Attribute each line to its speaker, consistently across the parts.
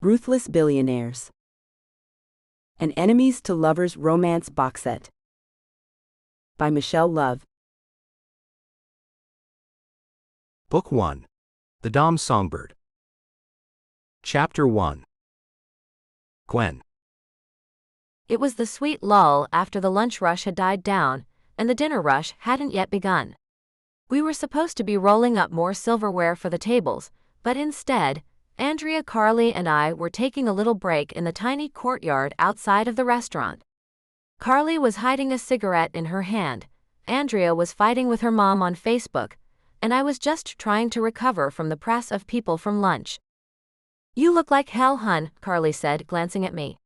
Speaker 1: Ruthless Billionaires. An Enemies to Lovers Romance Box Set. By Michelle Love.
Speaker 2: Book 1. The Dom Songbird. Chapter 1. Gwen.
Speaker 3: It was the sweet lull after the lunch rush had died down, and the dinner rush hadn't yet begun. We were supposed to be rolling up more silverware for the tables, but instead, Andrea, Carly, and I were taking a little break in the tiny courtyard outside of the restaurant. Carly was hiding a cigarette in her hand, Andrea was fighting with her mom on Facebook, and I was just trying to recover from the press of people from lunch. "You look like hell, hun," Carly said, glancing at me.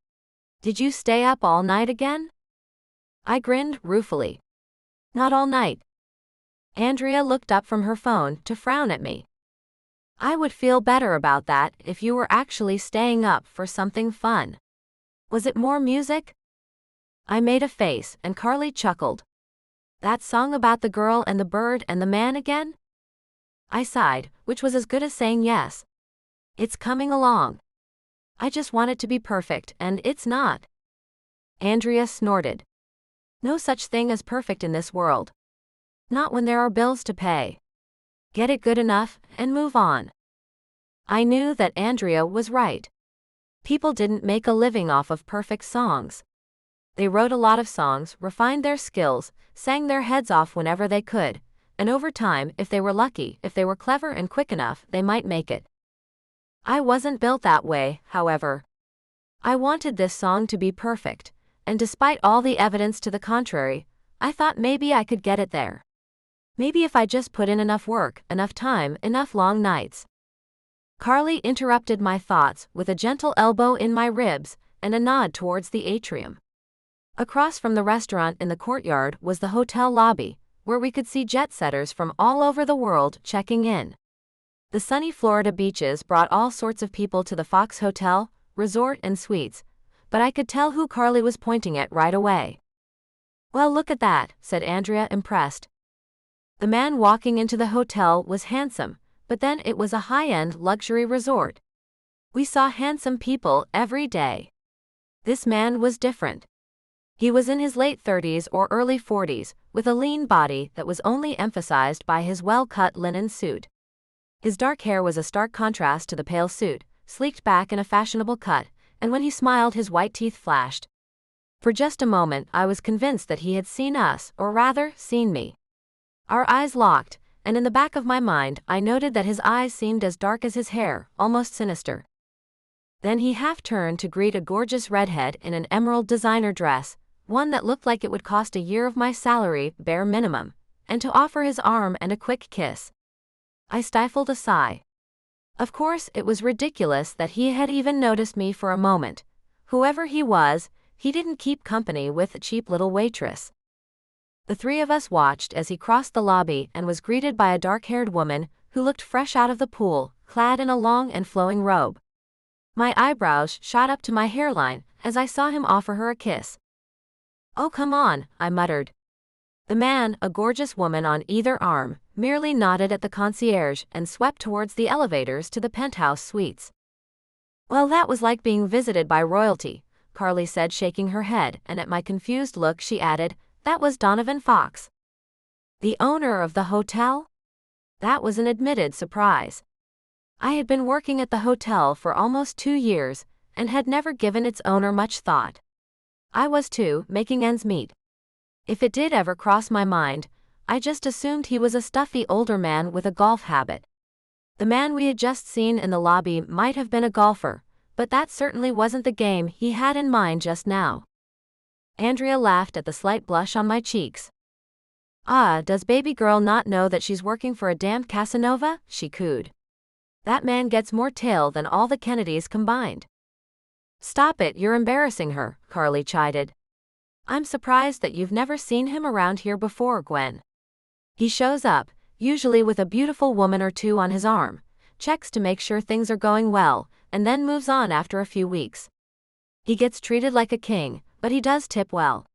Speaker 3: "Did you stay up all night again?" I grinned ruefully. "Not all night." Andrea looked up from her phone to frown at me. "I would feel better about that if you were actually staying up for something fun. Was it more music?" I made a face, and Carly chuckled. "That song about the girl and the bird and the man again?" I sighed, which was as good as saying yes. "It's coming along. I just want it to be perfect, and it's not." Andrea snorted. "No such thing as perfect in this world. Not when there are bills to pay. Get it good enough, and move on." I knew that Andrea was right. People didn't make a living off of perfect songs. They wrote a lot of songs, refined their skills, sang their heads off whenever they could, and over time, if they were lucky, if they were clever and quick enough, they might make it. I wasn't built that way, however. I wanted this song to be perfect, and despite all the evidence to the contrary, I thought maybe I could get it there. Maybe if I just put in enough work, enough time, enough long nights. Carly interrupted my thoughts with a gentle elbow in my ribs and a nod towards the atrium. Across from the restaurant in the courtyard was the hotel lobby, where we could see jet-setters from all over the world checking in. The sunny Florida beaches brought all sorts of people to the Fox Hotel, Resort and Suites, but I could tell who Carly was pointing at right away. "Well, look at that," said Andrea, impressed. The man walking into the hotel was handsome, but then it was a high-end luxury resort. We saw handsome people every day. This man was different. He was in his late 30s or early 40s, with a lean body that was only emphasized by his well-cut linen suit. His dark hair was a stark contrast to the pale suit, sleeked back in a fashionable cut, and when he smiled his white teeth flashed. For just a moment I was convinced that he had seen us, or rather, seen me. Our eyes locked, and in the back of my mind I noted that his eyes seemed as dark as his hair, almost sinister. Then he half-turned to greet a gorgeous redhead in an emerald designer dress, one that looked like it would cost a year of my salary, bare minimum, and to offer his arm and a quick kiss. I stifled a sigh. Of course, it was ridiculous that he had even noticed me for a moment. Whoever he was, he didn't keep company with a cheap little waitress. The three of us watched as he crossed the lobby and was greeted by a dark-haired woman who looked fresh out of the pool, clad in a long and flowing robe. My eyebrows shot up to my hairline as I saw him offer her a kiss. "Oh, come on," I muttered. The man, a gorgeous woman on either arm, merely nodded at the concierge and swept towards the elevators to the penthouse suites. "Well, that was like being visited by royalty," Carly said, shaking her head, and at my confused look she added, "That was Donovan Fox." The owner of the hotel? That was an admitted surprise. I had been working at the hotel for almost 2 years, and had never given its owner much thought. I was too, making ends meet. If it did ever cross my mind, I just assumed he was a stuffy older man with a golf habit. The man we had just seen in the lobby might have been a golfer, but that certainly wasn't the game he had in mind just now. Andrea laughed at the slight blush on my cheeks. "Ah, does baby girl not know that she's working for a damned Casanova?" she cooed. "That man gets more tail than all the Kennedys combined." "Stop it, you're embarrassing her," Carly chided. "I'm surprised that you've never seen him around here before, Gwen. He shows up, usually with a beautiful woman or two on his arm, checks to make sure things are going well, and then moves on after a few weeks. He gets treated like a king, but he does tip well."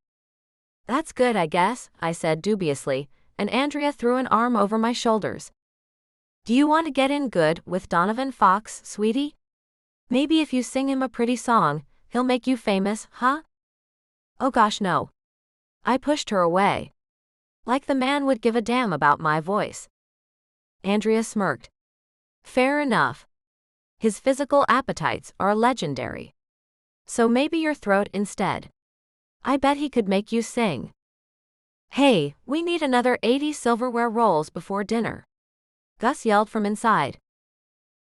Speaker 3: "That's good, I guess," I said dubiously, and Andrea threw an arm over my shoulders. "Do you want to get in good with Donovan Fox, sweetie?" Maybe if you sing him a pretty song, he'll make you famous, huh? Oh gosh, no. I pushed her away. Like the man would give a damn about my voice. Andrea smirked. Fair enough. His physical appetites are legendary. So maybe your throat instead. I bet he could make you sing. Hey, we need another 80 silverware rolls before dinner. Gus yelled from inside.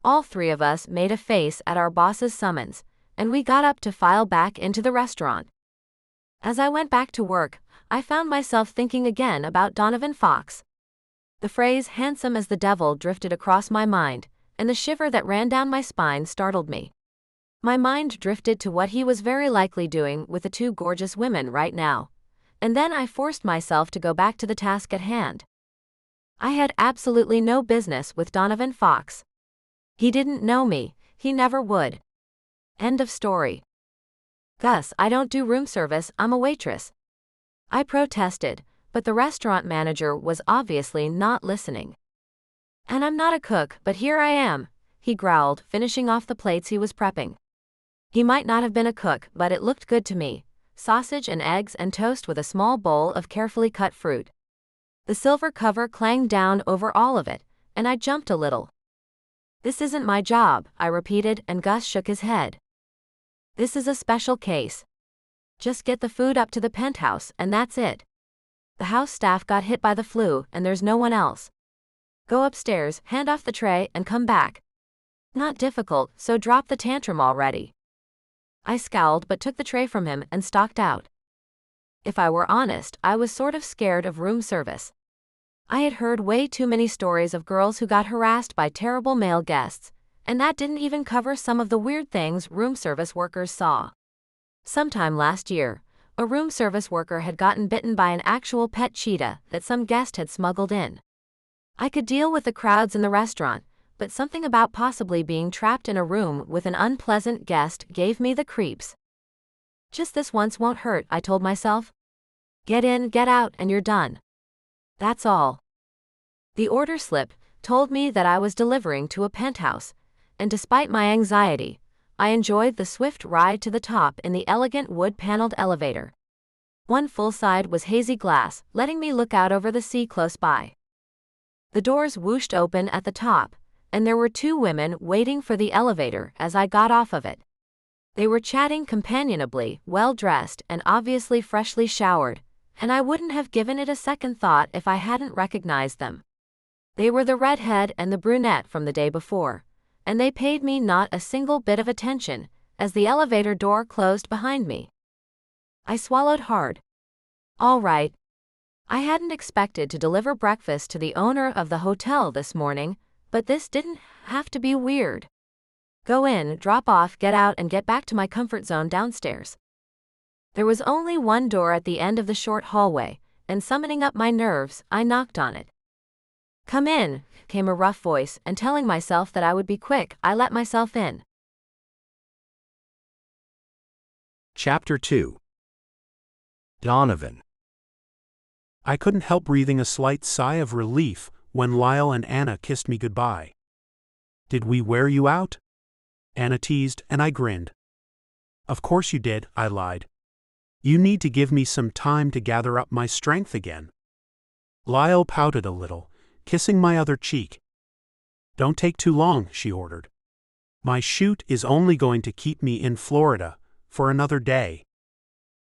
Speaker 3: All three of us made a face at our boss's summons, and we got up to file back into the restaurant. As I went back to work, I found myself thinking again about Donovan Fox. The phrase handsome as the devil drifted across my mind, and the shiver that ran down my spine startled me. My mind drifted to what he was very likely doing with the two gorgeous women right now, and then I forced myself to go back to the task at hand. I had absolutely no business with Donovan Fox. He didn't know me, he never would. End of story. Gus, I don't do room service, I'm a waitress. I protested, but the restaurant manager was obviously not listening. And I'm not a cook, but here I am, he growled, finishing off the plates he was prepping. He might not have been a cook, but it looked good to me. Sausage and eggs and toast with a small bowl of carefully cut fruit. The silver cover clanged down over all of it, and I jumped a little. This isn't my job, I repeated, and Gus shook his head. This is a special case. Just get the food up to the penthouse, and that's it. The house staff got hit by the flu, and there's no one else. Go upstairs, hand off the tray, and come back. Not difficult, so drop the tantrum already. I scowled but took the tray from him and stalked out. If I were honest, I was sort of scared of room service. I had heard way too many stories of girls who got harassed by terrible male guests, and that didn't even cover some of the weird things room service workers saw. Sometime last year, a room service worker had gotten bitten by an actual pet cheetah that some guest had smuggled in. I could deal with the crowds in the restaurant, but something about possibly being trapped in a room with an unpleasant guest gave me the creeps. Just this once won't hurt, I told myself. Get in, get out, and you're done. That's all. The order slip told me that I was delivering to a penthouse, and despite my anxiety, I enjoyed the swift ride to the top in the elegant wood-paneled elevator. One full side was hazy glass, letting me look out over the sea close by. The doors whooshed open at the top, and there were two women waiting for the elevator as I got off of it. They were chatting companionably, well-dressed, and obviously freshly showered, and I wouldn't have given it a second thought if I hadn't recognized them. They were the redhead and the brunette from the day before, and they paid me not a single bit of attention as the elevator door closed behind me. I swallowed hard. All right. I hadn't expected to deliver breakfast to the owner of the hotel this morning, but this didn't have to be weird. Go in, drop off, get out, and get back to my comfort zone downstairs. There was only one door at the end of the short hallway, and summoning up my nerves, I knocked on it. Come in, came a rough voice, and telling myself that I would be quick, I let myself in.
Speaker 2: Chapter 2. Donovan. I couldn't help breathing a slight sigh of relief when Lyle and Anna kissed me goodbye. Did we wear you out? Anna teased, and I grinned. Of course you did, I lied. You need to give me some time to gather up my strength again. Lyle pouted a little, kissing my other cheek. Don't take too long, she ordered. My shoot is only going to keep me in Florida for another day.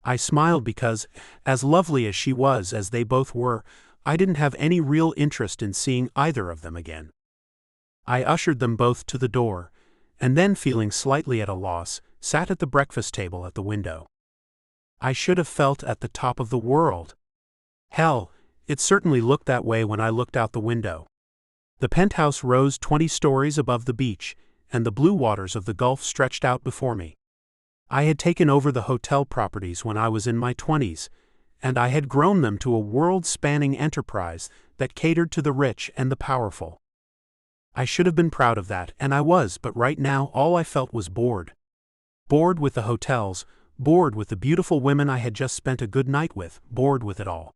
Speaker 2: I smiled because, as lovely as she was as they both were, I didn't have any real interest in seeing either of them again. I ushered them both to the door, and then feeling slightly at a loss, sat at the breakfast table at the window. I should have felt at the top of the world. Hell, it certainly looked that way when I looked out the window. The penthouse rose 20 stories above the beach, and the blue waters of the Gulf stretched out before me. I had taken over the hotel properties when I was in my 20s, and I had grown them to a world-spanning enterprise that catered to the rich and the powerful. I should have been proud of that, and I was, but right now all I felt was bored. Bored with the hotels, bored with the beautiful women I had just spent a good night with, bored with it all.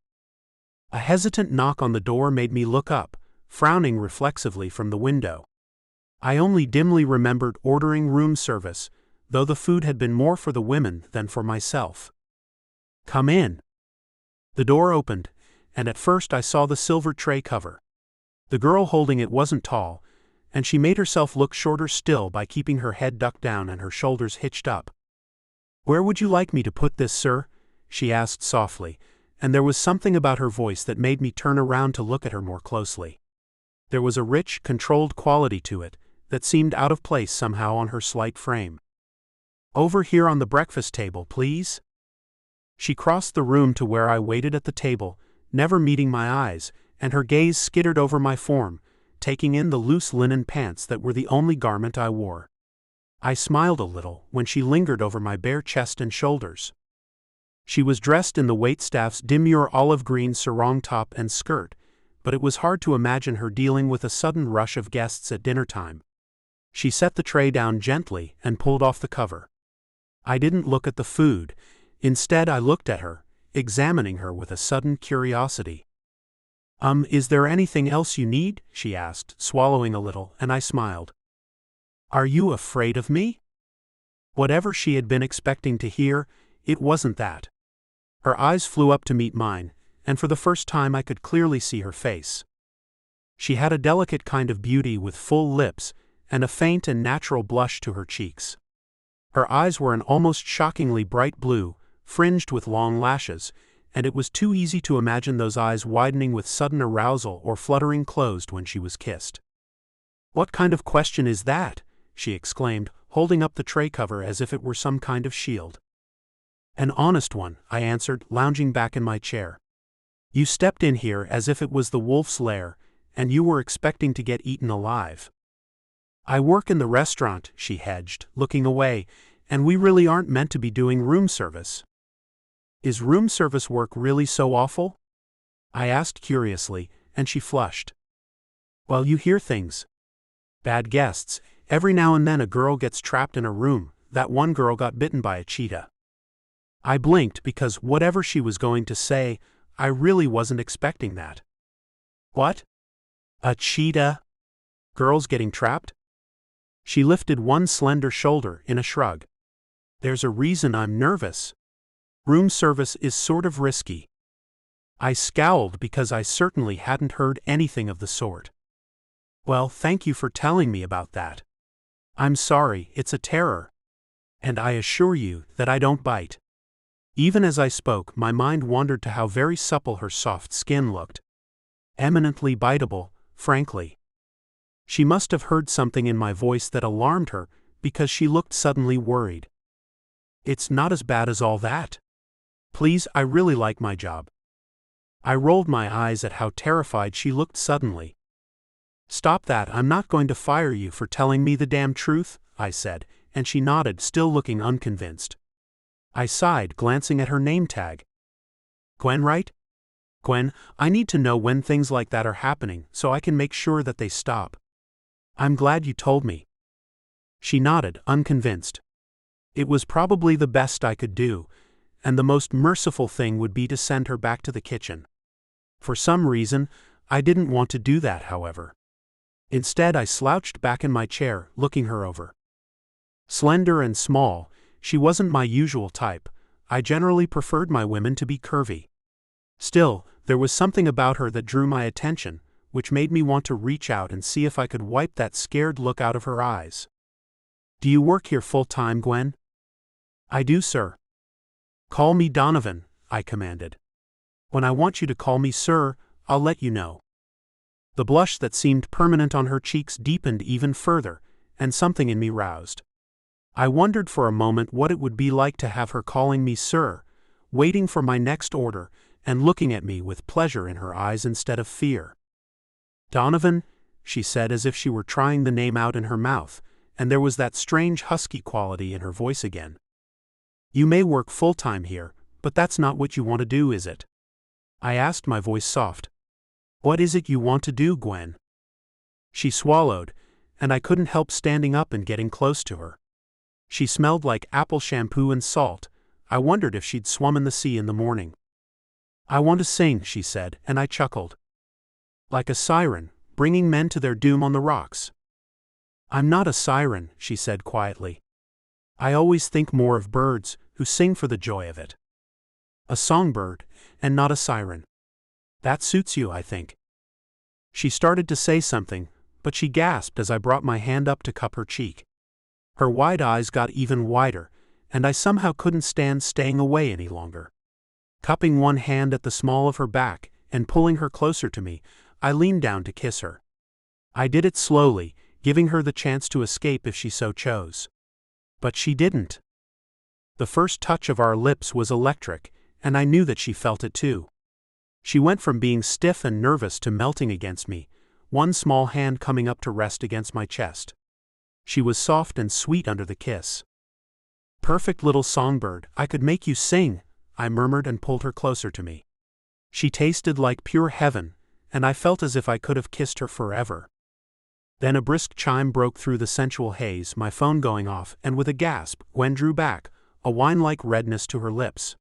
Speaker 2: A hesitant knock on the door made me look up, frowning reflexively from the window. I only dimly remembered ordering room service, though the food had been more for the women than for myself. "Come in." The door opened, and at first I saw the silver tray cover. The girl holding it wasn't tall, and she made herself look shorter still by keeping her head ducked down and her shoulders hitched up. "Where would you like me to put this, sir?" she asked softly, and there was something about her voice that made me turn around to look at her more closely. There was a rich, controlled quality to it that seemed out of place somehow on her slight frame. "Over here on the breakfast table, please." She crossed the room to where I waited at the table, never meeting my eyes, and her gaze skittered over my form, taking in the loose linen pants that were the only garment I wore. I smiled a little when she lingered over my bare chest and shoulders. She was dressed in the waitstaff's demure olive green sarong top and skirt, but it was hard to imagine her dealing with a sudden rush of guests at dinner time. She set the tray down gently and pulled off the cover. I didn't look at the food. Instead, I looked at her, examining her with a sudden curiosity. Is there anything else you need?" she asked, swallowing a little, and I smiled. "Are you afraid of me?" Whatever she had been expecting to hear, it wasn't that. Her eyes flew up to meet mine, and for the first time I could clearly see her face. She had a delicate kind of beauty with full lips, and a faint and natural blush to her cheeks. Her eyes were an almost shockingly bright blue, fringed with long lashes, and it was too easy to imagine those eyes widening with sudden arousal or fluttering closed when she was kissed. "What kind of question is that?" she exclaimed, holding up the tray cover as if it were some kind of shield. "An honest one," I answered, lounging back in my chair. "You stepped in here as if it was the wolf's lair, and you were expecting to get eaten alive." "I work in the restaurant," she hedged, looking away, "and we really aren't meant to be doing room service." "Is room service work really so awful?" I asked curiously, and she flushed. "Well, you hear things. Bad guests. Every now and then a girl gets trapped in a room. That one girl got bitten by a cheetah." I blinked because whatever she was going to say, I really wasn't expecting that. "What? A cheetah? Girls getting trapped?" She lifted one slender shoulder in a shrug. "There's a reason I'm nervous. Room service is sort of risky." I scowled because I certainly hadn't heard anything of the sort. "Well, thank you for telling me about that. I'm sorry, it's a terror. And I assure you that I don't bite." Even as I spoke, my mind wandered to how very supple her soft skin looked. Eminently biteable, frankly. She must have heard something in my voice that alarmed her, because she looked suddenly worried. "It's not as bad as all that. Please, I really like my job." I rolled my eyes at how terrified she looked suddenly. "Stop that, I'm not going to fire you for telling me the damn truth," I said, and she nodded, still looking unconvinced. I sighed, glancing at her name tag. "Gwen, right? Gwen, I need to know when things like that are happening so I can make sure that they stop. I'm glad you told me." She nodded, unconvinced. It was probably the best I could do, and the most merciful thing would be to send her back to the kitchen. For some reason, I didn't want to do that, however. Instead, I slouched back in my chair, looking her over. Slender and small, she wasn't my usual type. I generally preferred my women to be curvy. Still, there was something about her that drew my attention, which made me want to reach out and see if I could wipe that scared look out of her eyes. "Do you work here full-time, Gwen?" "I do, sir." "Call me Donovan," I commanded. "When I want you to call me sir, I'll let you know." The blush that seemed permanent on her cheeks deepened even further, and something in me roused. I wondered for a moment what it would be like to have her calling me sir, waiting for my next order, and looking at me with pleasure in her eyes instead of fear. "Donovan," she said as if she were trying the name out in her mouth, and there was that strange husky quality in her voice again. "You may work full-time here, but that's not what you want to do, is it?" I asked, my voice soft. "What is it you want to do, Gwen?" She swallowed, and I couldn't help standing up and getting close to her. She smelled like apple shampoo and salt. I wondered if she'd swum in the sea in the morning. "I want to sing," she said, and I chuckled. "Like a siren, bringing men to their doom on the rocks." I'm not a siren, she said quietly. I always think more of birds, who sing for the joy of it. A songbird, and not a siren. That suits you, I think. She started to say something, but she gasped as I brought my hand up to cup her cheek. Her wide eyes got even wider, and I somehow couldn't stand staying away any longer. Cupping one hand at the small of her back and pulling her closer to me, I leaned down to kiss her. I did it slowly, giving her the chance to escape if she so chose. But she didn't. The first touch of our lips was electric, and I knew that she felt it too. She went from being stiff and nervous to melting against me, one small hand coming up to rest against my chest. She was soft and sweet under the kiss. Perfect little songbird, I could make you sing, I murmured and pulled her closer to me. She tasted like pure heaven, and I felt as if I could have kissed her forever. Then a brisk chime broke through the sensual haze, my phone going off, and with a gasp, Gwen drew back, a wine-like redness to her lips.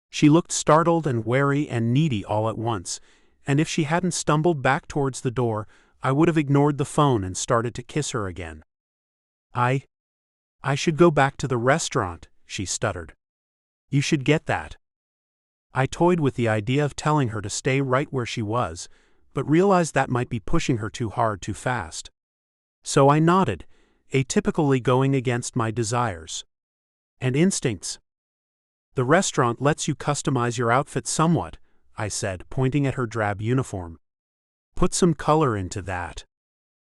Speaker 2: She looked startled and wary and needy all at once, and if she hadn't stumbled back towards the door, I would have ignored the phone and started to kiss her again. I should go back to the restaurant, she stuttered. You should get that. I toyed with the idea of telling her to stay right where she was, but realized that might be pushing her too hard too fast. So I nodded, atypically going against my desires and instincts. The restaurant lets you customize your outfit somewhat, I said, pointing at her drab uniform. Put some color into that.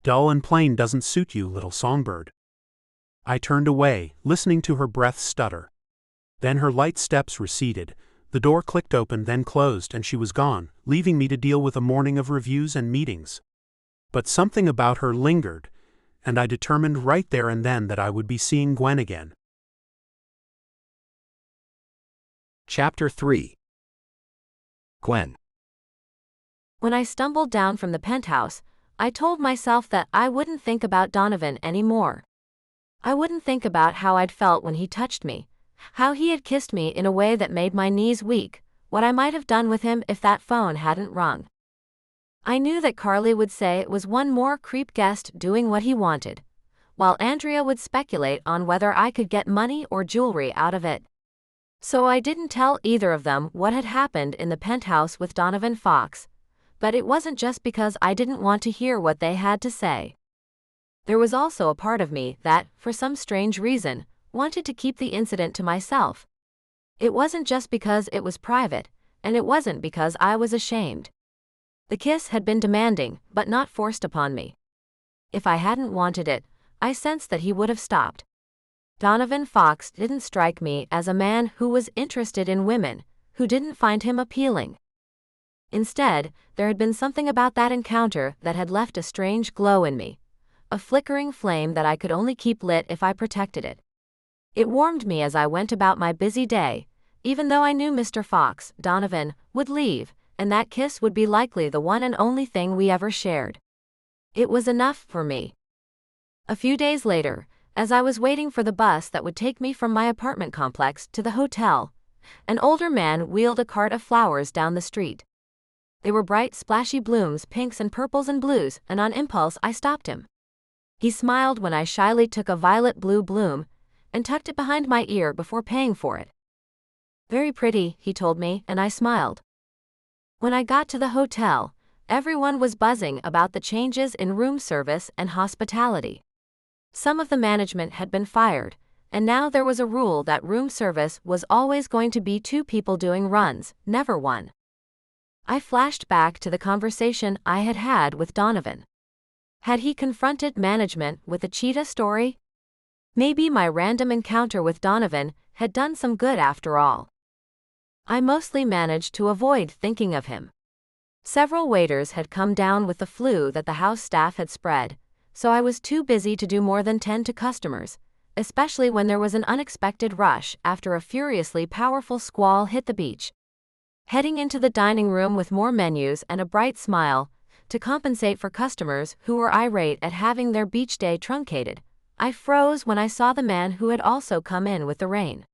Speaker 2: Dull and plain doesn't suit you, little songbird. I turned away, listening to her breath stutter. Then her light steps receded, the door clicked open then closed and she was gone, leaving me to deal with a morning of reviews and meetings. But something about her lingered, and I determined right there and then that I would be seeing Gwen again.
Speaker 4: Chapter 3. Gwen.
Speaker 3: When I stumbled down from the penthouse, I told myself that I wouldn't think about Donovan anymore. I wouldn't think about how I'd felt when he touched me, how he had kissed me in a way that made my knees weak, what I might have done with him if that phone hadn't rung. I knew that Carly would say it was one more creep guest doing what he wanted, while Andrea would speculate on whether I could get money or jewelry out of it. So I didn't tell either of them what had happened in the penthouse with Donovan Fox, but it wasn't just because I didn't want to hear what they had to say. There was also a part of me that, for some strange reason, wanted to keep the incident to myself. It wasn't just because it was private, and it wasn't because I was ashamed. The kiss had been demanding, but not forced upon me. If I hadn't wanted it, I sensed that he would have stopped. Donovan Fox didn't strike me as a man who was interested in women, who didn't find him appealing. Instead, there had been something about that encounter that had left a strange glow in me, a flickering flame that I could only keep lit if I protected it. It warmed me as I went about my busy day, even though I knew Mr. Fox, Donovan, would leave, and that kiss would be likely the one and only thing we ever shared. It was enough for me. A few days later, as I was waiting for the bus that would take me from my apartment complex to the hotel, an older man wheeled a cart of flowers down the street. They were bright, splashy blooms, pinks and purples and blues, and on impulse I stopped him. He smiled when I shyly took a violet-blue bloom and tucked it behind my ear before paying for it. Very pretty, he told me, and I smiled. When I got to the hotel, everyone was buzzing about the changes in room service and hospitality. Some of the management had been fired, and now there was a rule that room service was always going to be 2 people doing runs, never 1. I flashed back to the conversation I had had with Donovan. Had he confronted management with a cheetah story? Maybe my random encounter with Donovan had done some good after all. I mostly managed to avoid thinking of him. Several waiters had come down with the flu that the house staff had spread, so I was too busy to do more than tend to customers, especially when there was an unexpected rush after a furiously powerful squall hit the beach. Heading into the dining room with more menus and a bright smile, to compensate for customers who were irate at having their beach day truncated, I froze when I saw the man who had also come in with the rain.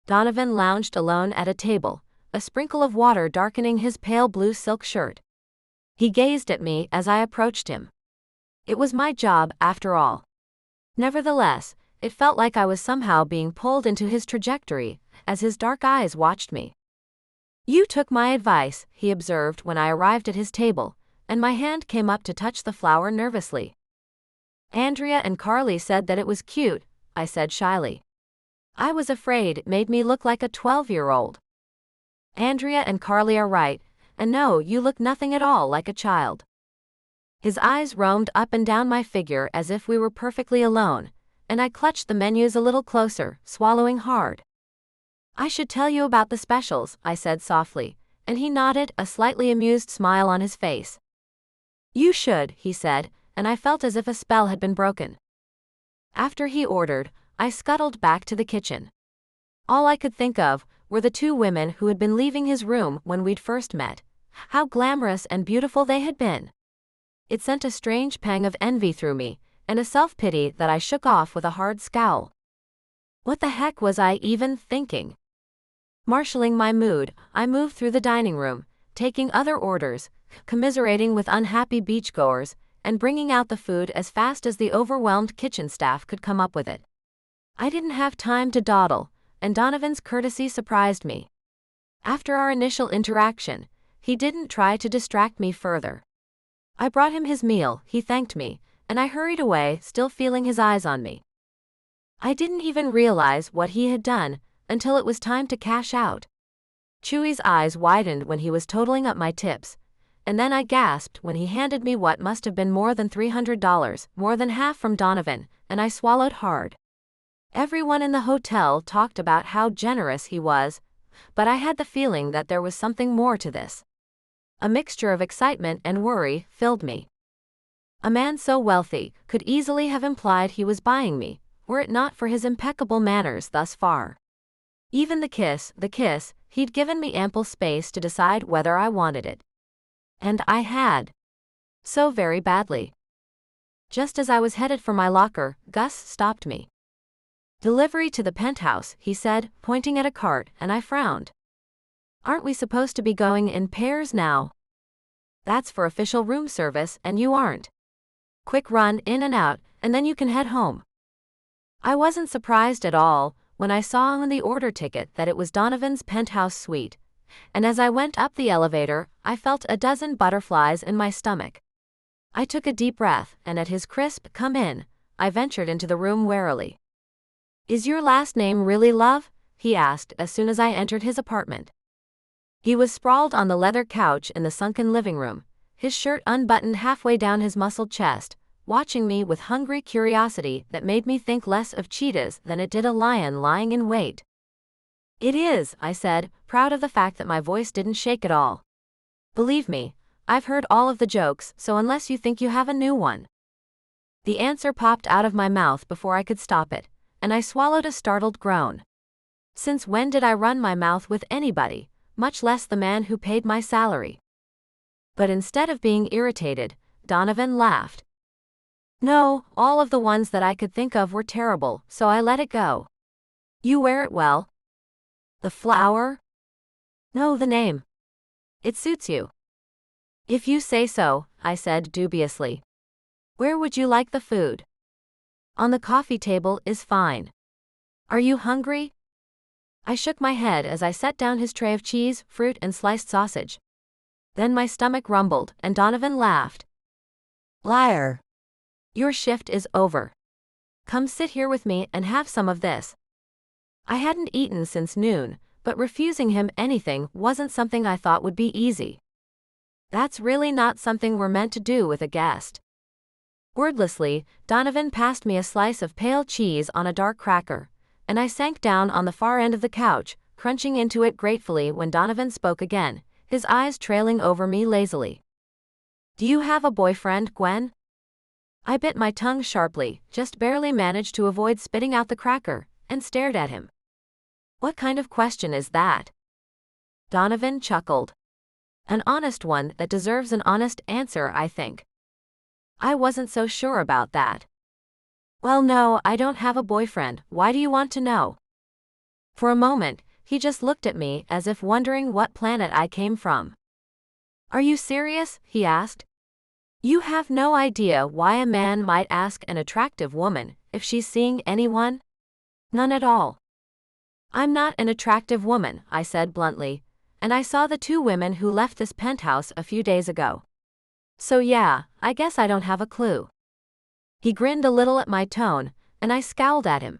Speaker 3: Donovan lounged alone at a table, a sprinkle of water darkening his pale blue silk shirt. He gazed at me as I approached him. It was my job, after all. Nevertheless, it felt like I was somehow being pulled into his trajectory, as his dark eyes watched me. "You took my advice," he observed when I arrived at his table, and my hand came up to touch the flower nervously. "Andrea and Carly said that it was cute," I said shyly. I was afraid it made me look like a 12-year-old. "Andrea and Carly are right, and no, you look nothing at all like a child." His eyes roamed up and down my figure as if we were perfectly alone, and I clutched the menus a little closer, swallowing hard. "I should tell you about the specials," I said softly, and he nodded, a slightly amused smile on his face. "You should," he said, and I felt as if a spell had been broken. After he ordered, I scuttled back to the kitchen. All I could think of were the two women who had been leaving his room when we'd first met. How glamorous and beautiful they had been. It sent a strange pang of envy through me, and a self-pity that I shook off with a hard scowl. What the heck was I even thinking? Marshalling my mood, I moved through the dining room, taking other orders, commiserating with unhappy beachgoers, and bringing out the food as fast as the overwhelmed kitchen staff could come up with it. I didn't have time to dawdle, and Donovan's courtesy surprised me. After our initial interaction, he didn't try to distract me further. I brought him his meal, he thanked me, and I hurried away, still feeling his eyes on me. I didn't even realize what he had done until it was time to cash out. Chewy's eyes widened when he was totaling up my tips, and then I gasped when he handed me what must have been more than $300, more than half from Donovan, and I swallowed hard. Everyone in the hotel talked about how generous he was, but I had the feeling that there was something more to this. A mixture of excitement and worry filled me. A man so wealthy could easily have implied he was buying me, were it not for his impeccable manners thus far. Even the kiss, he'd given me ample space to decide whether I wanted it. And I had. So very badly. Just as I was headed for my locker, Gus stopped me. "Delivery to the penthouse," he said, pointing at a cart, and I frowned. "Aren't we supposed to be going in pairs now?" "That's for official room service, and you aren't. Quick run in and out, and then you can head home." I wasn't surprised at all when I saw on the order ticket that it was Donovan's penthouse suite, and as I went up the elevator, I felt a dozen butterflies in my stomach. I took a deep breath, and at his crisp "come in," I ventured into the room warily. "Is your last name really Love?" he asked as soon as I entered his apartment. He was sprawled on the leather couch in the sunken living room, his shirt unbuttoned halfway down his muscled chest, watching me with hungry curiosity that made me think less of cheetahs than it did a lion lying in wait. "It is," I said, proud of the fact that my voice didn't shake at all. "Believe me, I've heard all of the jokes, so unless you think you have a new one." The answer popped out of my mouth before I could stop it, and I swallowed a startled groan. Since when did I run my mouth with anybody, much less the man who paid my salary? But instead of being irritated, Donovan laughed. "No, all of the ones that I could think of were terrible, so I let it go." "You wear it well." "The flower?" "No, the name. It suits you." "If you say so," I said dubiously. "Where would you like the food?" "On the coffee table is fine." "Are you hungry?" I shook my head as I set down his tray of cheese, fruit, and sliced sausage. Then my stomach rumbled, and Donovan laughed. "Liar. Your shift is over. Come sit here with me and have some of this." I hadn't eaten since noon, but refusing him anything wasn't something I thought would be easy. That's really not something we're meant to do with a guest. Wordlessly, Donovan passed me a slice of pale cheese on a dark cracker, and I sank down on the far end of the couch, crunching into it gratefully when Donovan spoke again, his eyes trailing over me lazily. "Do you have a boyfriend, Gwen?" I bit my tongue sharply, just barely managed to avoid spitting out the cracker, and stared at him. "What kind of question is that?" Donovan chuckled. "An honest one that deserves an honest answer, I think." I wasn't so sure about that. "Well, no, I don't have a boyfriend. Why do you want to know?" For a moment, he just looked at me as if wondering what planet I came from. "Are you serious?" he asked. You have no idea why a man might ask an attractive woman if she's seeing anyone? None at all. I'm not an attractive woman, I said bluntly, and I saw the two women who left this penthouse a few days ago. So yeah, I guess I don't have a clue. He grinned a little at my tone, and I scowled at him.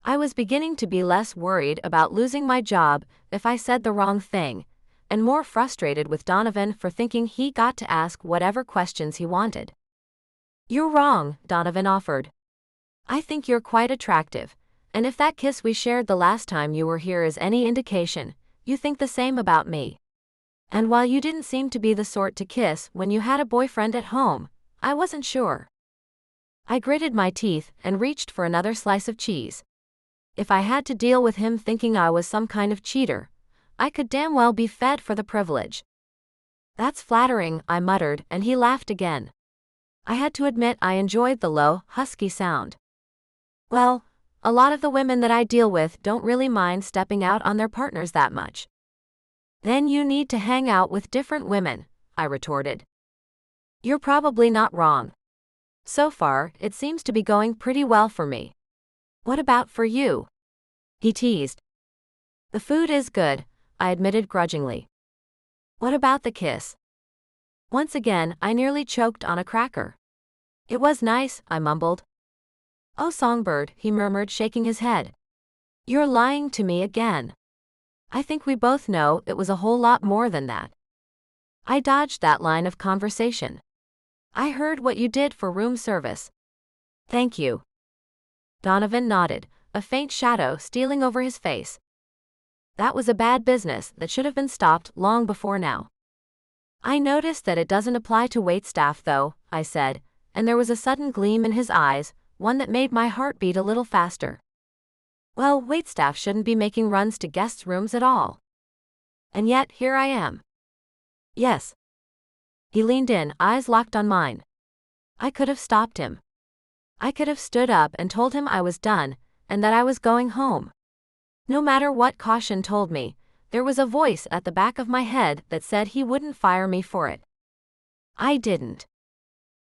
Speaker 3: I was beginning to be less worried about losing my job if I said the wrong thing, and more frustrated with Donovan for thinking he got to ask whatever questions he wanted. You're wrong, Donovan offered. I think you're quite attractive, and if that kiss we shared the last time you were here is any indication, you think the same about me. And while you didn't seem to be the sort to kiss when you had a boyfriend at home, I wasn't sure. I gritted my teeth and reached for another slice of cheese. If I had to deal with him thinking I was some kind of cheater, I could damn well be fed for the privilege. That's flattering, I muttered, and he laughed again. I had to admit I enjoyed the low, husky sound. Well, a lot of the women that I deal with don't really mind stepping out on their partners that much. Then you need to hang out with different women, I retorted. You're probably not wrong. So far, it seems to be going pretty well for me. What about for you? He teased. The food is good, I admitted grudgingly. What about the kiss? Once again, I nearly choked on a cracker. It was nice, I mumbled. Oh, Songbird, he murmured, shaking his head. You're lying to me again. I think we both know it was a whole lot more than that. I dodged that line of conversation. I heard what you did for room service. Thank you. Donovan nodded, a faint shadow stealing over his face. That was a bad business that should have been stopped long before now. I noticed that it doesn't apply to waitstaff though, I said, and there was a sudden gleam in his eyes, one that made my heart beat a little faster. Well, waitstaff shouldn't be making runs to guests' rooms at all. And yet, here I am. Yes. He leaned in, eyes locked on mine. I could have stopped him. I could have stood up and told him I was done, and that I was going home. No matter what caution told me, there was a voice at the back of my head that said he wouldn't fire me for it. I didn't.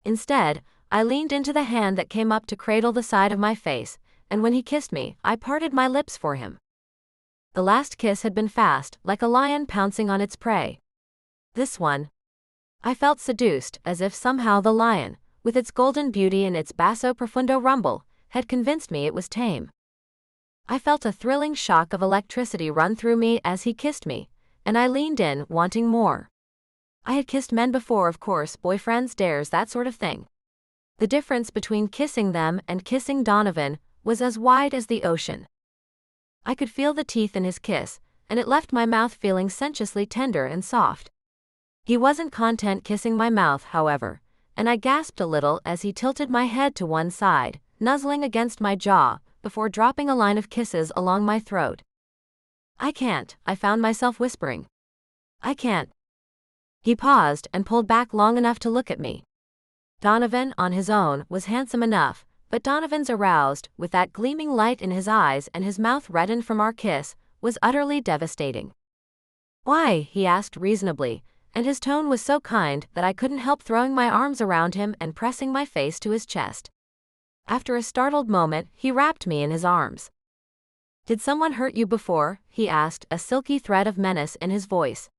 Speaker 3: Instead, I leaned into the hand that came up to cradle the side of my face, and when he kissed me, I parted my lips for him. The last kiss had been fast, like a lion pouncing on its prey. This one. I felt seduced, as if somehow the lion, with its golden beauty and its basso profundo rumble, had convinced me it was tame. I felt a thrilling shock of electricity run through me as he kissed me, and I leaned in, wanting more. I had kissed men before, of course, boyfriends, dares, that sort of thing. The difference between kissing them and kissing Donovan was as wide as the ocean. I could feel the teeth in his kiss, and it left my mouth feeling sensuously tender and soft. He wasn't content kissing my mouth, however, and I gasped a little as he tilted my head to one side, nuzzling against my jaw, before dropping a line of kisses along my throat. I can't, I found myself whispering. I can't. He paused and pulled back long enough to look at me. Donovan, on his own, was handsome enough, but Donovan's aroused, with that gleaming light in his eyes and his mouth reddened from our kiss, was utterly devastating. Why? He asked reasonably, and his tone was so kind that I couldn't help throwing my arms around him and pressing my face to his chest. After a startled moment, he wrapped me in his arms. Did someone hurt you before? He asked, a silky thread of menace in his voice.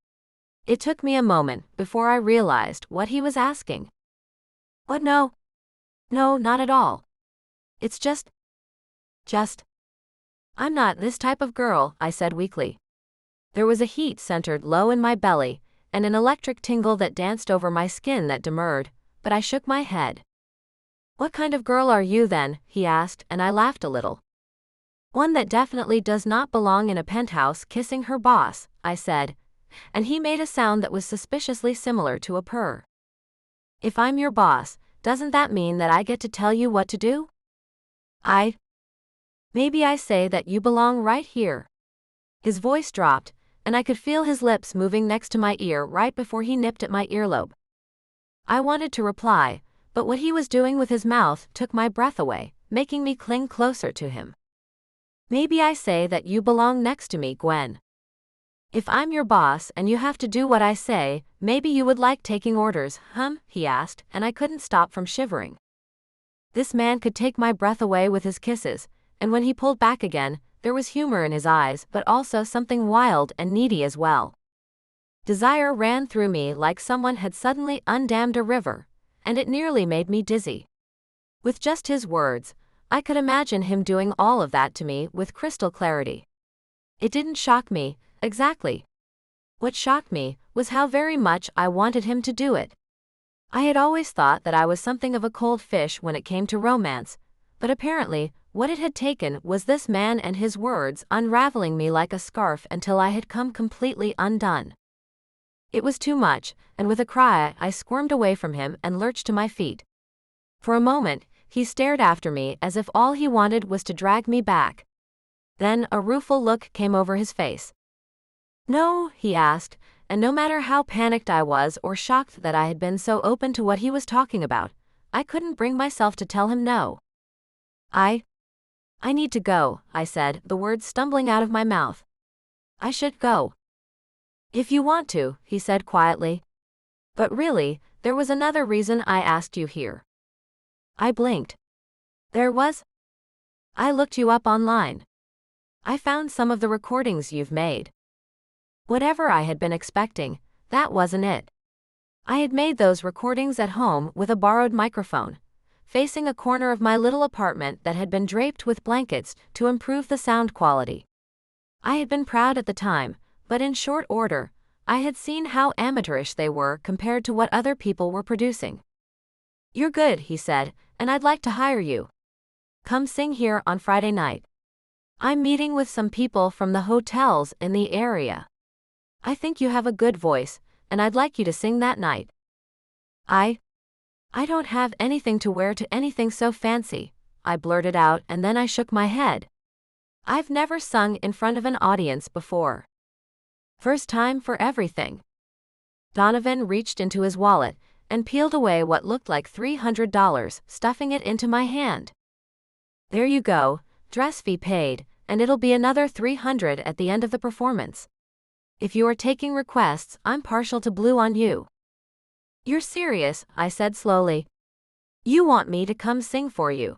Speaker 3: It took me a moment before I realized what he was asking. What? No. No, not at all. It's just. I'm not this type of girl, I said weakly. There was a heat centered low in my belly, and an electric tingle that danced over my skin that demurred, but I shook my head. What kind of girl are you then? He asked, and I laughed a little. One that definitely does not belong in a penthouse kissing her boss, I said, and he made a sound that was suspiciously similar to a purr. If I'm your boss, doesn't that mean that I get to tell you what to do? Maybe I say that you belong right here. His voice dropped, and I could feel his lips moving next to my ear right before he nipped at my earlobe. I wanted to reply, but what he was doing with his mouth took my breath away, making me cling closer to him. Maybe I say that you belong next to me, Gwen. If I'm your boss and you have to do what I say, maybe you would like taking orders, he asked, and I couldn't stop from shivering. This man could take my breath away with his kisses, and when he pulled back again, there was humor in his eyes, but also something wild and needy as well. Desire ran through me like someone had suddenly undammed a river, and it nearly made me dizzy. With just his words, I could imagine him doing all of that to me with crystal clarity. It didn't shock me, exactly. What shocked me was how very much I wanted him to do it. I had always thought that I was something of a cold fish when it came to romance, but apparently, what it had taken was this man and his words unraveling me like a scarf until I had come completely undone. It was too much, and with a cry I squirmed away from him and lurched to my feet. For a moment, he stared after me as if all he wanted was to drag me back. Then a rueful look came over his face. "No?" he asked, and no matter how panicked I was or shocked that I had been so open to what he was talking about, I couldn't bring myself to tell him no. I need to go," I said, the words stumbling out of my mouth. "I should go." "If you want to," he said quietly. "But really, there was another reason I asked you here." I blinked. "There was?" "I looked you up online. I found some of the recordings you've made." Whatever I had been expecting, that wasn't it. I had made those recordings at home with a borrowed microphone, facing a corner of my little apartment that had been draped with blankets to improve the sound quality. I had been proud at the time, but in short order, I had seen how amateurish they were compared to what other people were producing. "You're good," he said, "and I'd like to hire you. Come sing here on Friday night. I'm meeting with some people from the hotels in the area. I think you have a good voice, and I'd like you to sing that night." I don't have anything to wear to anything so fancy," I blurted out, and then I shook my head. I've never sung in front of an audience before. First time for everything. Donovan reached into his wallet and peeled away what looked like $300, stuffing it into my hand. "There you go, dress fee paid, and it'll be another $300 at the end of the performance. If you are taking requests, I'm partial to blue on you." "You're serious," I said slowly. "You want me to come sing for you?"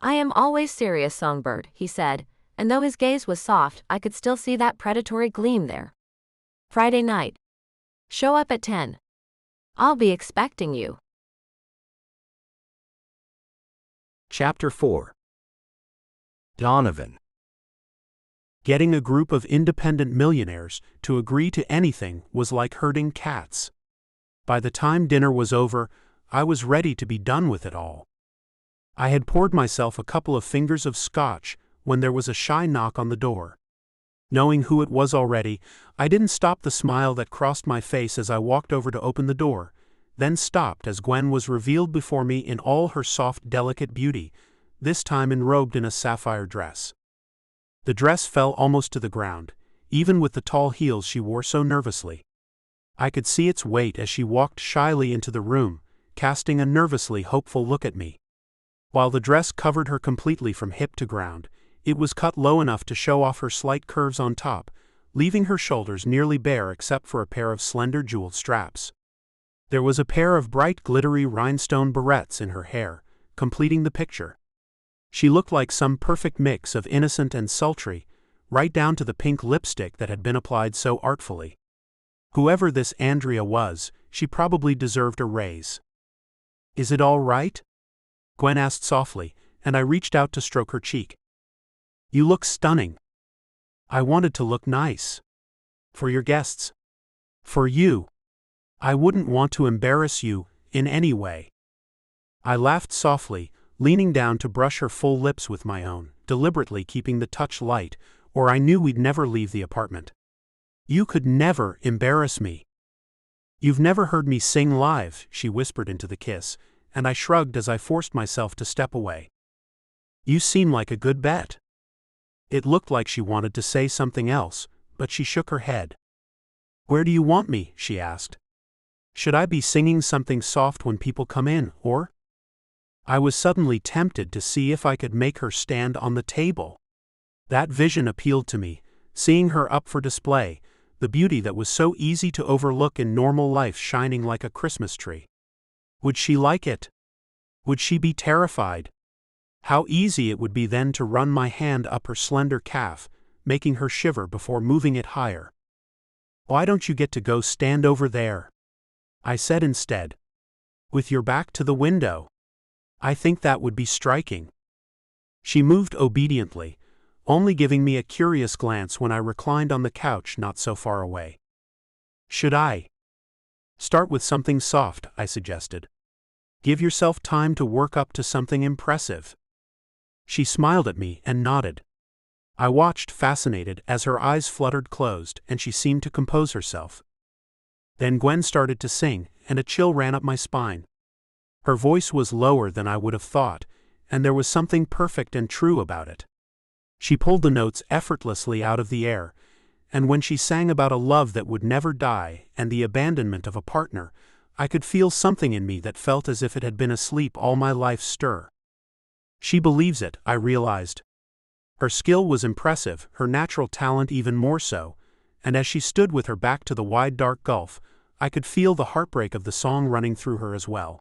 Speaker 3: "I am always serious, Songbird," he said, and though his gaze was soft, I could still see that predatory gleam there. "Friday night. Show up at 10. I'll be expecting you."
Speaker 4: Chapter 4. Donovan.
Speaker 2: Getting a group of independent millionaires to agree to anything was like herding cats. By the time dinner was over, I was ready to be done with it all. I had poured myself a couple of fingers of scotch when there was a shy knock on the door. Knowing who it was already, I didn't stop the smile that crossed my face as I walked over to open the door, then stopped as Gwen was revealed before me in all her soft, delicate beauty, this time enrobed in a sapphire dress. The dress fell almost to the ground, even with the tall heels she wore so nervously. I could see its weight as she walked shyly into the room, casting a nervously hopeful look at me. While the dress covered her completely from hip to ground, it was cut low enough to show off her slight curves on top, leaving her shoulders nearly bare except for a pair of slender jeweled straps. There was a pair of bright glittery rhinestone barrettes in her hair, completing the picture. She looked like some perfect mix of innocent and sultry, right down to the pink lipstick that had been applied so artfully. Whoever this Andrea was, she probably deserved a raise. "Is it all right?" Gwen asked softly, and I reached out to stroke her cheek. "You look stunning." "I wanted to look nice. For your guests. For you. I wouldn't want to embarrass you, in any way." I laughed softly, leaning down to brush her full lips with my own, deliberately keeping the touch light, or I knew we'd never leave the apartment. "You could never embarrass me." "You've never heard me sing live," she whispered into the kiss, and I shrugged as I forced myself to step away. "You seem like a good bet." It looked like she wanted to say something else, but she shook her head. "Where do you want me?" she asked. "Should I be singing something soft when people come in, or?" I was suddenly tempted to see if I could make her stand on the table. That vision appealed to me, seeing her up for display, the beauty that was so easy to overlook in normal life shining like a Christmas tree. Would she like it? Would she be terrified? How easy it would be then to run my hand up her slender calf, making her shiver before moving it higher. "Why don't you get to go stand over there?" I said instead. "With your back to the window. I think that would be striking." She moved obediently, only giving me a curious glance when I reclined on the couch not so far away. "Should I start with something soft?" I suggested. "Give yourself time to work up to something impressive." She smiled at me and nodded. I watched fascinated as her eyes fluttered closed and she seemed to compose herself. Then Gwen started to sing, and a chill ran up my spine. Her voice was lower than I would have thought, and there was something perfect and true about it. She pulled the notes effortlessly out of the air, and when she sang about a love that would never die and the abandonment of a partner, I could feel something in me that felt as if it had been asleep all my life stir. She believes it, I realized. Her skill was impressive, her natural talent even more so, and as she stood with her back to the wide dark gulf, I could feel the heartbreak of the song running through her as well.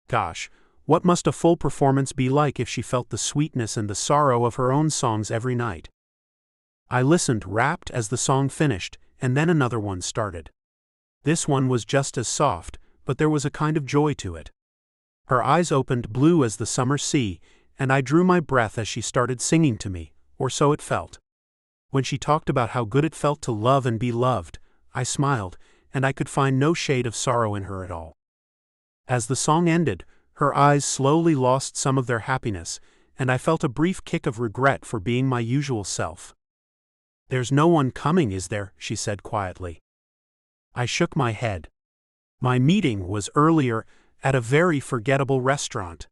Speaker 2: Gosh, what must a full performance be like if she felt the sweetness and the sorrow of her own songs every night? I listened rapt as the song finished, and then another one started. This one was just as soft, but there was a kind of joy to it. Her eyes opened blue as the summer sea, and I drew my breath as she started singing to me, or so it felt. When she talked about how good it felt to love and be loved, I smiled, and I could find no shade of sorrow in her at all. As the song ended, her eyes slowly lost some of their happiness, and I felt a brief kick of regret for being my usual self. "There's no one coming, is there?" she said quietly. I shook my head. My meeting was earlier, at a very forgettable restaurant.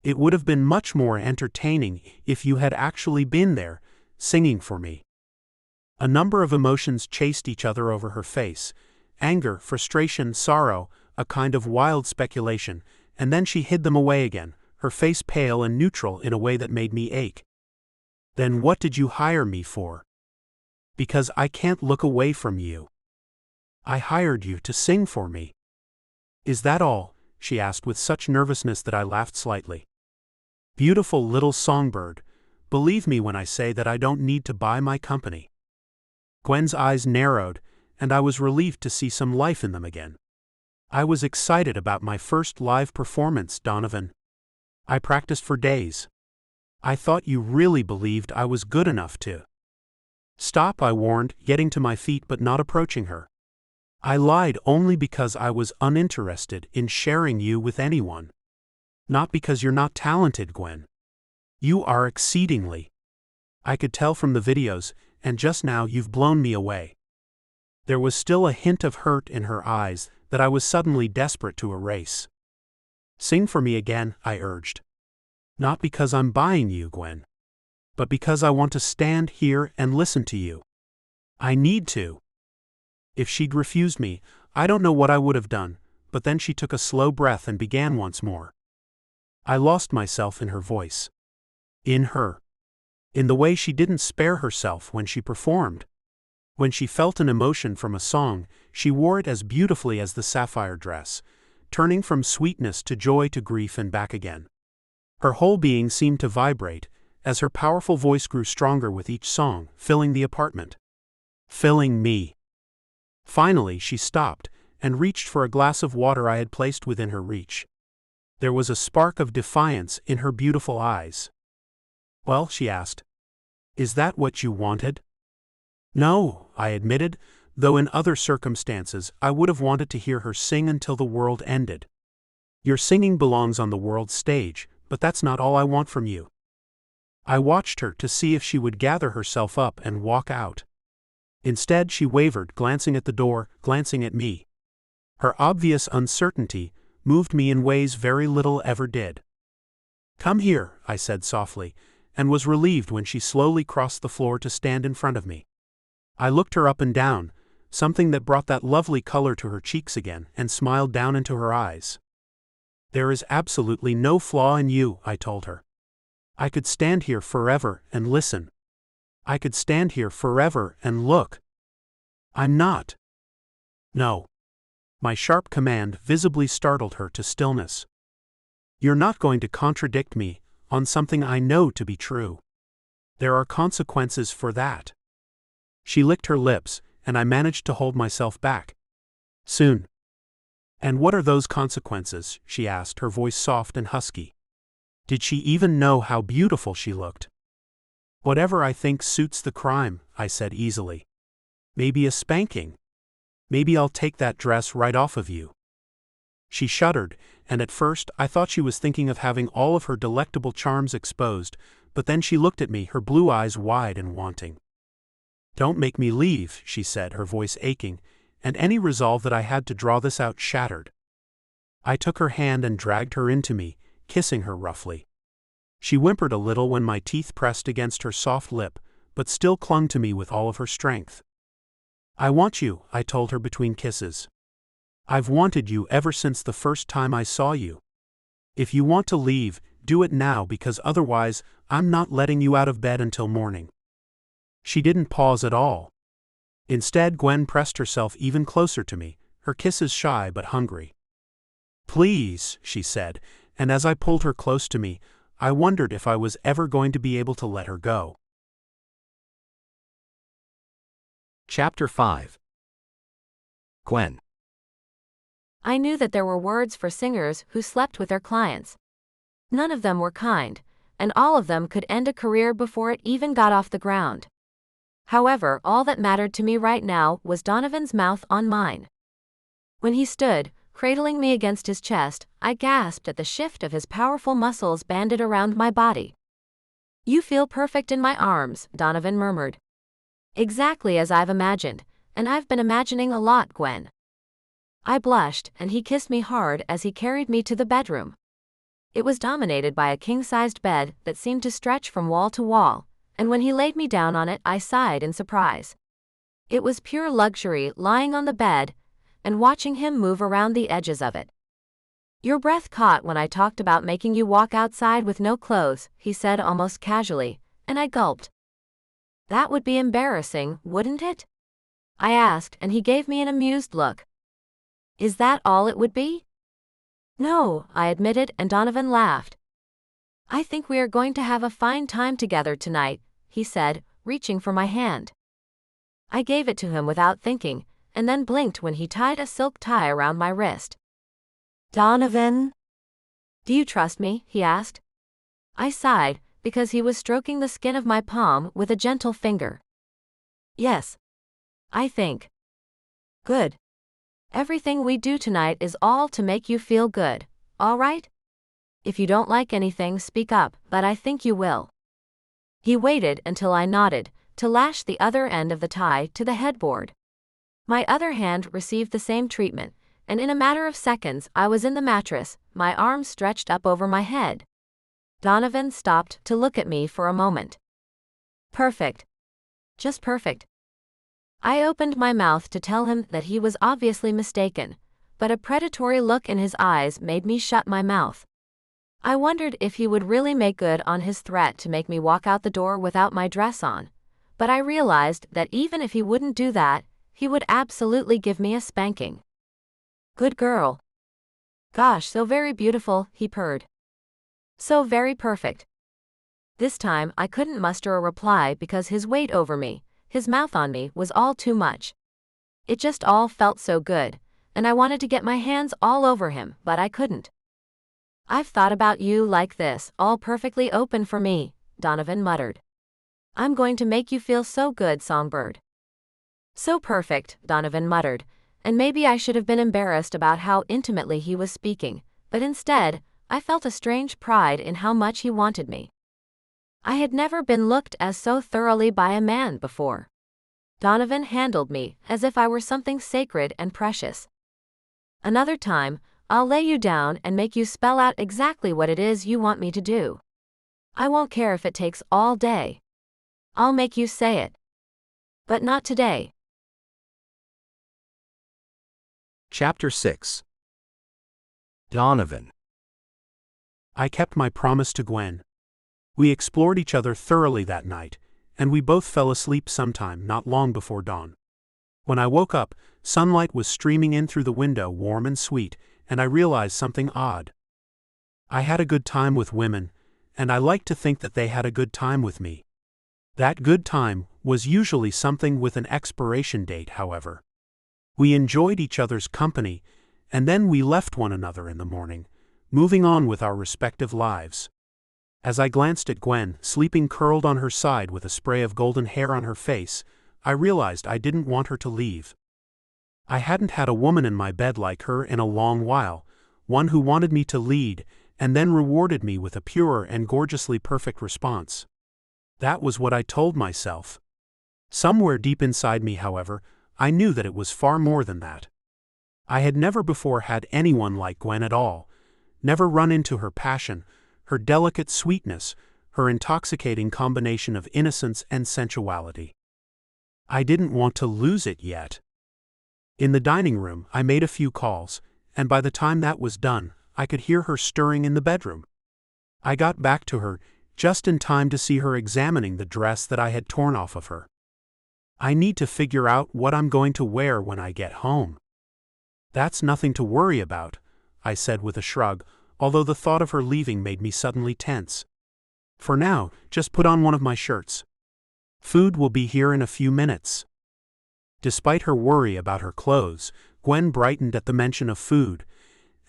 Speaker 2: It would have been much more entertaining if you had actually been there, singing for me. A number of emotions chased each other over her face: anger, frustration, sorrow, a kind of wild speculation, and then she hid them away again, her face pale and neutral in a way that made me ache. "Then what did you hire me for?" "Because I can't look away from you." "I hired you to sing for me." "Is that all?" she asked with such nervousness that I laughed slightly. "Beautiful little songbird, believe me when I say that I don't need to buy my company." Gwen's eyes narrowed, and I was relieved to see some life in them again. "I was excited about my first live performance, Donovan. I practiced for days. I thought you really believed I was good enough to." "Stop," I warned, getting to my feet but not approaching her. "I lied only because I was uninterested in sharing you with anyone. Not because you're not talented, Gwen. You are exceedingly. I could tell from the videos, and just now you've blown me away." There was still a hint of hurt in her eyes that I was suddenly desperate to erase. "Sing for me again," I urged. "Not because I'm buying you, Gwen. But because I want to stand here and listen to you. I need to." If she'd refused me, I don't know what I would have done, but then she took a slow breath and began once more. I lost myself in her voice. In her. In the way she didn't spare herself when she performed. When she felt an emotion from a song, she wore it as beautifully as the sapphire dress, turning from sweetness to joy to grief and back again. Her whole being seemed to vibrate, as her powerful voice grew stronger with each song, filling the apartment. Filling me. Finally, she stopped, and reached for a glass of water I had placed within her reach. There was a spark of defiance in her beautiful eyes. "Well," she asked, "is that what you wanted?" "No," I admitted, though in other circumstances I would have wanted to hear her sing until the world ended. "Your singing belongs on the world's stage, but that's not all I want from you." I watched her to see if she would gather herself up and walk out. Instead, she wavered, glancing at the door, glancing at me. Her obvious uncertainty moved me in ways very little ever did. "Come here," I said softly, and was relieved when she slowly crossed the floor to stand in front of me. I looked her up and down, something that brought that lovely color to her cheeks again, and smiled down into her eyes. "There is absolutely no flaw in you," I told her. "I could stand here forever and listen. I could stand here forever and look." I'm not. No. My sharp command visibly startled her to stillness. You're not going to contradict me on something I know to be true. There are consequences for that. She licked her lips, and I managed to hold myself back. Soon. And what are those consequences? She asked, her voice soft and husky. Did she even know how beautiful she looked? Whatever I think suits the crime, I said easily. Maybe a spanking. Maybe I'll take that dress right off of you. She shuddered, and at first I thought she was thinking of having all of her delectable charms exposed, but then she looked at me, her blue eyes wide and wanting. Don't make me leave, she said, her voice aching, and any resolve that I had to draw this out shattered. I took her hand and dragged her into me, kissing her roughly. She whimpered a little when my teeth pressed against her soft lip, but still clung to me with all of her strength. I want you, I told her between kisses. I've wanted you ever since the first time I saw you. If you want to leave, do it now, because otherwise, I'm not letting you out of bed until morning. She didn't pause at all. Instead, Gwen pressed herself even closer to me, her kisses shy but hungry. Please, she said, and as I pulled her close to me, I wondered if I was ever going to be able to let her go.
Speaker 4: Chapter 5. Gwen.
Speaker 3: I knew that there were words for singers who slept with their clients. None of them were kind, and all of them could end a career before it even got off the ground. However, all that mattered to me right now was Donovan's mouth on mine. When he stood, cradling me against his chest, I gasped at the shift of his powerful muscles banded around my body. You feel perfect in my arms, Donovan murmured. Exactly as I've imagined, and I've been imagining a lot, Gwen. I blushed, and he kissed me hard as he carried me to the bedroom. It was dominated by a king-sized bed that seemed to stretch from wall to wall, and when he laid me down on it, I sighed in surprise. It was pure luxury lying on the bed and watching him move around the edges of it. Your breath caught when I talked about making you walk outside with no clothes, he said almost casually, and I gulped. That would be embarrassing, wouldn't it? I asked, and he gave me an amused look. Is that all it would be? No, I admitted, and Donovan laughed. I think we are going to have a fine time together tonight, he said, reaching for my hand. I gave it to him without thinking, and then blinked when he tied a silk tie around my wrist. Donovan? Do you trust me? He asked. I sighed, because he was stroking the skin of my palm with a gentle finger. Yes. I think. Good. Everything we do tonight is all to make you feel good, all right? If you don't like anything, speak up, but I think you will. He waited until I nodded, to lash the other end of the tie to the headboard. My other hand received the same treatment, and in a matter of seconds I was in the mattress, my arms stretched up over my head. Donovan stopped to look at me for a moment. Perfect. Just perfect. I opened my mouth to tell him that he was obviously mistaken, but a predatory look in his eyes made me shut my mouth. I wondered if he would really make good on his threat to make me walk out the door without my dress on, but I realized that even if he wouldn't do that, he would absolutely give me a spanking. Good girl. Gosh, so very beautiful, he purred. So very perfect. This time I couldn't muster a reply because his weight over me, his mouth on me, was all too much. It just all felt so good, and I wanted to get my hands all over him, but I couldn't. I've thought about you like this, all perfectly open for me, Donovan muttered. I'm going to make you feel so good, Songbird. So perfect, Donovan muttered, and maybe I should have been embarrassed about how intimately he was speaking, but instead, I felt a strange pride in how much he wanted me. I had never been looked as so thoroughly by a man before. Donovan handled me as if I were something sacred and precious. Another time, I'll lay you down and make you spell out exactly what it is you want me to do. I won't care if it takes all day. I'll make you say it. But not today.
Speaker 4: Chapter 6. Donovan.
Speaker 2: I kept my promise to Gwen. We explored each other thoroughly that night, and we both fell asleep sometime not long before dawn. When I woke up, sunlight was streaming in through the window, warm and sweet, and I realized something odd. I had a good time with women, and I like to think that they had a good time with me. That good time was usually something with an expiration date, however. We enjoyed each other's company, and then we left one another in the morning, moving on with our respective lives. As I glanced at Gwen, sleeping curled on her side with a spray of golden hair on her face, I realized I didn't want her to leave. I hadn't had a woman in my bed like her in a long while, one who wanted me to lead, and then rewarded me with a pure and gorgeously perfect response. That was what I told myself. Somewhere deep inside me, however, I knew that it was far more than that. I had never before had anyone like Gwen at all, never run into her passion, her delicate sweetness, her intoxicating combination of innocence and sensuality. I didn't want to lose it yet. In the dining room, I made a few calls, and by the time that was done, I could hear her stirring in the bedroom. I got back to her just in time to see her examining the dress that I had torn off of her. I need to figure out what I'm going to wear when I get home. That's nothing to worry about, I said with a shrug, although the thought of her leaving made me suddenly tense. For now, just put on one of my shirts. Food will be here in a few minutes. Despite her worry about her clothes, Gwen brightened at the mention of food,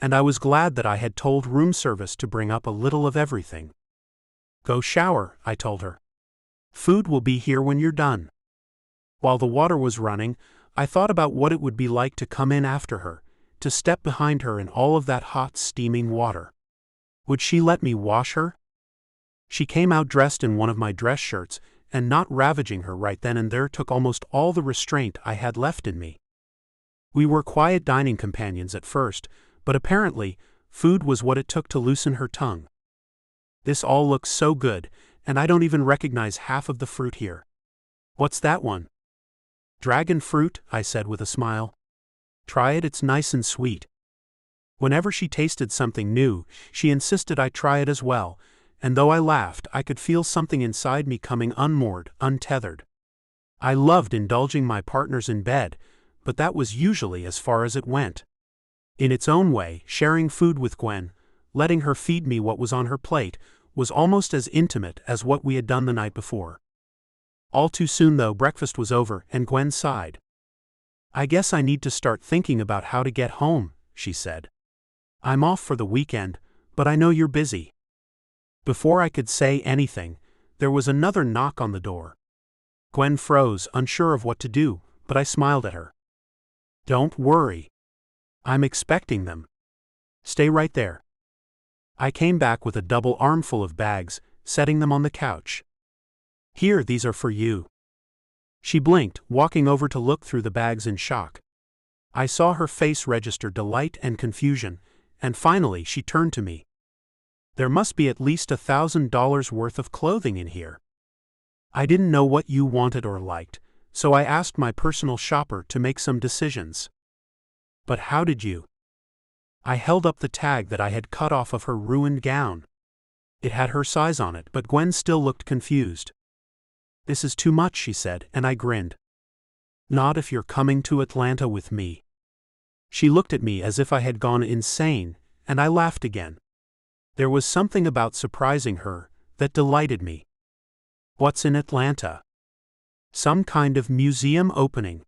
Speaker 2: and I was glad that I had told room service to bring up a little of everything. Go shower, I told her. Food will be here when you're done. While the water was running, I thought about what it would be like to come in after her, to step behind her in all of that hot, steaming water. Would she let me wash her? She came out dressed in one of my dress shirts, and not ravaging her right then and there took almost all the restraint I had left in me. We were quiet dining companions at first, but apparently, food was what it took to loosen her tongue. This all looks so good, and I don't even recognize half of the fruit here. What's that one? Dragon fruit, I said with a smile. Try it, it's nice and sweet. Whenever she tasted something new, she insisted I try it as well, and though I laughed, I could feel something inside me coming unmoored, untethered. I loved indulging my partners in bed, but that was usually as far as it went. In its own way, sharing food with Gwen, letting her feed me what was on her plate, was almost as intimate as what we had done the night before. All too soon, though, breakfast was over, and Gwen sighed. I guess I need to start thinking about how to get home, she said. I'm off for the weekend, but I know you're busy. Before I could say anything, there was another knock on the door. Gwen froze, unsure of what to do, but I smiled at her. Don't worry. I'm expecting them. Stay right there. I came back with a double armful of bags, setting them on the couch. Here, these are for you. She blinked, walking over to look through the bags in shock. I saw her face register delight and confusion, and finally she turned to me. There must be at least $1,000 worth of clothing in here. I didn't know what you wanted or liked, so I asked my personal shopper to make some decisions. But how did you? I held up the tag that I had cut off of her ruined gown. It had her size on it, but Gwen still looked confused. This is too much, she said, and I grinned. Not if you're coming to Atlanta with me. She looked at me as if I had gone insane, and I laughed again. There was something about surprising her that delighted me. What's in Atlanta? Some kind of museum opening.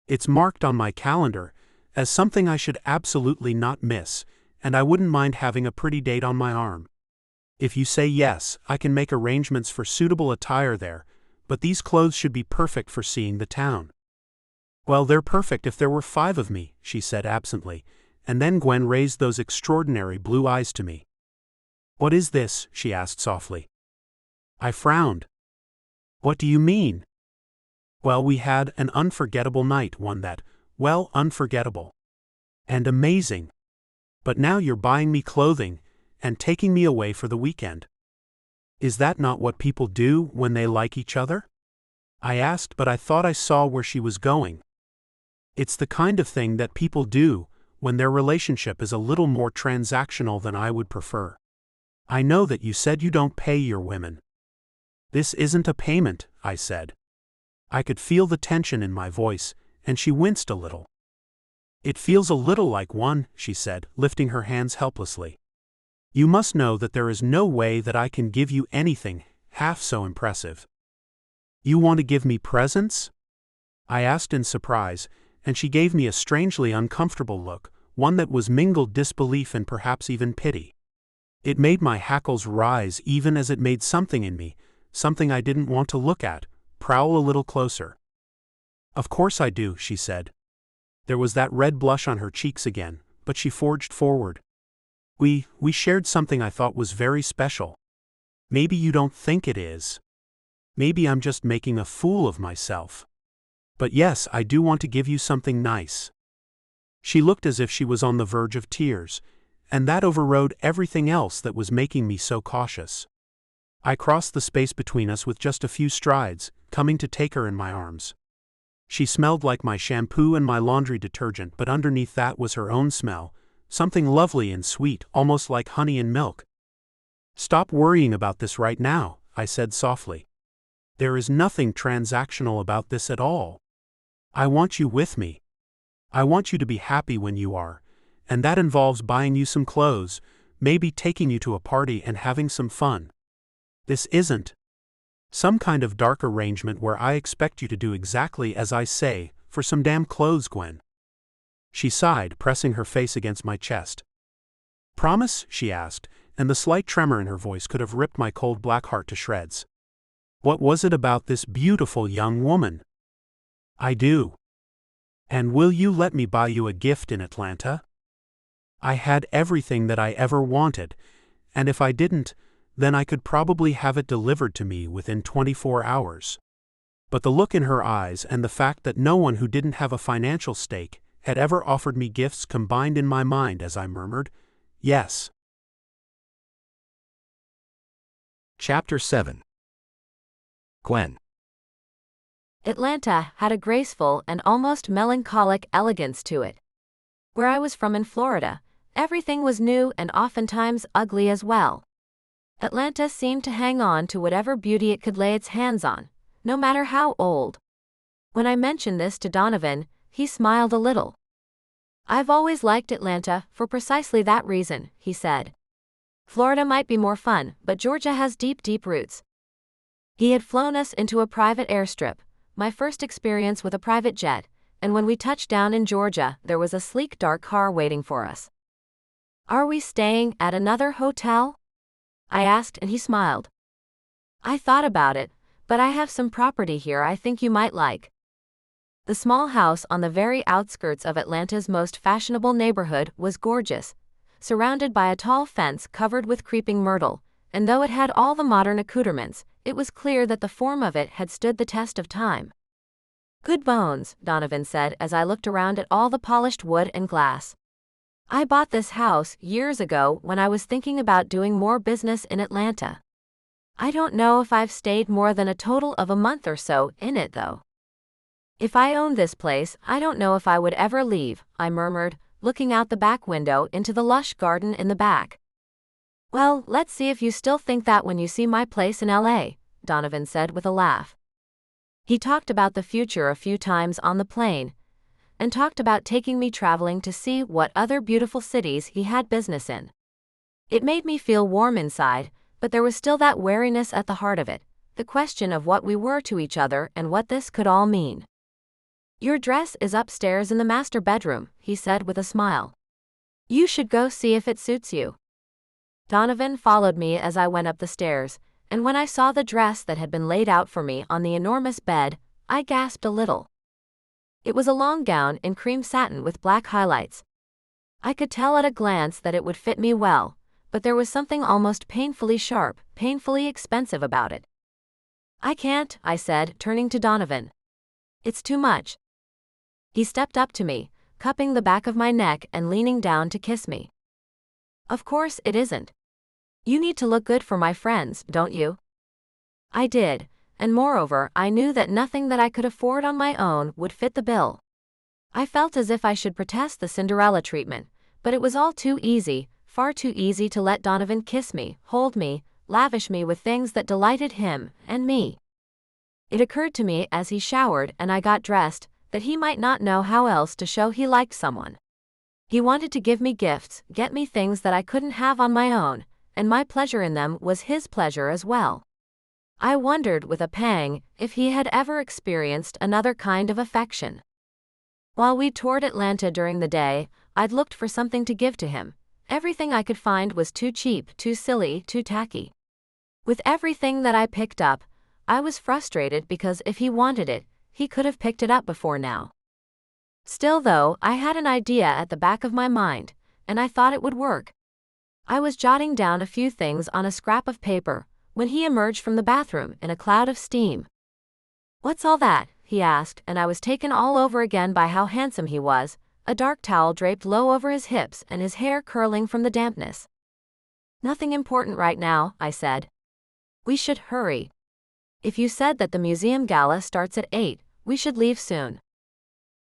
Speaker 2: It's marked on my calendar as something I should absolutely not miss, and I wouldn't mind having a pretty date on my arm. If you say yes, I can make arrangements for suitable attire there, but these clothes should be perfect for seeing the town. Well, they're perfect if there were 5 of me, she said absently, and then Gwen raised those extraordinary blue eyes to me. What is this? She asked softly. I frowned. What do you mean? Well, we had an unforgettable night, one that, well, unforgettable. And amazing. But now you're buying me clothing and taking me away for the weekend. Is that not what people do when they like each other? I asked, but I thought I saw where she was going. It's the kind of thing that people do when their relationship is a little more transactional than I would prefer. I know that you said you don't pay your women. This isn't a payment, I said. I could feel the tension in my voice, and she winced a little. It feels a little like one, she said, lifting her hands helplessly. You must know that there is no way that I can give you anything half so impressive. You want to give me presents? I asked in surprise, and she gave me a strangely uncomfortable look, one that was mingled disbelief and perhaps even pity. It made my hackles rise even as it made something in me, something I didn't want to look at, prowl a little closer. Of course I do, she said. There was that red blush on her cheeks again, but she forged forward. We shared something I thought was very special. Maybe you don't think it is. Maybe I'm just making a fool of myself. But yes, I do want to give you something nice. She looked as if she was on the verge of tears, and that overrode everything else that was making me so cautious. I crossed the space between us with just a few strides, coming to take her in my arms. She smelled like my shampoo and my laundry detergent, but underneath that was her own smell, something lovely and sweet, almost like honey and milk. Stop worrying about this right now, I said softly. There is nothing transactional about this at all. I want you with me. I want you to be happy when you are, and that involves buying you some clothes, maybe taking you to a party and having some fun. This isn't some kind of dark arrangement where I expect you to do exactly as I say for some damn clothes, Gwen. She sighed, pressing her face against my chest. Promise? She asked, and the slight tremor in her voice could have ripped my cold black heart to shreds. What was it about this beautiful young woman? I do. And will you let me buy you a gift in Atlanta? I had everything that I ever wanted, and if I didn't, then I could probably have it delivered to me within 24 hours. But the look in her eyes and the fact that no one who didn't have a financial stake had ever offered me gifts combined in my mind as I murmured, yes.
Speaker 4: Chapter 7. Gwen.
Speaker 3: Atlanta had a graceful and almost melancholic elegance to it. Where I was from in Florida, everything was new and oftentimes ugly as well. Atlanta seemed to hang on to whatever beauty it could lay its hands on, no matter how old. When I mentioned this to Donovan, he smiled a little. I've always liked Atlanta for precisely that reason, he said. Florida might be more fun, but Georgia has deep, deep roots. He had flown us into a private airstrip, my first experience with a private jet, and when we touched down in Georgia, there was a sleek dark car waiting for us. Are we staying at another hotel? I asked, and he smiled. I thought about it, but I have some property here I think you might like. The small house on the very outskirts of Atlanta's most fashionable neighborhood was gorgeous, surrounded by a tall fence covered with creeping myrtle, and though it had all the modern accoutrements, it was clear that the form of it had stood the test of time. Good bones, Donovan said as I looked around at all the polished wood and glass. I bought this house years ago when I was thinking about doing more business in Atlanta. I don't know if I've stayed more than a total of a month or so in it though. If I owned this place, I don't know if I would ever leave, I murmured, looking out the back window into the lush garden in the back. Well, let's see if you still think that when you see my place in LA, Donovan said with a laugh. He talked about the future a few times on the plane, and talked about taking me traveling to see what other beautiful cities he had business in. It made me feel warm inside, but there was still that wariness at the heart of it, the question of what we were to each other and what this could all mean. Your dress is upstairs in the master bedroom, he said with a smile. You should go see if it suits you. Donovan followed me as I went up the stairs, and when I saw the dress that had been laid out for me on the enormous bed, I gasped a little. It was a long gown in cream satin with black highlights. I could tell at a glance that it would fit me well, but there was something almost painfully sharp, painfully expensive about it. I can't, I said, turning to Donovan. It's too much. He stepped up to me, cupping the back of my neck and leaning down to kiss me. Of course it isn't. You need to look good for my friends, don't you? I did, and moreover I knew that nothing that I could afford on my own would fit the bill. I felt as if I should protest the Cinderella treatment, but it was all too easy, far too easy to let Donovan kiss me, hold me, lavish me with things that delighted him and me. It occurred to me as he showered and I got dressed, that he might not know how else to show he liked someone. He wanted to give me gifts, get me things that I couldn't have on my own, and my pleasure in them was his pleasure as well. I wondered with a pang if he had ever experienced another kind of affection. While we toured Atlanta during the day, I'd looked for something to give to him. Everything I could find was too cheap, too silly, too tacky. With everything that I picked up, I was frustrated because if he wanted it, he could have picked it up before now. Still though, I had an idea at the back of my mind, and I thought it would work. I was jotting down a few things on a scrap of paper when he emerged from the bathroom in a cloud of steam. "What's all that?" he asked, and I was taken all over again by how handsome he was, a dark towel draped low over his hips and his hair curling from the dampness. "Nothing important right now," I said. "We should hurry. If you said that the museum gala starts at 8, we should leave soon."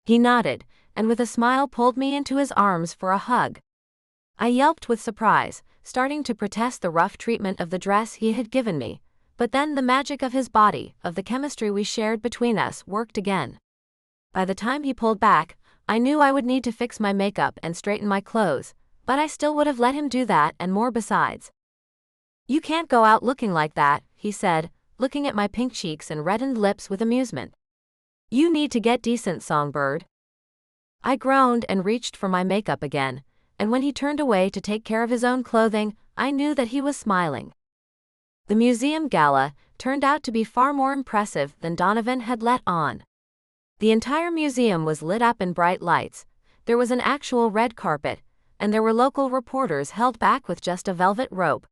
Speaker 3: He nodded, and with a smile pulled me into his arms for a hug. I yelped with surprise, starting to protest the rough treatment of the dress he had given me, but then the magic of his body, of the chemistry we shared between us, worked again. By the time he pulled back, I knew I would need to fix my makeup and straighten my clothes, but I still would have let him do that and more besides. "You can't go out looking like that," he said, looking at my pink cheeks and reddened lips with amusement. "You need to get decent, Songbird." I groaned and reached for my makeup again, and when he turned away to take care of his own clothing, I knew that he was smiling. The museum gala turned out to be far more impressive than Donovan had let on. The entire museum was lit up in bright lights, there was an actual red carpet, and there were local reporters held back with just a velvet rope.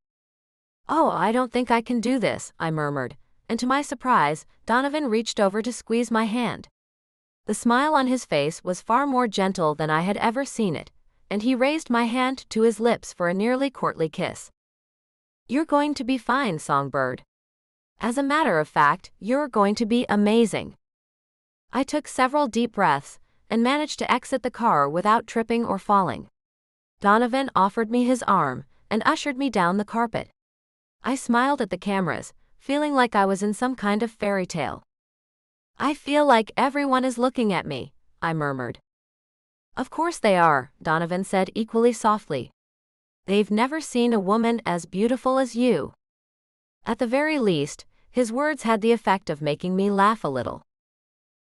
Speaker 3: "Oh, I don't think I can do this," I murmured, and to my surprise, Donovan reached over to squeeze my hand. The smile on his face was far more gentle than I had ever seen it, and he raised my hand to his lips for a nearly courtly kiss. "You're going to be fine, Songbird. As a matter of fact, you're going to be amazing." I took several deep breaths and managed to exit the car without tripping or falling. Donovan offered me his arm and ushered me down the carpet. I smiled at the cameras, feeling like I was in some kind of fairy tale. "I feel like everyone is looking at me," I murmured. "Of course they are," Donovan said equally softly. "They've never seen a woman as beautiful as you." At the very least, his words had the effect of making me laugh a little.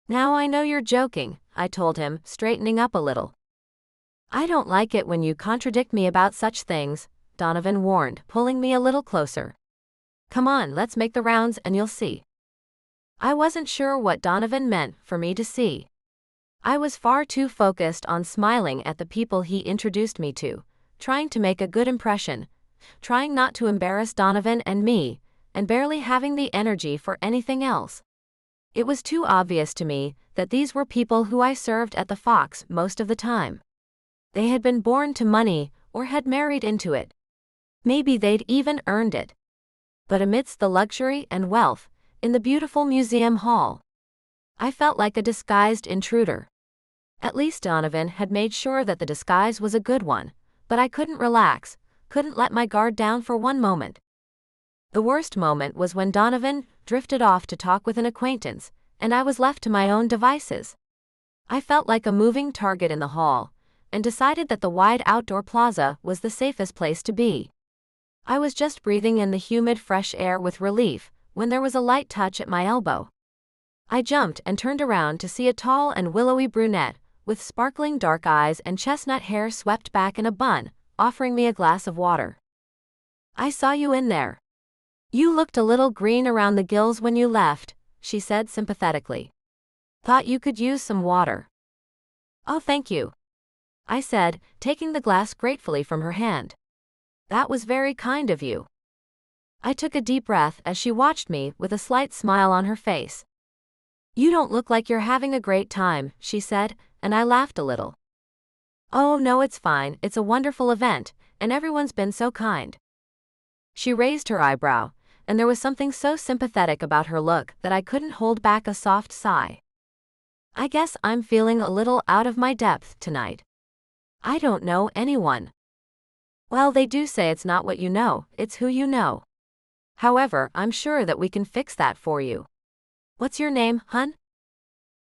Speaker 3: "Now I know you're joking," I told him, straightening up a little. "I don't like it when you contradict me about such things," Donovan warned, pulling me a little closer. "Come on, let's make the rounds and you'll see." I wasn't sure what Donovan meant for me to see. I was far too focused on smiling at the people he introduced me to, trying to make a good impression, trying not to embarrass Donovan and me, and barely having the energy for anything else. It was too obvious to me that these were people who I served at the Fox most of the time. They had been born to money or had married into it. Maybe they'd even earned it. But amidst the luxury and wealth, in the beautiful museum hall, I felt like a disguised intruder. At least Donovan had made sure that the disguise was a good one, but I couldn't relax, couldn't let my guard down for one moment. The worst moment was when Donovan drifted off to talk with an acquaintance, and I was left to my own devices. I felt like a moving target in the hall, and decided that the wide outdoor plaza was the safest place to be. I was just breathing in the humid fresh air with relief, when there was a light touch at my elbow. I jumped and turned around to see a tall and willowy brunette, with sparkling dark eyes and chestnut hair swept back in a bun, offering me a glass of water. "I saw you in there. You looked a little green around the gills when you left," she said sympathetically. "Thought you could use some water." "Oh, thank you," I said, taking the glass gratefully from her hand. "That was very kind of you." I took a deep breath as she watched me with a slight smile on her face. "You don't look like you're having a great time," she said, and I laughed a little. "Oh no, it's fine, it's a wonderful event, and everyone's been so kind." She raised her eyebrow, and there was something so sympathetic about her look that I couldn't hold back a soft sigh. "I guess I'm feeling a little out of my depth tonight. I don't know anyone." "Well, they do say it's not what you know, it's who you know. However, I'm sure that we can fix that for you. What's your name, hun?"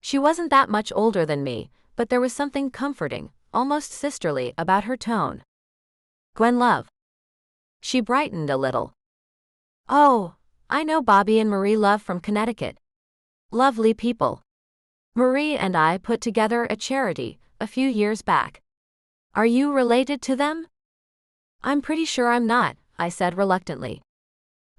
Speaker 3: She wasn't that much older than me, but there was something comforting, almost sisterly, about her tone. Gwen Love. She brightened a little. Oh, I know Bobby and Marie Love from Connecticut. Lovely people. Marie and I put together a charity a few years back. Are you related to them? I'm pretty sure I'm not, I said reluctantly.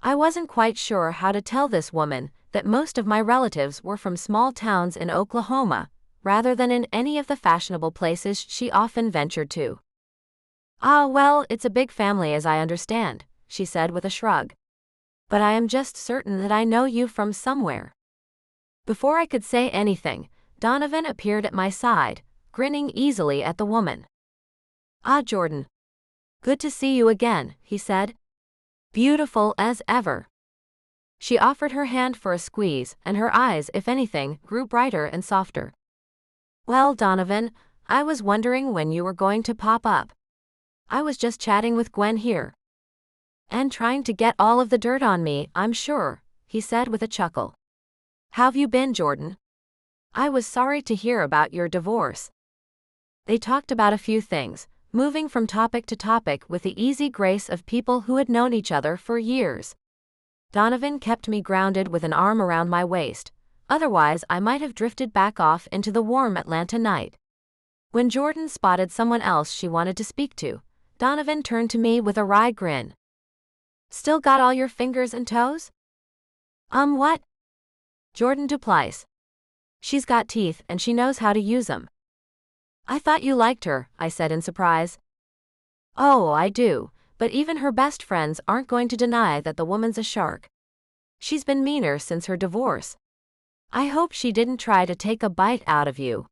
Speaker 3: I wasn't quite sure how to tell this woman that most of my relatives were from small towns in Oklahoma, rather than in any of the fashionable places she often ventured to. Ah, well, it's a big family as I understand, she said with a shrug. But I am just certain that I know you from somewhere. Before I could say anything, Donovan appeared at my side, grinning easily at the woman. Ah, Jordan. Good to see you again, he said. Beautiful as ever. She offered her hand for a squeeze, and her eyes, if anything, grew brighter and softer. Well, Donovan, I was wondering when you were going to pop up. I was just chatting with Gwen here. And trying to get all of the dirt on me, I'm sure, he said with a chuckle. How've you been, Jordan? I was sorry to hear about your divorce. They talked about a few things, moving from topic to topic with the easy grace of people who had known each other for years. Donovan kept me grounded with an arm around my waist, otherwise I might have drifted back off into the warm Atlanta night. When Jordan spotted someone else she wanted to speak to, Donovan turned to me with a wry grin. Still got all your fingers and toes? What? Jordan Duplice. She's got teeth and she knows how to use them. I thought you liked her, I said in surprise. Oh, I do, but even her best friends aren't going to deny that the woman's a shark. She's been meaner since her divorce. I hope she didn't try to take a bite out of you.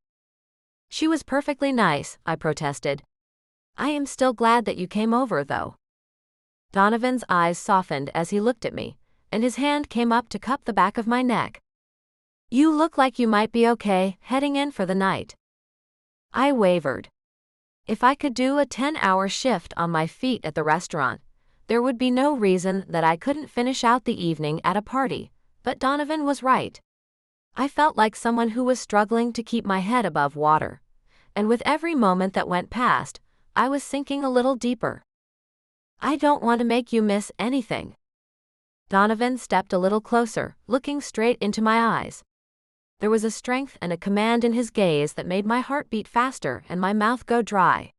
Speaker 3: She was perfectly nice, I protested. I am still glad that you came over, though. Donovan's eyes softened as he looked at me, and his hand came up to cup the back of my neck. You look like you might be okay heading in for the night. I wavered. If I could do a 10-hour shift on my feet at the restaurant, there would be no reason that I couldn't finish out the evening at a party, but Donovan was right. I felt like someone who was struggling to keep my head above water, and with every moment that went past, I was sinking a little deeper. I don't want to make you miss anything. Donovan stepped a little closer, looking straight into my eyes. There was a strength and a command in his gaze that made my heart beat faster and my mouth go dry.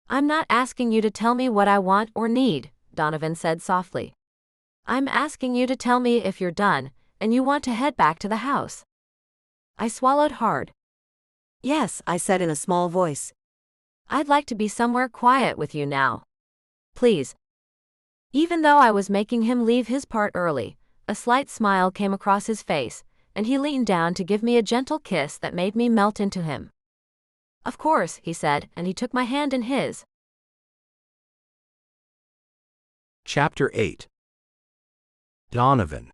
Speaker 3: I'm not asking you to tell me what I want or need, Donovan said softly. I'm asking you to tell me if you're done and you want to head back to the house. I swallowed hard.
Speaker 1: Yes, I said in a small voice.
Speaker 3: I'd like to be somewhere quiet with you now. Please. Even though I was making him leave his part early, a slight smile came across his face, and he leaned down to give me a gentle kiss that made me melt into him. Of course, he said, and he took my hand in his.
Speaker 4: Chapter 8. Donovan.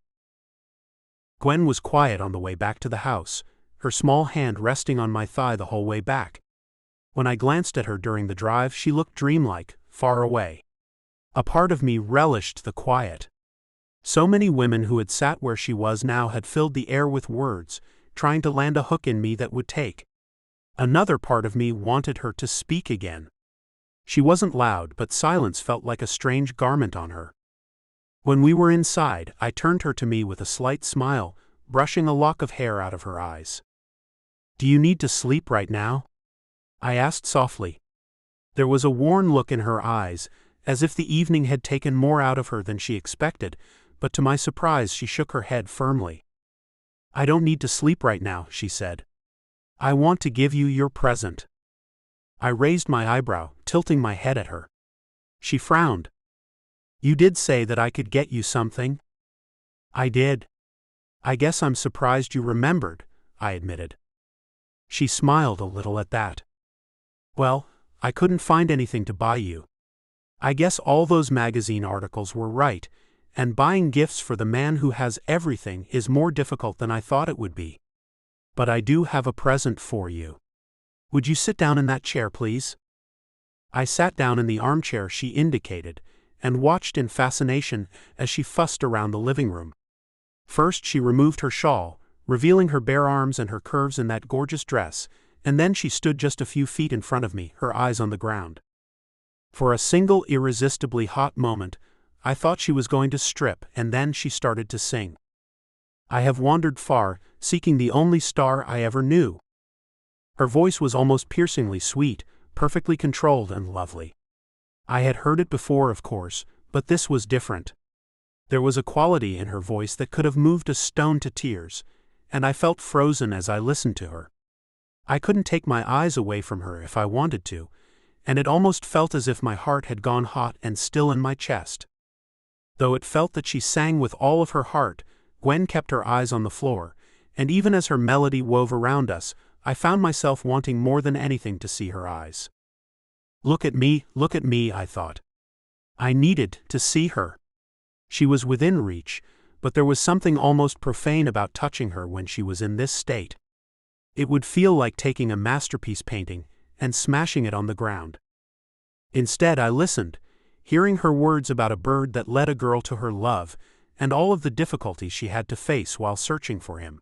Speaker 2: Gwen was quiet on the way back to the house, her small hand resting on my thigh the whole way back. When I glanced at her during the drive, she looked dreamlike, far away. A part of me relished the quiet. So many women who had sat where she was now had filled the air with words, trying to land a hook in me that would take. Another part of me wanted her to speak again. She wasn't loud, but silence felt like a strange garment on her. When we were inside, I turned her to me with a slight smile, brushing a lock of hair out of her eyes. Do you need to sleep right now? I asked softly. There was a worn look in her eyes, as if the evening had taken more out of her than she expected, but to my surprise she shook her head firmly. I don't need to sleep right now, she said. I want to give you your present. I raised my eyebrow, tilting my head at her. She frowned. You did say that I could get you something? I did. I guess I'm surprised you remembered, I admitted. She smiled a little at that. Well, I couldn't find anything to buy you. I guess all those magazine articles were right, and buying gifts for the man who has everything is more difficult than I thought it would be. But I do have a present for you. Would you sit down in that chair, please? I sat down in the armchair she indicated, and watched in fascination as she fussed around the living room. First she removed her shawl, revealing her bare arms and her curves in that gorgeous dress, and then she stood just a few feet in front of me, her eyes on the ground. For a single irresistibly hot moment, I thought she was going to strip, and then she started to sing. I have wandered far, seeking the only star I ever knew. Her voice was almost piercingly sweet, perfectly controlled and lovely. I had heard it before, of course, but this was different. There was a quality in her voice that could have moved a stone to tears, and I felt frozen as I listened to her. I couldn't take my eyes away from her if I wanted to, and it almost felt as if my heart had gone hot and still in my chest. Though it felt that she sang with all of her heart, Gwen kept her eyes on the floor, and even as her melody wove around us, I found myself wanting more than anything to see her eyes. Look at me, I thought. I needed to see her. She was within reach, but there was something almost profane about touching her when she was in this state. It would feel like taking a masterpiece painting and smashing it on the ground. Instead, I listened, hearing her words about a bird that led a girl to her love, and all of the difficulties she had to face while searching for him.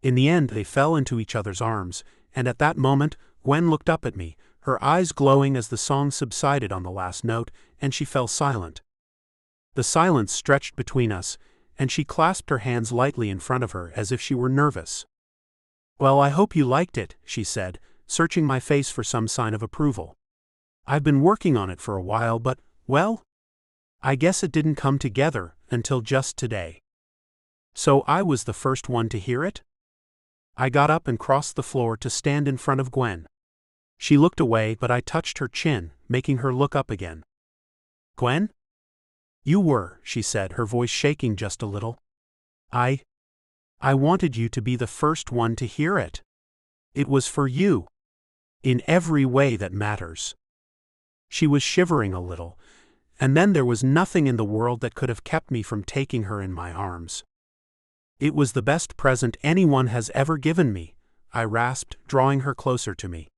Speaker 2: In the end, they fell into each other's arms, and at that moment, Gwen looked up at me, her eyes glowing as the song subsided on the last note, and she fell silent. The silence stretched between us, and she clasped her hands lightly in front of her as if she were nervous. "Well, I hope you liked it," she said, searching my face for some sign of approval. "I've been working on it for a while, but, well, I guess it didn't come together until just today." So I was the first one to hear it? I got up and crossed the floor to stand in front of Gwen. She looked away, but I touched her chin, making her look up again. "Gwen? You were," she said, her voice shaking just a little. I wanted you to be the first one to hear it. It was for you. In every way that matters." She was shivering a little, and then there was nothing in the world that could have kept me from taking her in my arms. "It was the best present anyone has ever given me," I rasped, drawing her closer to me.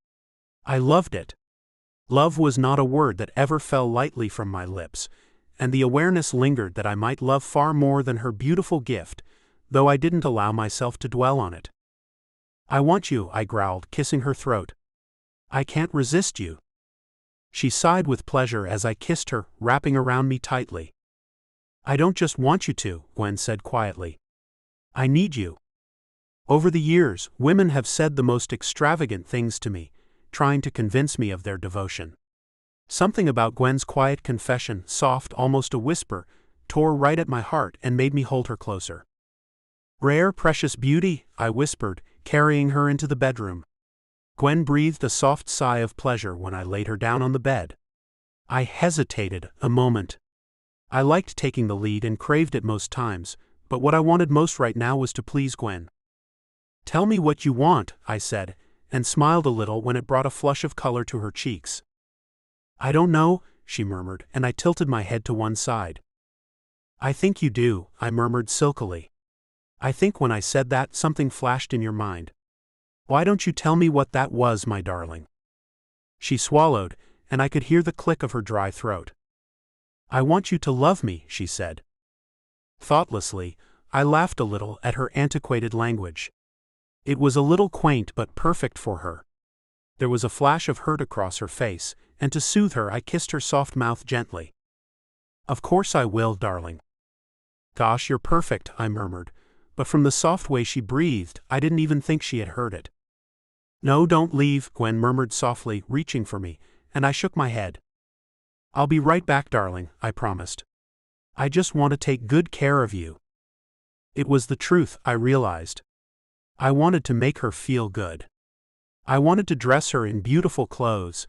Speaker 2: I loved it. Love was not a word that ever fell lightly from my lips, and the awareness lingered that I might love far more than her beautiful gift, though I didn't allow myself to dwell on it. "I want you," I growled, kissing her throat. "I can't resist you." She sighed with pleasure as I kissed her, wrapping around me tightly. "I don't just want you to," Gwen said quietly. "I need you." Over the years, women have said the most extravagant things to me, trying to convince me of their devotion. Something about Gwen's quiet confession, soft, almost a whisper, tore right at my heart and made me hold her closer. "Rare, precious beauty," I whispered, carrying her into the bedroom. Gwen breathed a soft sigh of pleasure when I laid her down on the bed. I hesitated a moment. I liked taking the lead and craved it most times, but what I wanted most right now was to please Gwen. "Tell me what you want," I said, and smiled a little when it brought a flush of color to her cheeks. "I don't know," she murmured, and I tilted my head to one side. "I think you do," I murmured silkily. "I think when I said that, something flashed in your mind. Why don't you tell me what that was, my darling?" She swallowed, and I could hear the click of her dry throat. "I want you to love me," she said. Thoughtlessly, I laughed a little at her antiquated language. It was a little quaint but perfect for her. There was a flash of hurt across her face, and to soothe her I kissed her soft mouth gently. "Of course I will, darling." "Gosh, you're perfect," I murmured, but from the soft way she breathed, I didn't even think she had heard it. "No, don't leave," Gwen murmured softly, reaching for me, and I shook my head. "I'll be right back, darling," I promised. "I just want to take good care of you." It was the truth, I realized. I wanted to make her feel good. I wanted to dress her in beautiful clothes.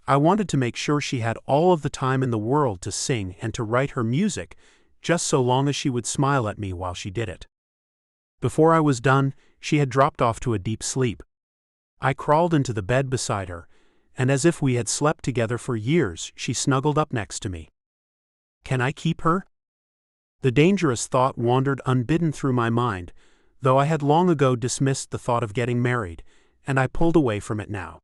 Speaker 2: I wanted to make sure she had all of the time in the world to sing and to write her music, just so long as she would smile at me while she did it. Before I was done, she had dropped off to a deep sleep. I crawled into the bed beside her, and as if we had slept together for years, she snuggled up next to me. Can I keep her? The dangerous thought wandered unbidden through my mind, though I had long ago dismissed the thought of getting married, and I pulled away from it now.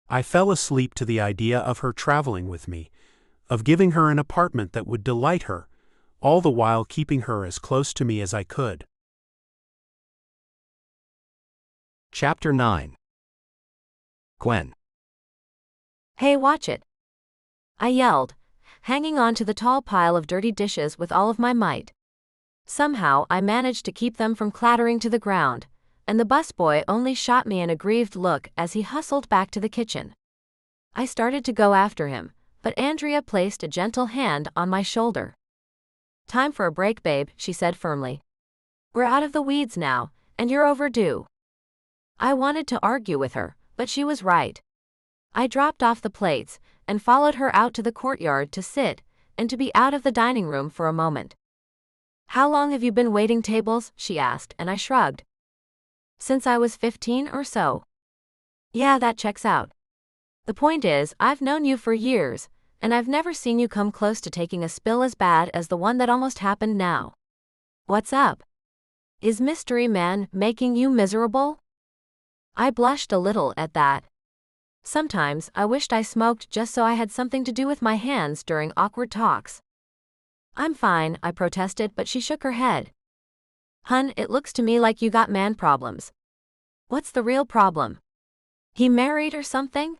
Speaker 2: I fell asleep to the idea of her traveling with me, of giving her an apartment that would delight her, all the while keeping her as close to me as I could.
Speaker 4: Chapter 9. Gwen.
Speaker 3: Hey, watch it! I yelled, hanging on to the tall pile of dirty dishes with all of my might. Somehow I managed to keep them from clattering to the ground, and the busboy only shot me an aggrieved look as he hustled back to the kitchen. I started to go after him, but Andrea placed a gentle hand on my shoulder. "Time for a break, babe," she said firmly. "We're out of the weeds now, and you're overdue." I wanted to argue with her, but she was right. I dropped off the plates and followed her out to the courtyard to sit and to be out of the dining room for a moment. "How long have you been waiting tables?" she asked, and I shrugged. "Since I was 15 or so." "Yeah, that checks out. The point is, I've known you for years, and I've never seen you come close to taking a spill as bad as the one that almost happened now. What's up? Is Mystery Man making you miserable?" I blushed a little at that. Sometimes I wished I smoked just so I had something to do with my hands during awkward talks. "I'm fine," I protested, but she shook her head. "Hun, it looks to me like you got man problems." "What's the real problem? He married or something?"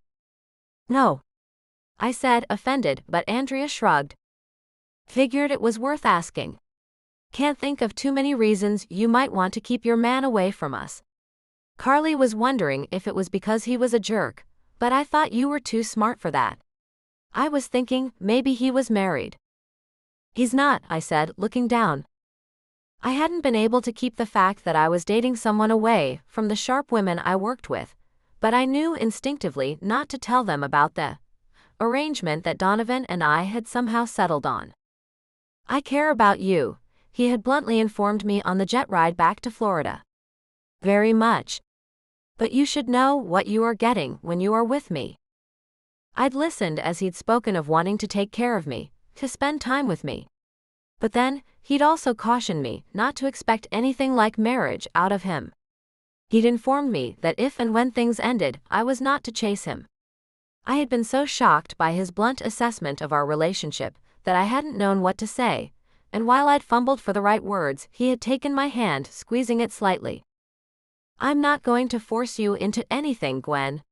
Speaker 3: "No," I said, offended, but Andrea shrugged. "Figured it was worth asking. Can't think of too many reasons you might want to keep your man away from us. Carly was wondering if it was because he was a jerk, but I thought you were too smart for that. I was thinking maybe he was married." "He's not," I said, looking down. I hadn't been able to keep the fact that I was dating someone away from the sharp women I worked with, but I knew instinctively not to tell them about the arrangement that Donovan and I had somehow settled on. "I care about you," he had bluntly informed me on the jet ride back to Florida. "Very much. But you should know what you are getting when you are with me." I'd listened as he'd spoken of wanting to take care of me, to spend time with me. But then, he'd also cautioned me not to expect anything like marriage out of him. He'd informed me that if and when things ended, I was not to chase him. I had been so shocked by his blunt assessment of our relationship that I hadn't known what to say, and while I'd fumbled for the right words, he had taken my hand, squeezing it slightly. "I'm not going to force you into anything, Gwen.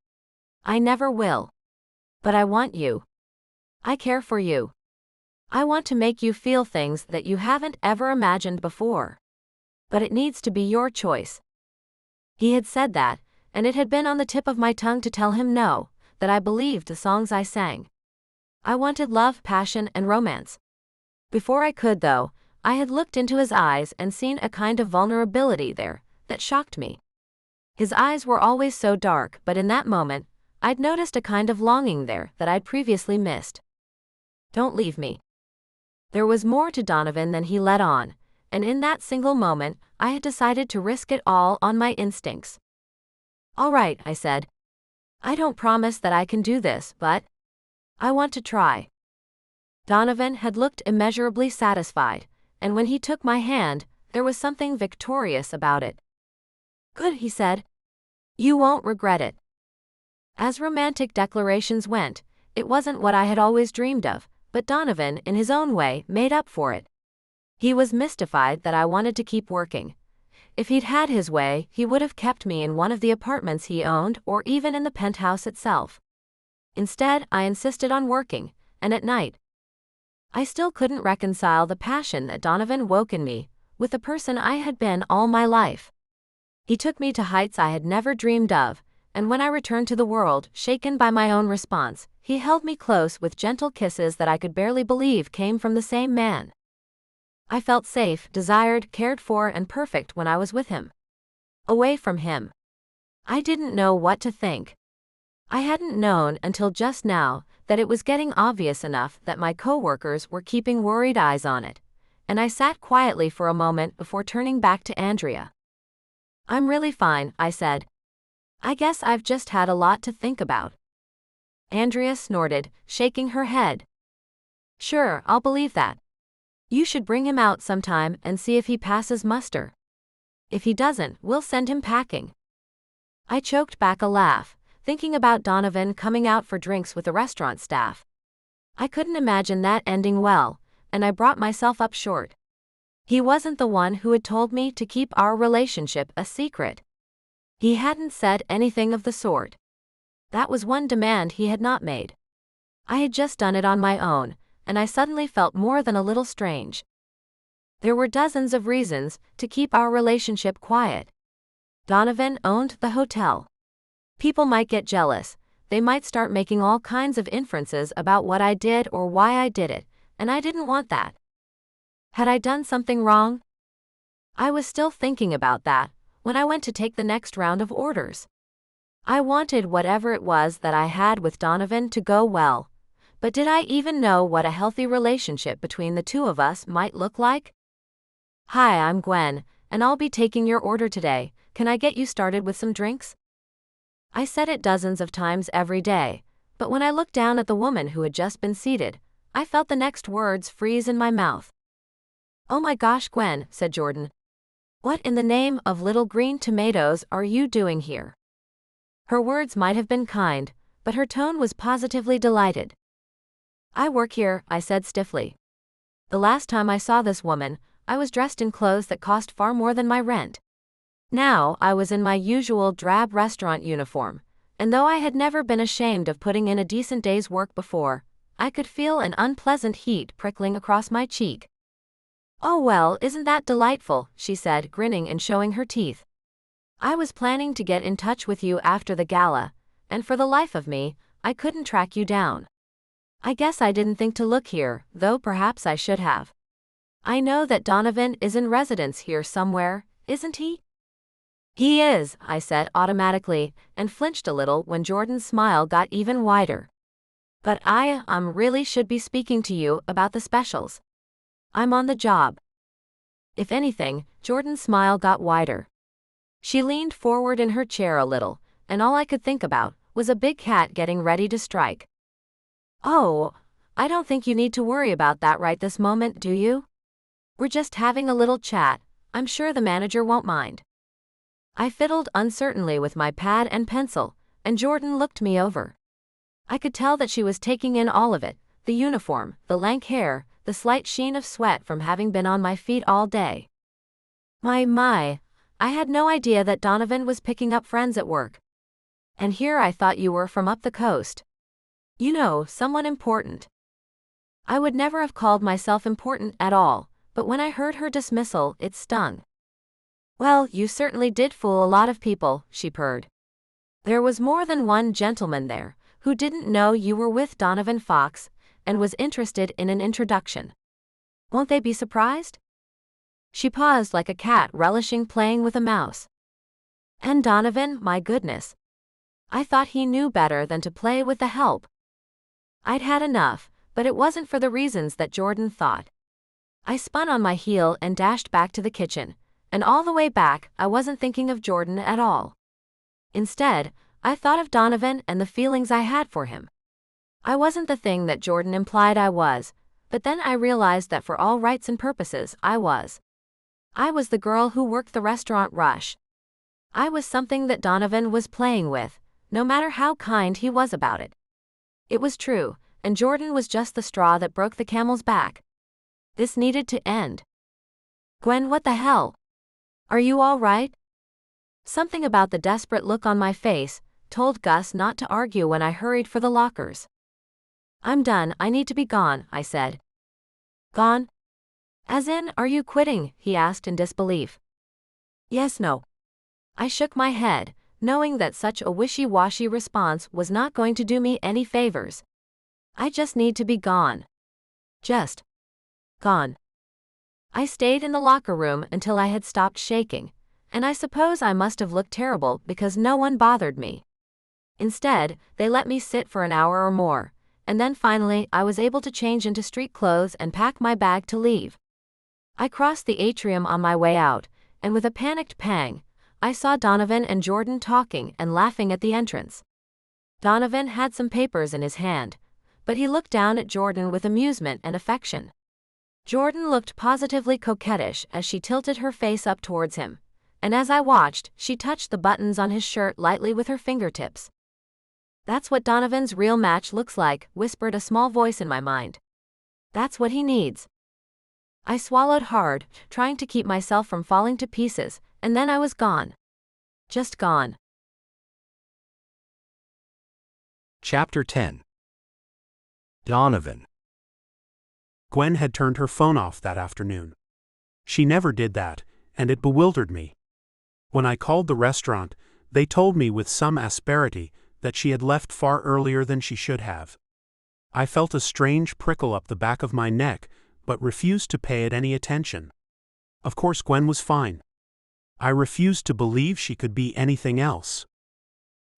Speaker 3: I never will. But I want you. I care for you. I want to make you feel things that you haven't ever imagined before. But it needs to be your choice." He had said that, and it had been on the tip of my tongue to tell him no, that I believed the songs I sang. I wanted love, passion, and romance. Before I could, though, I had looked into his eyes and seen a kind of vulnerability there that shocked me. His eyes were always so dark, but in that moment, I'd noticed a kind of longing there that I'd previously missed. "Don't leave me." There was more to Donovan than he let on, and in that single moment, I had decided to risk it all on my instincts. "All right," I said. "I don't promise that I can do this, but I want to try." Donovan had looked immeasurably satisfied, and when he took my hand, there was something victorious about it. "Good," he said. "You won't regret it." As romantic declarations went, it wasn't what I had always dreamed of, but Donovan, in his own way, made up for it. He was mystified that I wanted to keep working. If he'd had his way, he would have kept me in one of the apartments he owned or even in the penthouse itself. Instead, I insisted on working, and at night. I still couldn't reconcile the passion that Donovan woke in me with the person I had been all my life. He took me to heights I had never dreamed of, and when I returned to the world, shaken by my own response, he held me close with gentle kisses that I could barely believe came from the same man. I felt safe, desired, cared for, and perfect when I was with him. Away from him, I didn't know what to think. I hadn't known until just now that it was getting obvious enough that my coworkers were keeping worried eyes on it, and I sat quietly for a moment before turning back to Andrea. "I'm really fine," I said. "I guess I've just had a lot to think about." Andrea snorted, shaking her head. "Sure, I'll believe that. You should bring him out sometime and see if he passes muster. If he doesn't, we'll send him packing." I choked back a laugh, thinking about Donovan coming out for drinks with the restaurant staff. I couldn't imagine that ending well, and I brought myself up short. He wasn't the one who had told me to keep our relationship a secret. He hadn't said anything of the sort. That was one demand he had not made. I had just done it on my own, and I suddenly felt more than a little strange. There were dozens of reasons to keep our relationship quiet. Donovan owned the hotel. People might get jealous. They might start making all kinds of inferences about what I did or why I did it, and I didn't want that. Had I done something wrong? I was still thinking about that when I went to take the next round of orders. I wanted whatever it was that I had with Donovan to go well, but did I even know what a healthy relationship between the two of us might look like? "Hi, I'm Gwen, and I'll be taking your order today. Can I get you started with some drinks?" I said it dozens of times every day, but when I looked down at the woman who had just been seated, I felt the next words freeze in my mouth. "Oh my gosh, Gwen," said Jordan. "What in the name of little green tomatoes are you doing here?" Her words might have been kind, but her tone was positively delighted. "I work here," I said stiffly. The last time I saw this woman, I was dressed in clothes that cost far more than my rent. Now I was in my usual drab restaurant uniform, and though I had never been ashamed of putting in a decent day's work before, I could feel an unpleasant heat prickling across my cheek. "Oh well, isn't that delightful," she said, grinning and showing her teeth. "I was planning to get in touch with you after the gala, and for the life of me, I couldn't track you down. I guess I didn't think to look here, though perhaps I should have. I know that Donovan is in residence here somewhere, isn't he?" "He is," I said automatically, and flinched a little when Jordan's smile got even wider. "But I really should be speaking to you about the specials. I'm on the job." If anything, Jordan's smile got wider. She leaned forward in her chair a little, and all I could think about was a big cat getting ready to strike. "Oh, I don't think you need to worry about that right this moment, do you? We're just having a little chat. I'm sure the manager won't mind." I fiddled uncertainly with my pad and pencil, and Jordan looked me over. I could tell that she was taking in all of it, the uniform, the lank hair, the slight sheen of sweat from having been on my feet all day. My, I had no idea that Donovan was picking up friends at work. And here I thought you were from up the coast. You know, someone important. I would never have called myself important at all, but when I heard her dismissal, it stung. "Well, you certainly did fool a lot of people," she purred. "There was more than one gentleman there who didn't know you were with Donovan Fox and was interested in an introduction. Won't they be surprised?" She paused like a cat relishing playing with a mouse. And Donovan, my goodness. I thought he knew better than to play with the help. I'd had enough, but it wasn't for the reasons that Jordan thought. I spun on my heel and dashed back to the kitchen, and all the way back I wasn't thinking of Jordan at all. Instead, I thought of Donovan and the feelings I had for him. I wasn't the thing that Jordan implied I was, but then I realized that for all rights and purposes, I was. I was the girl who worked the restaurant rush. I was something that Donovan was playing with, no matter how kind he was about it. It was true, and Jordan was just the straw that broke the camel's back. This needed to end. "Gwen, what the hell? Are you all right?" Something about the desperate look on my face told Gus not to argue when I hurried for the lockers. "I'm done, I need to be gone," I said. "Gone? As in, are you quitting?" he asked in disbelief. "Yes, no." I shook my head, knowing that such a wishy-washy response was not going to do me any favors. "I just need to be gone. Just gone." I stayed in the locker room until I had stopped shaking, and I suppose I must have looked terrible because no one bothered me. Instead, they let me sit for an hour or more, and then finally I was able to change into street clothes and pack my bag to leave. I crossed the atrium on my way out, and with a panicked pang, I saw Donovan and Jordan talking and laughing at the entrance. Donovan had some papers in his hand, but he looked down at Jordan with amusement and affection. Jordan looked positively coquettish as she tilted her face up towards him, and as I watched, she touched the buttons on his shirt lightly with her fingertips. "That's what Donovan's real match looks like," whispered a small voice in my mind. "That's what he needs." I swallowed hard, trying to keep myself from falling to pieces, and then I was gone. Just gone.
Speaker 4: Chapter 10. Donovan.
Speaker 2: Gwen had turned her phone off that afternoon. She never did that, and it bewildered me. When I called the restaurant, they told me with some asperity that she had left far earlier than she should have. I felt a strange prickle up the back of my neck, but refused to pay it any attention. Of course Gwen was fine. I refused to believe she could be anything else.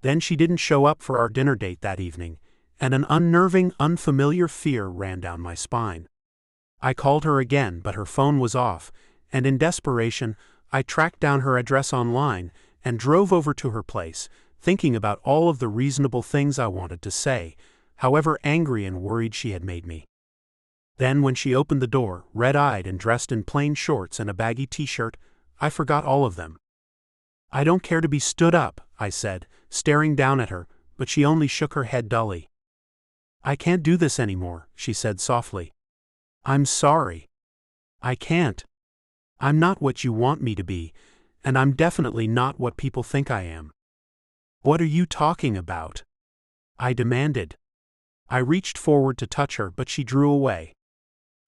Speaker 2: Then she didn't show up for our dinner date that evening, and an unnerving, unfamiliar fear ran down my spine. I called her again, but her phone was off, and in desperation, I tracked down her address online and drove over to her place, thinking about all of the reasonable things I wanted to say, however angry and worried she had made me. Then when she opened the door, red-eyed and dressed in plain shorts and a baggy t-shirt, I forgot all of them. "I don't care to be stood up," I said, staring down at her, but she only shook her head dully. "I can't do this anymore," she said softly. "I'm sorry. I can't. I'm not what you want me to be, and I'm definitely not what people think I am." "What are you talking about?" I demanded. I reached forward to touch her, but she drew away.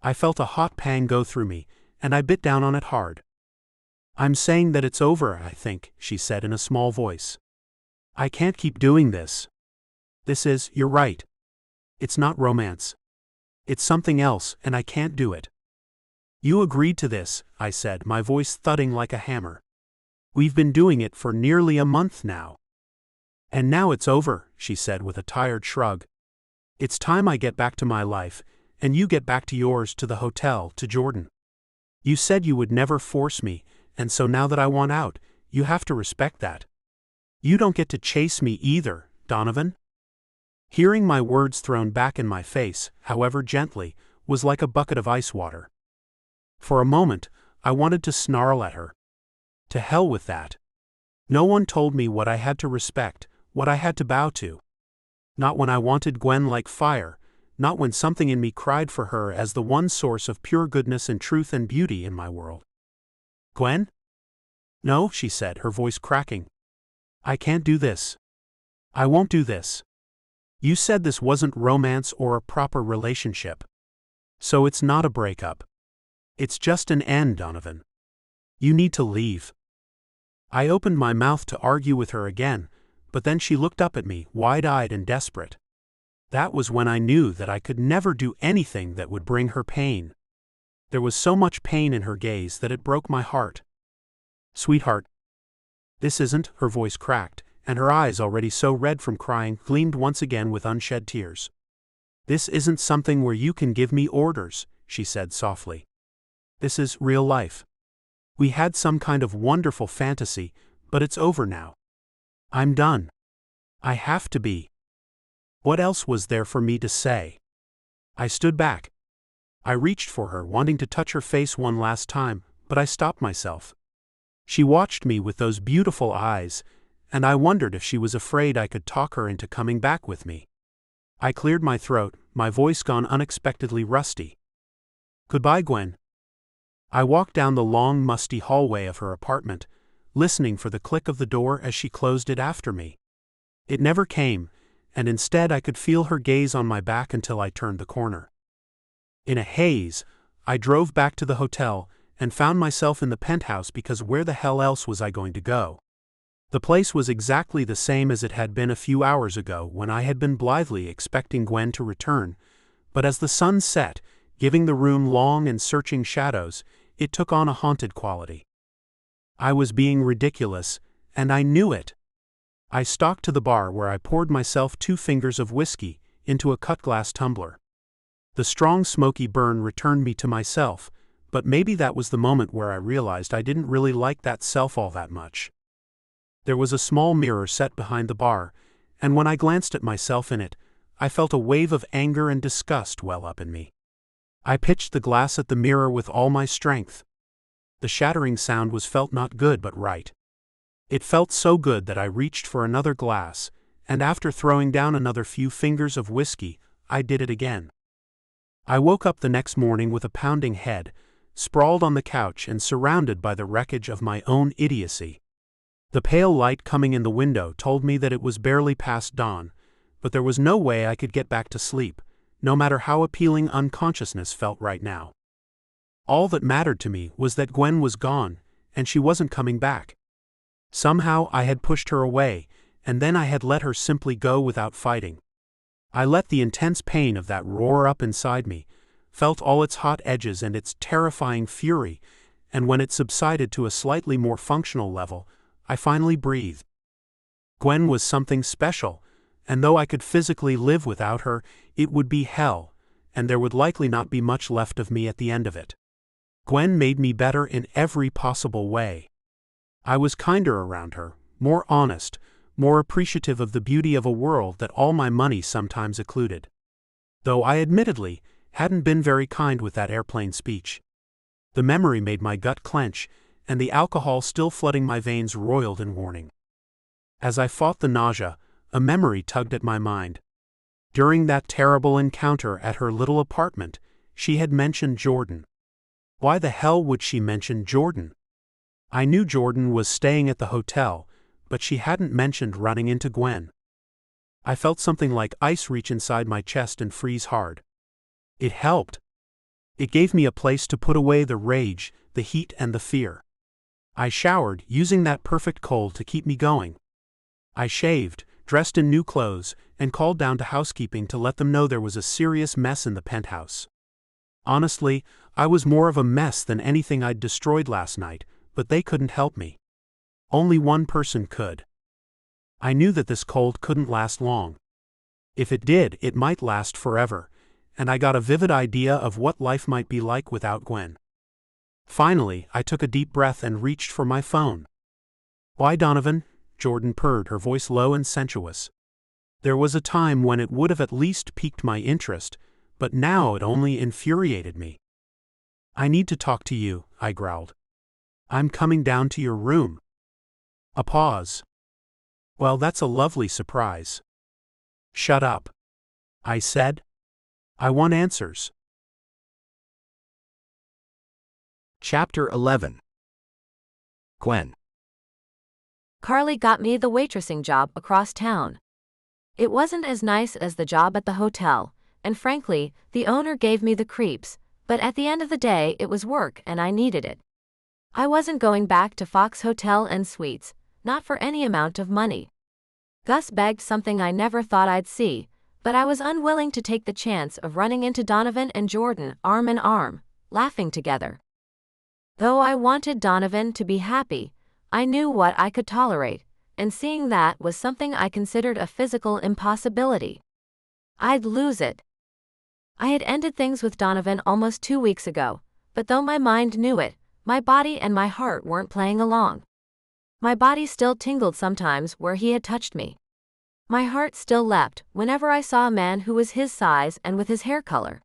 Speaker 2: I felt a hot pang go through me, and I bit down on it hard. "I'm saying that it's over, I think," she said in a small voice. "I can't keep doing this. You're right. It's not romance. It's something else, and I can't do it." "You agreed to this," I said, my voice thudding like a hammer. "We've been doing it for nearly a month now." "And now it's over," she said with a tired shrug. "It's time I get back to my life, and you get back to yours, to the hotel, to Jordan. You said you would never force me, and so now that I want out, you have to respect that. You don't get to chase me either, Donovan." Hearing my words thrown back in my face, however gently, was like a bucket of ice water. For a moment, I wanted to snarl at her. To hell with that. No one told me what I had to respect, what I had to bow to. Not when I wanted Gwen like fire, not when something in me cried for her as the one source of pure goodness and truth and beauty in my world. "Gwen?" "No," she said, her voice cracking. "I can't do this. I won't do this. You said this wasn't romance or a proper relationship. So it's not a breakup. It's just an end, Donovan. You need to leave." I opened my mouth to argue with her again, but then she looked up at me, wide-eyed and desperate. That was when I knew that I could never do anything that would bring her pain. There was so much pain in her gaze that it broke my heart. "Sweetheart, this isn't," her voice cracked, and her eyes, already so red from crying, gleamed once again with unshed tears. "This isn't something where you can give me orders," she said softly. "This is real life. We had some kind of wonderful fantasy, but it's over now. I'm done. I have to be." What else was there for me to say? I stood back. I reached for her, wanting to touch her face one last time, but I stopped myself. She watched me with those beautiful eyes, and I wondered if she was afraid I could talk her into coming back with me. I cleared my throat, my voice gone unexpectedly rusty. "Goodbye, Gwen." I walked down the long, musty hallway of her apartment, listening for the click of the door as she closed it after me. It never came, and instead I could feel her gaze on my back until I turned the corner. In a haze, I drove back to the hotel and found myself in the penthouse because where the hell else was I going to go? The place was exactly the same as it had been a few hours ago when I had been blithely expecting Gwen to return, but as the sun set, giving the room long and searching shadows, it took on a haunted quality. I was being ridiculous, and I knew it. I stalked to the bar where I poured myself 2 fingers of whiskey into a cut-glass tumbler. The strong smoky burn returned me to myself, but maybe that was the moment where I realized I didn't really like that self all that much. There was a small mirror set behind the bar, and when I glanced at myself in it, I felt a wave of anger and disgust well up in me. I pitched the glass at the mirror with all my strength. The shattering sound was felt not good but right. It felt so good that I reached for another glass, and after throwing down another few fingers of whiskey, I did it again. I woke up the next morning with a pounding head, sprawled on the couch and surrounded by the wreckage of my own idiocy. The pale light coming in the window told me that it was barely past dawn, but there was no way I could get back to sleep, no matter how appealing unconsciousness felt right now. All that mattered to me was that Gwen was gone, and she wasn't coming back. Somehow I had pushed her away, and then I had let her simply go without fighting. I let the intense pain of that roar up inside me, felt all its hot edges and its terrifying fury, and when it subsided to a slightly more functional level, I finally breathed. Gwen was something special, and though I could physically live without her, it would be hell, and there would likely not be much left of me at the end of it. Gwen made me better in every possible way. I was kinder around her, more honest, more appreciative of the beauty of a world that all my money sometimes occluded. Though I admittedly hadn't been very kind with that airplane speech. The memory made my gut clench, and the alcohol still flooding my veins roiled in warning. As I fought the nausea, a memory tugged at my mind. During that terrible encounter at her little apartment, she had mentioned Jordan. Why the hell would she mention Jordan? I knew Jordan was staying at the hotel, but she hadn't mentioned running into Gwen. I felt something like ice reach inside my chest and freeze hard. It helped. It gave me a place to put away the rage, the heat, and the fear. I showered, using that perfect cold to keep me going. I shaved, dressed in new clothes, and called down to housekeeping to let them know there was a serious mess in the penthouse. Honestly, I was more of a mess than anything I'd destroyed last night, but they couldn't help me. Only one person could. I knew that this cold couldn't last long. If it did, it might last forever, and I got a vivid idea of what life might be like without Gwen. Finally, I took a deep breath and reached for my phone. "Why, Donovan?" Jordan purred, her voice low and sensuous. There was a time when it would have at least piqued my interest, but now it only infuriated me. "I need to talk to you," I growled. "I'm coming down to your room." A pause. "Well, that's a lovely surprise." "Shut up," I said. "I want answers."
Speaker 4: Chapter 11. Gwen.
Speaker 3: Carly got me the waitressing job across town. It wasn't as nice as the job at the hotel, and frankly, the owner gave me the creeps, but at the end of the day it was work and I needed it. I wasn't going back to Fox Hotel and Suites, not for any amount of money. Gus begged something I never thought I'd see, but I was unwilling to take the chance of running into Donovan and Jordan arm in arm, laughing together. Though I wanted Donovan to be happy, I knew what I could tolerate, and seeing that was something I considered a physical impossibility. I'd lose it. I had ended things with Donovan almost 2 weeks ago, but though my mind knew it, my body and my heart weren't playing along. My body still tingled sometimes where he had touched me. My heart still leapt whenever I saw a man who was his size and with his hair color.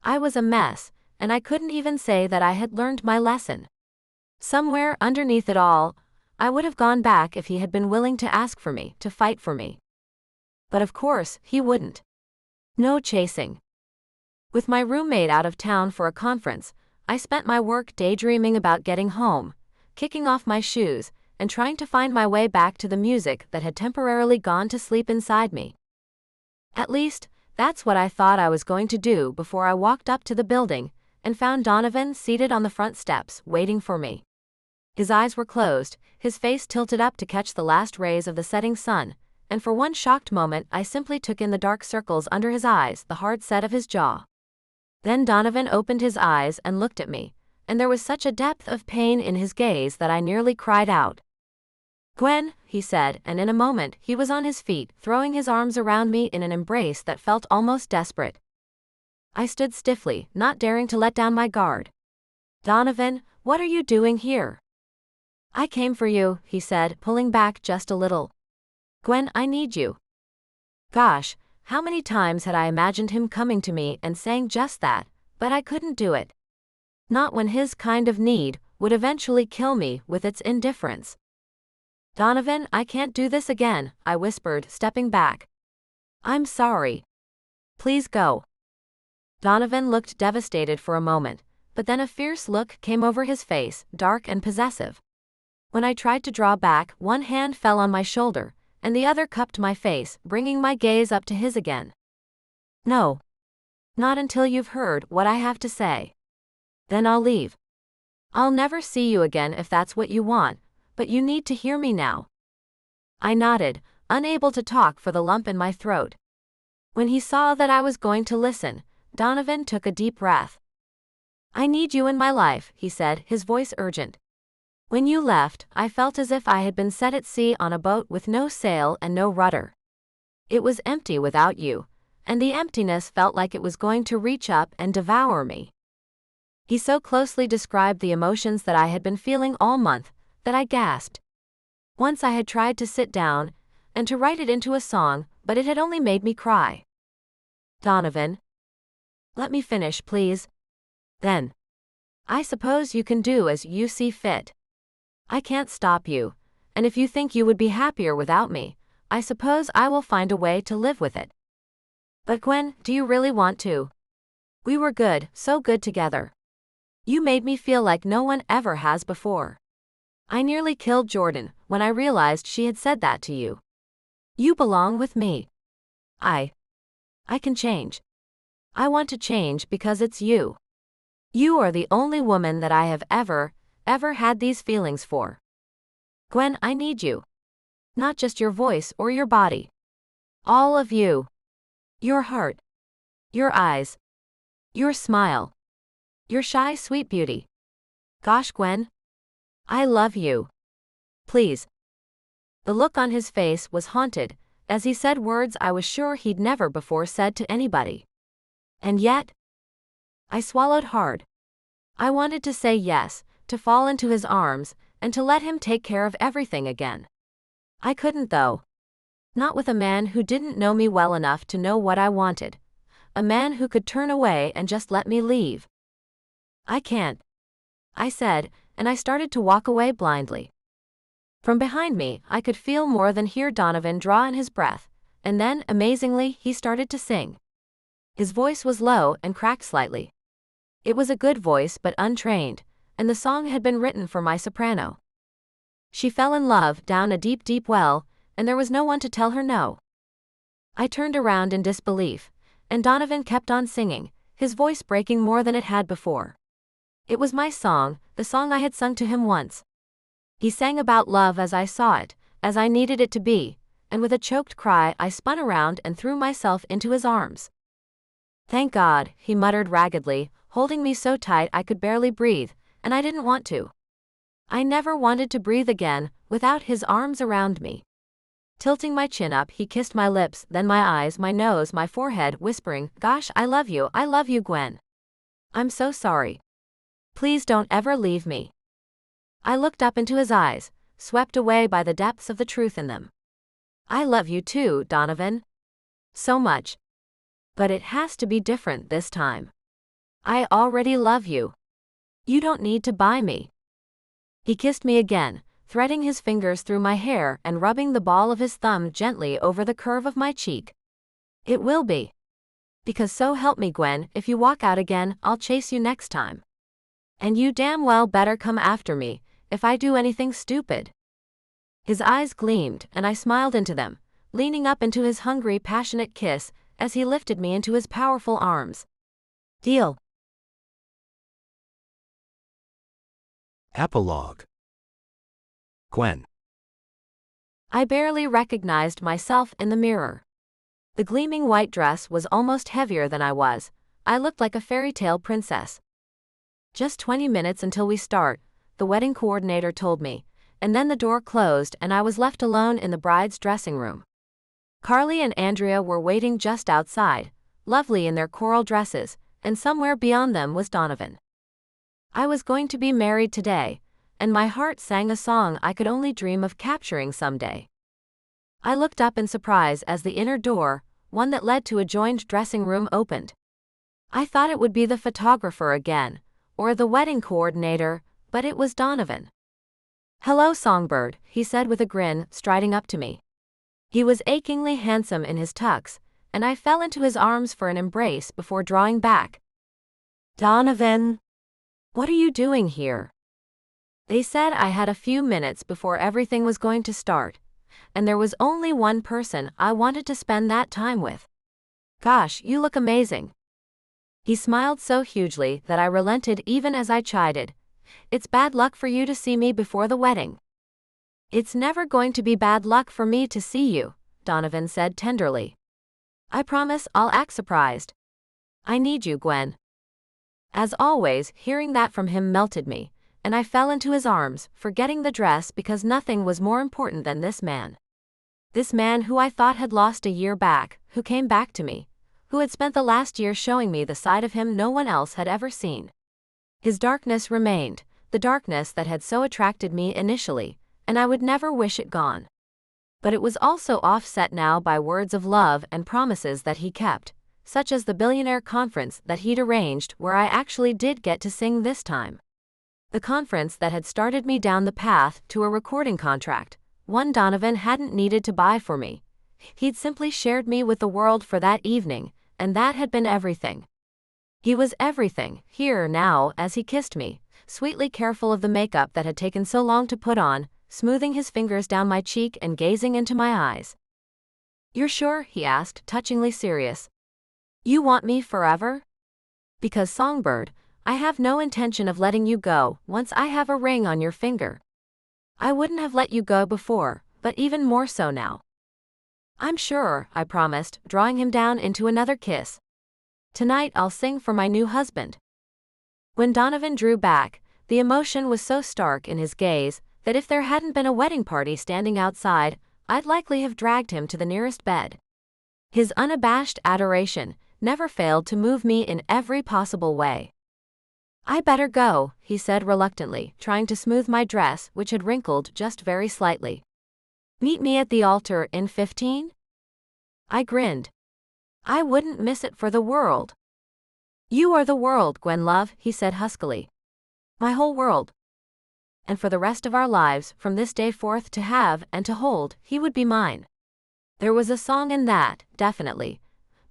Speaker 3: I was a mess, and I couldn't even say that I had learned my lesson. Somewhere underneath it all, I would have gone back if he had been willing to ask for me, to fight for me. But of course, he wouldn't. No chasing. With my roommate out of town for a conference, I spent my work daydreaming about getting home, kicking off my shoes, and trying to find my way back to the music that had temporarily gone to sleep inside me. At least, that's what I thought I was going to do before I walked up to the building and found Donovan seated on the front steps, waiting for me. His eyes were closed, his face tilted up to catch the last rays of the setting sun, and for one shocked moment I simply took in the dark circles under his eyes, the hard set of his jaw. Then Donovan opened his eyes and looked at me, and there was such a depth of pain in his gaze that I nearly cried out. "Gwen," he said, and in a moment he was on his feet, throwing his arms around me in an embrace that felt almost desperate. I stood stiffly, not daring to let down my guard. "Donovan, what are you doing here?" "I came for you," he said, pulling back just a little. "Gwen, I need you." Gosh, how many times had I imagined him coming to me and saying just that, but I couldn't do it. Not when his kind of need would eventually kill me with its indifference. "Donovan, I can't do this again," I whispered, stepping back. "I'm sorry. Please go." Donovan looked devastated for a moment, but then a fierce look came over his face, dark and possessive. When I tried to draw back, one hand fell on my shoulder, and the other cupped my face, bringing my gaze up to his again. No. Not until you've heard what I have to say. Then I'll leave. I'll never see you again if that's what you want, but you need to hear me now. I nodded, unable to talk for the lump in my throat. When he saw that I was going to listen, Donovan took a deep breath. I need you in my life, he said, his voice urgent. When you left, I felt as if I had been set at sea on a boat with no sail and no rudder. It was empty without you, and the emptiness felt like it was going to reach up and devour me. He so closely described the emotions that I had been feeling all month that I gasped. Once I had tried to sit down and to write it into a song, but it had only made me cry. Donovan. Let me finish, please. Then. I suppose you can do as you see fit. I can't stop you, and if you think you would be happier without me, I suppose I will find a way to live with it. But Gwen, do you really want to? We were good, so good together. You made me feel like no one ever has before. I nearly killed Jordan when I realized she had said that to you. You belong with me. I can change. I want to change because it's you. You are the only woman that I have ever had these feelings for. Gwen, I need you. Not just your voice or your body. All of you. Your heart. Your eyes. Your smile. Your shy, sweet beauty. Gosh, Gwen. I love you. Please. The look on his face was haunted, as he said words I was sure he'd never before said to anybody. And yet, I swallowed hard. I wanted to say yes, to fall into his arms, and to let him take care of everything again. I couldn't though. Not with a man who didn't know me well enough to know what I wanted. A man who could turn away and just let me leave. I can't, I said, and I started to walk away blindly. From behind me, I could feel more than hear Donovan draw in his breath, and then, amazingly, he started to sing. His voice was low and cracked slightly. It was a good voice but untrained, and the song had been written for my soprano. She fell in love down a deep, deep well, and there was no one to tell her no. I turned around in disbelief, and Donovan kept on singing, his voice breaking more than it had before. It was my song, the song I had sung to him once. He sang about love as I saw it, as I needed it to be, and with a choked cry I spun around and threw myself into his arms. Thank God, he muttered raggedly, holding me so tight I could barely breathe, and I didn't want to. I never wanted to breathe again, without his arms around me. Tilting my chin up, he kissed my lips, then my eyes, my nose, my forehead, whispering, Gosh, I love you, Gwen. I'm so sorry. Please don't ever leave me. I looked up into his eyes, swept away by the depths of the truth in them. I love you too, Donovan. So much. But it has to be different this time. I already love you. You don't need to buy me. He kissed me again, threading his fingers through my hair and rubbing the ball of his thumb gently over the curve of my cheek. It will be. Because so help me, Gwen, if you walk out again, I'll chase you next time. And you damn well better come after me, if I do anything stupid. His eyes gleamed, and I smiled into them, leaning up into his hungry, passionate kiss, as he lifted me into his powerful arms. Deal.
Speaker 4: Epilogue. Gwen.
Speaker 3: I barely recognized myself in the mirror. The gleaming white dress was almost heavier than I was. I looked like a fairy tale princess. Just 20 minutes until we start, the wedding coordinator told me, and then the door closed and I was left alone in the bride's dressing room. Carly and Andrea were waiting just outside, lovely in their coral dresses, and somewhere beyond them was Donovan. I was going to be married today, and my heart sang a song I could only dream of capturing someday. I looked up in surprise as the inner door, one that led to a joined dressing room, opened. I thought it would be the photographer again, or the wedding coordinator, but it was Donovan. Hello, Songbird, he said with a grin, striding up to me. He was achingly handsome in his tux, and I fell into his arms for an embrace before drawing back. Donovan, what are you doing here? They said I had a few minutes before everything was going to start, and there was only one person I wanted to spend that time with. Gosh, you look amazing. He smiled so hugely that I relented even as I chided. It's bad luck for you to see me before the wedding. It's never going to be bad luck for me to see you, Donovan said tenderly. I promise I'll act surprised. I need you, Gwen. As always, hearing that from him melted me, and I fell into his arms, forgetting the dress because nothing was more important than this man. This man who I thought had lost a year back, who came back to me, who had spent the last year showing me the side of him no one else had ever seen. His darkness remained, the darkness that had so attracted me initially, and I would never wish it gone. But it was also offset now by words of love and promises that he kept, such as the Billionaire conference that he'd arranged where I actually did get to sing this time. The conference that had started me down the path to a recording contract, one Donovan hadn't needed to buy for me. He'd simply shared me with the world for that evening, and that had been everything. He was everything, here now, as he kissed me, sweetly careful of the makeup that had taken so long to put on, smoothing his fingers down my cheek and gazing into my eyes. You're sure? He asked, touchingly serious. You want me forever? Because Songbird, I have no intention of letting you go once I have a ring on your finger. I wouldn't have let you go before, but even more so now. I'm sure, I promised, drawing him down into another kiss. Tonight I'll sing for my new husband. When Donovan drew back, the emotion was so stark in his gaze that if there hadn't been a wedding party standing outside, I'd likely have dragged him to the nearest bed. His unabashed adoration never failed to move me in every possible way. I better go, he said reluctantly, trying to smooth my dress, which had wrinkled just very slightly. Meet me at the altar in 15? I grinned. I wouldn't miss it for the world. You are the world, Gwen love, he said huskily. My whole world. And for the rest of our lives, from this day forth to have and to hold, he would be mine. There was a song in that, definitely.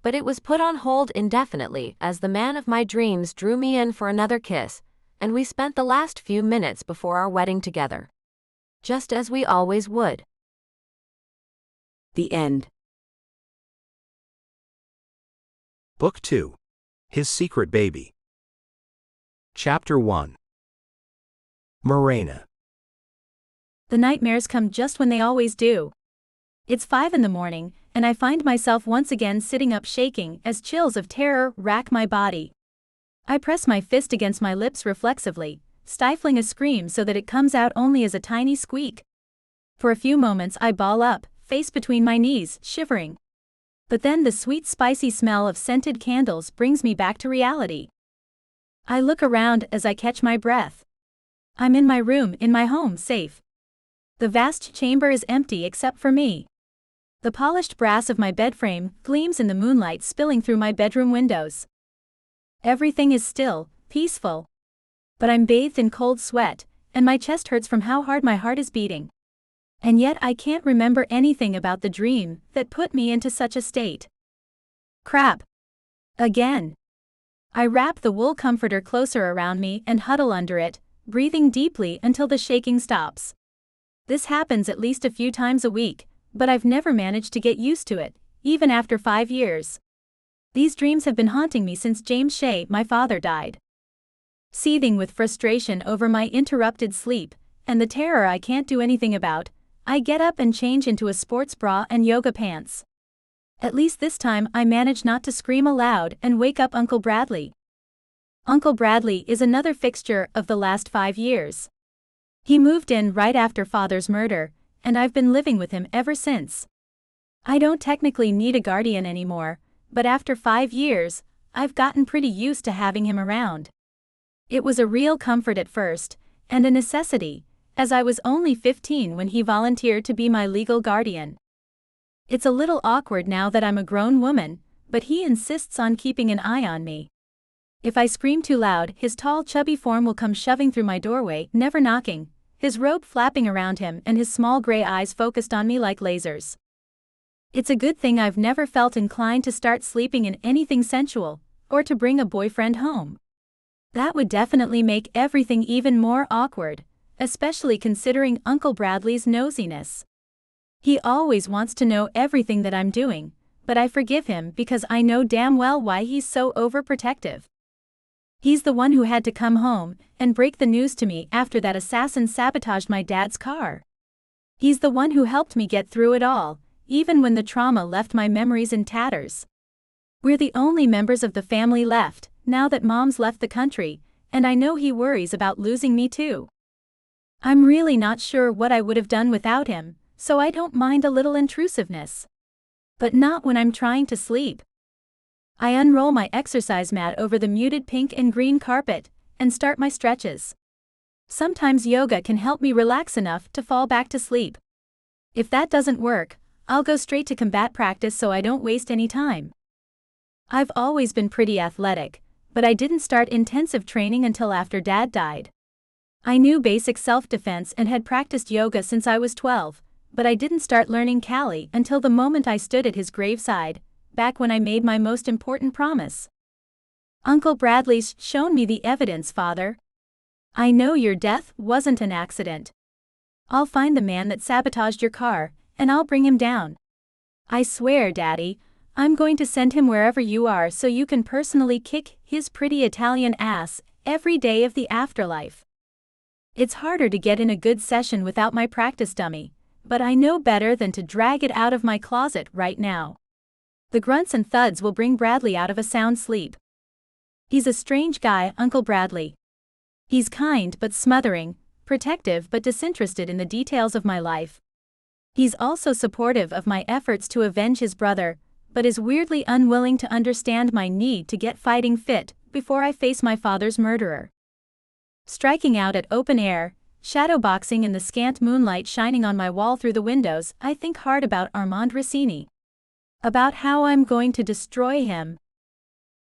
Speaker 3: But it was put on hold indefinitely as the man of my dreams drew me in for another kiss, and we spent the last few minutes before our wedding together. Just as we always would.
Speaker 1: The end.
Speaker 4: Book 2. His Secret Baby. Chapter 1. Morena.
Speaker 5: The nightmares come just when they always do. It's 5 a.m, and I find myself once again sitting up shaking as chills of terror rack my body. I press my fist against my lips reflexively, stifling a scream so that it comes out only as a tiny squeak. For a few moments I ball up, face between my knees, shivering. But then the sweet spicy smell of scented candles brings me back to reality. I look around as I catch my breath. I'm in my room, in my home, safe. The vast chamber is empty except for me. The polished brass of my bed frame gleams in the moonlight spilling through my bedroom windows. Everything is still, peaceful. But I'm bathed in cold sweat, and my chest hurts from how hard my heart is beating. And yet I can't remember anything about the dream that put me into such a state. Crap. Again. I wrap the wool comforter closer around me and huddle under it, breathing deeply until the shaking stops. This happens at least a few times a week, but I've never managed to get used to it, even after 5 years. These dreams have been haunting me since James Shea, my father, died. Seething with frustration over my interrupted sleep, and the terror I can't do anything about, I get up and change into a sports bra and yoga pants. At least this time I manage not to scream aloud and wake up Uncle Bradley. Uncle Bradley is another fixture of the last 5 years. He moved in right after Father's murder, and I've been living with him ever since. I don't technically need a guardian anymore, but after 5 years, I've gotten pretty used to having him around. It was a real comfort at first, and a necessity, as I was only 15 when he volunteered to be my legal guardian. It's a little awkward now that I'm a grown woman, but he insists on keeping an eye on me. If I scream too loud, his tall chubby form will come shoving through my doorway, never knocking, his robe flapping around him and his small gray eyes focused on me like lasers. It's a good thing I've never felt inclined to start sleeping in anything sensual, or to bring a boyfriend home. That would definitely make everything even more awkward, especially considering Uncle Bradley's nosiness. He always wants to know everything that I'm doing, but I forgive him because I know damn well why he's so overprotective. He's the one who had to come home and break the news to me after that assassin sabotaged my dad's car. He's the one who helped me get through it all, even when the trauma left my memories in tatters. We're the only members of the family left, now that Mom's left the country, and I know he worries about losing me too. I'm really not sure what I would have done without him, so I don't mind a little intrusiveness. But not when I'm trying to sleep. I unroll my exercise mat over the muted pink and green carpet, and start my stretches. Sometimes yoga can help me relax enough to fall back to sleep. If that doesn't work, I'll go straight to combat practice so I don't waste any time. I've always been pretty athletic, but I didn't start intensive training until after Dad died. I knew basic self-defense and had practiced yoga since I was 12, but I didn't start learning Kali until the moment I stood at his graveside, back when I made my most important promise. Uncle Bradley's shown me the evidence, Father. I know your death wasn't an accident. I'll find the man that sabotaged your car, and I'll bring him down. I swear, Daddy, I'm going to send him wherever you are so you can personally kick his pretty Italian ass every day of the afterlife. It's harder to get in a good session without my practice dummy, but I know better than to drag it out of my closet right now. The grunts and thuds will bring Bradley out of a sound sleep. He's a strange guy, Uncle Bradley. He's kind but smothering, protective but disinterested in the details of my life. He's also supportive of my efforts to avenge his brother, but is weirdly unwilling to understand my need to get fighting fit before I face my father's murderer. Striking out at open air, shadowboxing in the scant moonlight shining on my wall through the windows, I think hard about Armand Rossini. About how I'm going to destroy him.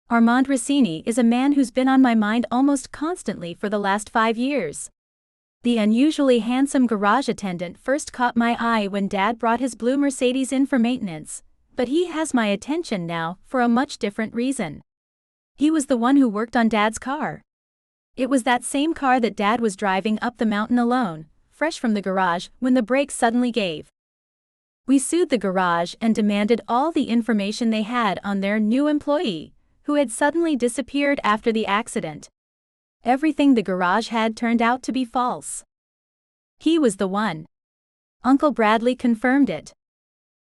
Speaker 5: Armand Rossini is a man who's been on my mind almost constantly for the last 5 years. The unusually handsome garage attendant first caught my eye when Dad brought his blue Mercedes in for maintenance, but he has my attention now for a much different reason. He was the one who worked on Dad's car. It was that same car that Dad was driving up the mountain alone, fresh from the garage, when the brakes suddenly gave. We sued the garage and demanded all the information they had on their new employee, who had suddenly disappeared after the accident. Everything the garage had turned out to be false. He was the one. Uncle Bradley confirmed it.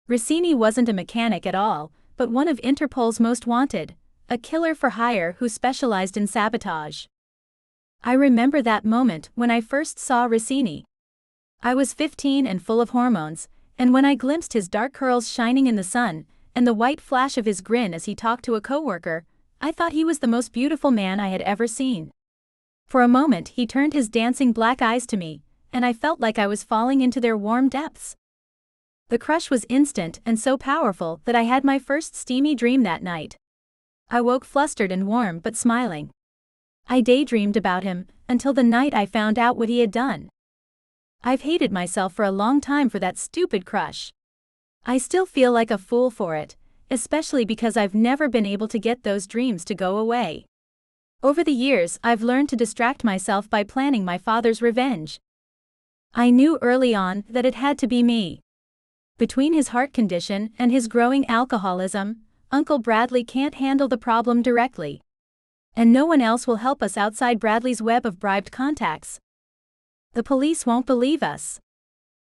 Speaker 5: Rossini wasn't a mechanic at all, but one of Interpol's most wanted, a killer for hire who specialized in sabotage. I remember that moment when I first saw Rossini. I was 15 and full of hormones, and when I glimpsed his dark curls shining in the sun, and the white flash of his grin as he talked to a coworker, I thought he was the most beautiful man I had ever seen. For a moment he turned his dancing black eyes to me, and I felt like I was falling into their warm depths. The crush was instant and so powerful that I had my first steamy dream that night. I woke flustered and warm but smiling. I daydreamed about him until the night I found out what he had done. I've hated myself for a long time for that stupid crush. I still feel like a fool for it, especially because I've never been able to get those dreams to go away. Over the years, I've learned to distract myself by planning my father's revenge. I knew early on that it had to be me. Between his heart condition and his growing alcoholism, Uncle Bradley can't handle the problem directly. And no one else will help us outside Bradley's web of bribed contacts. The police won't believe us.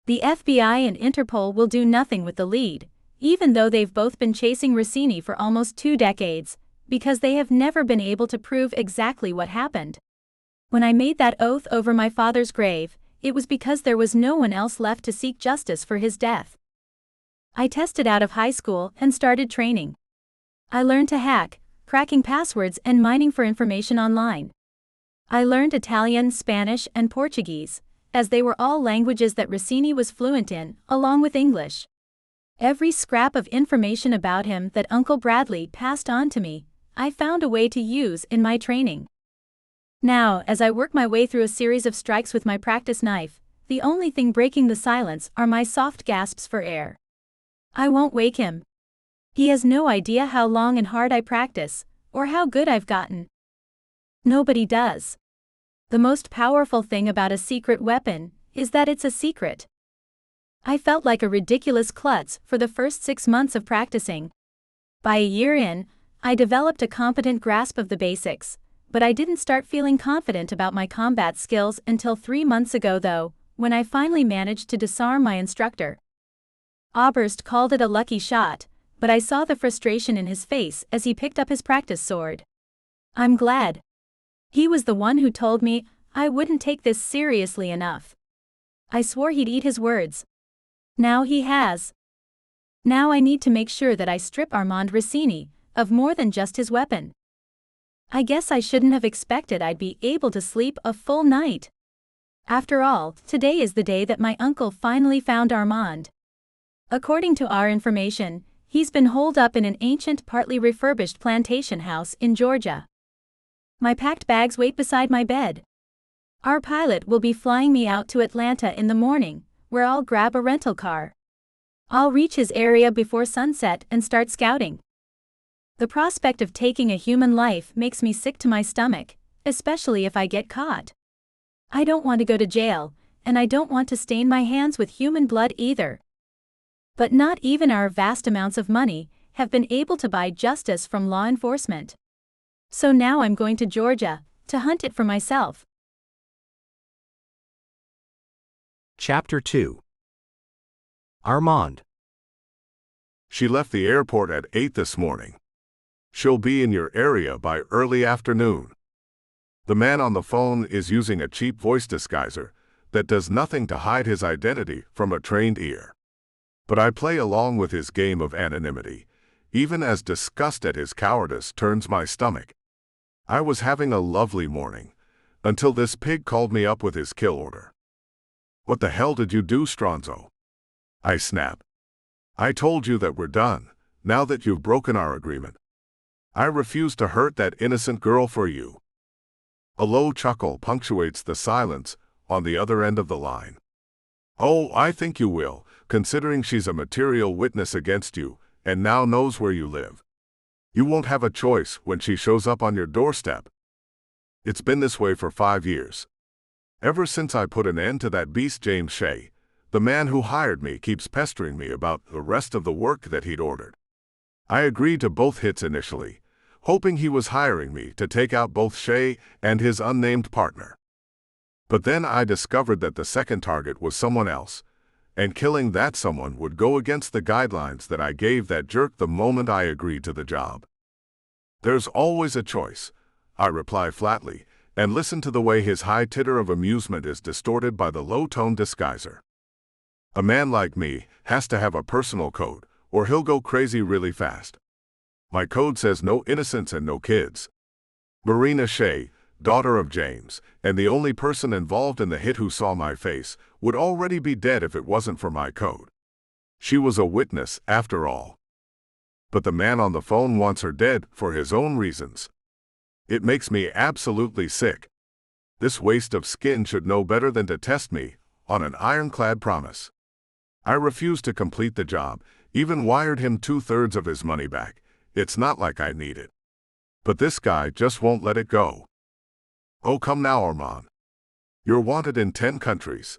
Speaker 5: The FBI and Interpol will do nothing with the lead, even though they've both been chasing Rossini for almost 2 decades, because they have never been able to prove exactly what happened. When I made that oath over my father's grave, it was because there was no one else left to seek justice for his death. I tested out of high school and started training. I learned to hack, cracking passwords and mining for information online. I learned Italian, Spanish, and Portuguese, as they were all languages that Rossini was fluent in, along with English. Every scrap of information about him that Uncle Bradley passed on to me, I found a way to use in my training. Now, as I work my way through a series of strikes with my practice knife, the only thing breaking the silence are my soft gasps for air. I won't wake him. He has no idea how long and hard I practice, or how good I've gotten. Nobody does. The most powerful thing about a secret weapon is that it's a secret. I felt like a ridiculous klutz for the first 6 months of practicing. By a year in, I developed a competent grasp of the basics, but I didn't start feeling confident about my combat skills until 3 months ago though, when I finally managed to disarm my instructor. Oberst called it a lucky shot, but I saw the frustration in his face as he picked up his practice sword. I'm glad. He was the one who told me I wouldn't take this seriously enough. I swore he'd eat his words. Now he has. Now I need to make sure that I strip Armand Rossini of more than just his weapon. I guess I shouldn't have expected I'd be able to sleep a full night. After all, today is the day that my uncle finally found Armand. According to our information, he's been holed up in an ancient, partly refurbished plantation house in Georgia. My packed bags wait beside my bed. Our pilot will be flying me out to Atlanta in the morning, where I'll grab a rental car. I'll reach his area before sunset and start scouting. The prospect of taking a human life makes me sick to my stomach, especially if I get caught. I don't want to go to jail, and I don't want to stain my hands with human blood either. But not even our vast amounts of money have been able to buy justice from law enforcement. So now I'm going to Georgia to hunt it for myself.
Speaker 4: Chapter 2. Armand.
Speaker 6: She left the airport at 8 this morning. She'll be in your area by early afternoon. The man on the phone is using a cheap voice disguiser that does nothing to hide his identity from a trained ear. But I play along with his game of anonymity, even as disgust at his cowardice turns my stomach. I was having a lovely morning, until this pig called me up with his kill order. "What the hell did you do, Stronzo?" I snap. "I told you that we're done, now that you've broken our agreement. I refuse to hurt that innocent girl for you." A low chuckle punctuates the silence on the other end of the line. "Oh, I think you will, considering she's a material witness against you and now knows where you live. You won't have a choice when she shows up on your doorstep. It's been this way for 5 years. Ever since I put an end to that beast James Shea, the man who hired me keeps pestering me about the rest of the work that he'd ordered. I agreed to both hits initially, hoping he was hiring me to take out both Shea and his unnamed partner. But then I discovered that the second target was someone else, and killing that someone would go against the guidelines that I gave that jerk the moment I agreed to the job. There's always a choice," I reply flatly, and listen to the way his high titter of amusement is distorted by the low-tone disguiser. "A man like me has to have a personal code, or he'll go crazy really fast. My code says no innocents and no kids. Marina Shea, daughter of James, and the only person involved in the hit who saw my face, would already be dead if it wasn't for my code. She was a witness, after all. But the man on the phone wants her dead for his own reasons. It makes me absolutely sick. This waste of skin should know better than to test me on an ironclad promise. I refused to complete the job, even wired him 2/3 of his money back. It's not like I need it. But this guy just won't let it go. Oh, come now, Armand. You're wanted in 10 countries.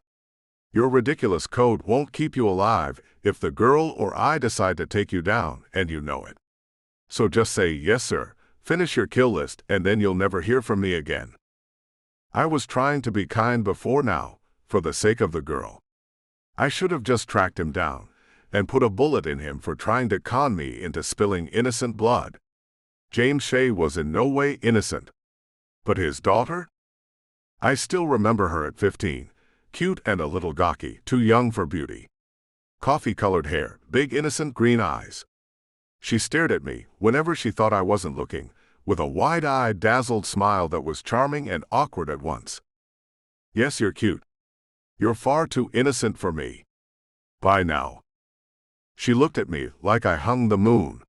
Speaker 6: Your ridiculous code won't keep you alive if the girl or I decide to take you down, and you know it. So just say, 'Yes, sir,' finish your kill list, and then you'll never hear from me again." I was trying to be kind before now, for the sake of the girl. I should have just tracked him down and put a bullet in him for trying to con me into spilling innocent blood. James Shea was in no way innocent. But his daughter? I still remember her at 15, cute and a little gawky, too young for beauty. Coffee-colored hair, big innocent green eyes. She stared at me whenever she thought I wasn't looking, with a wide-eyed, dazzled smile that was charming and awkward at once. "Yes, you're cute. You're far too innocent for me. Bye now." She looked at me like I hung the moon.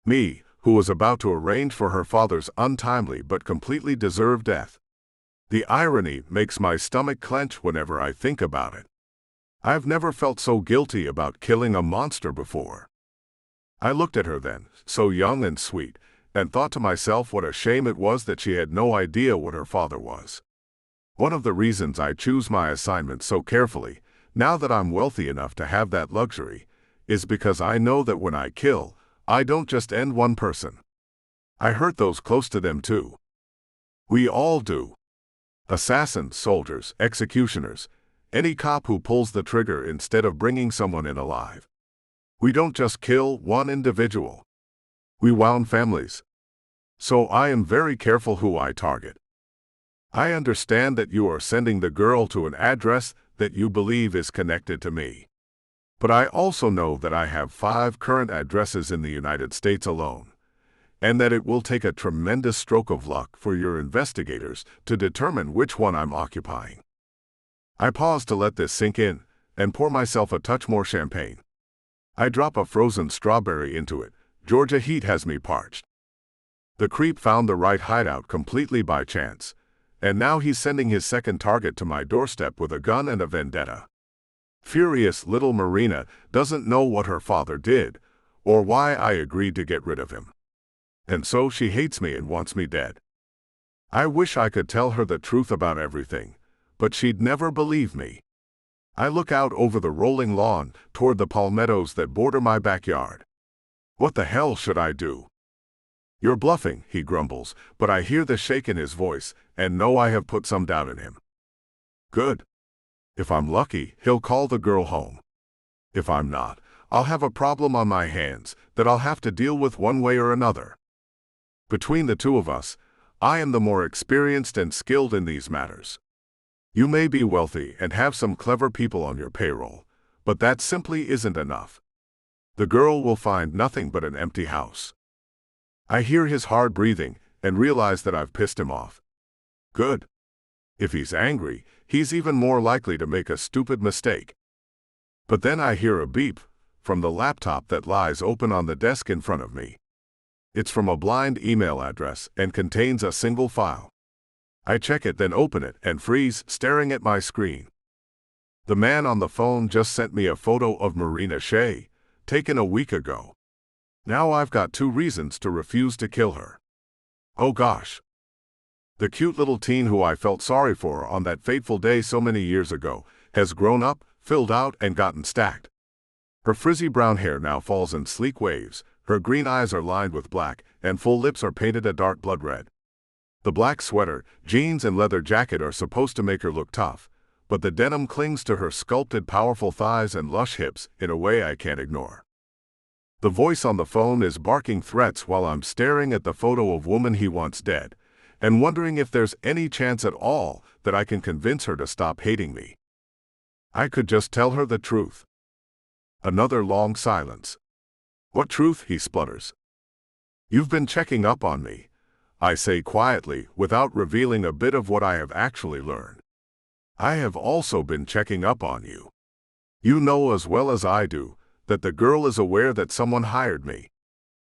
Speaker 6: Me, who was about to arrange for her father's untimely but completely deserved death. The irony makes my stomach clench whenever I think about it. I've never felt so guilty about killing a monster before. I looked at her then, so young and sweet, and thought to myself what a shame it was that she had no idea what her father was. One of the reasons I choose my assignments so carefully, now that I'm wealthy enough to have that luxury, is because I know that when I kill, I don't just end one person. I hurt those close to them too. We all do. Assassins, soldiers, executioners, any cop who pulls the trigger instead of bringing someone in alive. We don't just kill one individual. We wound families. So I am very careful who I target. I understand that you are sending the girl to an address that you believe is connected to me. But I also know that I have 5 current addresses in the United States alone, and that it will take a tremendous stroke of luck for your investigators to determine which one I'm occupying. I pause to let this sink in and pour myself a touch more champagne. I drop a frozen strawberry into it. Georgia heat has me parched. The creep found the right hideout completely by chance, and now he's sending his second target to my doorstep with a gun and a vendetta. Furious little Marina doesn't know what her father did, or why I agreed to get rid of him. And so she hates me and wants me dead. I wish I could tell her the truth about everything, but she'd never believe me. I look out over the rolling lawn toward the palmettos that border my backyard. What the hell should I do? You're bluffing, he grumbles, but I hear the shake in his voice and know I have put some doubt in him. Good. If I'm lucky, he'll call the girl home. If I'm not, I'll have a problem on my hands that I'll have to deal with one way or another. Between the two of us, I am the more experienced and skilled in these matters. You may be wealthy and have some clever people on your payroll, but that simply isn't enough. The girl will find nothing but an empty house. I hear his hard breathing and realize that I've pissed him off. Good. If he's angry, he's even more likely to make a stupid mistake. But then I hear a beep from the laptop that lies open on the desk in front of me. It's from a blind email address and contains a single file. I check it, then open it and freeze, staring at my screen. The man on the phone just sent me a photo of Marina Shea, taken a week ago. Now I've got 2 reasons to refuse to kill her. Oh gosh. The cute little teen who I felt sorry for on that fateful day so many years ago has grown up, filled out, and gotten stacked. Her frizzy brown hair now falls in sleek waves, her green eyes are lined with black, and full lips are painted a dark blood red. The black sweater, jeans, and leather jacket are supposed to make her look tough, but the denim clings to her sculpted, powerful thighs and lush hips in a way I can't ignore. The voice on the phone is barking threats while I'm staring at the photo of woman he wants dead, and wondering if there's any chance at all that I can convince her to stop hating me. I could just tell her the truth. Another long silence. What truth? He splutters. You've been checking up on me, I say quietly, without revealing a bit of what I have actually learned. I have also been checking up on you. You know as well as I do that the girl is aware that someone hired me.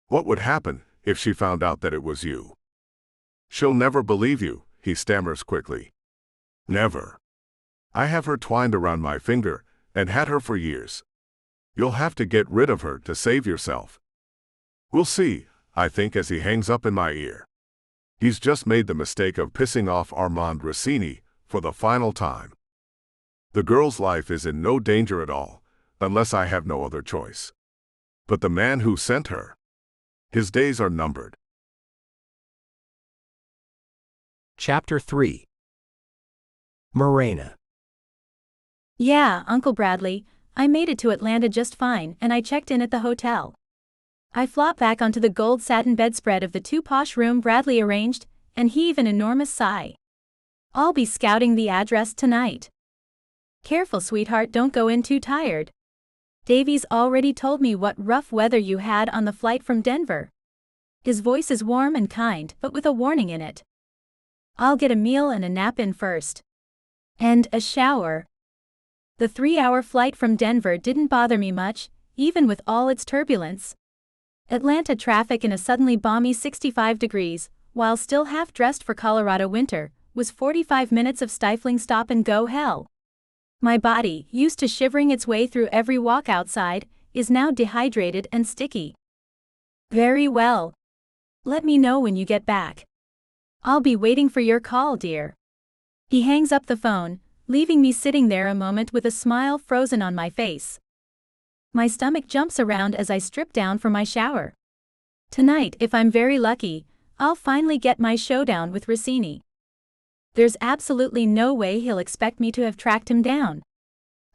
Speaker 6: What would happen if she found out that it was you? She'll never believe you, he stammers quickly. Never. I have her twined around my finger and had her for years. You'll have to get rid of her to save yourself. We'll see, I think, as he hangs up in my ear. He's just made the mistake of pissing off Armand Rossini for the final time. The girl's life is in no danger at all, unless I have no other choice. But the man who sent her, his days are numbered.
Speaker 4: Chapter 3. Marina.
Speaker 5: Yeah, Uncle Bradley, I made it to Atlanta just fine and I checked in at the hotel. I flop back onto the gold satin bedspread of the 2 posh room Bradley arranged and heave an enormous sigh. I'll be scouting the address tonight. Careful, sweetheart, don't go in too tired. Davies already told me what rough weather you had on the flight from Denver. His voice is warm and kind, but with a warning in it. I'll get a meal and a nap in first. And a shower. The 3-hour flight from Denver didn't bother me much, even with all its turbulence. Atlanta traffic in a suddenly balmy 65 degrees, while still half-dressed for Colorado winter, was 45 minutes of stifling stop-and-go hell. My body, used to shivering its way through every walk outside, is now dehydrated and sticky. Very well. Let me know when you get back. I'll be waiting for your call, dear. He hangs up the phone, leaving me sitting there a moment with a smile frozen on my face. My stomach jumps around as I strip down for my shower. Tonight, if I'm very lucky, I'll finally get my showdown with Rossini. There's absolutely no way he'll expect me to have tracked him down.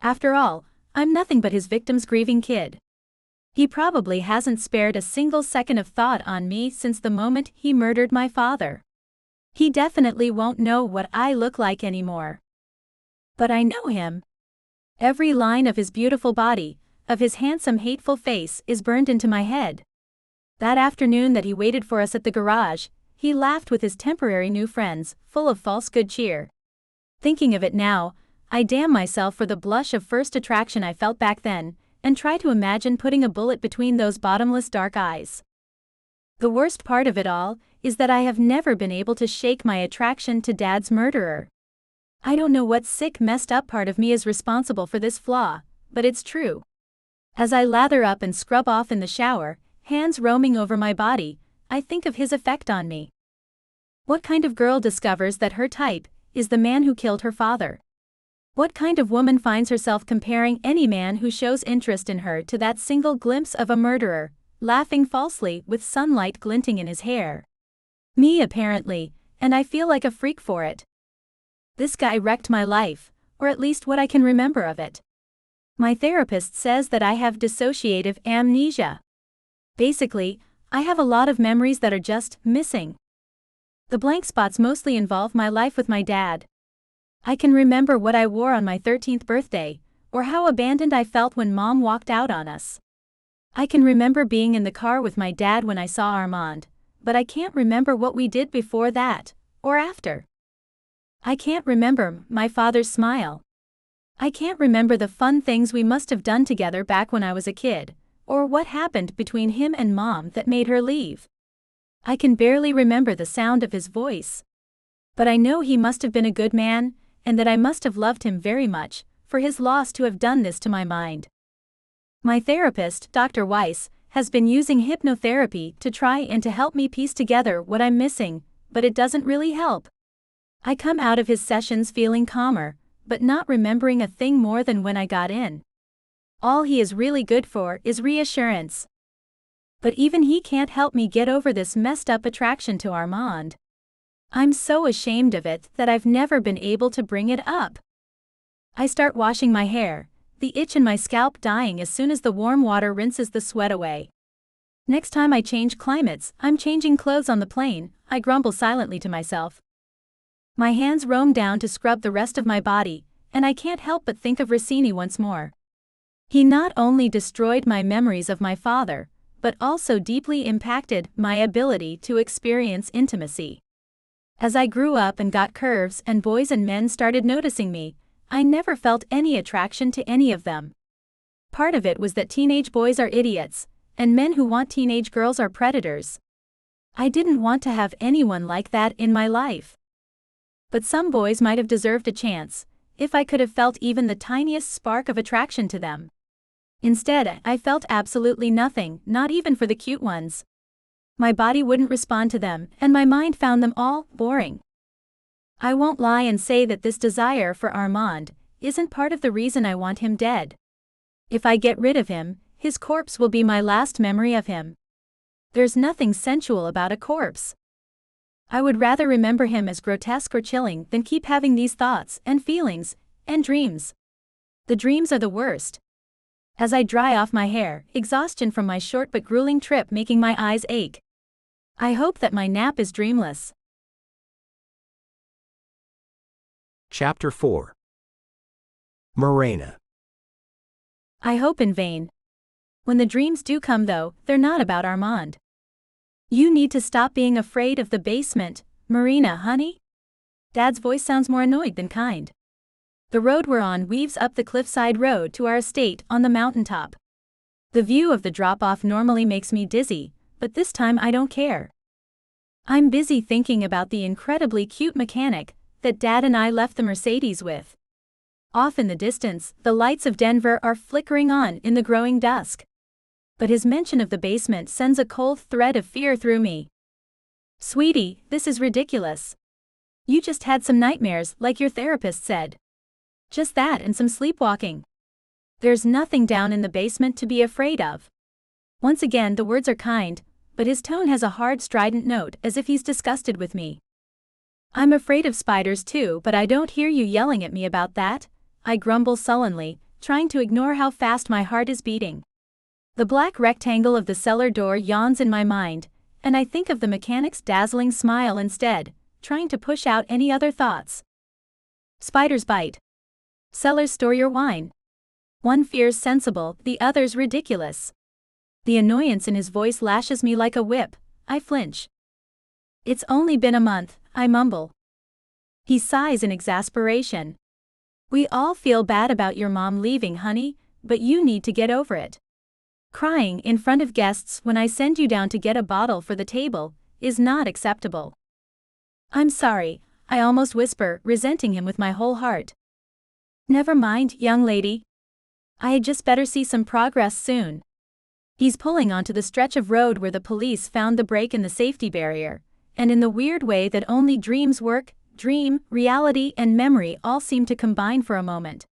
Speaker 5: After all, I'm nothing but his victim's grieving kid. He probably hasn't spared a single second of thought on me since the moment he murdered my father. He definitely won't know what I look like anymore. But I know him. Every line of his beautiful body, of his handsome hateful face is burned into my head. That afternoon that he waited for us at the garage, he laughed with his temporary new friends, full of false good cheer. Thinking of it now, I damn myself for the blush of first attraction I felt back then, and try to imagine putting a bullet between those bottomless dark eyes. The worst part of it all is that I have never been able to shake my attraction to Dad's murderer. I don't know what sick, messed up part of me is responsible for this flaw, but it's true. As I lather up and scrub off in the shower, hands roaming over my body, I think of his effect on me. What kind of girl discovers that her type is the man who killed her father? What kind of woman finds herself comparing any man who shows interest in her to that single glimpse of a murderer, laughing falsely with sunlight glinting in his hair? Me apparently, and I feel like a freak for it. This guy wrecked my life, or at least what I can remember of it. My therapist says that I have dissociative amnesia. Basically, I have a lot of memories that are just missing. The blank spots mostly involve my life with my dad. I can remember what I wore on my 13th birthday, or how abandoned I felt when Mom walked out on us. I can remember being in the car with my dad when I saw Armand, but I can't remember what we did before that, or after. I can't remember my father's smile. I can't remember the fun things we must have done together back when I was a kid, or what happened between him and Mom that made her leave. I can barely remember the sound of his voice. But I know he must have been a good man, and that I must have loved him very much, for his loss to have done this to my mind. My therapist, Dr. Weiss, has been using hypnotherapy to try and to help me piece together what I'm missing, but it doesn't really help. I come out of his sessions feeling calmer, but not remembering a thing more than when I got in. All he is really good for is reassurance. But even he can't help me get over this messed up attraction to Armand. I'm so ashamed of it that I've never been able to bring it up. I start washing my hair, the itch in my scalp dying as soon as the warm water rinses the sweat away. Next time I change climates, I'm changing clothes on the plane, I grumble silently to myself. My hands roam down to scrub the rest of my body, and I can't help but think of Rossini once more. He not only destroyed my memories of my father, but also deeply impacted my ability to experience intimacy. As I grew up and got curves and boys and men started noticing me, I never felt any attraction to any of them. Part of it was that teenage boys are idiots, and men who want teenage girls are predators. I didn't want to have anyone like that in my life. But some boys might have deserved a chance, if I could have felt even the tiniest spark of attraction to them. Instead, I felt absolutely nothing, not even for the cute ones. My body wouldn't respond to them, and my mind found them all boring. I won't lie and say that this desire for Armand isn't part of the reason I want him dead. If I get rid of him, his corpse will be my last memory of him. There's nothing sensual about a corpse. I would rather remember him as grotesque or chilling than keep having these thoughts and feelings and dreams. The dreams are the worst. As I dry off my hair, exhaustion from my short but grueling trip making my eyes ache. I hope that my nap is dreamless.
Speaker 4: Chapter 4. Morena.
Speaker 5: I hope in vain. When the dreams do come though, they're not about Armand. You need to stop being afraid of the basement, Marina, honey? Dad's voice sounds more annoyed than kind. The road we're on weaves up the cliffside road to our estate on the mountaintop. The view of the drop-off normally makes me dizzy, but this time I don't care. I'm busy thinking about the incredibly cute mechanic that Dad and I left the Mercedes with. Off in the distance, the lights of Denver are flickering on in the growing dusk. But his mention of the basement sends a cold thread of fear through me. Sweetie, this is ridiculous. You just had some nightmares, like your therapist said. Just that and some sleepwalking. There's nothing down in the basement to be afraid of. Once again, the words are kind, but his tone has a hard, strident note, as if he's disgusted with me. I'm afraid of spiders too, but I don't hear you yelling at me about that, I grumble sullenly, trying to ignore how fast my heart is beating. The black rectangle of the cellar door yawns in my mind, and I think of the mechanic's dazzling smile instead, trying to push out any other thoughts. Spiders bite. Cellars store your wine. One fears sensible, the other's ridiculous. The annoyance in his voice lashes me like a whip. I flinch. It's only been a month, I mumble. He sighs in exasperation. We all feel bad about your mom leaving, honey, but you need to get over it. Crying in front of guests when I send you down to get a bottle for the table is not acceptable. I'm sorry, I almost whisper, resenting him with my whole heart. Never mind, young lady. I had just better see some progress soon. He's pulling onto the stretch of road where the police found the break in the safety barrier, and in the weird way that only dreams work, dream, reality, and memory all seem to combine for a moment.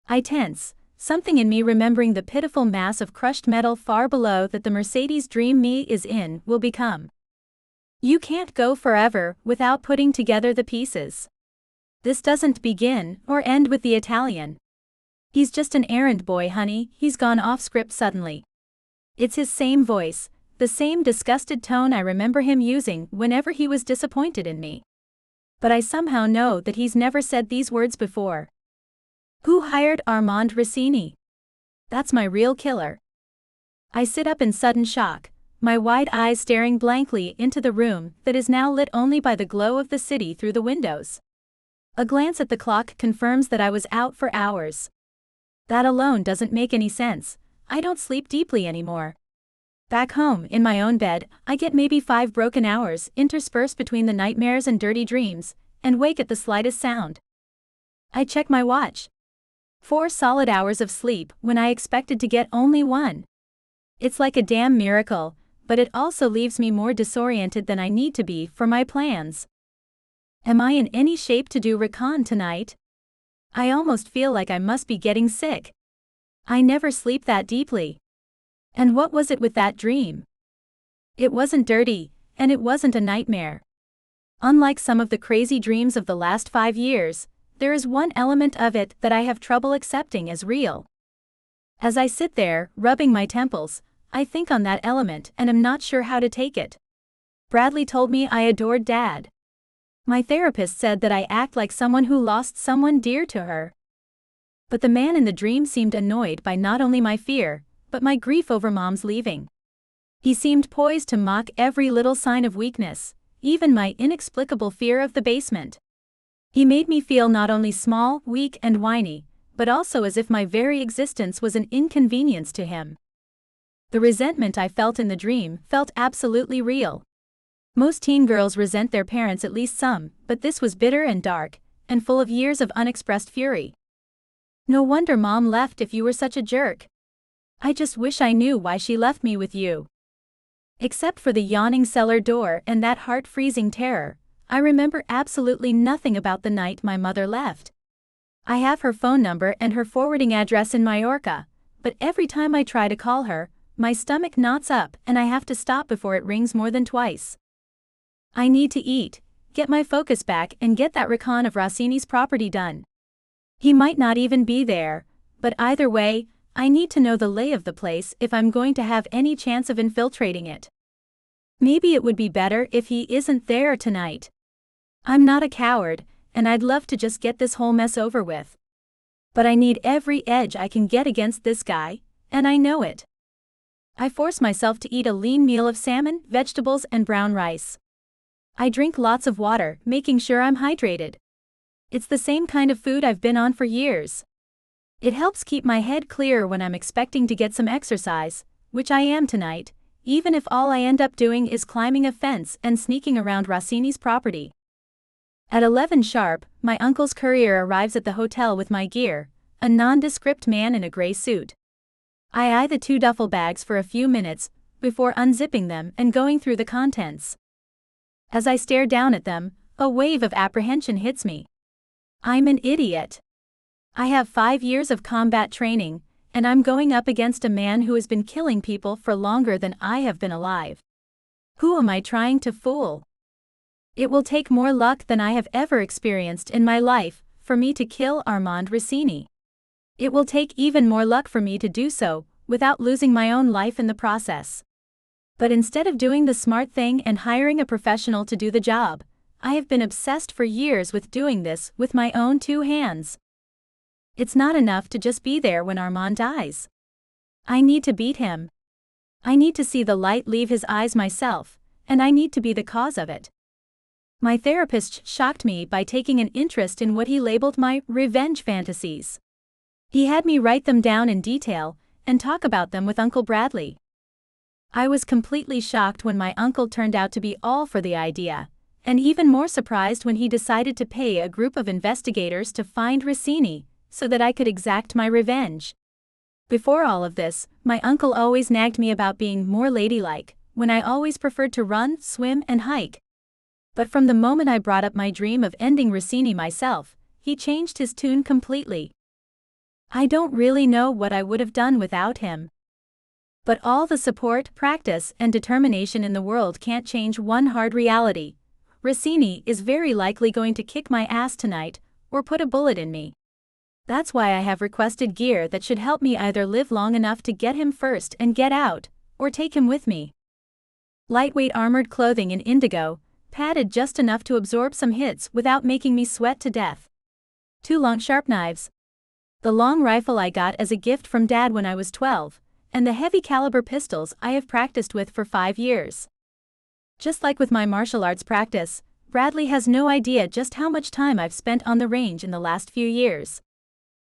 Speaker 5: I tense, something in me remembering the pitiful mass of crushed metal far below that the Mercedes dream me is in will become. You can't go forever without putting together the pieces. This doesn't begin or end with the Italian. He's just an errand boy, honey. He's gone off script suddenly. It's his same voice, the same disgusted tone I remember him using whenever he was disappointed in me. But I somehow know that he's never said these words before. Who hired Armand Rossini? That's my real killer. I sit up in sudden shock, my wide eyes staring blankly into the room that is now lit only by the glow of the city through the windows. A glance at the clock confirms that I was out for hours. That alone doesn't make any sense. I don't sleep deeply anymore. Back home, in my own bed, I get maybe 5 broken hours interspersed between the nightmares and dirty dreams, and wake at the slightest sound. I check my watch. 4 solid hours of sleep when I expected to get only 1. It's like a damn miracle, but it also leaves me more disoriented than I need to be for my plans. Am I in any shape to do recon tonight? I almost feel like I must be getting sick. I never sleep that deeply. And what was it with that dream? It wasn't dirty, and it wasn't a nightmare. Unlike some of the crazy dreams of the last 5 years, there is one element of it that I have trouble accepting as real. As I sit there, rubbing my temples, I think on that element and am not sure how to take it. Bradley told me I adored Dad. My therapist said that I act like someone who lost someone dear to her. But the man in the dream seemed annoyed by not only my fear, but my grief over Mom's leaving. He seemed poised to mock every little sign of weakness, even my inexplicable fear of the basement. He made me feel not only small, weak, and whiny, but also as if my very existence was an inconvenience to him. The resentment I felt in the dream felt absolutely real. Most teen girls resent their parents at least some, but this was bitter and dark, and full of years of unexpressed fury. No wonder Mom left if you were such a jerk. I just wish I knew why she left me with you. Except for the yawning cellar door and that heart-freezing terror, I remember absolutely nothing about the night my mother left. I have her phone number and her forwarding address in Majorca, but every time I try to call her, my stomach knots up and I have to stop before it rings more than twice. I need to eat, get my focus back, and get that recon of Rossini's property done. He might not even be there, but either way, I need to know the lay of the place if I'm going to have any chance of infiltrating it. Maybe it would be better if he isn't there tonight. I'm not a coward, and I'd love to just get this whole mess over with. But I need every edge I can get against this guy, and I know it. I force myself to eat a lean meal of salmon, vegetables, and brown rice. I drink lots of water, making sure I'm hydrated. It's the same kind of food I've been on for years. It helps keep my head clear when I'm expecting to get some exercise, which I am tonight, even if all I end up doing is climbing a fence and sneaking around Rossini's property. At 11 sharp, my uncle's courier arrives at the hotel with my gear, a nondescript man in a gray suit. I eye the 2 duffel bags for a few minutes, before unzipping them and going through the contents. As I stare down at them, A wave of apprehension hits me. I'm an idiot. I have 5 years of combat training, and I'm going up against a man who has been killing people for longer than I have been alive. Who am I trying to fool? It will take more luck than I have ever experienced in my life for me to kill Armand Rossini. It will take even more luck for me to do so without losing my own life in the process. But instead of doing the smart thing and hiring a professional to do the job, I have been obsessed for years with doing this with my own 2 hands. It's not enough to just be there when Armand dies. I need to beat him. I need to see the light leave his eyes myself, and I need to be the cause of it. My therapist shocked me by taking an interest in what he labeled my revenge fantasies. He had me write them down in detail and talk about them with Uncle Bradley. I was completely shocked when my uncle turned out to be all for the idea, and even more surprised when he decided to pay a group of investigators to find Rossini so that I could exact my revenge. Before all of this, my uncle always nagged me about being more ladylike, when I always preferred to run, swim, and hike. But from the moment I brought up my dream of ending Rossini myself, he changed his tune completely. I don't really know what I would have done without him. But all the support, practice, and determination in the world can't change one hard reality. Rossini is very likely going to kick my ass tonight, or put a bullet in me. That's why I have requested gear that should help me either live long enough to get him first and get out, or take him with me. Lightweight armored clothing in indigo, padded just enough to absorb some hits without making me sweat to death. 2 long sharp knives. The long rifle I got as a gift from Dad when I was 12, and the heavy caliber pistols I have practiced with for 5 years. Just like with my martial arts practice, Bradley has no idea just how much time I've spent on the range in the last few years.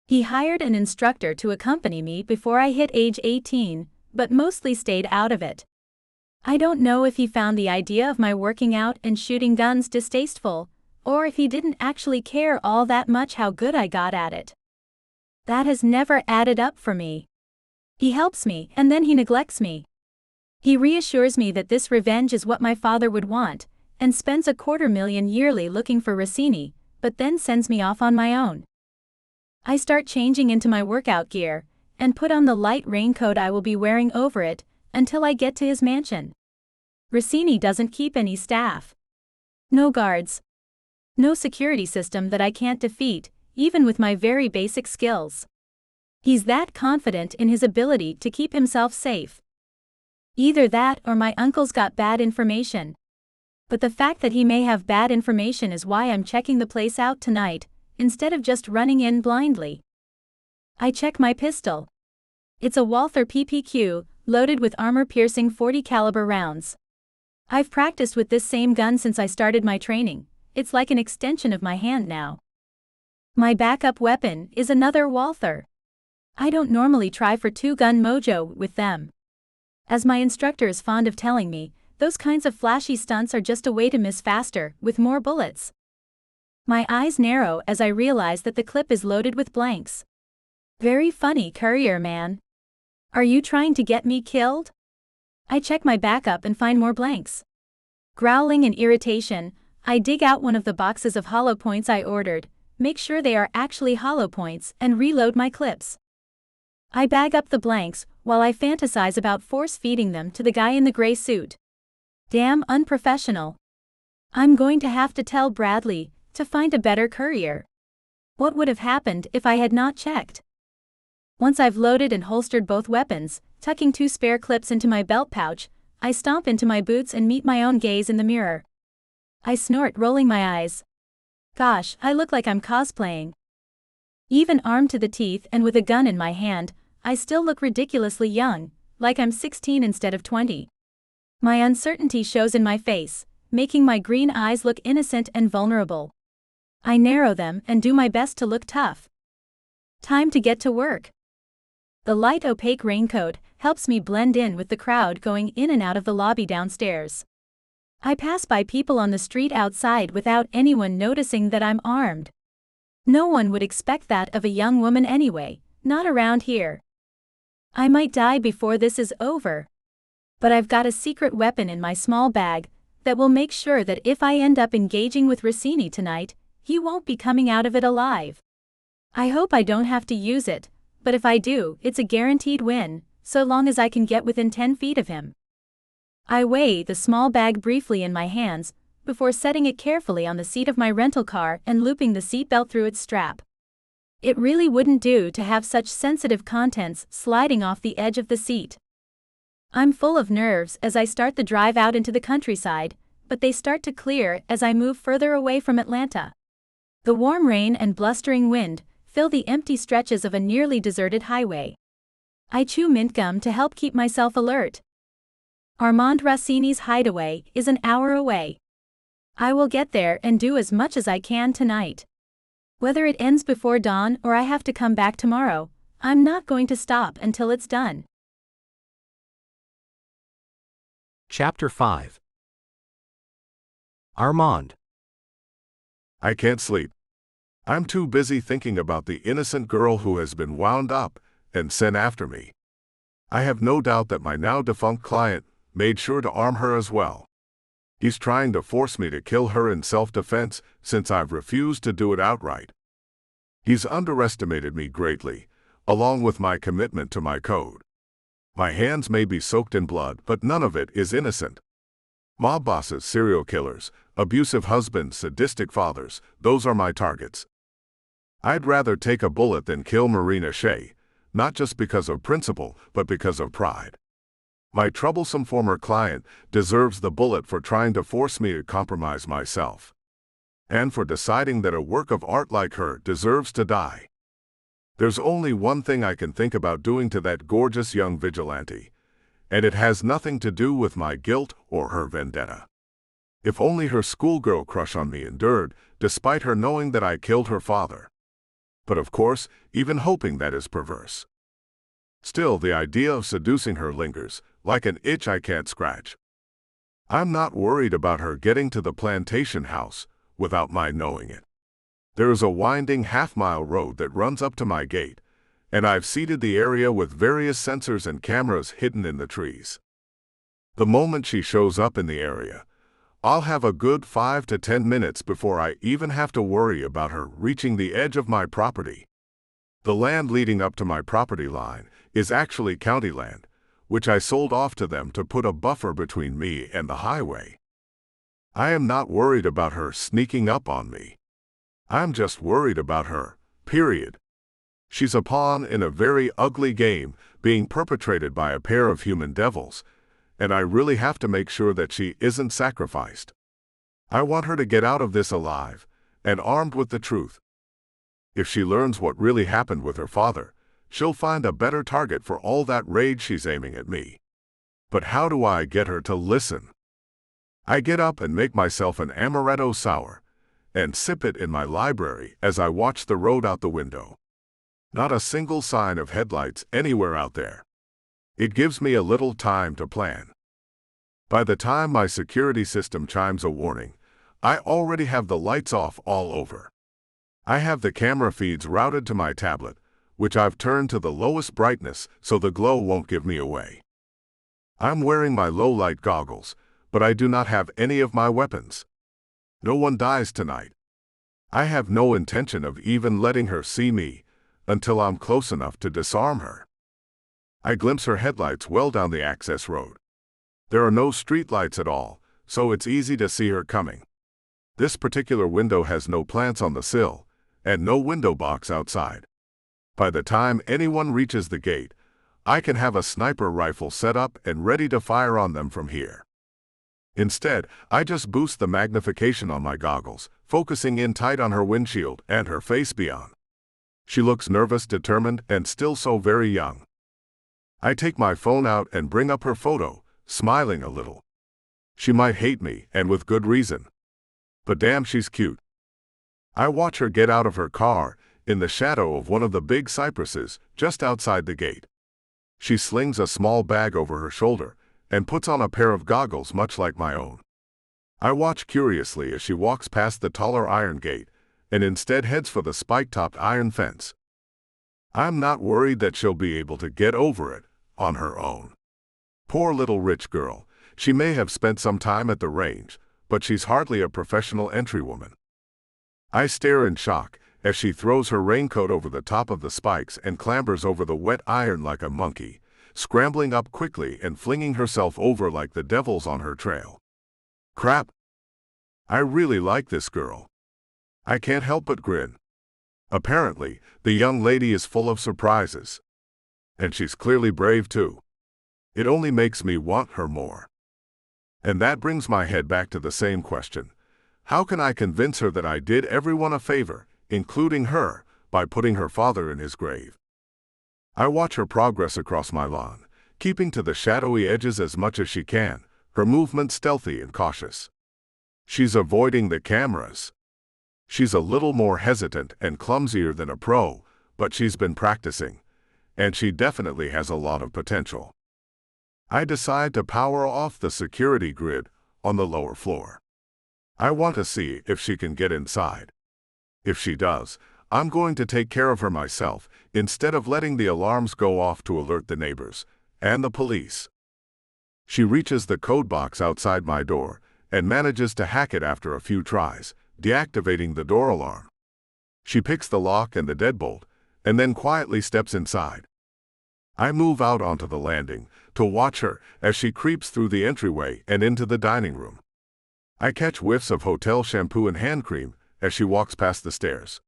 Speaker 5: He hired an instructor to accompany me before I hit age 18, but mostly stayed out of it. I don't know if he found the idea of my working out and shooting guns distasteful, or if he didn't actually care all that much how good I got at it. That has never added up for me. He helps me and then he neglects me. He reassures me that this revenge is what my father would want, and spends $250,000 yearly looking for Rossini, but then sends me off on my own. I start changing into my workout gear, and put on the light raincoat I will be wearing over it, until I get to his mansion. Rossini doesn't keep any staff. No guards. No security system that I can't defeat, even with my very basic skills. He's that confident in his ability to keep himself safe. Either that or my uncle's got bad information. But the fact that he may have bad information is why I'm checking the place out tonight, instead of just running in blindly. I check my pistol. It's a Walther PPQ, loaded with armor-piercing .40 caliber rounds. I've practiced with this same gun since I started my training. It's like an extension of my hand now. My backup weapon is another Walther. I don't normally try for 2-gun mojo with them. As my instructor is fond of telling me, those kinds of flashy stunts are just a way to miss faster, with more bullets. My eyes narrow as I realize that the clip is loaded with blanks. Very funny, courier man. Are you trying to get me killed? I check my backup and find more blanks. Growling in irritation, I dig out one of the boxes of hollow points I ordered, make sure they are actually hollow points, and reload my clips. I bag up the blanks, while I fantasize about force-feeding them to the guy in the gray suit. Damn unprofessional. I'm going to have to tell Bradley to find a better courier. What would have happened if I had not checked? Once I've loaded and holstered both weapons, tucking 2 spare clips into my belt pouch, I stomp into my boots and meet my own gaze in the mirror. I snort, rolling my eyes. Gosh, I look like I'm cosplaying. Even armed to the teeth and with a gun in my hand, I still look ridiculously young, like I'm 16 instead of 20. My uncertainty shows in my face, making my green eyes look innocent and vulnerable. I narrow them and do my best to look tough. Time to get to work. The light opaque raincoat helps me blend in with the crowd going in and out of the lobby downstairs. I pass by people on the street outside without anyone noticing that I'm armed. No one would expect that of a young woman anyway, not around here. I might die before this is over. But I've got a secret weapon in my small bag that will make sure that if I end up engaging with Rossini tonight, he won't be coming out of it alive. I hope I don't have to use it, but if I do, it's a guaranteed win, so long as I can get within 10 feet of him. I weigh the small bag briefly in my hands, before setting it carefully on the seat of my rental car and looping the seatbelt through its strap. It really wouldn't do to have such sensitive contents sliding off the edge of the seat. I'm full of nerves as I start the drive out into the countryside, but they start to clear as I move further away from Atlanta. The warm rain and blustering wind fill the empty stretches of a nearly deserted highway. I chew mint gum to help keep myself alert. Armand Rossini's hideaway is an hour away. I will get there and do as much as I can tonight. Whether it ends before dawn or I have to come back tomorrow, I'm not going to stop until it's done.
Speaker 4: Chapter 5. Armand.
Speaker 6: I can't sleep. I'm too busy thinking about the innocent girl who has been wound up and sent after me. I have no doubt that my now-defunct client made sure to arm her as well. He's trying to force me to kill her in self-defense since I've refused to do it outright. He's underestimated me greatly, along with my commitment to my code. My hands may be soaked in blood, but none of it is innocent. Mob bosses, serial killers, abusive husbands, sadistic fathers, those are my targets. I'd rather take a bullet than kill Marina Shea, not just because of principle, but because of pride. My troublesome former client deserves the bullet for trying to force me to compromise myself, and for deciding that a work of art like her deserves to die. There's only one thing I can think about doing to that gorgeous young vigilante, and it has nothing to do with my guilt or her vendetta. If only her schoolgirl crush on me endured, despite her knowing that I killed her father. But of course, even hoping that is perverse. Still, the idea of seducing her lingers, like an itch I can't scratch. I'm not worried about her getting to the plantation house without my knowing it. There is a winding half-mile road that runs up to my gate, and I've seeded the area with various sensors and cameras hidden in the trees. The moment she shows up in the area, I'll have a good 5 to 10 minutes before I even have to worry about her reaching the edge of my property. The land leading up to my property line is actually county land, which I sold off to them to put a buffer between me and the highway. I am not worried about her sneaking up on me. I'm just worried about her, period. She's a pawn in a very ugly game being perpetrated by a pair of human devils, and I really have to make sure that she isn't sacrificed. I want her to get out of this alive and armed with the truth. If she learns what really happened with her father, she'll find a better target for all that rage she's aiming at me. But how do I get her to listen? I get up and make myself an amaretto sour and sip it in my library as I watch the road out the window. Not a single sign of headlights anywhere out there. It gives me a little time to plan. By the time my security system chimes a warning, I already have the lights off all over. I have the camera feeds routed to my tablet, which I've turned to the lowest brightness so the glow won't give me away. I'm wearing my low-light goggles, but I do not have any of my weapons. No one dies tonight. I have no intention of even letting her see me until I'm close enough to disarm her. I glimpse her headlights well down the access road. There are no street lights at all, so it's easy to see her coming. This particular window has no plants on the sill, and no window box outside. By the time anyone reaches the gate, I can have a sniper rifle set up and ready to fire on them from here. Instead, I just boost the magnification on my goggles, focusing in tight on her windshield and her face beyond. She looks nervous, determined, and still so very young. I take my phone out and bring up her photo, smiling a little. She might hate me, and with good reason. But damn, she's cute. I watch her get out of her car, in the shadow of one of the big cypresses, just outside the gate. She slings a small bag over her shoulder, and puts on a pair of goggles much like my own. I watch curiously as she walks past the taller iron gate, and instead heads for the spike-topped iron fence. I'm not worried that she'll be able to get over it on her own. Poor little rich girl, She may have spent some time at the range, but she's hardly a professional entrywoman. I stare in shock as she throws her raincoat over the top of the spikes and clambers over the wet iron like a monkey, scrambling up quickly and flinging herself over like the devil's on her trail. Crap! I really like this girl. I can't help but grin. Apparently, the young lady is full of surprises. And she's clearly brave too. It only makes me want her more. And that brings my head back to the same question. How can I convince her that I did everyone a favor, including her, by putting her father in his grave? I watch her progress across my lawn, keeping to the shadowy edges as much as she can, her movement stealthy and cautious. She's avoiding the cameras. She's a little more hesitant and clumsier than a pro, but she's been practicing, and she definitely has a lot of potential. I decide to power off the security grid on the lower floor. I want to see if she can get inside. If she does, I'm going to take care of her myself instead of letting the alarms go off to alert the neighbors and the police. She reaches the code box outside my door and manages to hack it after a few tries, deactivating the door alarm. She picks the lock and the deadbolt and then quietly steps inside. I move out onto the landing to watch her as she creeps through the entryway and into the dining room. I catch whiffs of hotel shampoo and hand cream as she walks past the stairs.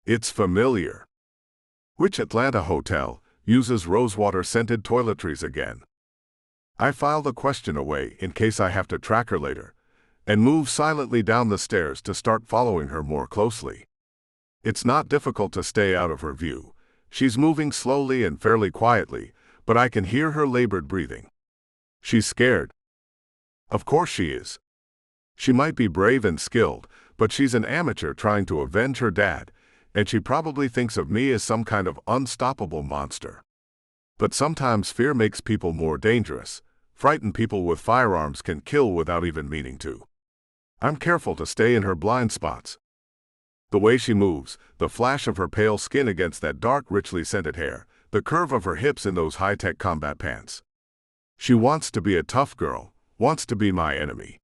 Speaker 6: It's familiar. Which Atlanta hotel uses rosewater-scented toiletries again? I file the question away in case I have to track her later, and move silently down the stairs to start following her more closely. It's not difficult to stay out of her view. She's moving slowly and fairly quietly, but I can hear her labored breathing. She's scared. Of course she is. She might be brave and skilled, but she's an amateur trying to avenge her dad, and she probably thinks of me as some kind of unstoppable monster. But sometimes fear makes people more dangerous. Frightened people with firearms can kill without even meaning to. I'm careful to stay in her blind spots. The way she moves, the flash of her pale skin against that dark, richly scented hair, the curve of her hips in those high-tech combat pants. She wants to be a tough girl, wants to be my enemy.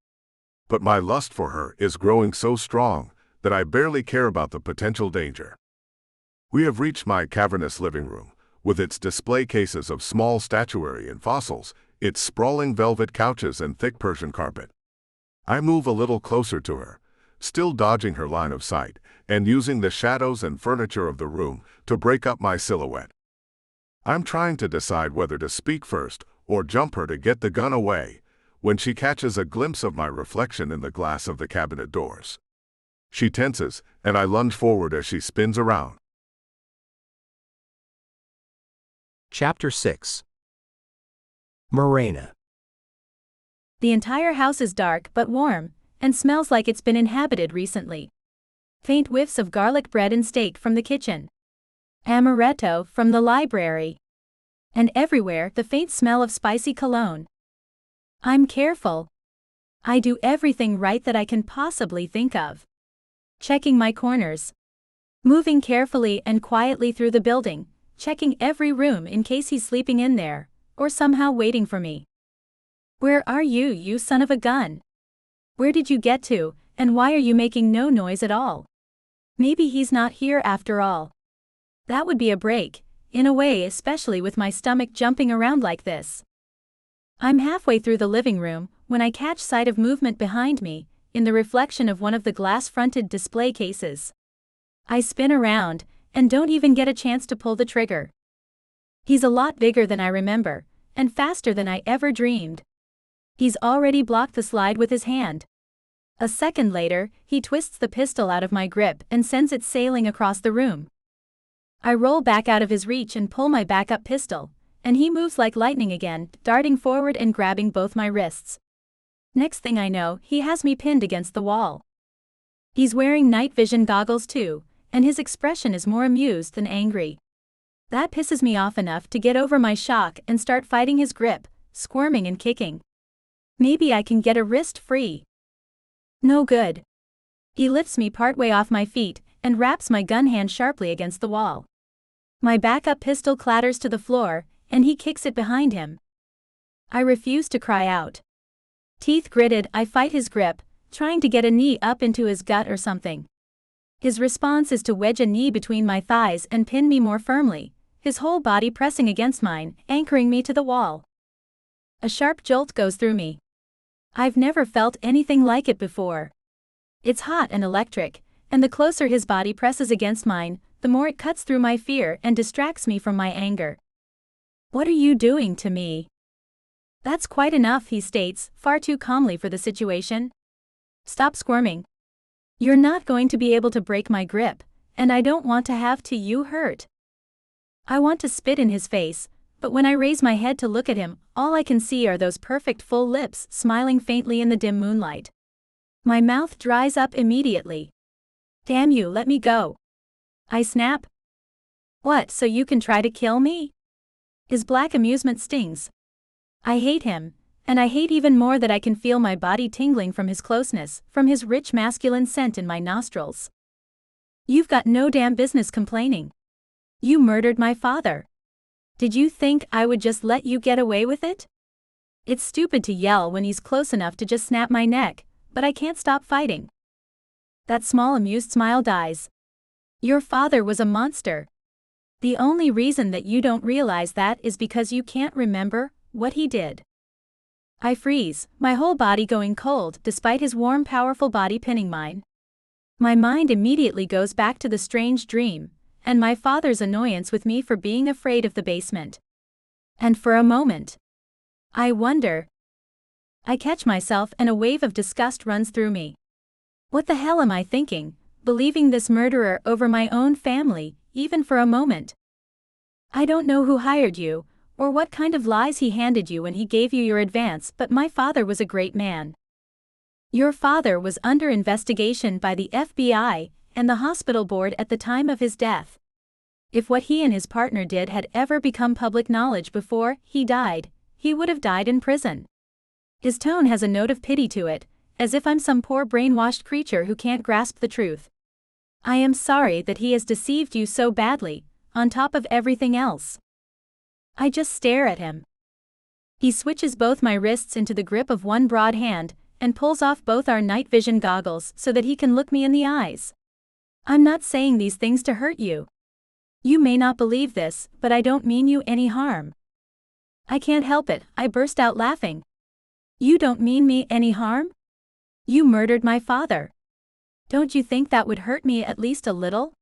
Speaker 6: But my lust for her is growing so strong that I barely care about the potential danger. We have reached my cavernous living room, with its display cases of small statuary and fossils, its sprawling velvet couches and thick Persian carpet. I move a little closer to her, still dodging her line of sight, and using the shadows and furniture of the room to break up my silhouette. I'm trying to decide whether to speak first or jump her to get the gun away, when she catches a glimpse of my reflection in the glass of the cabinet doors. She tenses, and I lunge forward as she spins around.
Speaker 4: Chapter 6. Morena.
Speaker 5: The entire house is dark but warm, and smells like it's been inhabited recently. Faint whiffs of garlic bread and steak from the kitchen. Amaretto from the library. And everywhere the faint smell of spicy cologne. I'm careful. I do everything right that I can possibly think of. Checking my corners. Moving carefully and quietly through the building, checking every room in case he's sleeping in there, or somehow waiting for me. Where are you, you son of a gun? Where did you get to, and why are you making no noise at all? Maybe he's not here after all. That would be a break, in a way, especially with my stomach jumping around like this. I'm halfway through the living room when I catch sight of movement behind me, in the reflection of one of the glass-fronted display cases. I spin around, and don't even get a chance to pull the trigger. He's a lot bigger than I remember, and faster than I ever dreamed. He's already blocked the slide with his hand. A second later, he twists the pistol out of my grip and sends it sailing across the room. I roll back out of his reach and pull my backup pistol, and he moves like lightning again, darting forward and grabbing both my wrists. Next thing I know, he has me pinned against the wall. He's wearing night vision goggles too, and his expression is more amused than angry. That pisses me off enough to get over my shock and start fighting his grip, squirming and kicking. Maybe I can get a wrist free. No good. He lifts me partway off my feet and wraps my gun hand sharply against the wall. My backup pistol clatters to the floor, and he kicks it behind him. I refuse to cry out. Teeth gritted, I fight his grip, trying to get a knee up into his gut or something. His response is to wedge a knee between my thighs and pin me more firmly, his whole body pressing against mine, anchoring me to the wall. A sharp jolt goes through me. I've never felt anything like it before. It's hot and electric, and the closer his body presses against mine, the more it cuts through my fear and distracts me from my anger. What are you doing to me? That's quite enough, he states, far too calmly for the situation. Stop squirming. You're not going to be able to break my grip, and I don't want to have you hurt. I want to spit in his face, but when I raise my head to look at him, all I can see are those perfect full lips smiling faintly in the dim moonlight. My mouth dries up immediately. Damn you, let me go. I snap. What, so you can try to kill me? His black amusement stings. I hate him, and I hate even more that I can feel my body tingling from his closeness, from his rich masculine scent in my nostrils. You've got no damn business complaining. You murdered my father. Did you think I would just let you get away with it? It's stupid to yell when he's close enough to just snap my neck, but I can't stop fighting. That small amused smile dies. Your father was a monster. The only reason that you don't realize that is because you can't remember what he did. I freeze, my whole body going cold despite his warm, powerful body pinning mine. My mind immediately goes back to the strange dream, and my father's annoyance with me for being afraid of the basement. And for a moment, I wonder. I catch myself and a wave of disgust runs through me. What the hell am I thinking, believing this murderer over my own family, even for a moment? I don't know who hired you, or what kind of lies he handed you when he gave you your advance, but my father was a great man. Your father was under investigation by the FBI and the hospital board at the time of his death. If what he and his partner did had ever become public knowledge before he died, he would have died in prison. His tone has a note of pity to it, as if I'm some poor brainwashed creature who can't grasp the truth. I am sorry that he has deceived you so badly, on top of everything else. I just stare at him. He switches both my wrists into the grip of one broad hand, and pulls off both our night vision goggles so that he can look me in the eyes. I'm not saying these things to hurt you. You may not believe this, but I don't mean you any harm. I can't help it, I burst out laughing. You don't mean me any harm? You murdered my father. Don't you think that would hurt me at least a little?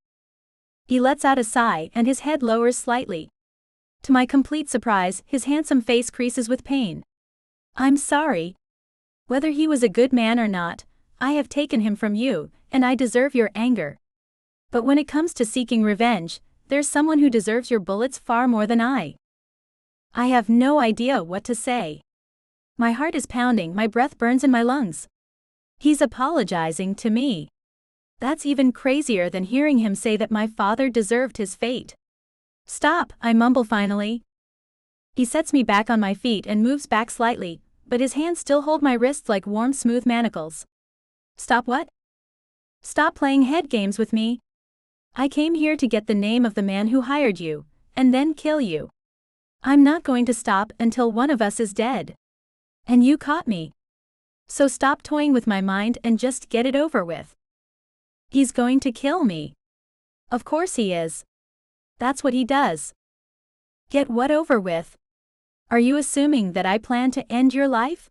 Speaker 5: He lets out a sigh and his head lowers slightly. To my complete surprise, his handsome face creases with pain. I'm sorry. Whether he was a good man or not, I have taken him from you, and I deserve your anger. But when it comes to seeking revenge, there's someone who deserves your bullets far more than I. I have no idea what to say. My heart is pounding, my breath burns in my lungs. He's apologizing to me. That's even crazier than hearing him say that my father deserved his fate. Stop, I mumble finally. He sets me back on my feet and moves back slightly, but his hands still hold my wrists like warm, smooth manacles. Stop what? Stop playing head games with me. I came here to get the name of the man who hired you, and then kill you. I'm not going to stop until one of us is dead. And you caught me. So stop toying with my mind and just get it over with. He's going to kill me. Of course he is. That's what he does. Get what over with? Are you assuming that I plan to end your life?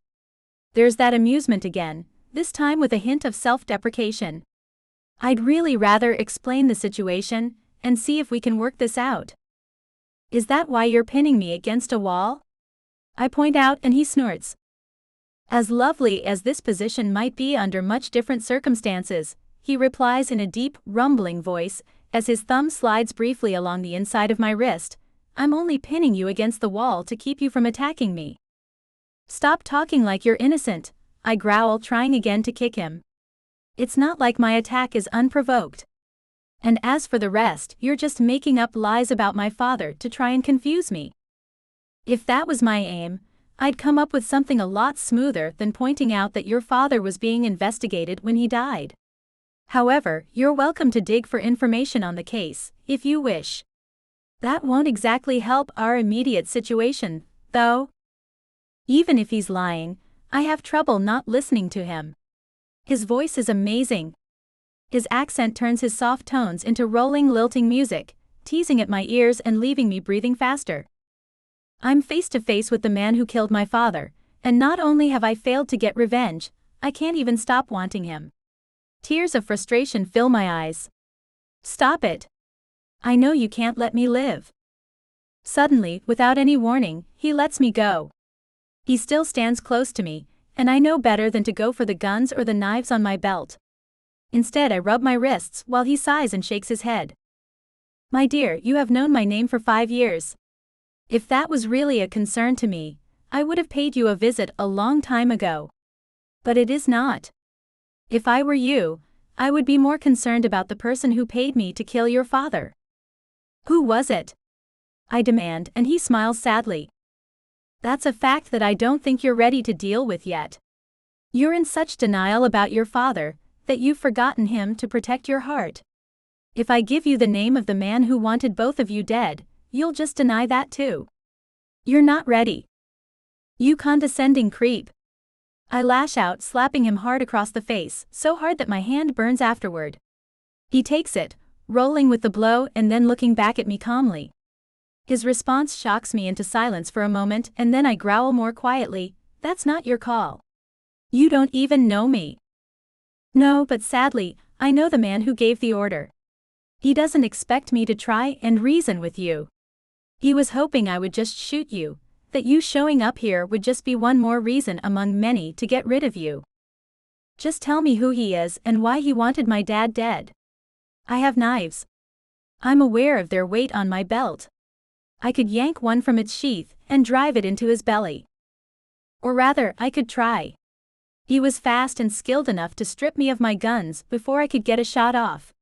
Speaker 5: There's that amusement again, this time with a hint of self-deprecation. I'd really rather explain the situation and see if we can work this out. Is that why you're pinning me against a wall? I point out and he snorts. As lovely as this position might be under much different circumstances, he replies in a deep, rumbling voice, as his thumb slides briefly along the inside of my wrist, I'm only pinning you against the wall to keep you from attacking me. Stop talking like you're innocent, I growl, trying again to kick him. It's not like my attack is unprovoked. And as for the rest, you're just making up lies about my father to try and confuse me. If that was my aim, I'd come up with something a lot smoother than pointing out that your father was being investigated when he died. However, you're welcome to dig for information on the case, if you wish. That won't exactly help our immediate situation, though. Even if he's lying, I have trouble not listening to him. His voice is amazing. His accent turns his soft tones into rolling, lilting music, teasing at my ears and leaving me breathing faster. I'm face to face with the man who killed my father, and not only have I failed to get revenge, I can't even stop wanting him. Tears of frustration fill my eyes. Stop it. I know you can't let me live. Suddenly, without any warning, he lets me go. He still stands close to me, and I know better than to go for the guns or the knives on my belt. Instead, I rub my wrists while he sighs and shakes his head. My dear, you have known my name for 5 years. If that was really a concern to me, I would have paid you a visit a long time ago. But it is not. If I were you, I would be more concerned about the person who paid me to kill your father. Who was it? I demand, and he smiles sadly. That's a fact that I don't think you're ready to deal with yet. You're in such denial about your father, that you've forgotten him to protect your heart. If I give you the name of the man who wanted both of you dead, you'll just deny that too. You're not ready. You condescending creep. I lash out, slapping him hard across the face, so hard that my hand burns afterward. He takes it, rolling with the blow and then looking back at me calmly. His response shocks me into silence for a moment, and then I growl more quietly, "That's not your call. You don't even know me." No, but sadly, I know the man who gave the order. He doesn't expect me to try and reason with you. He was hoping I would just shoot you, that you showing up here would just be one more reason among many to get rid of you. Just tell me who he is and why he wanted my dad dead. I have knives. I'm aware of their weight on my belt. I could yank one from its sheath and drive it into his belly. Or rather, I could try. He was fast and skilled enough to strip me of my guns before I could get a shot off.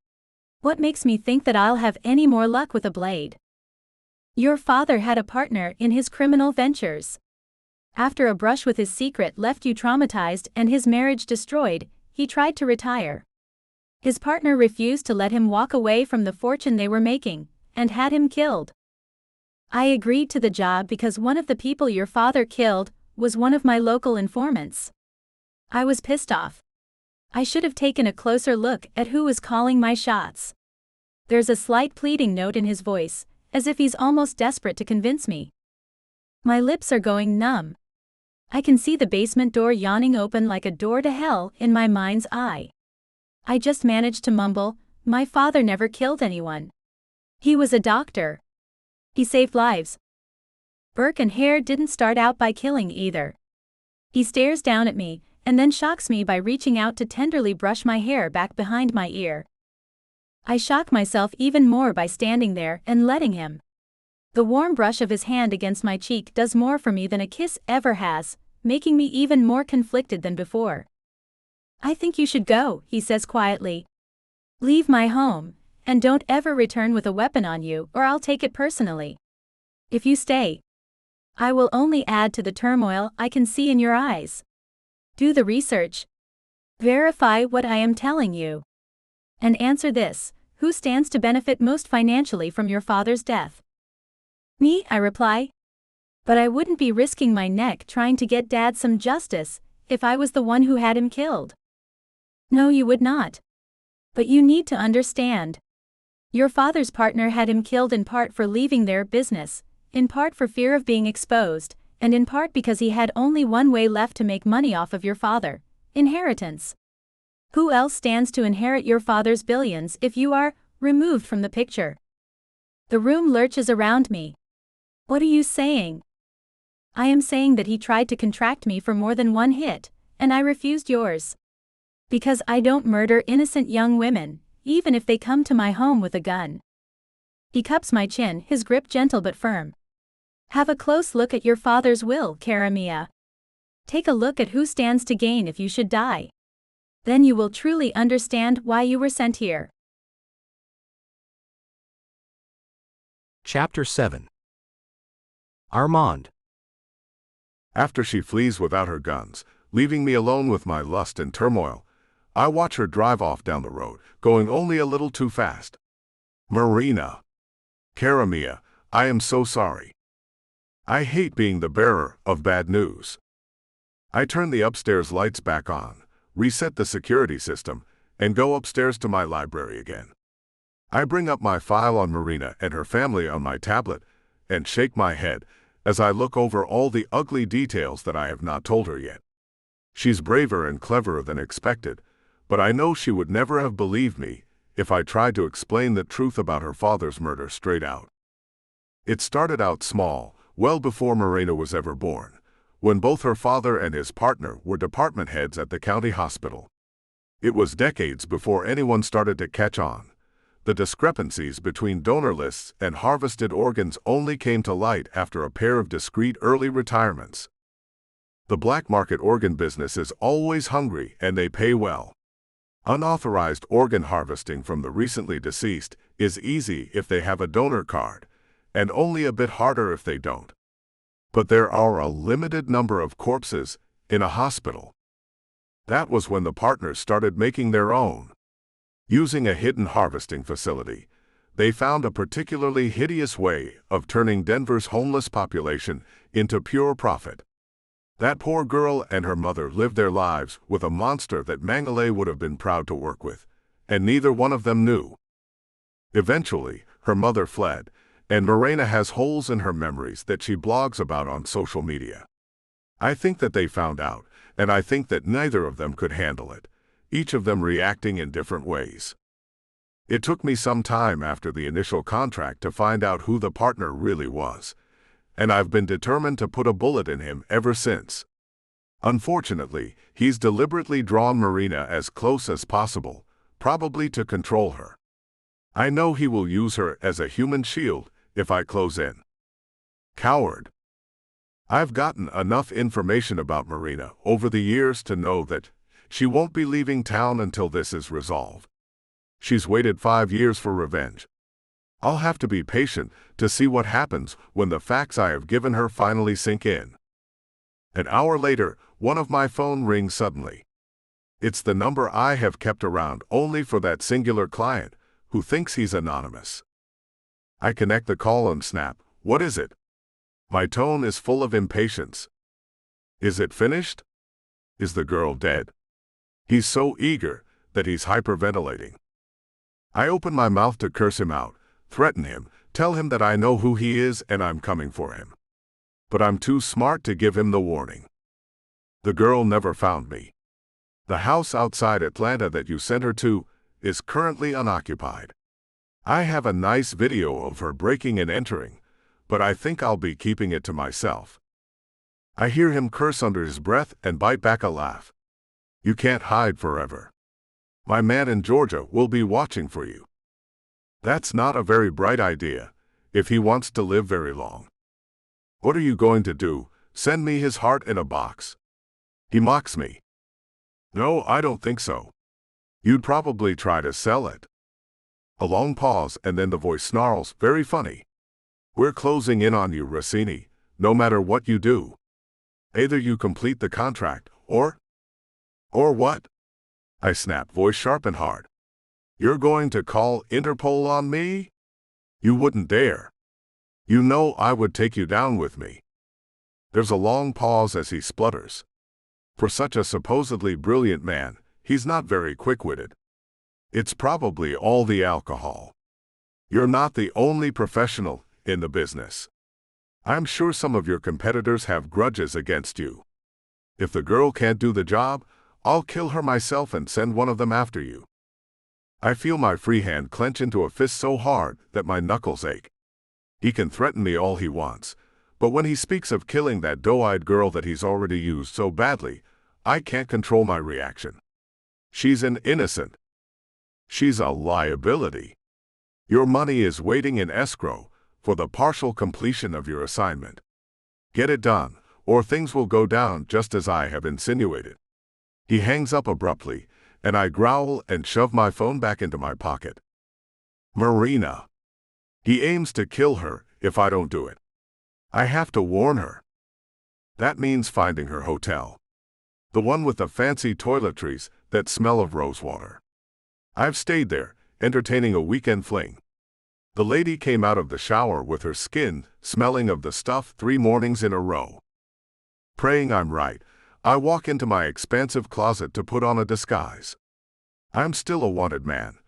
Speaker 5: What makes me think that I'll have any more luck with a blade? Your father had a partner in his criminal ventures. After a brush with his secret left you traumatized and his marriage destroyed, he tried to retire. His partner refused to let him walk away from the fortune they were making, and had him killed. I agreed to the job because one of the people your father killed was one of my local informants. I was pissed off. I should have taken a closer look at who was calling my shots. There's a slight pleading note in his voice, as if he's almost desperate to convince me. My lips are going numb. I can see the basement door yawning open like a door to hell in my mind's eye. I just managed to mumble, "My father never killed anyone. He was a doctor. He saved lives." Burke and Hare didn't start out by killing either. He stares down at me, and then shocks me by reaching out to tenderly brush my hair back behind my ear. I shock myself even more by standing there and letting him. The warm brush of his hand against my cheek does more for me than a kiss ever has, making me even more conflicted than before. "I think you should go," he says quietly. "Leave my home, and don't ever return with a weapon on you or I'll take it personally. If you stay, I will only add to the turmoil I can see in your eyes. Do the research. Verify what I am telling you. And answer this: who stands to benefit most financially from your father's death?" "Me," I reply. "But I wouldn't be risking my neck trying to get Dad some justice if I was the one who had him killed." "No, you would not. But you need to understand. Your father's partner had him killed in part for leaving their business, in part for fear of being exposed, and in part because he had only one way left to make money off of your father: inheritance. Who else stands to inherit your father's billions if you are removed from the picture?" The room lurches around me. "What are you saying?" "I am saying that he tried to contract me for more than one hit, and I refused yours. Because I don't murder innocent young women, even if they come to my home with a gun." He cups my chin, his grip gentle but firm. "Have a close look at your father's will, cara mia. Take a look at who stands to gain if you should die. Then you will truly understand why you were sent here."
Speaker 4: Chapter 7. Armand.
Speaker 6: After she flees without her guns, leaving me alone with my lust and turmoil, I watch her drive off down the road, going only a little too fast. Marina. Cara mia, I am so sorry. I hate being the bearer of bad news. I turn the upstairs lights back on, reset the security system, and go upstairs to my library again. I bring up my file on Marina and her family on my tablet and shake my head as I look over all the ugly details that I have not told her yet. She's braver and cleverer than expected, but I know she would never have believed me if I tried to explain the truth about her father's murder straight out. It started out small, well before Marina was ever born, when both her father and his partner were department heads at the county hospital. It was decades before anyone started to catch on. The discrepancies between donor lists and harvested organs only came to light after a pair of discreet early retirements. The black market organ business is always hungry and they pay well. Unauthorized organ harvesting from the recently deceased is easy if they have a donor card, and only a bit harder if they don't. But there are a limited number of corpses in a hospital. That was when the partners started making their own. Using a hidden harvesting facility, they found a particularly hideous way of turning Denver's homeless population into pure profit. That poor girl and her mother lived their lives with a monster that Mangale would have been proud to work with, and neither one of them knew. Eventually, her mother fled, and Marina has holes in her memories that she blogs about on social media. I think that they found out, and I think that neither of them could handle it, each of them reacting in different ways. It took me some time after the initial contract to find out who the partner really was, and I've been determined to put a bullet in him ever since. Unfortunately, he's deliberately drawn Marina as close as possible, probably to control her. I know he will use her as a human shield if I close in. Coward. I've gotten enough information about Marina over the years to know that she won't be leaving town until this is resolved. She's waited 5 years for revenge. I'll have to be patient to see what happens when the facts I have given her finally sink in. An hour later, one of my phone rings suddenly. It's the number I have kept around only for that singular client who thinks he's anonymous. I connect the call and snap, "What is it?" My tone is full of impatience. Is it finished? Is the girl dead? He's so eager that he's hyperventilating. I open my mouth to curse him out, threaten him, tell him that I know who he is and I'm coming for him. But I'm too smart to give him the warning. The girl never found me. The house outside Atlanta that you sent her to is currently unoccupied. I have a nice video of her breaking and entering, but I think I'll be keeping it to myself. I hear him curse under his breath and bite back a laugh. You can't hide forever. My man in Georgia will be watching for you. That's not a very bright idea, if he wants to live very long. What are you going to do, send me his heart in a box? He mocks me. No, I don't think so. You'd probably try to sell it. A long pause and then the voice snarls, very funny. We're closing in on you, Rossini, no matter what you do. Either you complete the contract, or what? I snap, voice sharp and hard. You're going to call Interpol on me? You wouldn't dare. You know I would take you down with me. There's a long pause as he splutters. For such a supposedly brilliant man, he's not very quick-witted. It's probably all the alcohol. You're not the only professional in the business. I'm sure some of your competitors have grudges against you. If the girl can't do the job, I'll kill her myself and send one of them after you. I feel my free hand clench into a fist so hard that my knuckles ache. He can threaten me all he wants, but when he speaks of killing that doe-eyed girl that he's already used so badly, I can't control my reaction. She's an innocent. She's a liability. Your money is waiting in escrow for the partial completion of your assignment. Get it done, or things will go down just as I have insinuated. He hangs up abruptly, and I growl and shove my phone back into my pocket. Marina. He aims to kill her if I don't do it. I have to warn her. That means finding her hotel. The one with the fancy toiletries that smell of rosewater. I've stayed there, entertaining a weekend fling. The lady came out of the shower with her skin smelling of the stuff 3 mornings in a row. Praying I'm right, I walk into my expansive closet to put on a disguise. I'm still a wanted man.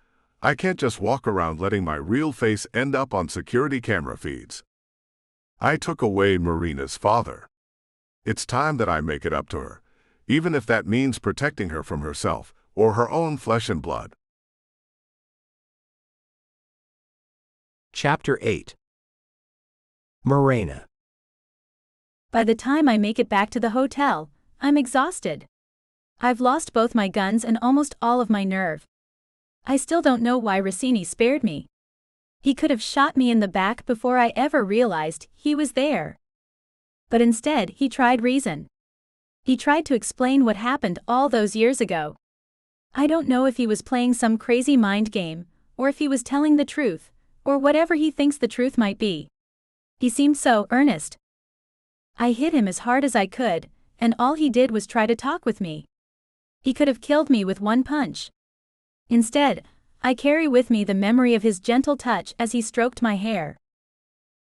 Speaker 6: I can't just walk around letting my real face end up on security camera feeds. I took away Marina's father. It's time that I make it up to her, even if that means protecting her from herself or her own flesh and blood.
Speaker 4: Chapter 8. Marina.
Speaker 5: By the time I make it back to the hotel, I'm exhausted. I've lost both my guns and almost all of my nerve. I still don't know why Rossini spared me. He could have shot me in the back before I ever realized he was there. But instead, he tried reason. He tried to explain what happened all those years ago. I don't know if he was playing some crazy mind game, or if he was telling the truth, or whatever he thinks the truth might be. He seemed so earnest. I hit him as hard as I could, and all he did was try to talk with me. He could have killed me with one punch. Instead, I carry with me the memory of his gentle touch as he stroked my hair.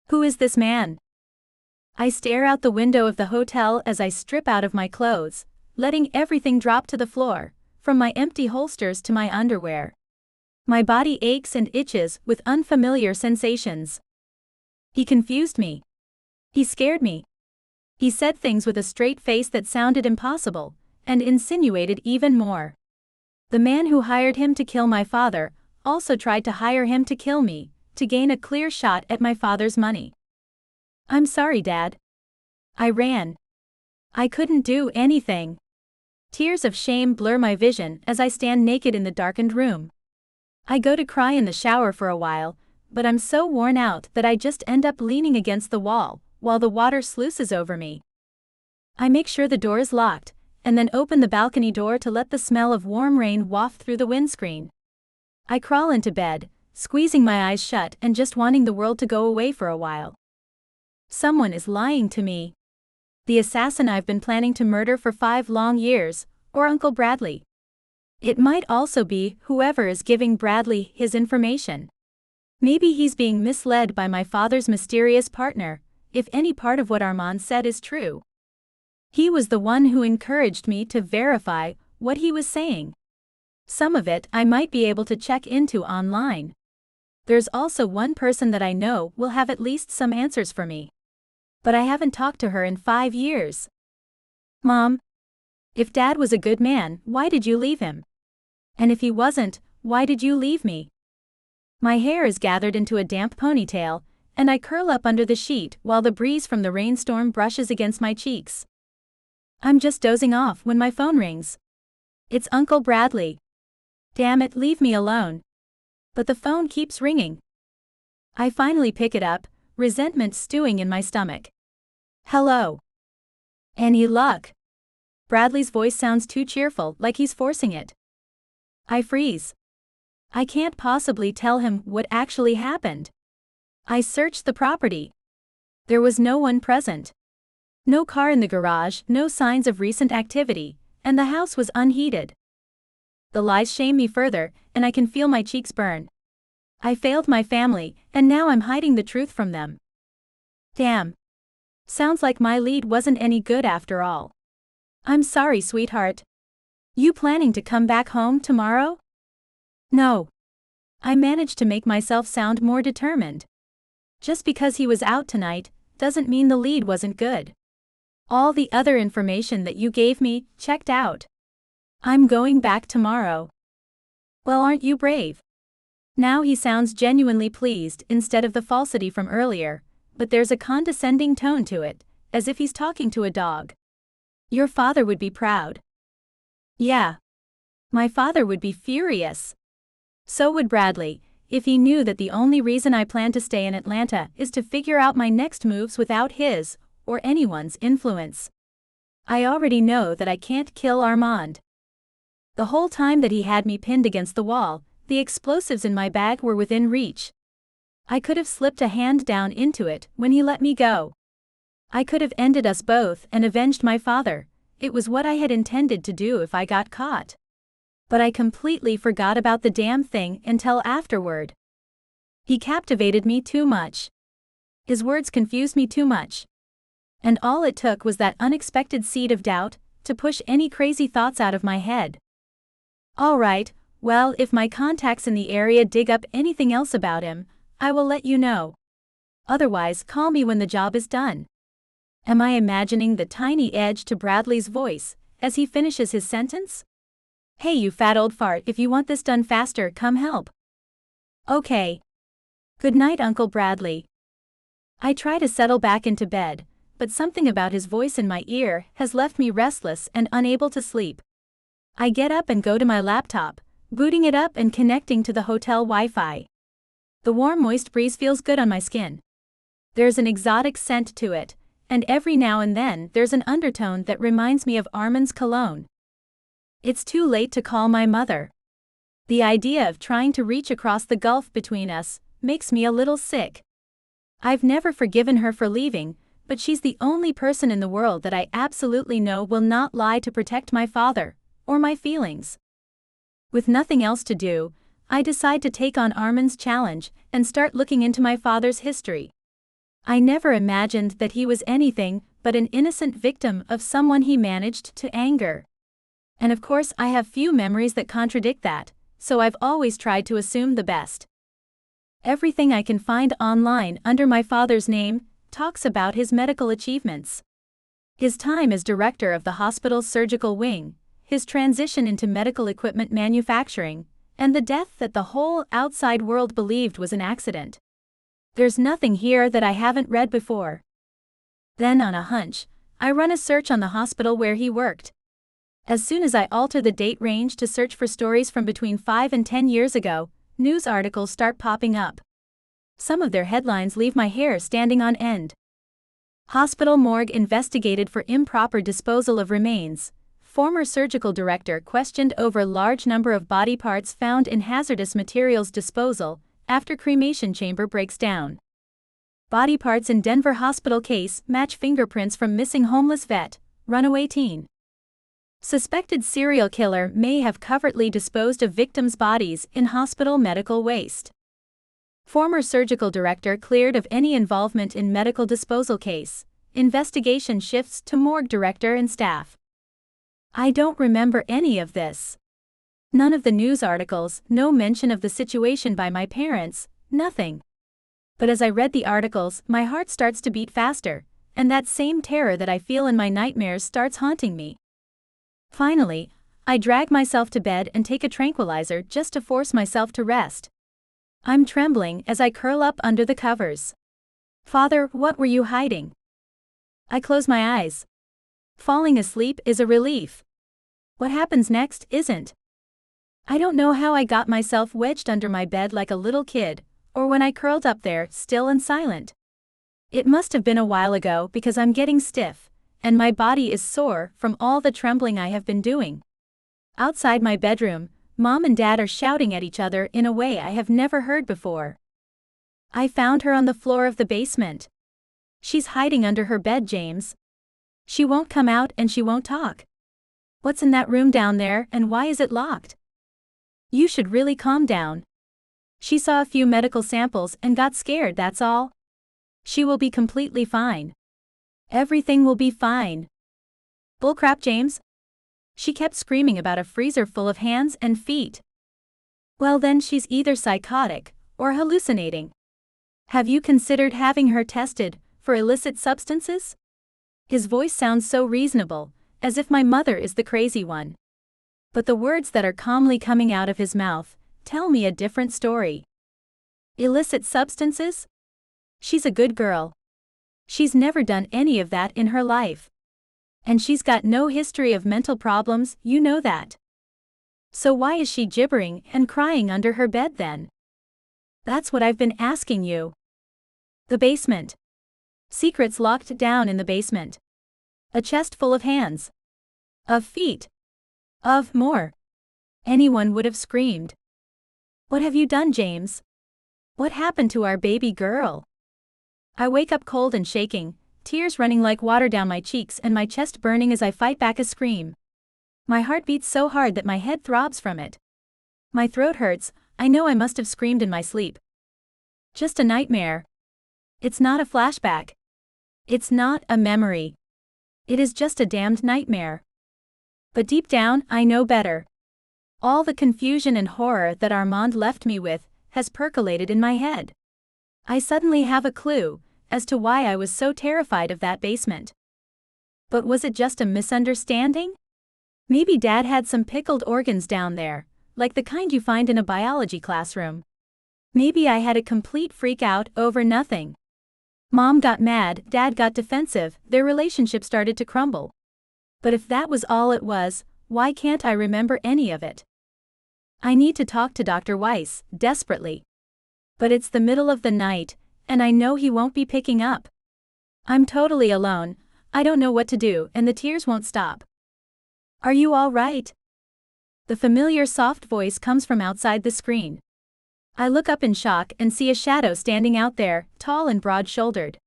Speaker 5: Who is this man? I stare out the window of the hotel as I strip out of my clothes, letting everything drop to the floor, from my empty holsters to my underwear. My body aches and itches with unfamiliar sensations. He confused me. He scared me. He said things with a straight face that sounded impossible, and insinuated even more. The man who hired him to kill my father also tried to hire him to kill me, to gain a clear shot at my father's money. I'm sorry, Dad. I ran. I couldn't do anything. Tears of shame blur my vision as I stand naked in the darkened room. I go to cry in the shower for a while, but I'm so worn out that I just end up leaning against the wall, while the water sluices over me. I make sure the door is locked, and then open the balcony door to let the smell of warm rain waft through the windscreen. I crawl into bed, squeezing my eyes shut and just wanting the world to go away for a while. Someone is lying to me. The assassin I've been planning to murder for 5 long years, or Uncle Bradley. It might also be whoever is giving Bradley his information. Maybe he's being misled by my father's mysterious partner, if any part of what Armand said is true. He was the one who encouraged me to verify what he was saying. Some of it I might be able to check into online. There's also one person that I know will have at least some answers for me. But I haven't talked to her in 5 years. Mom, if Dad was a good man, why did you leave him? And if he wasn't, why did you leave me? My hair is gathered into a damp ponytail, and I curl up under the sheet while the breeze from the rainstorm brushes against my cheeks. I'm just dozing off when my phone rings. It's Uncle Bradley. Damn it, leave me alone. But the phone keeps ringing. I finally pick it up, resentment stewing in my stomach. Hello. Any luck? Bradley's voice sounds too cheerful, like he's forcing it. I freeze. I can't possibly tell him what actually happened. I searched the property. There was no one present. No car in the garage, no signs of recent activity, and the house was unheated. The lies shame me further, and I can feel my cheeks burn. I failed my family, and now I'm hiding the truth from them. Damn. Sounds like my lead wasn't any good after all. I'm sorry, sweetheart. You planning to come back home tomorrow? No. I managed to make myself sound more determined. Just because he was out tonight, doesn't mean the lead wasn't good. All the other information that you gave me, checked out. I'm going back tomorrow. Well, aren't you brave? Now he sounds genuinely pleased instead of the falsity from earlier, but there's a condescending tone to it, as if he's talking to a dog. Your father would be proud. Yeah. My father would be furious. So would Bradley, if he knew that the only reason I plan to stay in Atlanta is to figure out my next moves without his, or anyone's, influence. I already know that I can't kill Armand. The whole time that he had me pinned against the wall, the explosives in my bag were within reach. I could have slipped a hand down into it when he let me go. I could have ended us both and avenged my father. It was what I had intended to do if I got caught. But I completely forgot about the damn thing until afterward. He captivated me too much. His words confused me too much. And all it took was that unexpected seed of doubt to push any crazy thoughts out of my head. Alright, well, if my contacts in the area dig up anything else about him, I will let you know. Otherwise, call me when the job is done. Am I imagining the tiny edge to Bradley's voice as he finishes his sentence? Hey, you fat old fart, if you want this done faster, come help. Okay. Good night, Uncle Bradley. I try to settle back into bed, but something about his voice in my ear has left me restless and unable to sleep. I get up and go to my laptop, booting it up and connecting to the hotel Wi-Fi. The warm, moist breeze feels good on my skin. There's an exotic scent to it, and every now and then there's an undertone that reminds me of Armand's cologne. It's too late to call my mother. The idea of trying to reach across the gulf between us makes me a little sick. I've never forgiven her for leaving, but she's the only person in the world that I absolutely know will not lie to protect my father, or my feelings. With nothing else to do, I decide to take on Armand's challenge and start looking into my father's history. I never imagined that he was anything but an innocent victim of someone he managed to anger. And of course I have few memories that contradict that, so I've always tried to assume the best. Everything I can find online under my father's name talks about his medical achievements. His time as director of the hospital's surgical wing, his transition into medical equipment manufacturing, and the death that the whole outside world believed was an accident. There's nothing here that I haven't read before. Then, on a hunch, I run a search on the hospital where he worked. As soon as I alter the date range to search for stories from between 5 and 10 years ago, news articles start popping up. Some of their headlines leave my hair standing on end. Hospital morgue investigated for improper disposal of remains. Former surgical director questioned over large number of body parts found in hazardous materials disposal after cremation chamber breaks down. Body parts in Denver hospital case match fingerprints from missing homeless vet, runaway teen. Suspected serial killer may have covertly disposed of victims' bodies in hospital medical waste. Former surgical director cleared of any involvement in medical disposal case. Investigation shifts to morgue director and staff. I don't remember any of this. None of the news articles, no mention of the situation by my parents, nothing. But as I read the articles, my heart starts to beat faster, and that same terror that I feel in my nightmares starts haunting me. Finally, I drag myself to bed and take a tranquilizer just to force myself to rest. I'm trembling as I curl up under the covers. Father, what were you hiding? I close my eyes. Falling asleep is a relief. What happens next isn't. I don't know how I got myself wedged under my bed like a little kid, or when I curled up there, still and silent. It must have been a while ago because I'm getting stiff, and my body is sore from all the trembling I have been doing. Outside my bedroom, Mom and Dad are shouting at each other in a way I have never heard before. I found her on the floor of the basement. She's hiding under her bed, James. She won't come out and she won't talk. What's in that room down there and why is it locked? You should really calm down. She saw a few medical samples and got scared, that's all. She will be completely fine. Everything will be fine. Bullcrap, James. She kept screaming about a freezer full of hands and feet. Well then she's either psychotic or hallucinating. Have you considered having her tested for illicit substances? His voice sounds so reasonable, as if my mother is the crazy one. But the words that are calmly coming out of his mouth tell me a different story. Illicit substances? She's a good girl. She's never done any of that in her life. And she's got no history of mental problems, you know that. So why is she gibbering and crying under her bed then? That's what I've been asking you. The basement. Secrets locked down in the basement. A chest full of hands. Of feet. Of more. Anyone would have screamed. What have you done, James? What happened to our baby girl? I wake up cold and shaking, tears running like water down my cheeks and my chest burning as I fight back a scream. My heart beats so hard that my head throbs from it. My throat hurts, I know I must have screamed in my sleep. Just a nightmare. It's not a flashback. It's not a memory. It is just a damned nightmare. But deep down, I know better. All the confusion and horror that Armand left me with has percolated in my head. I suddenly have a clue as to why I was so terrified of that basement. But was it just a misunderstanding? Maybe Dad had some pickled organs down there, like the kind you find in a biology classroom. Maybe I had a complete freak out over nothing. Mom got mad, Dad got defensive, their relationship started to crumble. But if that was all it was, why can't I remember any of it? I need to talk to Dr. Weiss, desperately. But it's the middle of the night, and I know he won't be picking up. I'm totally alone, I don't know what to do, and the tears won't stop. Are you all right? The familiar soft voice comes from outside the screen. I look up in shock and see a shadow standing out there, tall and broad-shouldered.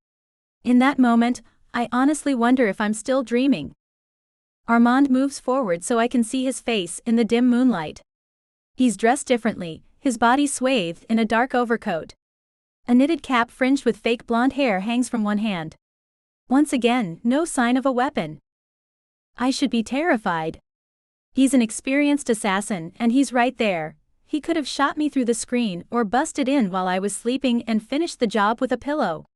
Speaker 5: In that moment, I honestly wonder if I'm still dreaming. Armand moves forward so I can see his face in the dim moonlight. He's dressed differently, his body swathed in a dark overcoat. A knitted cap fringed with fake blonde hair hangs from one hand. Once again, no sign of a weapon. I should be terrified. He's an experienced assassin, and he's right there. He could have shot me through the screen or busted in while I was sleeping and finished the job with a pillow.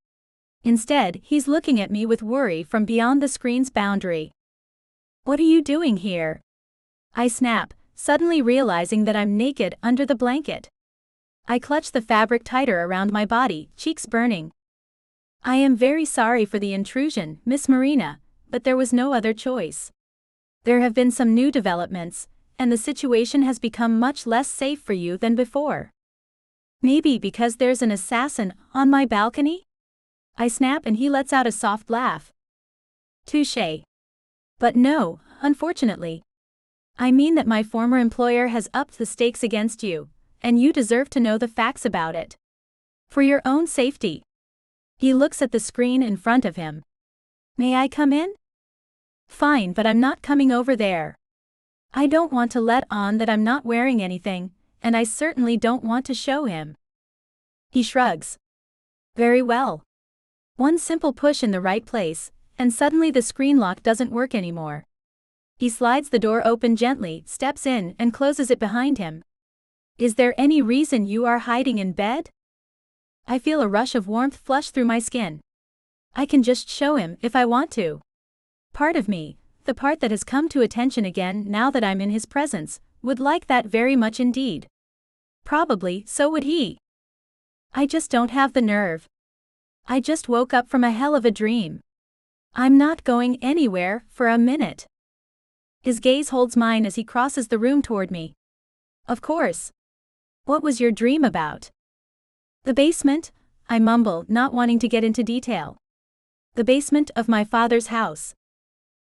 Speaker 5: Instead, he's looking at me with worry from beyond the screen's boundary. What are you doing here? I snap, suddenly realizing that I'm naked under the blanket. I clutch the fabric tighter around my body, cheeks burning. I am very sorry for the intrusion, Miss Marina, but there was no other choice. There have been some new developments, and the situation has become much less safe for you than before. Maybe because there's an assassin on my balcony? I snap and he lets out a soft laugh. Touché. But no, unfortunately. I mean that my former employer has upped the stakes against you, and you deserve to know the facts about it. For your own safety. He looks at the screen in front of him. May I come in? Fine, but I'm not coming over there. I don't want to let on that I'm not wearing anything, and I certainly don't want to show him. He shrugs. Very well. One simple push in the right place, and suddenly the screen lock doesn't work anymore. He slides the door open gently, steps in, and closes it behind him. Is there any reason you are hiding in bed? I feel a rush of warmth flush through my skin. I can just show him if I want to. Part of me, the part that has come to attention again now that I'm in his presence, would like that very much indeed. Probably, so would he. I just don't have the nerve. I just woke up from a hell of a dream. I'm not going anywhere for a minute. His gaze holds mine as he crosses the room toward me. Of course. What was your dream about? The basement, I mumble, not wanting to get into detail. The basement of my father's house.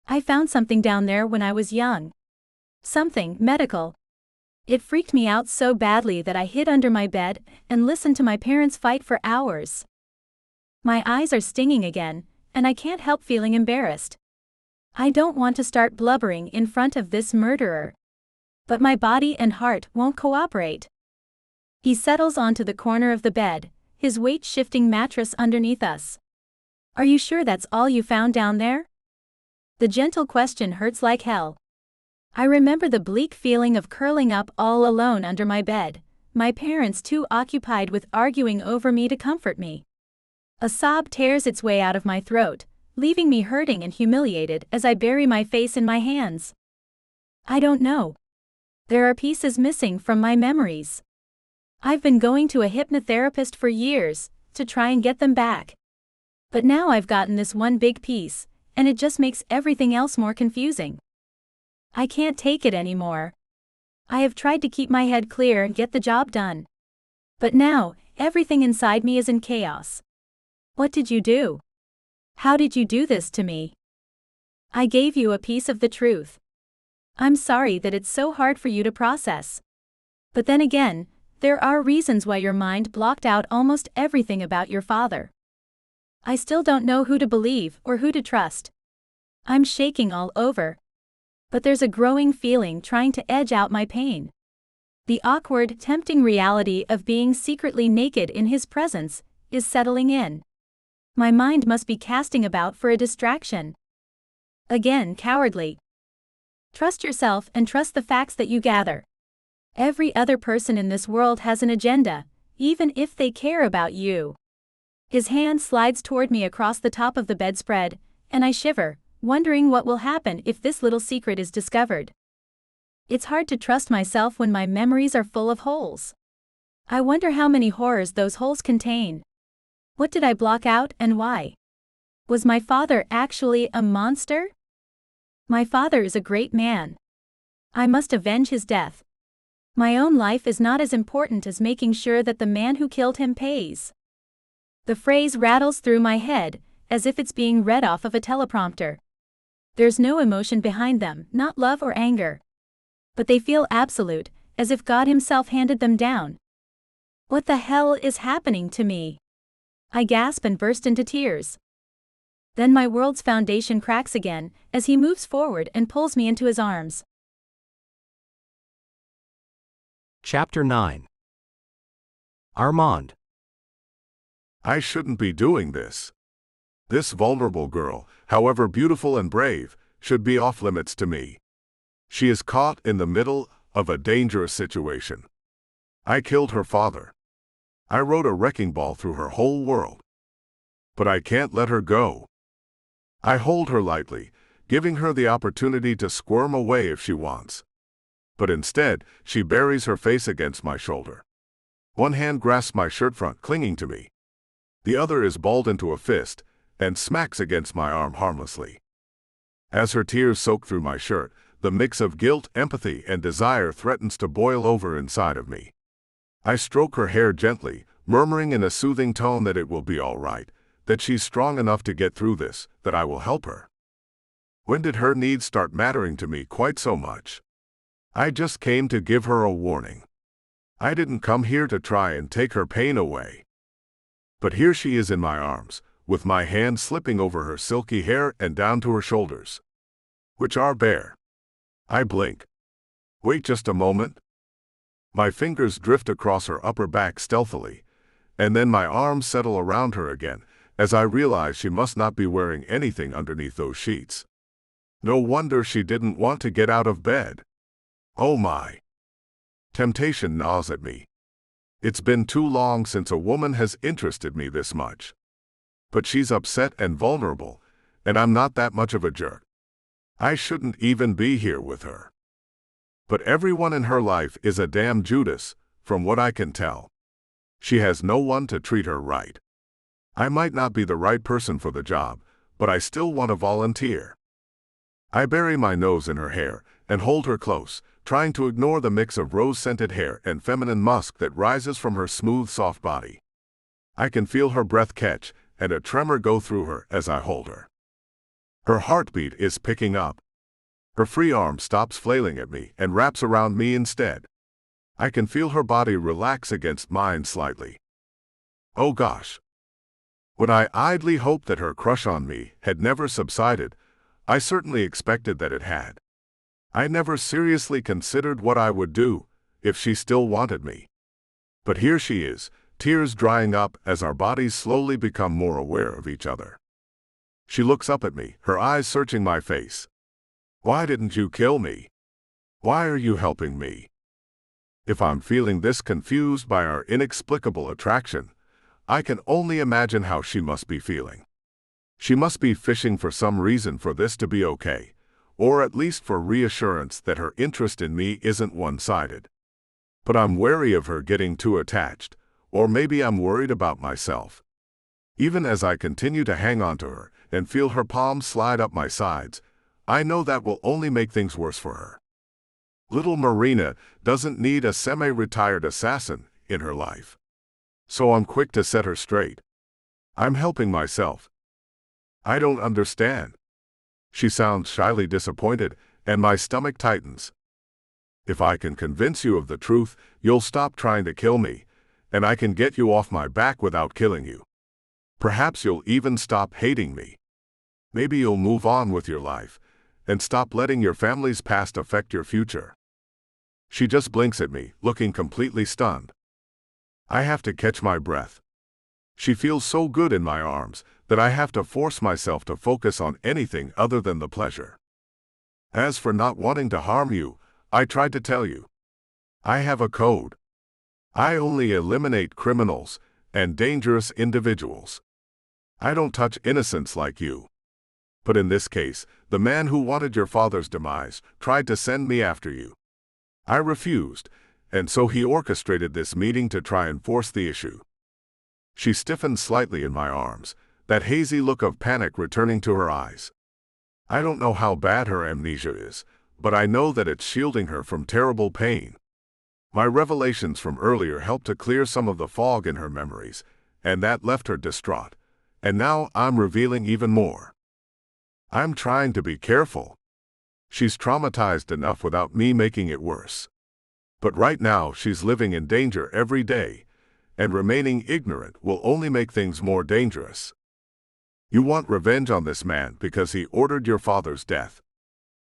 Speaker 5: I found something down there when I was young. Something medical. It freaked me out so badly that I hid under my bed and listened to my parents fight for hours. My eyes are stinging again, and I can't help feeling embarrassed. I don't want to start blubbering in front of this murderer. But my body and heart won't cooperate. He settles onto the corner of the bed, his weight-shifting mattress underneath us. Are you sure that's all you found down there? The gentle question hurts like hell. I remember the bleak feeling of curling up all alone under my bed, my parents too occupied with arguing over me to comfort me. A sob tears its way out of my throat, leaving me hurting and humiliated as I bury my face in my hands. I don't know. There are pieces missing from my memories. I've been going to a hypnotherapist for years to try and get them back. But now I've gotten this one big piece, and it just makes everything else more confusing. I can't take it anymore. I have tried to keep my head clear and get the job done. But now, everything inside me is in chaos. What did you do? How did you do this to me? I gave you a piece of the truth. I'm sorry that it's so hard for you to process. But then again, there are reasons why your mind blocked out almost everything about your father. I still don't know who to believe or who to trust. I'm shaking all over. But there's a growing feeling trying to edge out my pain. The awkward, tempting reality of being secretly naked in his presence is settling in. My mind must be casting about for a distraction. Again, cowardly. Trust yourself and trust the facts that you gather. Every other person in this world has an agenda, even if they care about you. His hand slides toward me across the top of the bedspread, and I shiver, wondering what will happen if this little secret is discovered. It's hard to trust myself when my memories are full of holes. I wonder how many horrors those holes contain. What did I block out and why? Was my father actually a monster? My father is a great man. I must avenge his death. My own life is not as important as making sure that the man who killed him pays. The phrase rattles through my head, as if it's being read off of a teleprompter. There's no emotion behind them, not love or anger. But they feel absolute, as if God himself handed them down. What the hell is happening to me? I gasp and burst into tears. Then my world's foundation cracks again, as he moves forward and pulls me into his arms.
Speaker 4: Chapter 9. Armand.
Speaker 6: I shouldn't be doing this. This vulnerable girl, however beautiful and brave, should be off limits to me. She is caught in the middle of a dangerous situation. I killed her father. I rode a wrecking ball through her whole world. But I can't let her go. I hold her lightly, giving her the opportunity to squirm away if she wants. But instead, she buries her face against my shoulder. One hand grasps my shirt front, clinging to me. The other is balled into a fist and smacks against my arm harmlessly. As her tears soak through my shirt, the mix of guilt, empathy, and desire threatens to boil over inside of me. I stroke her hair gently, murmuring in a soothing tone that it will be all right, that she's strong enough to get through this, that I will help her. When did her needs start mattering to me quite so much? I just came to give her a warning. I didn't come here to try and take her pain away. But here she is in my arms, with my hand slipping over her silky hair and down to her shoulders, which are bare. I blink. Wait just a moment. My fingers drift across her upper back stealthily, and then my arms settle around her again, as I realize she must not be wearing anything underneath those sheets. No wonder she didn't want to get out of bed. Oh my. Temptation gnaws at me. It's been too long since a woman has interested me this much. But she's upset and vulnerable, and I'm not that much of a jerk. I shouldn't even be here with her. But everyone in her life is a damn Judas, from what I can tell. She has no one to treat her right. I might not be the right person for the job, but I still want to volunteer. I bury my nose in her hair and hold her close, trying to ignore the mix of rose-scented hair and feminine musk that rises from her smooth, soft body. I can feel her breath catch and a tremor go through her as I hold her. Her heartbeat is picking up. Her free arm stops flailing at me and wraps around me instead. I can feel her body relax against mine slightly. Oh gosh. When I idly hoped that her crush on me had never subsided, I certainly expected that it had. I never seriously considered what I would do if she still wanted me. But here she is, tears drying up as our bodies slowly become more aware of each other. She looks up at me, her eyes searching my face. Why didn't you kill me? Why are you helping me? If I'm feeling this confused by our inexplicable attraction, I can only imagine how she must be feeling. She must be fishing for some reason for this to be okay, or at least for reassurance that her interest in me isn't one-sided. But I'm wary of her getting too attached, or maybe I'm worried about myself. Even as I continue to hang on to her and feel her palms slide up my sides, I know that will only make things worse for her. Little Marina doesn't need a semi-retired assassin in her life. So I'm quick to set her straight. I'm helping myself. I don't understand. She sounds shyly disappointed, and my stomach tightens. If I can convince you of the truth, you'll stop trying to kill me, and I can get you off my back without killing you. Perhaps you'll even stop hating me. Maybe you'll move on with your life, and stop letting your family's past affect your future. She just blinks at me, looking completely stunned. I have to catch my breath. She feels so good in my arms that I have to force myself to focus on anything other than the pleasure. As for not wanting to harm you, I tried to tell you. I have a code. I only eliminate criminals and dangerous individuals. I don't touch innocents like you. But in this case, the man who wanted your father's demise tried to send me after you. I refused, and so he orchestrated this meeting to try and force the issue. She stiffened slightly in my arms, that hazy look of panic returning to her eyes. I don't know how bad her amnesia is, but I know that it's shielding her from terrible pain. My revelations from earlier helped to clear some of the fog in her memories, and that left her distraught. And now I'm revealing even more. I'm trying to be careful. She's traumatized enough without me making it worse. But right now she's living in danger every day, and remaining ignorant will only make things more dangerous. You want revenge on this man because he ordered your father's death.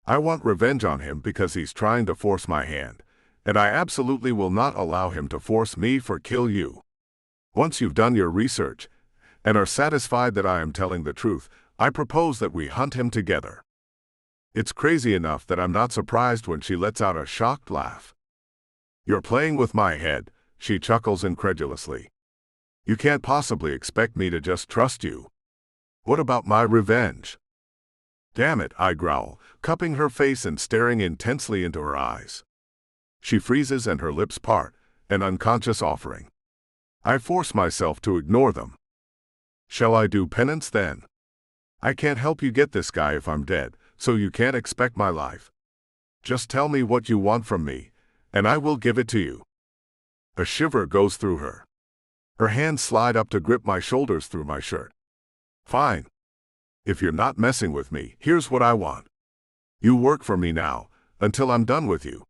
Speaker 6: I want revenge on him because he's trying to force my hand, and I absolutely will not allow him to force me or kill you. Once you've done your research, and are satisfied that I am telling the truth, I propose that we hunt him together. It's crazy enough that I'm not surprised when she lets out a shocked laugh. You're playing with my head, she chuckles incredulously. You can't possibly expect me to just trust you. What about my revenge? Damn it, I growl, cupping her face and staring intensely into her eyes. She freezes and her lips part, an unconscious offering. I force myself to ignore them. Shall I do penance then? I can't help you get this guy if I'm dead, so you can't expect my life. Just tell me what you want from me, and I will give it to you. A shiver goes through her. Her hands slide up to grip my shoulders through my shirt. Fine. If you're not messing with me, here's what I want. You work for me now, until I'm done with you.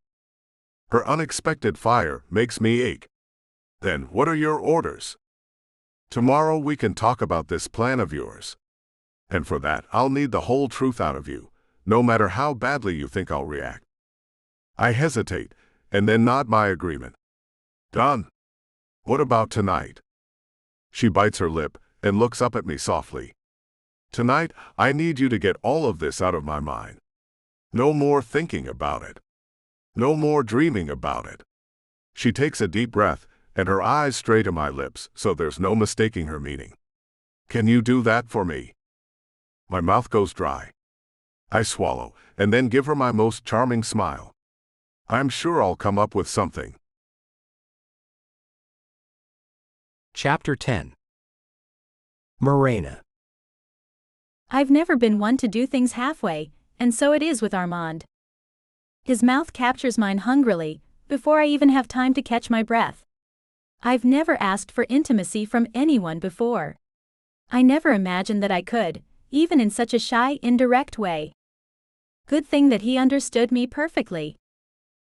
Speaker 6: Her unexpected fire makes me ache. Then what are your orders? Tomorrow we can talk about this plan of yours. And for that, I'll need the whole truth out of you, no matter how badly you think I'll react. I hesitate, and then nod my agreement. Done. What about tonight? She bites her lip and looks up at me softly. Tonight, I need you to get all of this out of my mind. No more thinking about it. No more dreaming about it. She takes a deep breath, and her eyes stray to my lips, so there's no mistaking her meaning. Can you do that for me? My mouth goes dry. I swallow, and then give her my most charming smile. I'm sure I'll come up with something.
Speaker 4: Chapter 10. Morena.
Speaker 5: I've never been one to do things halfway, and so it is with Armand. His mouth captures mine hungrily, before I even have time to catch my breath. I've never asked for intimacy from anyone before. I never imagined that I could, even in such a shy, indirect way. Good thing that he understood me perfectly.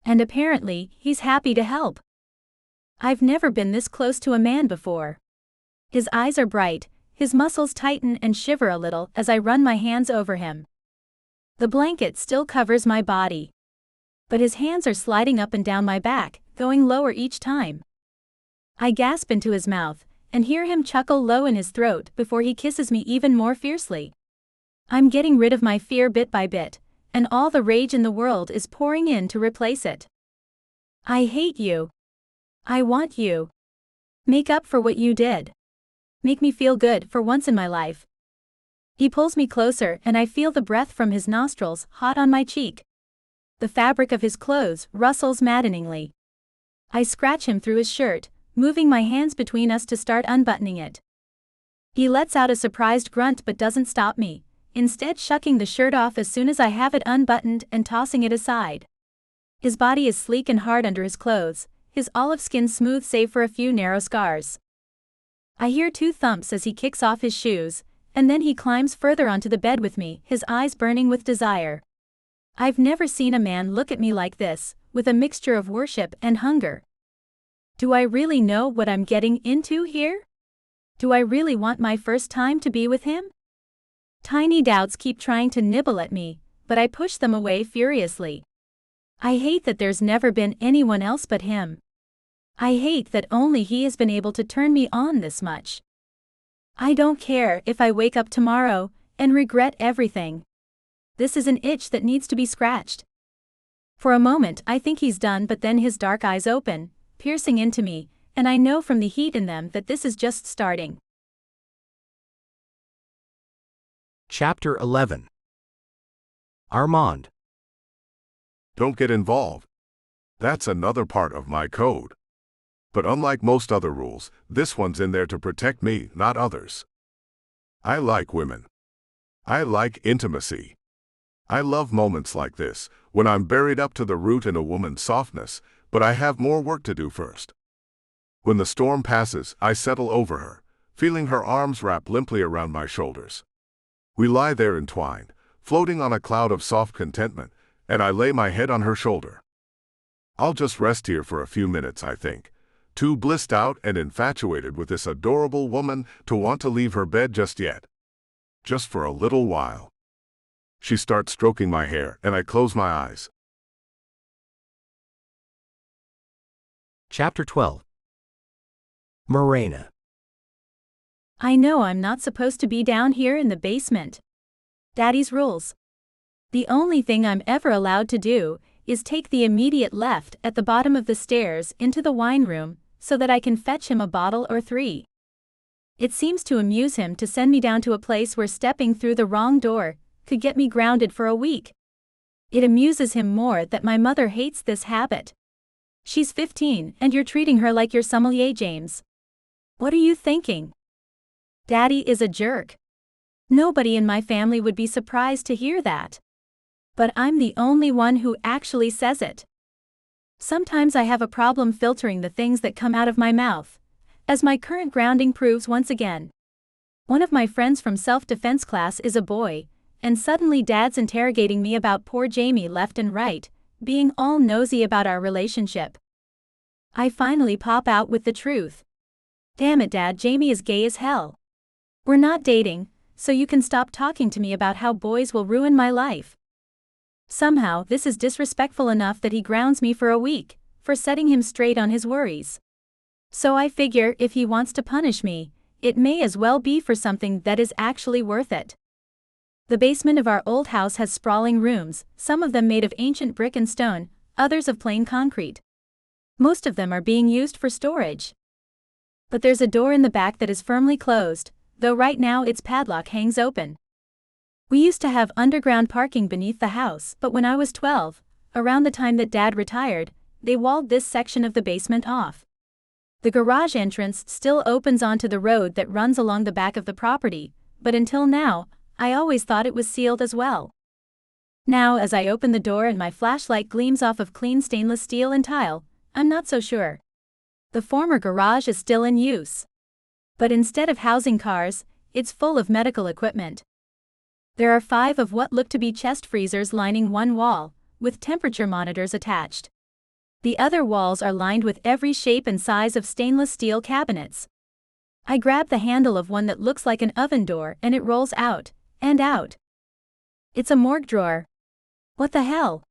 Speaker 5: And apparently, he's happy to help. I've never been this close to a man before. His eyes are bright, his muscles tighten and shiver a little as I run my hands over him. The blanket still covers my body. But his hands are sliding up and down my back, going lower each time. I gasp into his mouth, and hear him chuckle low in his throat before he kisses me even more fiercely. I'm getting rid of my fear bit by bit, and all the rage in the world is pouring in to replace it. I hate you. I want you. Make up for what you did. Make me feel good for once in my life. He pulls me closer and I feel the breath from his nostrils hot on my cheek. The fabric of his clothes rustles maddeningly. I scratch him through his shirt, moving my hands between us to start unbuttoning it. He lets out a surprised grunt but doesn't stop me, instead shucking the shirt off as soon as I have it unbuttoned and tossing it aside. His body is sleek and hard under his clothes, his olive skin smooth save for a few narrow scars. I hear 2 thumps as he kicks off his shoes, and then he climbs further onto the bed with me, his eyes burning with desire. I've never seen a man look at me like this, with a mixture of worship and hunger. Do I really know what I'm getting into here? Do I really want my first time to be with him? Tiny doubts keep trying to nibble at me, but I push them away furiously. I hate that there's never been anyone else but him. I hate that only he has been able to turn me on this much. I don't care if I wake up tomorrow and regret everything. This is an itch that needs to be scratched. For a moment I think he's done, but then his dark eyes open, piercing into me, and I know from the heat in them that this is just starting.
Speaker 4: Chapter 11. Armand.
Speaker 6: Don't get involved. That's another part of my code. But unlike most other rules, this one's in there to protect me, not others. I like women. I like intimacy. I love moments like this, when I'm buried up to the root in a woman's softness, but I have more work to do first. When the storm passes, I settle over her, feeling her arms wrap limply around my shoulders. We lie there entwined, floating on a cloud of soft contentment, and I lay my head on her shoulder. I'll just rest here for a few minutes, I think, too blissed out and infatuated with this adorable woman to want to leave her bed just yet. Just for a little while. She starts stroking my hair, and I close my eyes.
Speaker 4: Chapter 12. Morena.
Speaker 5: I know I'm not supposed to be down here in the basement. Daddy's rules. The only thing I'm ever allowed to do is take the immediate left at the bottom of the stairs into the wine room so that I can fetch him a bottle or 3. It seems to amuse him to send me down to a place where stepping through the wrong door could get me grounded for a week. It amuses him more that my mother hates this habit. She's 15 and you're treating her like your sommelier, James. What are you thinking? Daddy is a jerk. Nobody in my family would be surprised to hear that. But I'm the only one who actually says it. Sometimes I have a problem filtering the things that come out of my mouth, as my current grounding proves once again. One of my friends from self-defense class is a boy, and suddenly Dad's interrogating me about poor Jamie left and right, being all nosy about our relationship. I finally pop out with the truth. Damn it, Dad, Jamie is gay as hell. We're not dating, so you can stop talking to me about how boys will ruin my life. Somehow, this is disrespectful enough that he grounds me for a week, for setting him straight on his worries. So I figure if he wants to punish me, it may as well be for something that is actually worth it. The basement of our old house has sprawling rooms, some of them made of ancient brick and stone, others of plain concrete. Most of them are being used for storage. But there's a door in the back that is firmly closed, though right now its padlock hangs open. We used to have underground parking beneath the house, but when I was 12, around the time that Dad retired, they walled this section of the basement off. The garage entrance still opens onto the road that runs along the back of the property, but until now, I always thought it was sealed as well. Now, as I open the door and my flashlight gleams off of clean stainless steel and tile, I'm not so sure. The former garage is still in use. But instead of housing cars, it's full of medical equipment. There are 5 of what look to be chest freezers lining one wall, with temperature monitors attached. The other walls are lined with every shape and size of stainless steel cabinets. I grab the handle of one that looks like an oven door and it rolls out, and out. It's a morgue drawer. What the hell?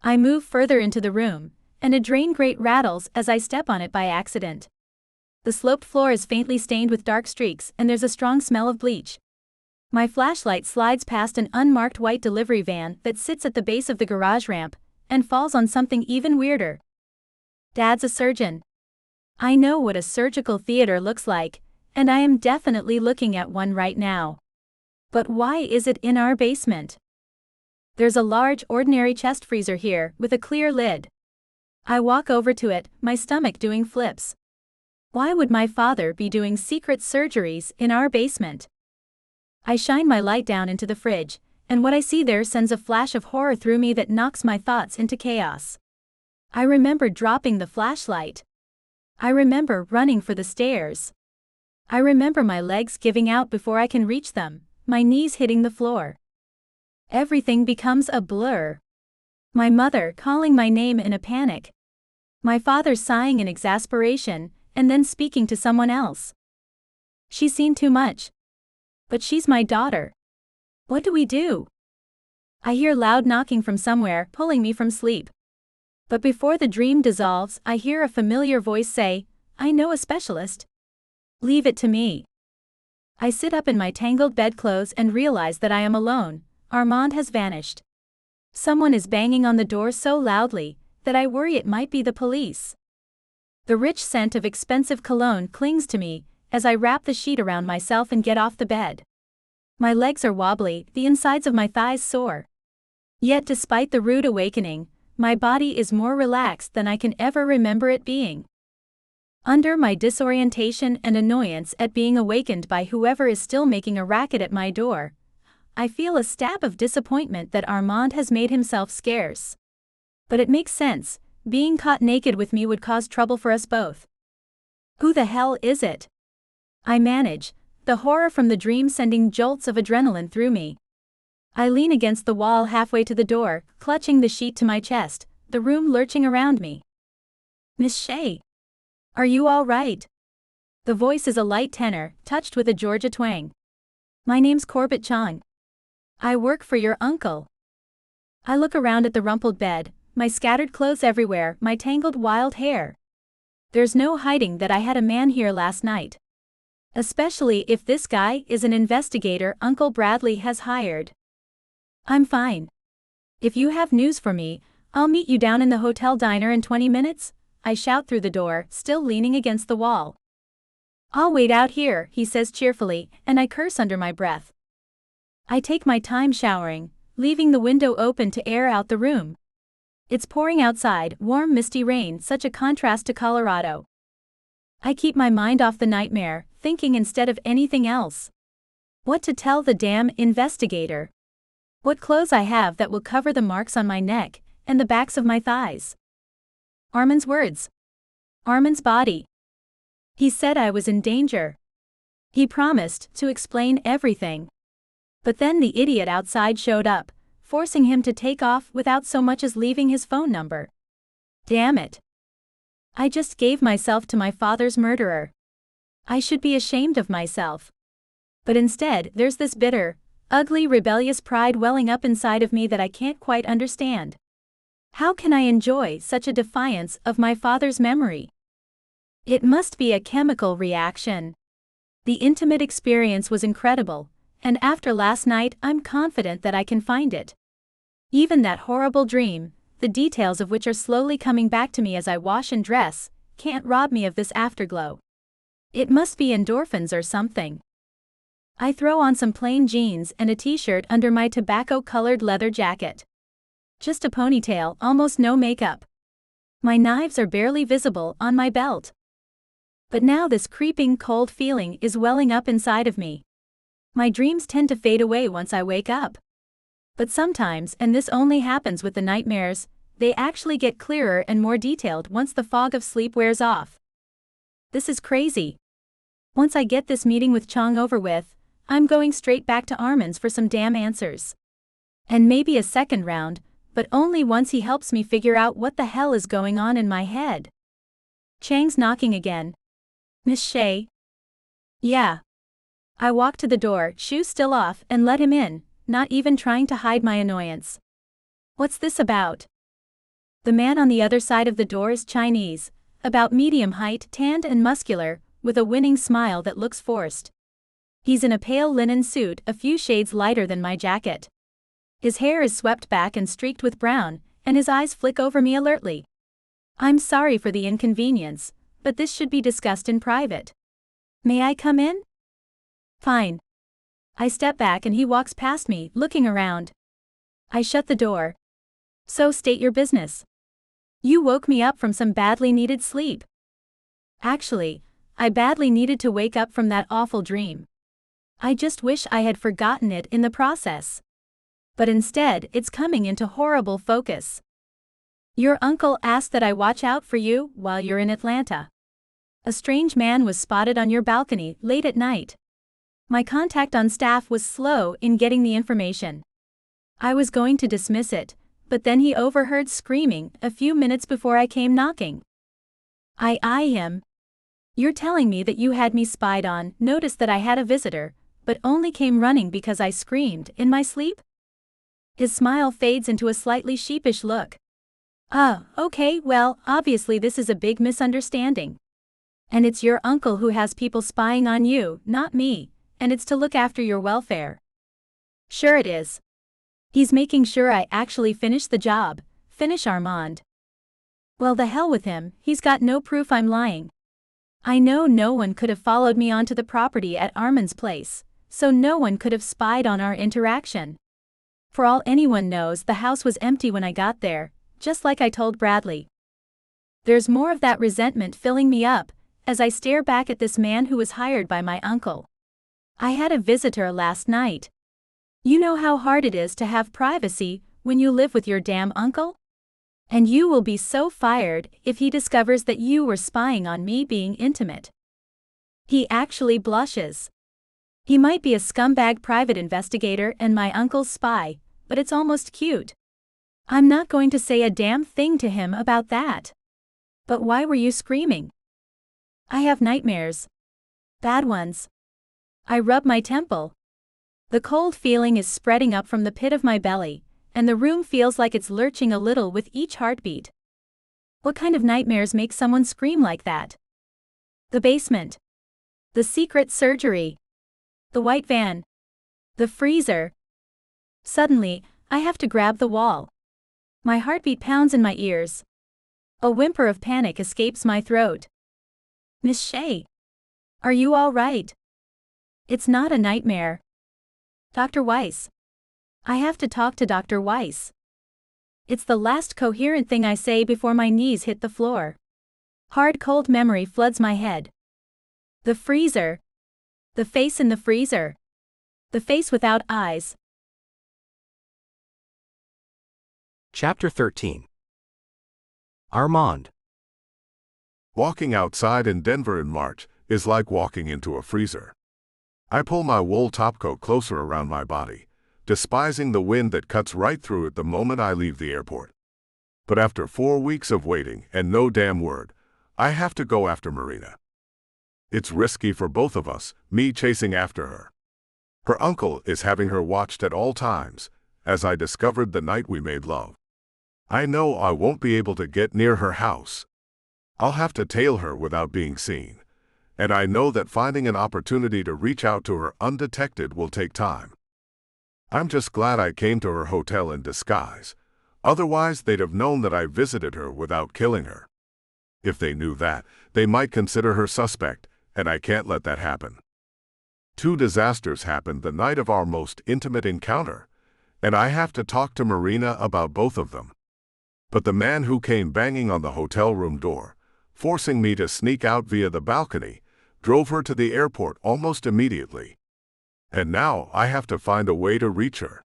Speaker 5: I move further into the room, and a drain grate rattles as I step on it by accident. The sloped floor is faintly stained with dark streaks and there's a strong smell of bleach. My flashlight slides past an unmarked white delivery van that sits at the base of the garage ramp, and falls on something even weirder. Dad's a surgeon. I know what a surgical theater looks like, and I am definitely looking at one right now. But why is it in our basement? There's a large, ordinary chest freezer here, with a clear lid. I walk over to it, my stomach doing flips. Why would my father be doing secret surgeries in our basement? I shine my light down into the fridge, and what I see there sends a flash of horror through me that knocks my thoughts into chaos. I remember dropping the flashlight. I remember running for the stairs. I remember my legs giving out before I can reach them, my knees hitting the floor. Everything becomes a blur. My mother calling my name in a panic. My father sighing in exasperation, and then speaking to someone else. She's seen too much. But she's my daughter. What do we do? I hear loud knocking from somewhere, pulling me from sleep. But before the dream dissolves, I hear a familiar voice say, "I know a specialist. Leave it to me." I sit up in my tangled bedclothes and realize that I am alone, Armand has vanished. Someone is banging on the door so loudly that I worry it might be the police. The rich scent of expensive cologne clings to me as I wrap the sheet around myself and get off the bed. My legs are wobbly, the insides of my thighs sore. Yet despite the rude awakening, my body is more relaxed than I can ever remember it being. Under my disorientation and annoyance at being awakened by whoever is still making a racket at my door, I feel a stab of disappointment that Armand has made himself scarce. But it makes sense, being caught naked with me would cause trouble for us both. Who the hell is it? I manage, the horror from the dream sending jolts of adrenaline through me. I lean against the wall halfway to the door, clutching the sheet to my chest, the room lurching around me. Miss Shea. Are you all right? The voice is a light tenor, touched with a Georgia twang. My name's Corbett Chong. I work for your uncle. I look around at the rumpled bed, my scattered clothes everywhere, my tangled wild hair. There's no hiding that I had a man here last night. Especially if this guy is an investigator Uncle Bradley has hired. I'm fine. If you have news for me, I'll meet you down in the hotel diner in 20 minutes, I shout through the door, still leaning against the wall. I'll wait out here, he says cheerfully, and I curse under my breath. I take my time showering, leaving the window open to air out the room. It's pouring outside, warm misty rain, such a contrast to Colorado. I keep my mind off the nightmare, thinking instead of anything else. What to tell the damn investigator? What clothes I have that will cover the marks on my neck and the backs of my thighs. Armand's words. Armand's body. He said I was in danger. He promised to explain everything. But then the idiot outside showed up, forcing him to take off without so much as leaving his phone number. Damn it. I just gave myself to my father's murderer. I should be ashamed of myself. But instead, there's this bitter, ugly, rebellious pride welling up inside of me that I can't quite understand. How can I enjoy such a defiance of my father's memory? It must be a chemical reaction. The intimate experience was incredible, and after last night I'm confident that I can find it. Even that horrible dream, the details of which are slowly coming back to me as I wash and dress, can't rob me of this afterglow. It must be endorphins or something. I throw on some plain jeans and a t-shirt under my tobacco-colored leather jacket. Just a ponytail, almost no makeup. My knives are barely visible on my belt. But now this creeping cold feeling is welling up inside of me. My dreams tend to fade away once I wake up. But sometimes, and this only happens with the nightmares, they actually get clearer and more detailed once the fog of sleep wears off. This is crazy. Once I get this meeting with Chong over with, I'm going straight back to Armand's for some damn answers. And maybe a second round, but only once he helps me figure out what the hell is going on in my head. Chang's knocking again. Miss Shea? Yeah. I walk to the door, shoes still off, and let him in, not even trying to hide my annoyance. What's this about? The man on the other side of the door is Chinese, about medium height, tanned and muscular, with a winning smile that looks forced. He's in a pale linen suit, a few shades lighter than my jacket. His hair is swept back and streaked with brown, and his eyes flick over me alertly. I'm sorry for the inconvenience, but this should be discussed in private. May I come in? Fine. I step back and he walks past me, looking around. I shut the door. So state your business. You woke me up from some badly needed sleep. Actually, I badly needed to wake up from that awful dream. I just wish I had forgotten it in the process. But instead, it's coming into horrible focus. Your uncle asked that I watch out for you while you're in Atlanta. A strange man was spotted on your balcony late at night. My contact on staff was slow in getting the information. I was going to dismiss it, but then he overheard screaming a few minutes before I came knocking. I eye him. You're telling me that you had me spied on, noticed that I had a visitor, but only came running because I screamed in my sleep? His smile fades into a slightly sheepish look. Okay, well, obviously this is a big misunderstanding. And it's your uncle who has people spying on you, not me, and it's to look after your welfare. Sure it is. He's making sure I actually finish the job, finish Armand. Well, the hell with him, he's got no proof I'm lying. I know no one could have followed me onto the property at Armand's place, so no one could have spied on our interaction. For all anyone knows, the house was empty when I got there, just like I told Bradley. There's more of that resentment filling me up as I stare back at this man who was hired by my uncle. I had a visitor last night. You know how hard it is to have privacy when you live with your damn uncle? And you will be so fired if he discovers that you were spying on me being intimate. He actually blushes. He might be a scumbag private investigator and my uncle's spy, but it's almost cute. I'm not going to say a damn thing to him about that. But why were you screaming? I have nightmares. Bad ones. I rub my temple. The cold feeling is spreading up from the pit of my belly, and the room feels like it's lurching a little with each heartbeat. What kind of nightmares make someone scream like that? The basement. The secret surgery. The white van. The freezer. Suddenly, I have to grab the wall. My heartbeat pounds in my ears. A whimper of panic escapes my throat. Miss Shea. Are you all right? It's not a nightmare. Dr. Weiss. I have to talk to Dr. Weiss. It's the last coherent thing I say before my knees hit the floor. Hard cold memory floods my head. The freezer. The face in the freezer. The face without eyes.
Speaker 4: Chapter 13. Armand.
Speaker 6: Walking outside in Denver in March is like walking into a freezer. I pull my wool topcoat closer around my body, despising the wind that cuts right through it the moment I leave the airport. But after 4 weeks of waiting and no damn word, I have to go after Marina. It's risky for both of us, me chasing after her. Her uncle is having her watched at all times, as I discovered the night we made love. I know I won't be able to get near her house. I'll have to tail her without being seen, and I know that finding an opportunity to reach out to her undetected will take time. I'm just glad I came to her hotel in disguise, otherwise they'd have known that I visited her without killing her. If they knew that, they might consider her suspect, and I can't let that happen. 2 disasters happened the night of our most intimate encounter, and I have to talk to Marina about both of them. But the man who came banging on the hotel room door, forcing me to sneak out via the balcony, drove her to the airport almost immediately. And now I have to find a way to reach her.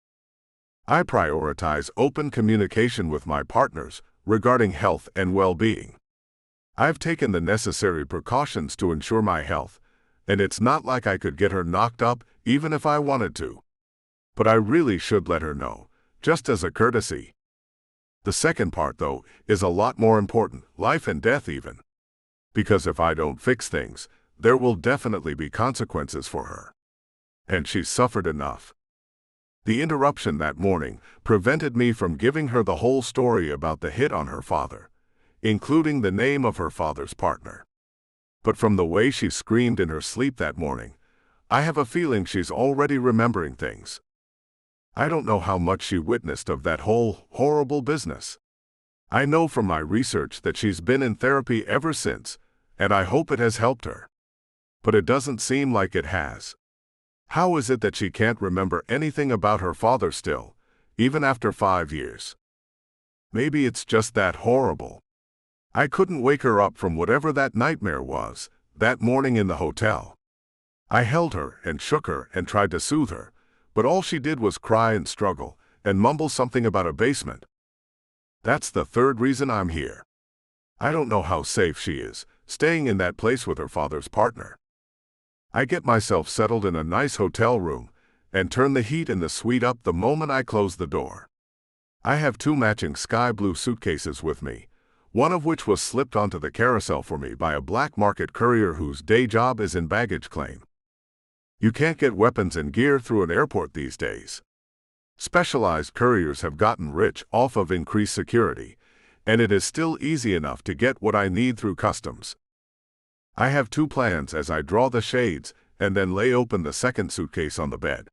Speaker 6: I prioritize open communication with my partners regarding health and well-being. I've taken the necessary precautions to ensure my health, and it's not like I could get her knocked up even if I wanted to. But I really should let her know, just as a courtesy. The second part, though, is a lot more important, life and death even. Because if I don't fix things, there will definitely be consequences for her. And she's suffered enough. The interruption that morning prevented me from giving her the whole story about the hit on her father, including the name of her father's partner. But from the way she screamed in her sleep that morning, I have a feeling she's already remembering things. I don't know how much she witnessed of that whole horrible business. I know from my research that she's been in therapy ever since, and I hope it has helped her. But it doesn't seem like it has. How is it that she can't remember anything about her father still, even after 5 years? Maybe it's just that horrible. I couldn't wake her up from whatever that nightmare was, that morning in the hotel. I held her and shook her and tried to soothe her, but all she did was cry and struggle, and mumble something about a basement. That's the third reason I'm here. I don't know how safe she is, staying in that place with her father's partner. I get myself settled in a nice hotel room, and turn the heat in the suite up the moment I close the door. I have 2 matching sky blue suitcases with me, one of which was slipped onto the carousel for me by a black market courier whose day job is in baggage claim. You can't get weapons and gear through an airport these days. Specialized couriers have gotten rich off of increased security, and it is still easy enough to get what I need through customs. I have 2 plans as I draw the shades and then lay open the second suitcase on the bed.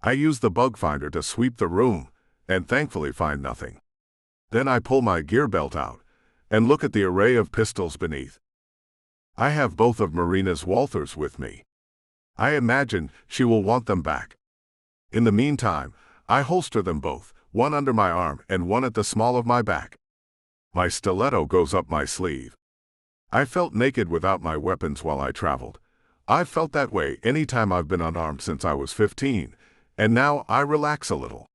Speaker 6: I use the bug finder to sweep the room, and thankfully find nothing. Then I pull my gear belt out and look at the array of pistols beneath. I have both of Marina's Walthers with me. I imagine she will want them back. In the meantime, I holster them both, one under my arm and one at the small of my back. My stiletto goes up my sleeve. I felt naked without my weapons while I traveled. I've felt that way any time I've been unarmed since I was 15, and now I relax a little.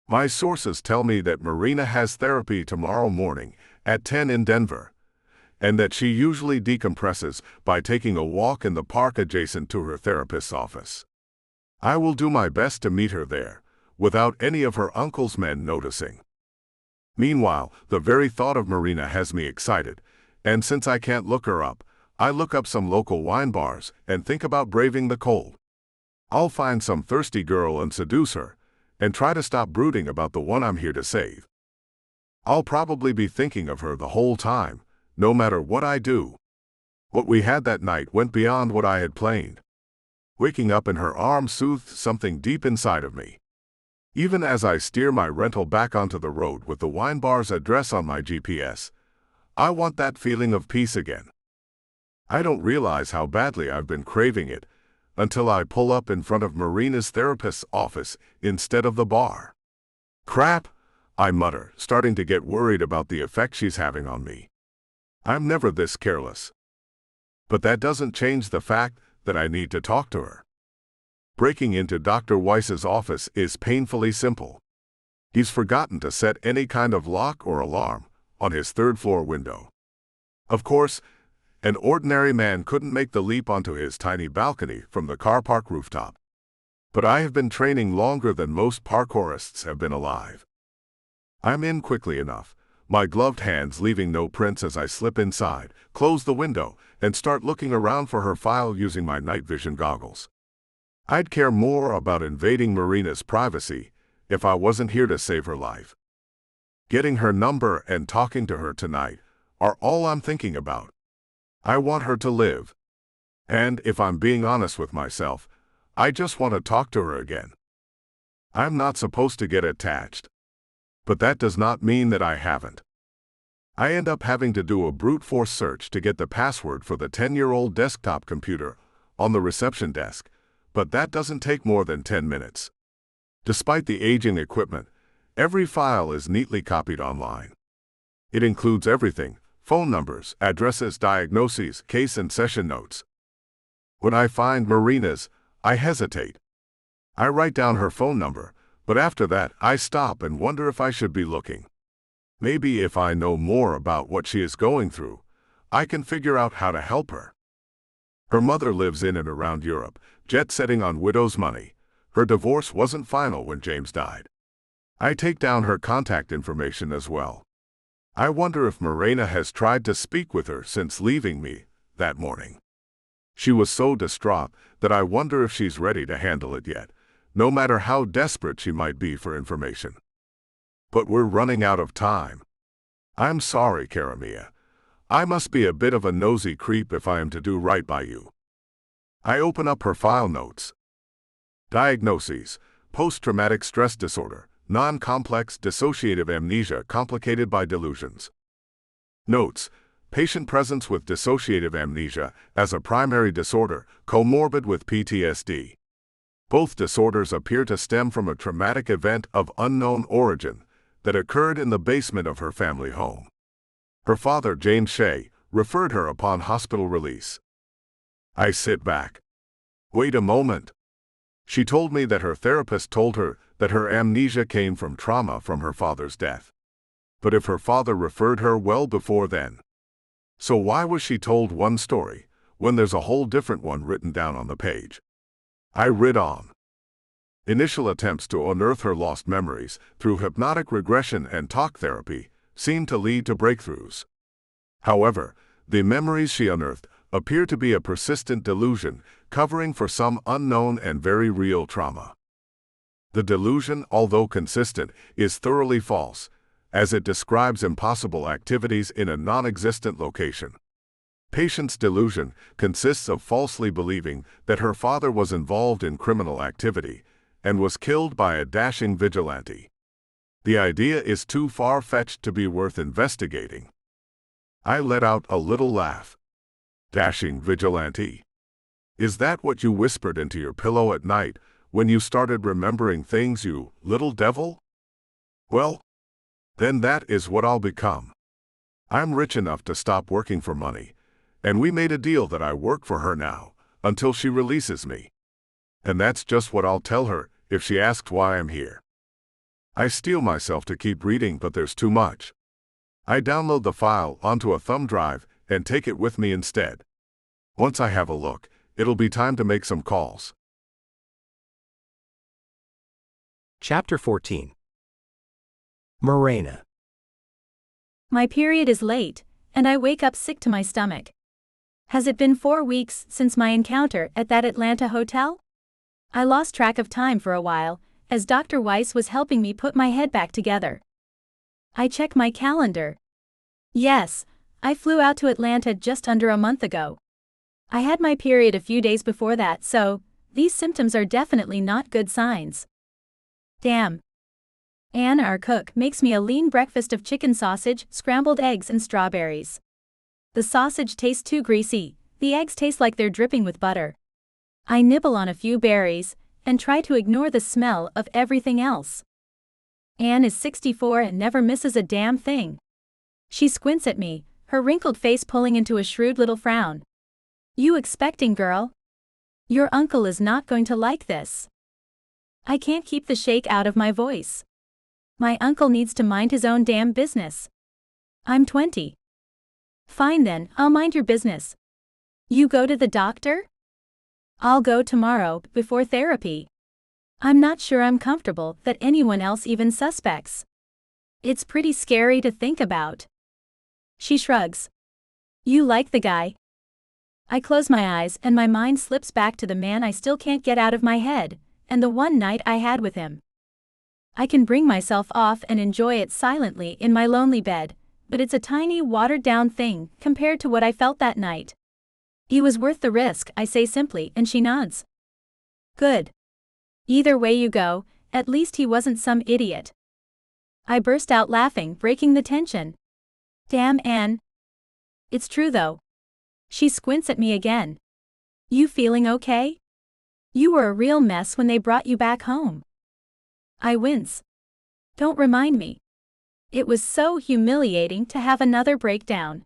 Speaker 6: My sources tell me that Marina has therapy tomorrow morning at 10 in Denver, and that she usually decompresses by taking a walk in the park adjacent to her therapist's office. I will do my best to meet her there, without any of her uncle's men noticing. Meanwhile, the very thought of Marina has me excited, and since I can't look her up, I look up some local wine bars and think about braving the cold. I'll find some thirsty girl and seduce her, and try to stop brooding about the one I'm here to save. I'll probably be thinking of her the whole time, no matter what I do. What we had that night went beyond what I had planned. Waking up in her arms soothed something deep inside of me. Even as I steer my rental back onto the road with the wine bar's address on my GPS, I want that feeling of peace again. I don't realize how badly I've been craving it until I pull up in front of Marina's therapist's office instead of the bar. Crap, I mutter, starting to get worried about the effect she's having on me. I'm never this careless. But that doesn't change the fact that I need to talk to her. Breaking into Dr. Weiss's office is painfully simple. He's forgotten to set any kind of lock or alarm on his third-floor window. Of course, an ordinary man couldn't make the leap onto his tiny balcony from the car park rooftop. But I have been training longer than most parkourists have been alive. I'm in quickly enough, my gloved hands leaving no prints as I slip inside, close the window, and start looking around for her file using my night vision goggles. I'd care more about invading Marina's privacy if I wasn't here to save her life. Getting her number and talking to her tonight are all I'm thinking about. I want her to live. And if I'm being honest with myself, I just want to talk to her again. I'm not supposed to get attached. But that does not mean that I haven't. I end up having to do a brute force search to get the password for the 10-year-old desktop computer on the reception desk, but that doesn't take more than 10 minutes. Despite the aging equipment, every file is neatly copied online. It includes everything: phone numbers, addresses, diagnoses, case and session notes. When I find Marina's, I hesitate. I write down her phone number, but after that I stop and wonder if I should be looking. Maybe if I know more about what she is going through, I can figure out how to help her. Her mother lives in and around Europe, jet-setting on widow's money. Her divorce wasn't final when James died. I take down her contact information as well. I wonder if Marina has tried to speak with her since leaving me that morning. She was so distraught that I wonder if she's ready to handle it yet, no matter how desperate she might be for information. But we're running out of time. I'm sorry, Karamia. I must be a bit of a nosy creep if I am to do right by you. I open up her file notes. Diagnoses: post-traumatic stress disorder, non-complex dissociative amnesia complicated by delusions. Notes: patient presents with dissociative amnesia as a primary disorder, comorbid with PTSD. Both disorders appear to stem from a traumatic event of unknown origin that occurred in the basement of her family home. Her father, James Shea, referred her upon hospital release. I sit back. Wait a moment. She told me that her therapist told her that her amnesia came from trauma from her father's death. But if her father referred her well before then, so why was she told one story when there's a whole different one written down on the page? I read on. Initial attempts to unearth her lost memories through hypnotic regression and talk therapy seemed to lead to breakthroughs. However, the memories she unearthed appear to be a persistent delusion covering for some unknown and very real trauma. The delusion, although consistent, is thoroughly false, as it describes impossible activities in a non-existent location. Patient's delusion consists of falsely believing that her father was involved in criminal activity and was killed by a dashing vigilante. The idea is too far-fetched to be worth investigating. I let out a little laugh. Dashing vigilante. Is that what you whispered into your pillow at night when you started remembering things, you little devil? Well, then that is what I'll become. I'm rich enough to stop working for money, and we made a deal that I work for her now, until she releases me. And that's just what I'll tell her if she asks why I'm here. I steel myself to keep reading, but there's too much. I download the file onto a thumb drive and take it with me instead. Once I have a look, it'll be time to make some calls.
Speaker 4: Chapter 14. Morena.
Speaker 5: My period is late, and I wake up sick to my stomach. Has it been 4 weeks since my encounter at that Atlanta hotel? I lost track of time for a while, as Dr. Weiss was helping me put my head back together. I check my calendar. Yes, I flew out to Atlanta just under a month ago. I had my period a few days before that, so these symptoms are definitely not good signs. Damn. Anne, our cook, makes me a lean breakfast of chicken sausage, scrambled eggs, and strawberries. The sausage tastes too greasy, the eggs taste like they're dripping with butter. I nibble on a few berries and try to ignore the smell of everything else. Anne is 64 and never misses a damn thing. She squints at me, her wrinkled face pulling into a shrewd little frown. You expecting, girl? Your uncle is not going to like this. I can't keep the shake out of my voice. My uncle needs to mind his own damn business. I'm 20. Fine then, I'll mind your business. You go to the doctor? I'll go tomorrow, before therapy. I'm not sure I'm comfortable that anyone else even suspects. It's pretty scary to think about. She shrugs. You like the guy? I close my eyes and my mind slips back to the man I still can't get out of my head, and the one night I had with him. I can bring myself off and enjoy it silently in my lonely bed, but it's a tiny, watered-down thing compared to what I felt that night. He was worth the risk, I say simply, and she nods. Good. Either way you go, at least he wasn't some idiot. I burst out laughing, breaking the tension. Damn, Anne. It's true though. She squints at me again. You feeling okay? You were a real mess when they brought you back home. I wince. Don't remind me. It was so humiliating to have another breakdown.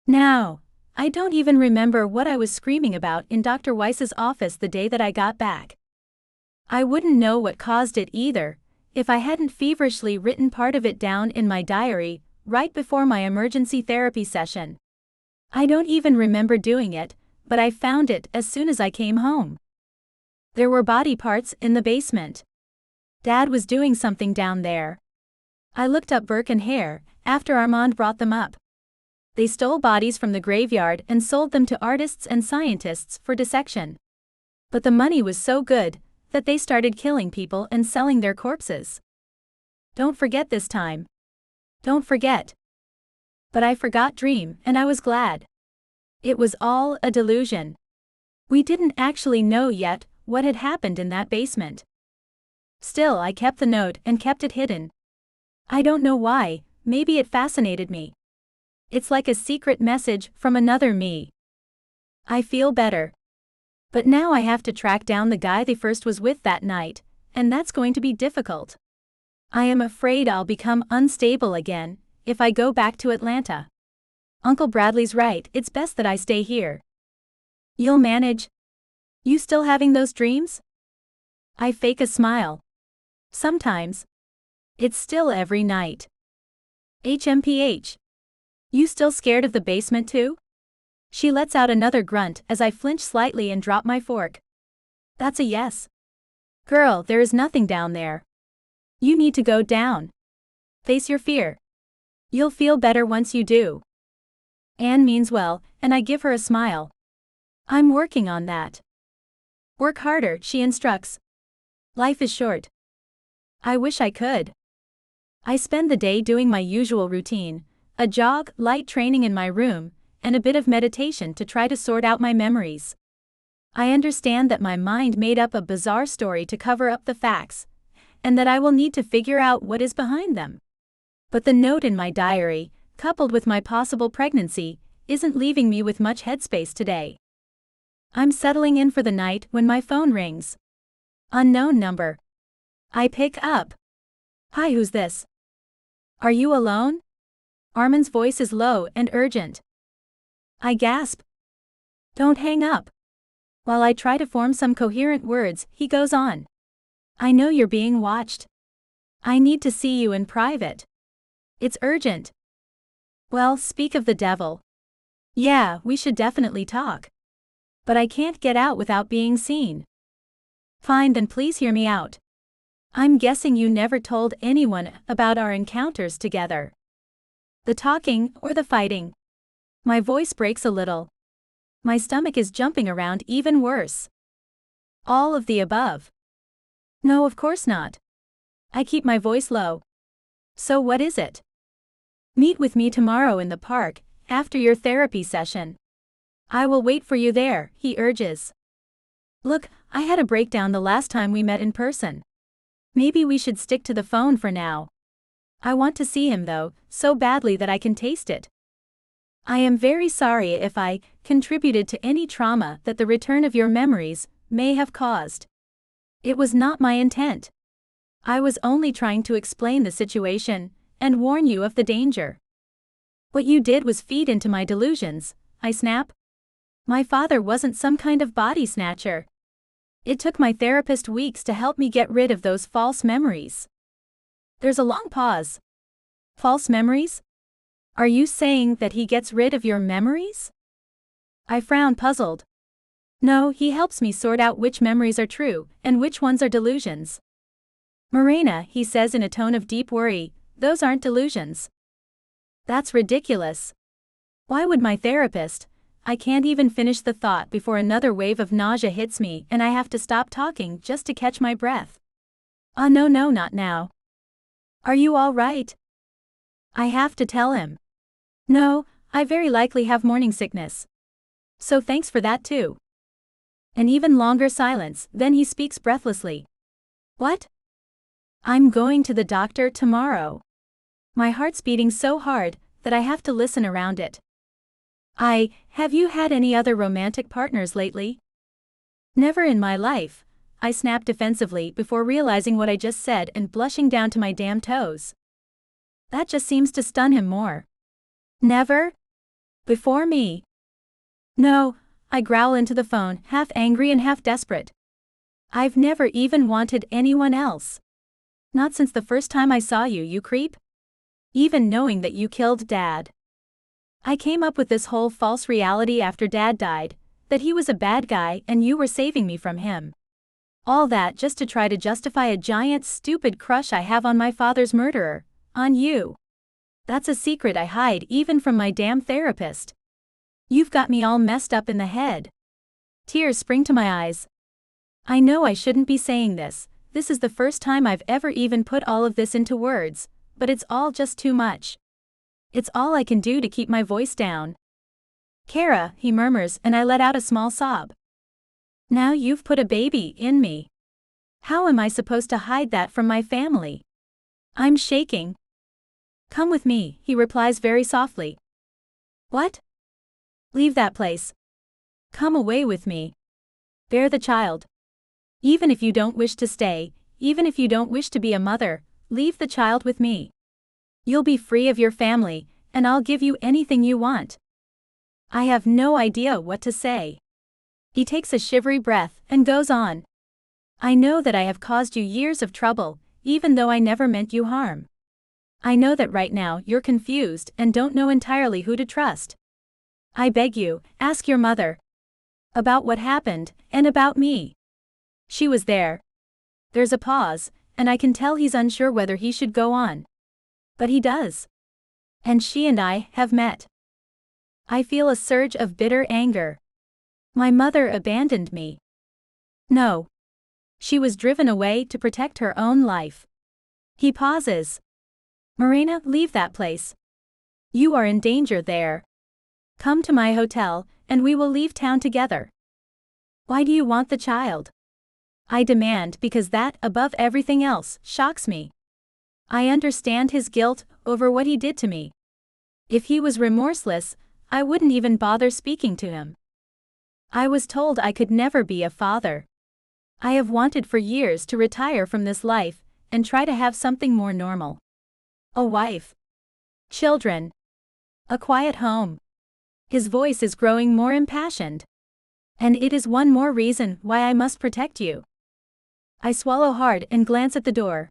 Speaker 5: Now, I don't even remember what I was screaming about in Dr. Weiss's office the day that I got back. I wouldn't know what caused it either, if I hadn't feverishly written part of it down in my diary, right before my emergency therapy session. I don't even remember doing it, but I found it as soon as I came home. There were body parts in the basement. Dad was doing something down there. I looked up Burke and Hare after Armand brought them up. They stole bodies from the graveyard and sold them to artists and scientists for dissection. But the money was so good that they started killing people and selling their corpses. Don't forget this time. Don't forget. But I forgot Dream, and I was glad. It was all a delusion. We didn't actually know yet what had happened in that basement. Still, I kept the note and kept it hidden. I don't know why, maybe it fascinated me. It's like a secret message from another me. I feel better. But now I have to track down the guy they first was with that night, and that's going to be difficult. I am afraid I'll become unstable again if I go back to Atlanta. Uncle Bradley's right, it's best that I stay here. You'll manage? You still having those dreams? I fake a smile. Sometimes. It's still every night. HMPH. You still scared of the basement too? She lets out another grunt as I flinch slightly and drop my fork. That's a yes. Girl, there is nothing down there. You need to go down. Face your fear. You'll feel better once you do. Anne means well, and I give her a smile. I'm working on that. Work harder, she instructs. Life is short. I wish I could. I spend the day doing my usual routine, a jog, light training in my room, and a bit of meditation to try to sort out my memories. I understand that my mind made up a bizarre story to cover up the facts, and that I will need to figure out what is behind them. But the note in my diary, coupled with my possible pregnancy, isn't leaving me with much headspace today. I'm settling in for the night when my phone rings. Unknown number. I pick up. Hi, who's this? Are you alone? Armin's voice is low and urgent. I gasp. Don't hang up. While I try to form some coherent words, he goes on. I know you're being watched. I need to see you in private. It's urgent. Well, speak of the devil. Yeah, we should definitely talk. But I can't get out without being seen. Fine, then please hear me out. I'm guessing you never told anyone about our encounters together. The talking or the fighting? My voice breaks a little. My stomach is jumping around even worse. All of the above. No, of course not. I keep my voice low. So what is it? Meet with me tomorrow in the park, after your therapy session. I will wait for you there, he urges. Look, I had a breakdown the last time we met in person. Maybe we should stick to the phone for now. I want to see him though, so badly that I can taste it. I am very sorry if I contributed to any trauma that the return of your memories may have caused. It was not my intent. I was only trying to explain the situation and warn you of the danger. What you did was feed into my delusions, I snap. My father wasn't some kind of body snatcher. It took my therapist weeks to help me get rid of those false memories. There's a long pause. False memories? Are you saying that he gets rid of your memories? I frown, puzzled. No, he helps me sort out which memories are true and which ones are delusions. Morena, he says in a tone of deep worry, those aren't delusions. That's ridiculous. Why would my therapist? I can't even finish the thought before another wave of nausea hits me and I have to stop talking just to catch my breath. No, not now. Are you all right? I have to tell him. No, I very likely have morning sickness. So thanks for that too. An even longer silence, then he speaks breathlessly. What? I'm going to the doctor tomorrow. My heart's beating so hard that I have to listen around it. Have you had any other romantic partners lately? Never in my life, I snap defensively before realizing what I just said and blushing down to my damn toes. That just seems to stun him more. Never? Before me? No, I growl into the phone, half angry and half desperate. I've never even wanted anyone else. Not since the first time I saw you, you creep. Even knowing that you killed Dad. I came up with this whole false reality after Dad died, that he was a bad guy and you were saving me from him. All that just to try to justify a giant stupid crush I have on my father's murderer, on you. That's a secret I hide even from my damn therapist. You've got me all messed up in the head. Tears spring to my eyes. I know I shouldn't be saying this is the first time I've ever even put all of this into words, but it's all just too much. It's all I can do to keep my voice down. Kara, he murmurs, and I let out a small sob. Now you've put a baby in me. How am I supposed to hide that from my family? I'm shaking. Come with me, he replies very softly. What? Leave that place. Come away with me. Bear the child. Even if you don't wish to stay, even if you don't wish to be a mother, leave the child with me. You'll be free of your family, and I'll give you anything you want. I have no idea what to say. He takes a shivery breath and goes on. I know that I have caused you years of trouble, even though I never meant you harm. I know that right now you're confused and don't know entirely who to trust. I beg you, ask your mother. About what happened, and about me. She was there. There's a pause, and I can tell he's unsure whether he should go on. But he does. And she and I have met. I feel a surge of bitter anger. My mother abandoned me. No. She was driven away to protect her own life. He pauses. Morena, leave that place. You are in danger there. Come to my hotel, and we will leave town together. Why do you want the child? I demand because that, above everything else, shocks me. I understand his guilt over what he did to me. If he was remorseless, I wouldn't even bother speaking to him. I was told I could never be a father. I have wanted for years to retire from this life and try to have something more normal. A wife. Children. A quiet home. His voice is growing more impassioned. And it is one more reason why I must protect you. I swallow hard and glance at the door.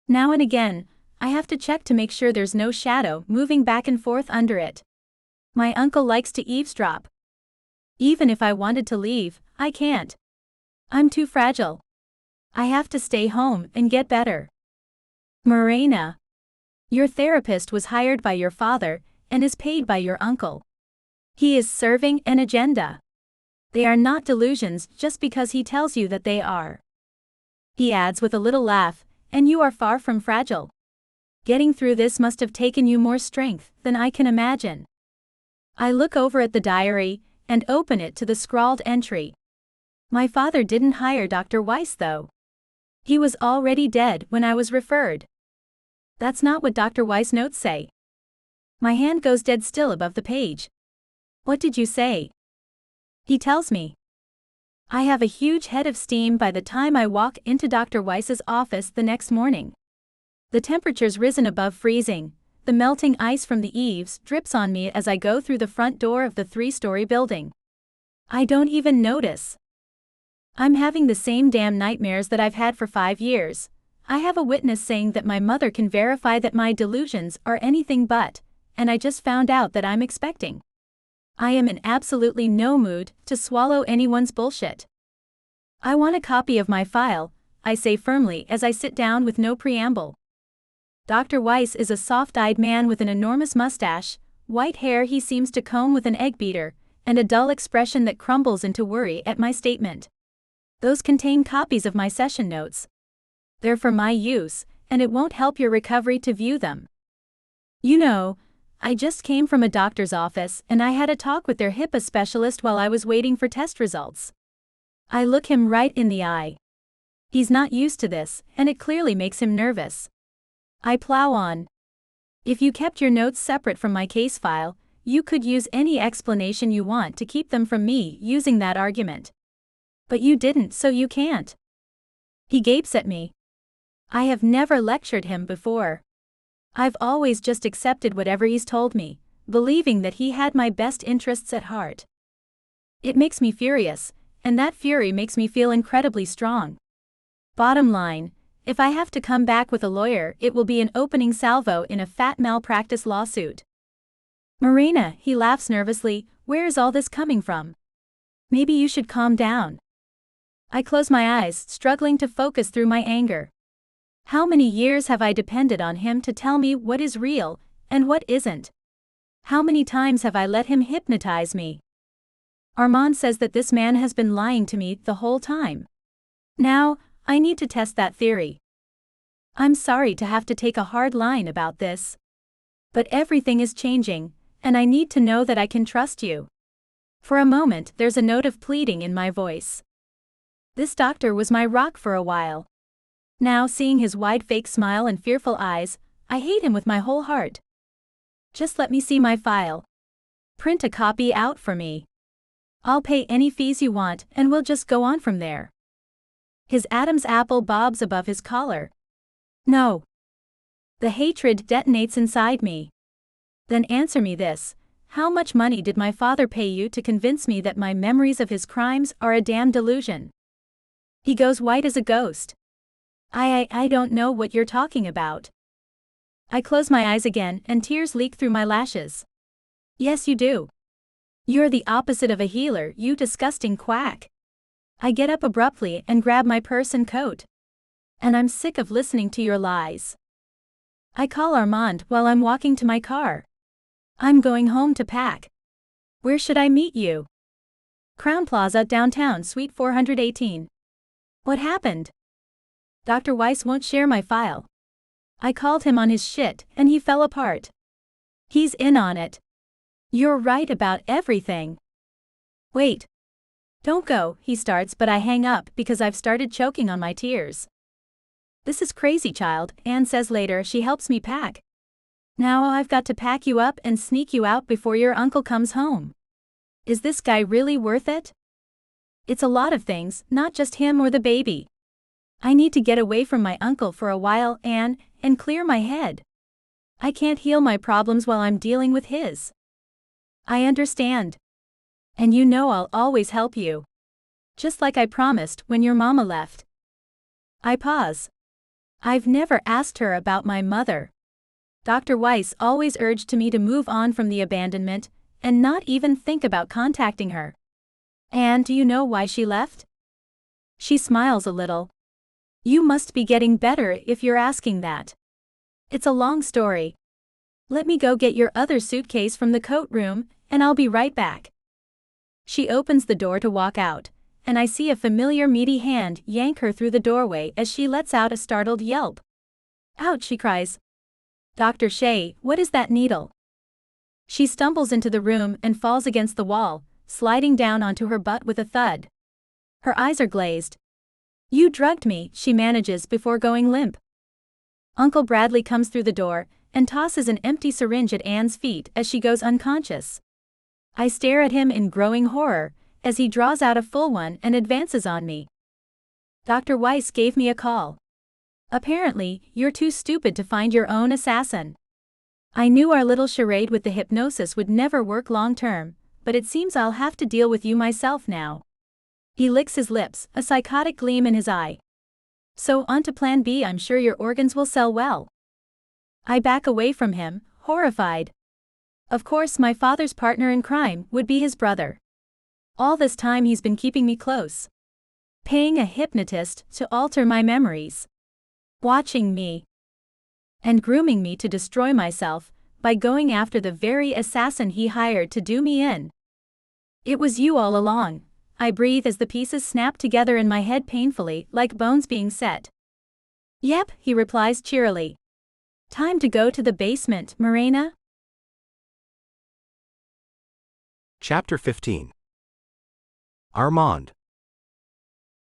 Speaker 5: Now and again, I have to check to make sure there's no shadow moving back and forth under it. My uncle likes to eavesdrop. Even if I wanted to leave, I can't. I'm too fragile. I have to stay home and get better. Morena. Your therapist was hired by your father and is paid by your uncle. He is serving an agenda. They are not delusions just because he tells you that they are. He adds with a little laugh, and you are far from fragile. Getting through this must have taken you more strength than I can imagine. I look over at the diary and open it to the scrawled entry. My father didn't hire Dr. Weiss though. He was already dead when I was referred. That's not what Dr. Weiss' notes say. My hand goes dead still above the page. What did you say? He tells me. I have a huge head of steam by the time I walk into Dr. Weiss's office the next morning. The temperature's risen above freezing. The melting ice from the eaves drips on me as I go through the front door of the 3-story building. I don't even notice. I'm having the same damn nightmares that I've had for 5 years. I have a witness saying that my mother can verify that my delusions are anything but, and I just found out that I'm expecting. I am in absolutely no mood to swallow anyone's bullshit. I want a copy of my file, I say firmly as I sit down with no preamble. Dr. Weiss is a soft-eyed man with an enormous mustache, white hair he seems to comb with an egg beater, and a dull expression that crumbles into worry at my statement. Those contain copies of my session notes. They're for my use, and it won't help your recovery to view them. You know, I just came from a doctor's office and I had a talk with their HIPAA specialist while I was waiting for test results. I look him right in the eye. He's not used to this, and it clearly makes him nervous. I plow on. If you kept your notes separate from my case file, you could use any explanation you want to keep them from me using that argument. But you didn't, so you can't. He gapes at me. I have never lectured him before. I've always just accepted whatever he's told me, believing that he had my best interests at heart. It makes me furious, and that fury makes me feel incredibly strong. Bottom line, if I have to come back with a lawyer, it will be an opening salvo in a fat malpractice lawsuit. Morena, he laughs nervously, where is all this coming from? Maybe you should calm down. I close my eyes, struggling to focus through my anger. How many years have I depended on him to tell me what is real and what isn't? How many times have I let him hypnotize me? Armand says that this man has been lying to me the whole time. Now, I need to test that theory. I'm sorry to have to take a hard line about this. But everything is changing, and I need to know that I can trust you. For a moment, there's a note of pleading in my voice. This doctor was my rock for a while. Now, seeing his wide fake smile and fearful eyes, I hate him with my whole heart. Just let me see my file. Print a copy out for me. I'll pay any fees you want and we'll just go on from there. His Adam's apple bobs above his collar. No. The hatred detonates inside me. Then answer me this. How much money did my father pay you to convince me that my memories of his crimes are a damn delusion? He goes white as a ghost. I don't know what you're talking about. I close my eyes again and tears leak through my lashes. Yes, you do. You're the opposite of a healer, you disgusting quack. I get up abruptly and grab my purse and coat. And I'm sick of listening to your lies. I call Armand while I'm walking to my car. I'm going home to pack. Where should I meet you? Crown Plaza, downtown, Suite 418. What happened? Dr. Weiss won't share my file. I called him on his shit and he fell apart. He's in on it. You're right about everything. Wait. Don't go, he starts, but I hang up because I've started choking on my tears. This is crazy, child, Anne says later. She helps me pack. Now I've got to pack you up and sneak you out before your uncle comes home. Is this guy really worth it? It's a lot of things, not just him or the baby. I need to get away from my uncle for a while, Anne, and clear my head. I can't heal my problems while I'm dealing with his. I understand. And you know I'll always help you. Just like I promised when your mama left. I pause. I've never asked her about my mother. Dr. Weiss always urged me to move on from the abandonment and not even think about contacting her. And do you know why she left? She smiles a little. You must be getting better if you're asking that. It's a long story. Let me go get your other suitcase from the coat room, and I'll be right back. She opens the door to walk out, and I see a familiar meaty hand yank her through the doorway as she lets out a startled yelp. Ouch, she cries. Dr. Shea, what is that needle? She stumbles into the room and falls against the wall, sliding down onto her butt with a thud. Her eyes are glazed. You drugged me, she manages before going limp. Uncle Bradley comes through the door and tosses an empty syringe at Anne's feet as she goes unconscious. I stare at him in growing horror as he draws out a full one and advances on me. Dr. Weiss gave me a call. Apparently, you're too stupid to find your own assassin. I knew our little charade with the hypnosis would never work long term, but it seems I'll have to deal with you myself now. He licks his lips, a psychotic gleam in his eye. So on to plan B. I'm sure your organs will sell well. I back away from him, horrified. Of course, my father's partner in crime would be his brother. All this time he's been keeping me close. Paying a hypnotist to alter my memories. Watching me. And grooming me to destroy myself by going after the very assassin he hired to do me in. It was you all along. I breathe as the pieces snap together in my head painfully, like bones being set. Yep, he replies cheerily. Time to go to the basement, Morena.
Speaker 4: Chapter 15. Armand.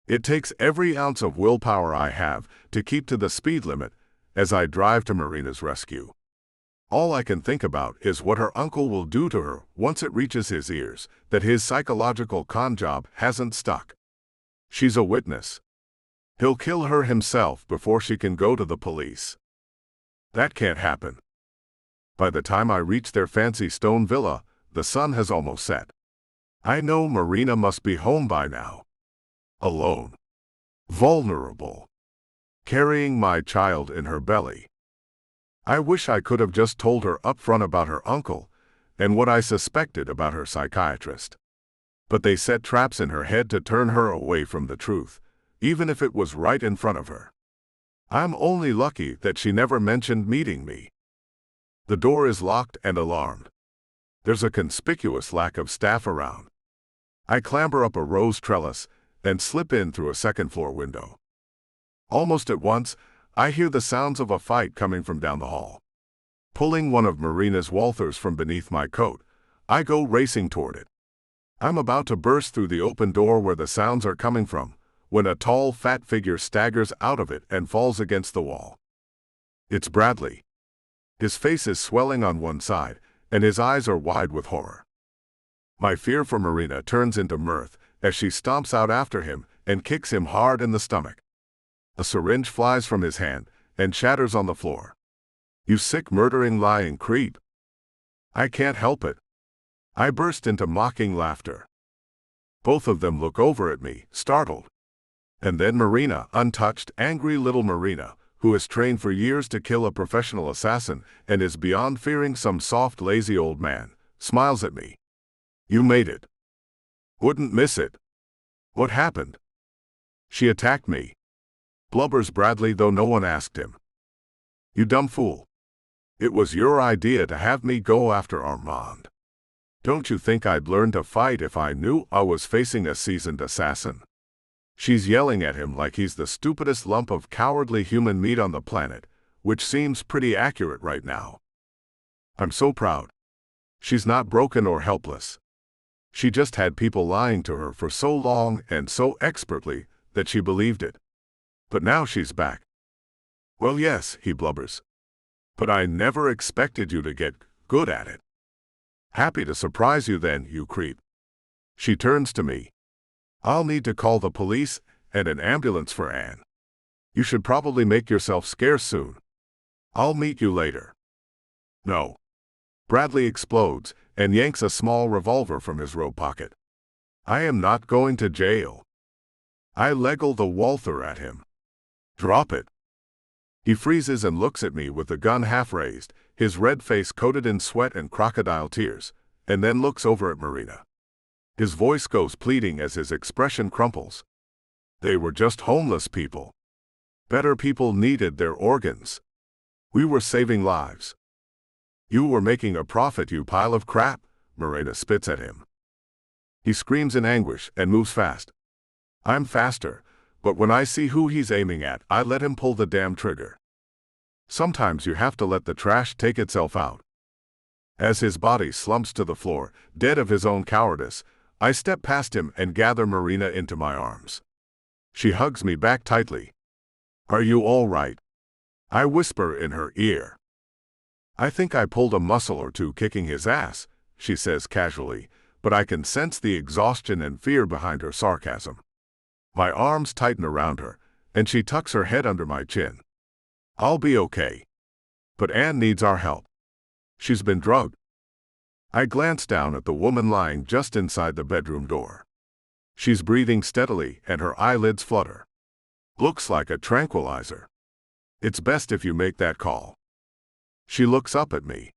Speaker 6: It takes every ounce of willpower I have to keep to the speed limit as I drive to Marina's rescue. All I can think about is what her uncle will do to her once it reaches his ears that his psychological con job hasn't stuck. She's a witness. He'll kill her himself before she can go to the police. That can't happen. By the time I reach their fancy stone villa, the sun has almost set. I know Marina must be home by now. Alone. Vulnerable. Carrying my child in her belly. I wish I could have just told her up front about her uncle and what I suspected about her psychiatrist. But they set traps in her head to turn her away from the truth, even if it was right in front of her. I'm only lucky that she never mentioned meeting me. The door is locked and alarmed. There's a conspicuous lack of staff around. I clamber up a rose trellis and slip in through a second-floor window. Almost at once, I hear the sounds of a fight coming from down the hall. Pulling one of Marina's Walthers from beneath my coat, I go racing toward it. I'm about to burst through the open door where the sounds are coming from, when a tall, fat figure staggers out of it and falls against the wall. It's Bradley. His face is swelling on one side, and his eyes are wide with horror. My fear for Marina turns into mirth as she stomps out after him and kicks him hard in the stomach. A syringe flies from his hand and shatters on the floor. You sick, murdering, lying creep. I can't help it. I burst into mocking laughter. Both of them look over at me, startled. And then Marina, untouched, angry little Marina, who has trained for years to kill a professional assassin and is beyond fearing some soft, lazy old man, smiles at me. You made it. Wouldn't miss it. What happened? She attacked me. Blubbers Bradley, though no one asked him. You dumb fool. It was your idea to have me go after Armand. Don't you think I'd learn to fight if I knew I was facing a seasoned assassin? She's yelling at him like he's the stupidest lump of cowardly human meat on the planet, which seems pretty accurate right now. I'm so proud. She's not broken or helpless. She just had people lying to her for so long and so expertly that she believed it. But now she's back. Well, yes, he blubbers. But I never expected you to get good at it. Happy to surprise you then, you creep. She turns to me. I'll need to call the police and an ambulance for Anne. You should probably make yourself scarce soon. I'll meet you later. No. Bradley explodes and yanks a small revolver from his robe pocket. I am not going to jail. I legal the Walther at him. Drop it. He freezes and looks at me with the gun half raised, his red face coated in sweat and crocodile tears, and then looks over at Marina. His voice goes pleading as his expression crumples. They were just homeless people. Better people needed their organs. We were saving lives. You were making a profit, you pile of crap, Marina spits at him. He screams in anguish and moves fast. I'm faster, but when I see who he's aiming at, I let him pull the damn trigger. Sometimes you have to let the trash take itself out. As his body slumps to the floor, dead of his own cowardice, I step past him and gather Marina into my arms. She hugs me back tightly. Are you all right? I whisper in her ear. I think I pulled a muscle or two kicking his ass, she says casually, but I can sense the exhaustion and fear behind her sarcasm. My arms tighten around her, and she tucks her head under my chin. I'll be okay. But Anne needs our help. She's been drugged. I glance down at the woman lying just inside the bedroom door. She's breathing steadily and her eyelids flutter. Looks like a tranquilizer. It's best if you make that call. She looks up at me.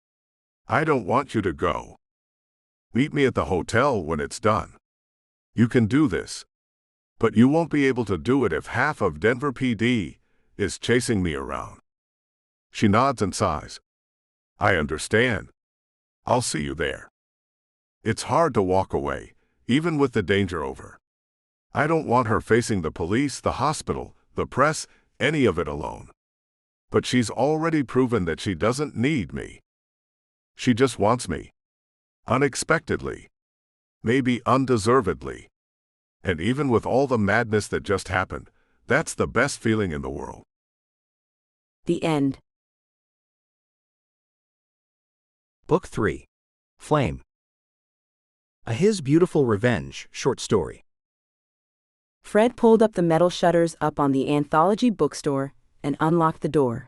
Speaker 6: I don't want you to go. Meet me at the hotel when it's done. You can do this. But you won't be able to do it if half of Denver PD is chasing me around. She nods and sighs. I understand. I'll see you there. It's hard to walk away, even with the danger over. I don't want her facing the police, the hospital, the press, any of it alone. But she's already proven that she doesn't need me. She just wants me. Unexpectedly. Maybe undeservedly. And even with all the madness that just happened, that's the best feeling in the world.
Speaker 1: The end.
Speaker 4: Book 3. Flame. A His Beautiful Revenge short story.
Speaker 1: Fred pulled up the metal shutters up on the Anthology bookstore and unlocked the door.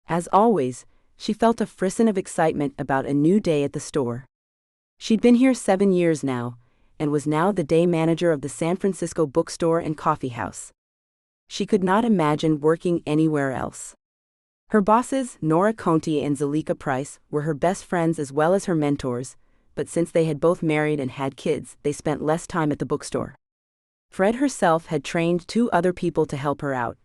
Speaker 1: As always, she felt a frisson of excitement about a new day at the store. She'd been here 7 years now, and was now the day manager of the San Francisco bookstore and coffee house. She could not imagine working anywhere else. Her bosses, Nora Conti and Zalika Price, were her best friends as well as her mentors, but since they had both married and had kids, they spent less time at the bookstore. Fred herself had trained 2 other people to help her out.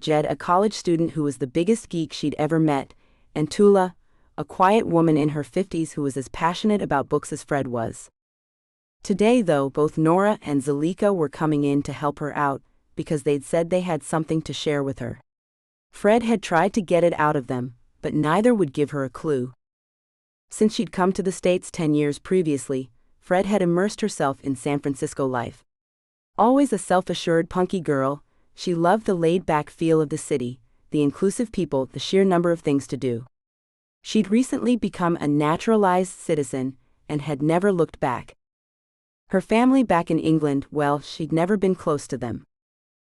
Speaker 1: Jed, a college student who was the biggest geek she'd ever met, and Tula, a quiet woman in her 50s who was as passionate about books as Fred was. Today, though, both Nora and Zalika were coming in to help her out, because they'd said they had something to share with her. Fred had tried to get it out of them, but neither would give her a clue. Since she'd come to the States 10 years previously, Fred had immersed herself in San Francisco life. Always a self-assured, punky girl, she loved the laid-back feel of the city, the inclusive people, the sheer number of things to do. She'd recently become a naturalized citizen and had never looked back. Her family back in England, well, she'd never been close to them.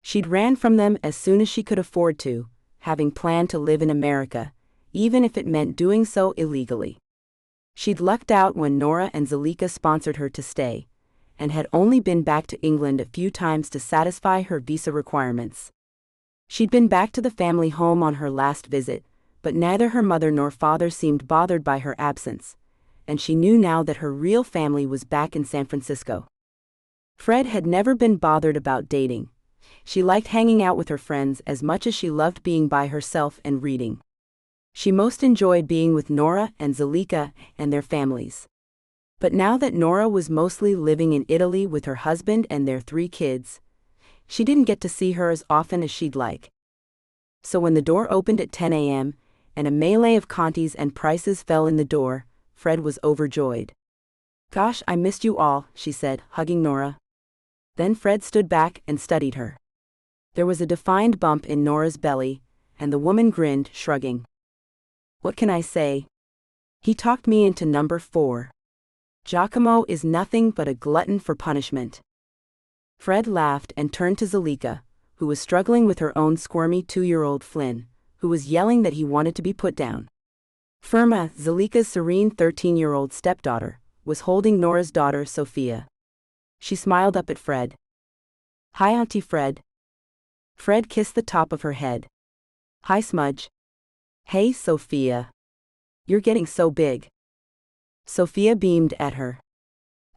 Speaker 1: She'd ran from them as soon as she could afford to, having planned to live in America, even if it meant doing so illegally. She'd lucked out when Nora and Zalika sponsored her to stay, and had only been back to England a few times to satisfy her visa requirements. She'd been back to the family home on her last visit, but neither her mother nor father seemed bothered by her absence, and she knew now that her real family was back in San Francisco. Fred had never been bothered about dating. She liked hanging out with her friends as much as she loved being by herself and reading. She most enjoyed being with Nora and Zalika and their families. But now that Nora was mostly living in Italy with her husband and their 3 kids, she didn't get to see her as often as she'd like. So when the door opened at 10 a.m., and a melee of Contis and Prices fell in the door, Fred was overjoyed. Gosh, I missed you all, she said, hugging Nora. Then Fred stood back and studied her. There was a defined bump in Nora's belly, and the woman grinned, shrugging. What can I say? He talked me into number 4. Giacomo is nothing but a glutton for punishment. Fred laughed and turned to Zalika, who was struggling with her own squirmy 2-year-old Flynn, who was yelling that he wanted to be put down. Firma, Zalika's serene 13-year-old stepdaughter, was holding Nora's daughter, Sophia. She smiled up at Fred. Hi, Auntie Fred. Fred kissed the top of her head. Hi, Smudge. Hey, Sophia. You're getting so big. Sophia beamed at her.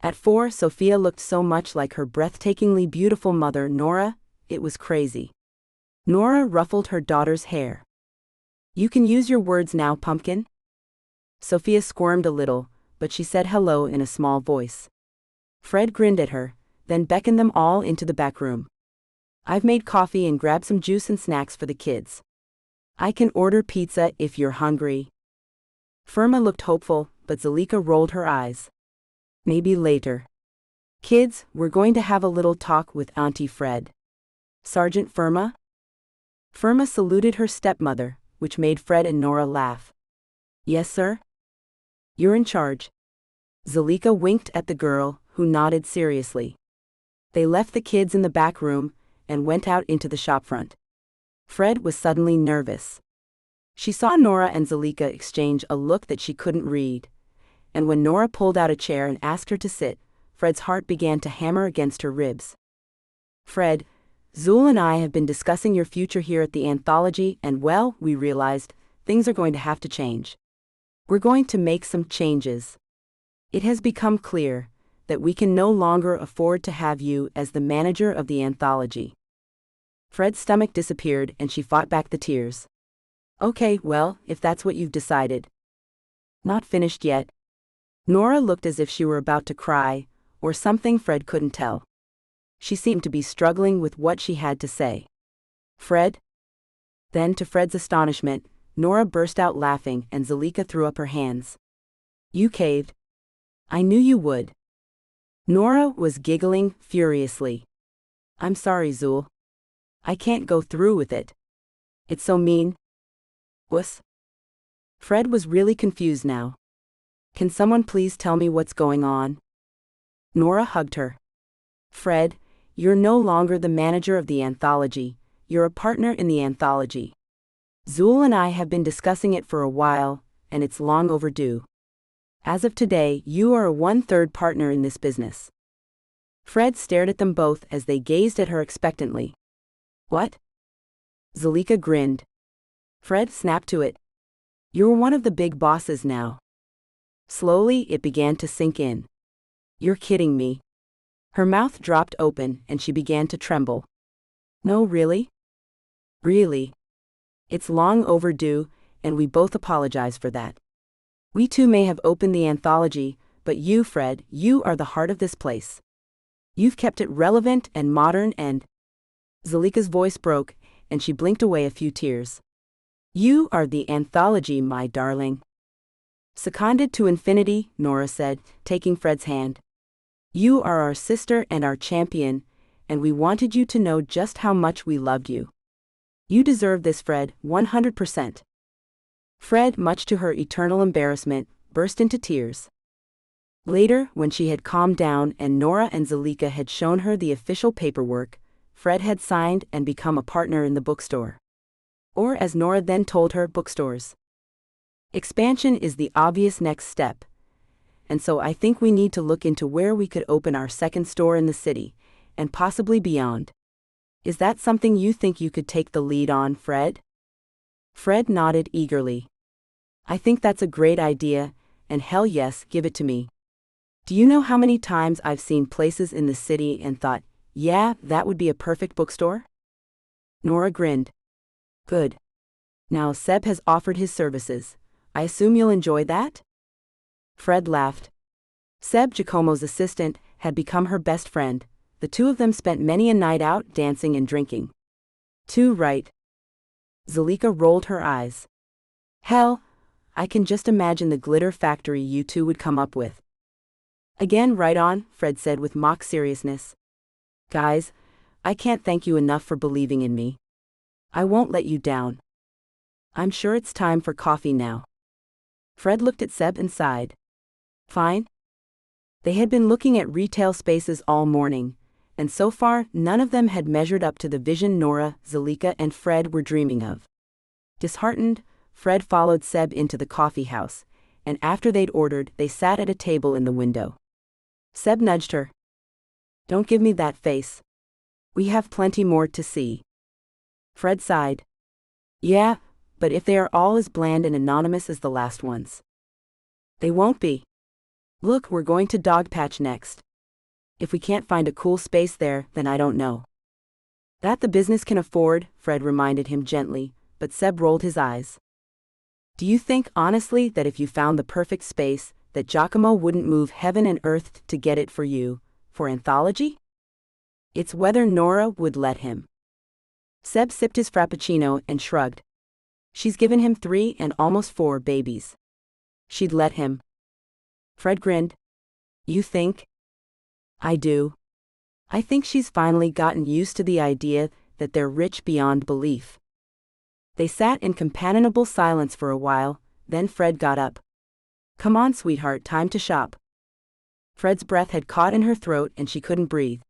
Speaker 1: At 4, Sophia looked so much like her breathtakingly beautiful mother, Nora, it was crazy. Nora ruffled her daughter's hair. You can use your words now, pumpkin. Sophia squirmed a little, but she said hello in a small voice. Fred grinned at her, then beckoned them all into the back room. I've made coffee and grabbed some juice and snacks for the kids. I can order pizza if you're hungry. Firma looked hopeful, but Zalika rolled her eyes. Maybe later. Kids, we're going to have a little talk with Auntie Fred. Sergeant Firma? Firma saluted her stepmother, which made Fred and Nora laugh. Yes, sir? You're in charge. Zalika winked at the girl, who nodded seriously. They left the kids in the back room and went out into the shopfront. Fred was suddenly nervous. She saw Nora and Zalika exchange a look that she couldn't read, and when Nora pulled out a chair and asked her to sit, Fred's heart began to hammer against her ribs. Fred, Zul and I have been discussing your future here at the anthology, and well, we realized things are going to have to change. We're going to make some changes. It has become clear that we can no longer afford to have you as the manager of the anthology. Fred's stomach disappeared and she fought back the tears. Okay, well, if that's what you've decided. Not finished yet. Nora looked as if she were about to cry, or something Fred couldn't tell. She seemed to be struggling with what she had to say. Fred? Then, to Fred's astonishment, Nora burst out laughing and Zalika threw up her hands. You caved. I knew you would. Nora was giggling furiously. I'm sorry, Zul. I can't go through with it. It's so mean. Wuss. Fred was really confused now. Can someone please tell me what's going on? Nora hugged her. Fred, you're no longer the manager of the anthology, you're a partner in the anthology. Zul and I have been discussing it for a while, and it's long overdue. As of today, you are a 1/3 partner in this business. Fred stared at them both as they gazed at her expectantly. What? Zalika grinned. Fred snapped to it. You're one of the big bosses now. Slowly, it began to sink in. You're kidding me. Her mouth dropped open and she began to tremble. No, really? Really. It's long overdue, and we both apologize for that. We too may have opened the anthology, but you, Fred, you are the heart of this place. You've kept it relevant and modern and... Zalika's voice broke, and she blinked away a few tears. You are the anthology, my darling. Seconded to infinity, Nora said, taking Fred's hand. You are our sister and our champion, and we wanted you to know just how much we loved you. You deserve this, Fred, 100%. Fred, much to her eternal embarrassment, burst into tears. Later, when she had calmed down and Nora and Zalika had shown her the official paperwork, Fred had signed and become a partner in the bookstore. Or, as Nora then told her, bookstores. Expansion is the obvious next step, and so I think we need to look into where we could open our second store in the city, and possibly beyond. Is that something you think you could take the lead on, Fred? Fred nodded eagerly. I think that's a great idea, and hell yes, give it to me. Do you know how many times I've seen places in the city and thought, yeah, that would be a perfect bookstore? Nora grinned. Good. Now Seb has offered his services. I assume you'll enjoy that? Fred laughed. Seb, Giacomo's assistant, had become her best friend. The two of them spent many a night out dancing and drinking. Too right. Zalika rolled her eyes. Hell, I can just imagine the glitter factory you two would come up with. Again, right on, Fred said with mock seriousness. Guys, I can't thank you enough for believing in me. I won't let you down. I'm sure it's time for coffee now. Fred looked at Seb and sighed. Fine. They had been looking at retail spaces all morning, and so far none of them had measured up to the vision Nora, Zalika, and Fred were dreaming of. Disheartened, Fred followed Seb into the coffee house, and after they'd ordered, they sat at a table in the window. Seb nudged her. Don't give me that face. We have plenty more to see. Fred sighed. Yeah, but if they are all as bland and anonymous as the last ones. They won't be. Look, we're going to Dogpatch next. If we can't find a cool space there, then I don't know. That the business can afford, Fred reminded him gently, but Seb rolled his eyes. Do you think honestly that if you found the perfect space, that Giacomo wouldn't move heaven and earth to get it for you, for anthology? It's whether Nora would let him. Seb sipped his frappuccino and shrugged. She's given him 3 and almost 4 babies. She'd let him. Fred grinned. You think? I do. I think she's finally gotten used to the idea that they're rich beyond belief. They sat in companionable silence for a while, then Fred got up. Come on, sweetheart, time to shop. Fred's breath had caught in her throat and she couldn't breathe.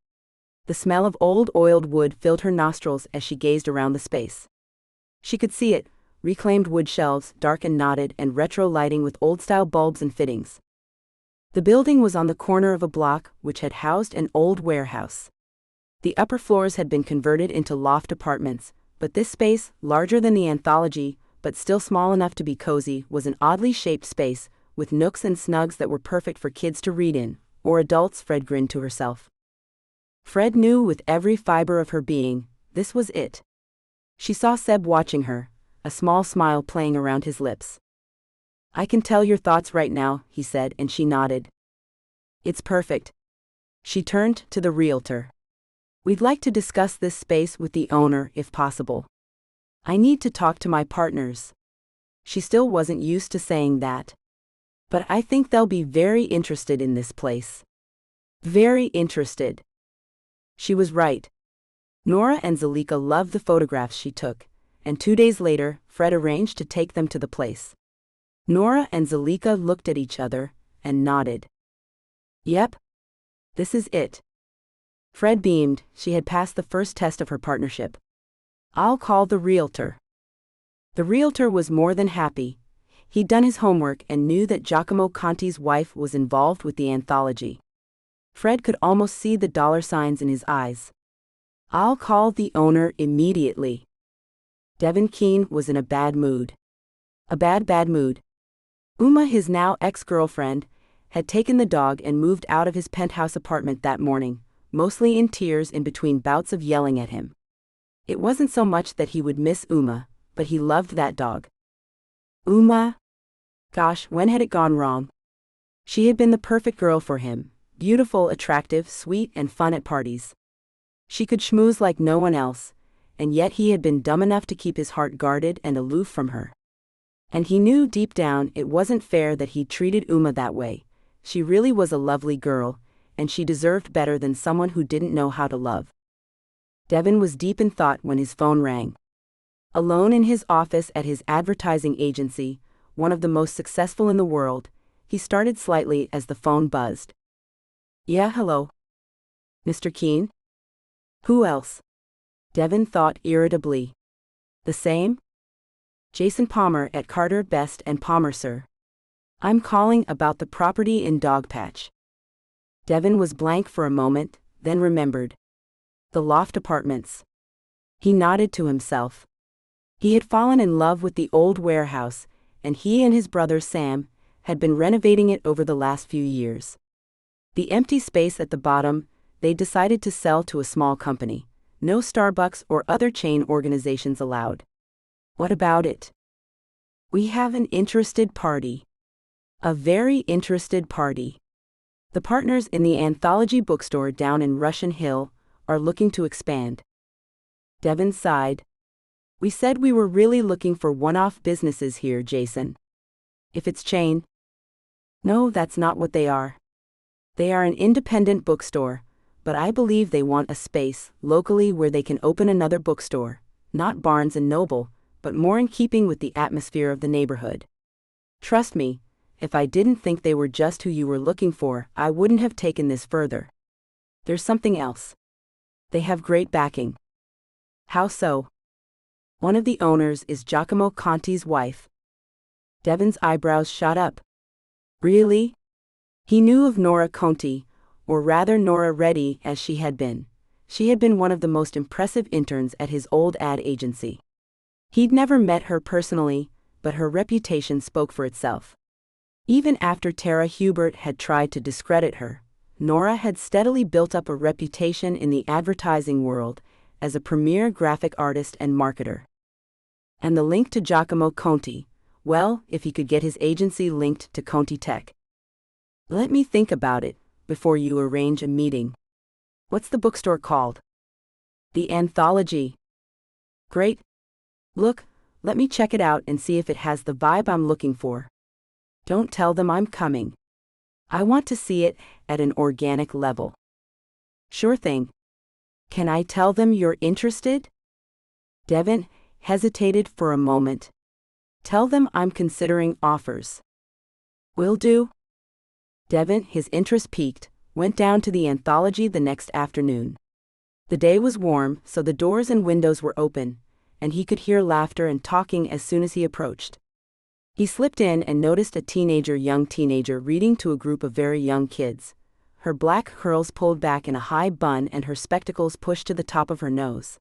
Speaker 1: The smell of old oiled wood filled her nostrils as she gazed around the space. She could see it, reclaimed wood shelves, dark and knotted, and retro lighting with old-style bulbs and fittings. The building was on the corner of a block which had housed an old warehouse. The upper floors had been converted into loft apartments, but this space, larger than the anthology, but still small enough to be cozy, was an oddly shaped space, with nooks and snugs that were perfect for kids to read in, or adults, Fred grinned to herself. Fred knew with every fiber of her being, this was it. She saw Seb watching her, a small smile playing around his lips. I can tell your thoughts right now, he said, and she nodded. It's perfect. She turned to the realtor. We'd like to discuss this space with the owner if possible. I need to talk to my partners. She still wasn't used to saying that. But I think they'll be very interested in this place. Very interested. She was right. Nora and Zalika loved the photographs she took, and 2 days later, Fred arranged to take them to the place. Nora and Zalika looked at each other and nodded. Yep. This is it. Fred beamed. She had passed the first test of her partnership. I'll call the realtor. The realtor was more than happy. He'd done his homework and knew that Giacomo Conti's wife was involved with the anthology. Fred could almost see the dollar signs in his eyes. I'll call the owner immediately. Devin Keene was in a bad mood. A bad mood. Uma, his now ex-girlfriend, had taken the dog and moved out of his penthouse apartment that morning, mostly in tears in between bouts of yelling at him. It wasn't so much that he would miss Uma, but he loved that dog. Uma? Gosh, when had it gone wrong? She had been the perfect girl for him, beautiful, attractive, sweet, and fun at parties. She could schmooze like no one else, and yet he had been dumb enough to keep his heart guarded and aloof from her. And he knew deep down it wasn't fair that he treated Uma that way. She really was a lovely girl, and she deserved better than someone who didn't know how to love. Devin was deep in thought when his phone rang. Alone in his office at his advertising agency, one of the most successful in the world, he started slightly as the phone buzzed. Yeah, hello. Mr. Keene? Who else? Devin thought irritably. The same? Jason Palmer at Carter, Best and Palmer, sir. I'm calling about the property in Dogpatch. Devin was blank for a moment, then remembered. The loft apartments. He nodded to himself. He had fallen in love with the old warehouse, and he and his brother Sam had been renovating it over the last few years. The empty space at the bottom, they decided to sell to a small company. No Starbucks or other chain organizations allowed. What about it? We have an interested party. A very interested party. The partners in the anthology bookstore down in Russian Hill are looking to expand. Devin sighed. We said we were really looking for one-off businesses here, Jason. If it's chain. No, that's not what they are. They are an independent bookstore, but I believe they want a space locally where they can open another bookstore, not Barnes & Noble, but more in keeping with the atmosphere of the neighborhood. Trust me, if I didn't think they were just who you were looking for, I wouldn't have taken this further. There's something else. They have great backing. How so? One of the owners is Giacomo Conti's wife. Devin's eyebrows shot up. Really? He knew of Nora Conti, or rather Nora Reddy as she had been. She had been one of the most impressive interns at his old ad agency. He'd never met her personally, but her reputation spoke for itself. Even after Tara Hubert had tried to discredit her, Nora had steadily built up a reputation in the advertising world as a premier graphic artist and marketer. And the link to Giacomo Conti, well, if he could get his agency linked to Conti Tech. Let me think about it before you arrange a meeting. What's the bookstore called? The Anthology. Great. Look, let me check it out and see if it has the vibe I'm looking for. Don't tell them I'm coming. I want to see it at an organic level. Sure thing. Can I tell them you're interested? Devin hesitated for a moment. Tell them I'm considering offers. Will do. Devin, his interest piqued, went down to the Anthology the next afternoon. The day was warm, so the doors and windows were open, and he could hear laughter and talking as soon as he approached. He slipped in and noticed a young teenager reading to a group of very young kids, her black curls pulled back in a high bun and her spectacles pushed to the top of her nose.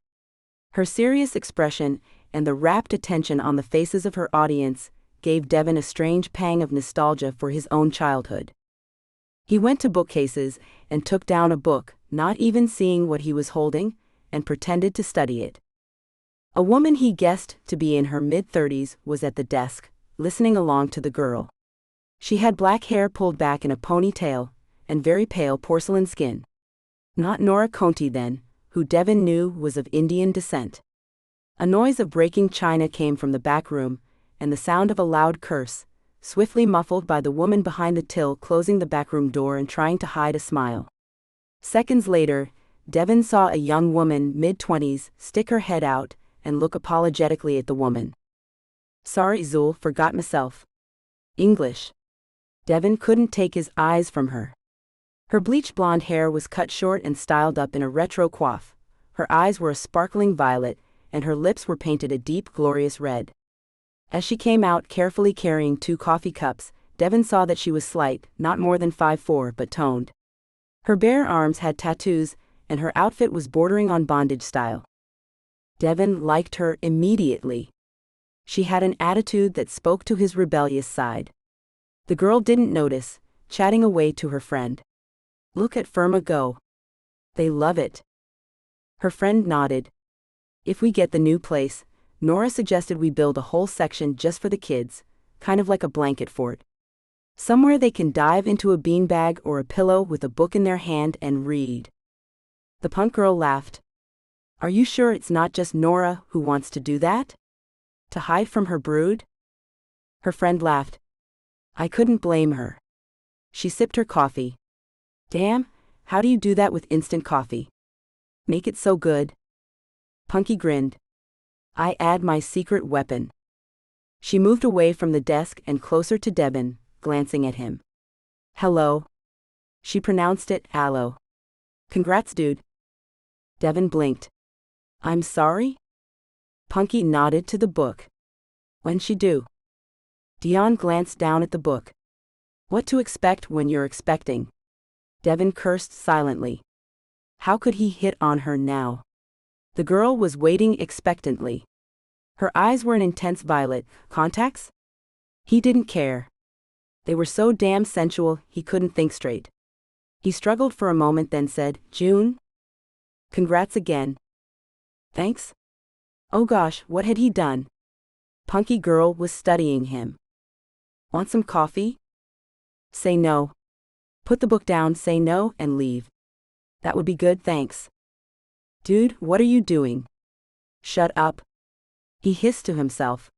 Speaker 1: Her serious expression and the rapt attention on the faces of her audience gave Devin a strange pang of nostalgia for his own childhood. He went to bookcases and took down a book, not even seeing what he was holding, and pretended to study it. A woman he guessed to be in her mid-30s was at the desk, listening along to the girl. She had black hair pulled back in a ponytail, and very pale porcelain skin. Not Nora Conti then, who Devin knew was of Indian descent. A noise of breaking china came from the back room, and the sound of a loud curse, swiftly muffled by the woman behind the till closing the backroom door and trying to hide a smile. Seconds later, Devin saw a young woman mid-20s stick her head out and look apologetically at the woman. Sorry Zul, forgot myself. English. Devin couldn't take his eyes from her. Her bleached blonde hair was cut short and styled up in a retro coif, her eyes were a sparkling violet, and her lips were painted a deep glorious red. As she came out carefully carrying 2 coffee cups, Devin saw that she was slight, not more than 5'4", but toned. Her bare arms had tattoos, and her outfit was bordering on bondage style. Devin liked her immediately. She had an attitude that spoke to his rebellious side. The girl didn't notice, chatting away to her friend. Look at Firma go. They love it. Her friend nodded. If we get the new place, Nora suggested we build a whole section just for the kids, kind of like a blanket fort. Somewhere they can dive into a beanbag or a pillow with a book in their hand and read. The punk girl laughed. Are you sure it's not just Nora who wants to do that? To hide from her brood? Her friend laughed. I couldn't blame her. She sipped her coffee. Damn, how do you do that with instant coffee? Make it so good. Punky grinned. I add my secret weapon. She moved away from the desk and closer to Devin, glancing at him. Hello. She pronounced it aloe. Congrats, dude. Devin blinked. I'm sorry? Punky nodded to the book. When'd she do? Dion glanced down at the book. What to expect when you're expecting? Devin cursed silently. How could he hit on her now? The girl was waiting expectantly. Her eyes were an intense violet. Contacts? He didn't care. They were so damn sensual, he couldn't think straight. He struggled for a moment then said, June? Congrats again. Thanks? Oh gosh, what had he done? Punky girl was studying him. Want some coffee? Say no. Put the book down, say no, and leave. That would be good, thanks. Dude, what are you doing? Shut up. He hissed to himself.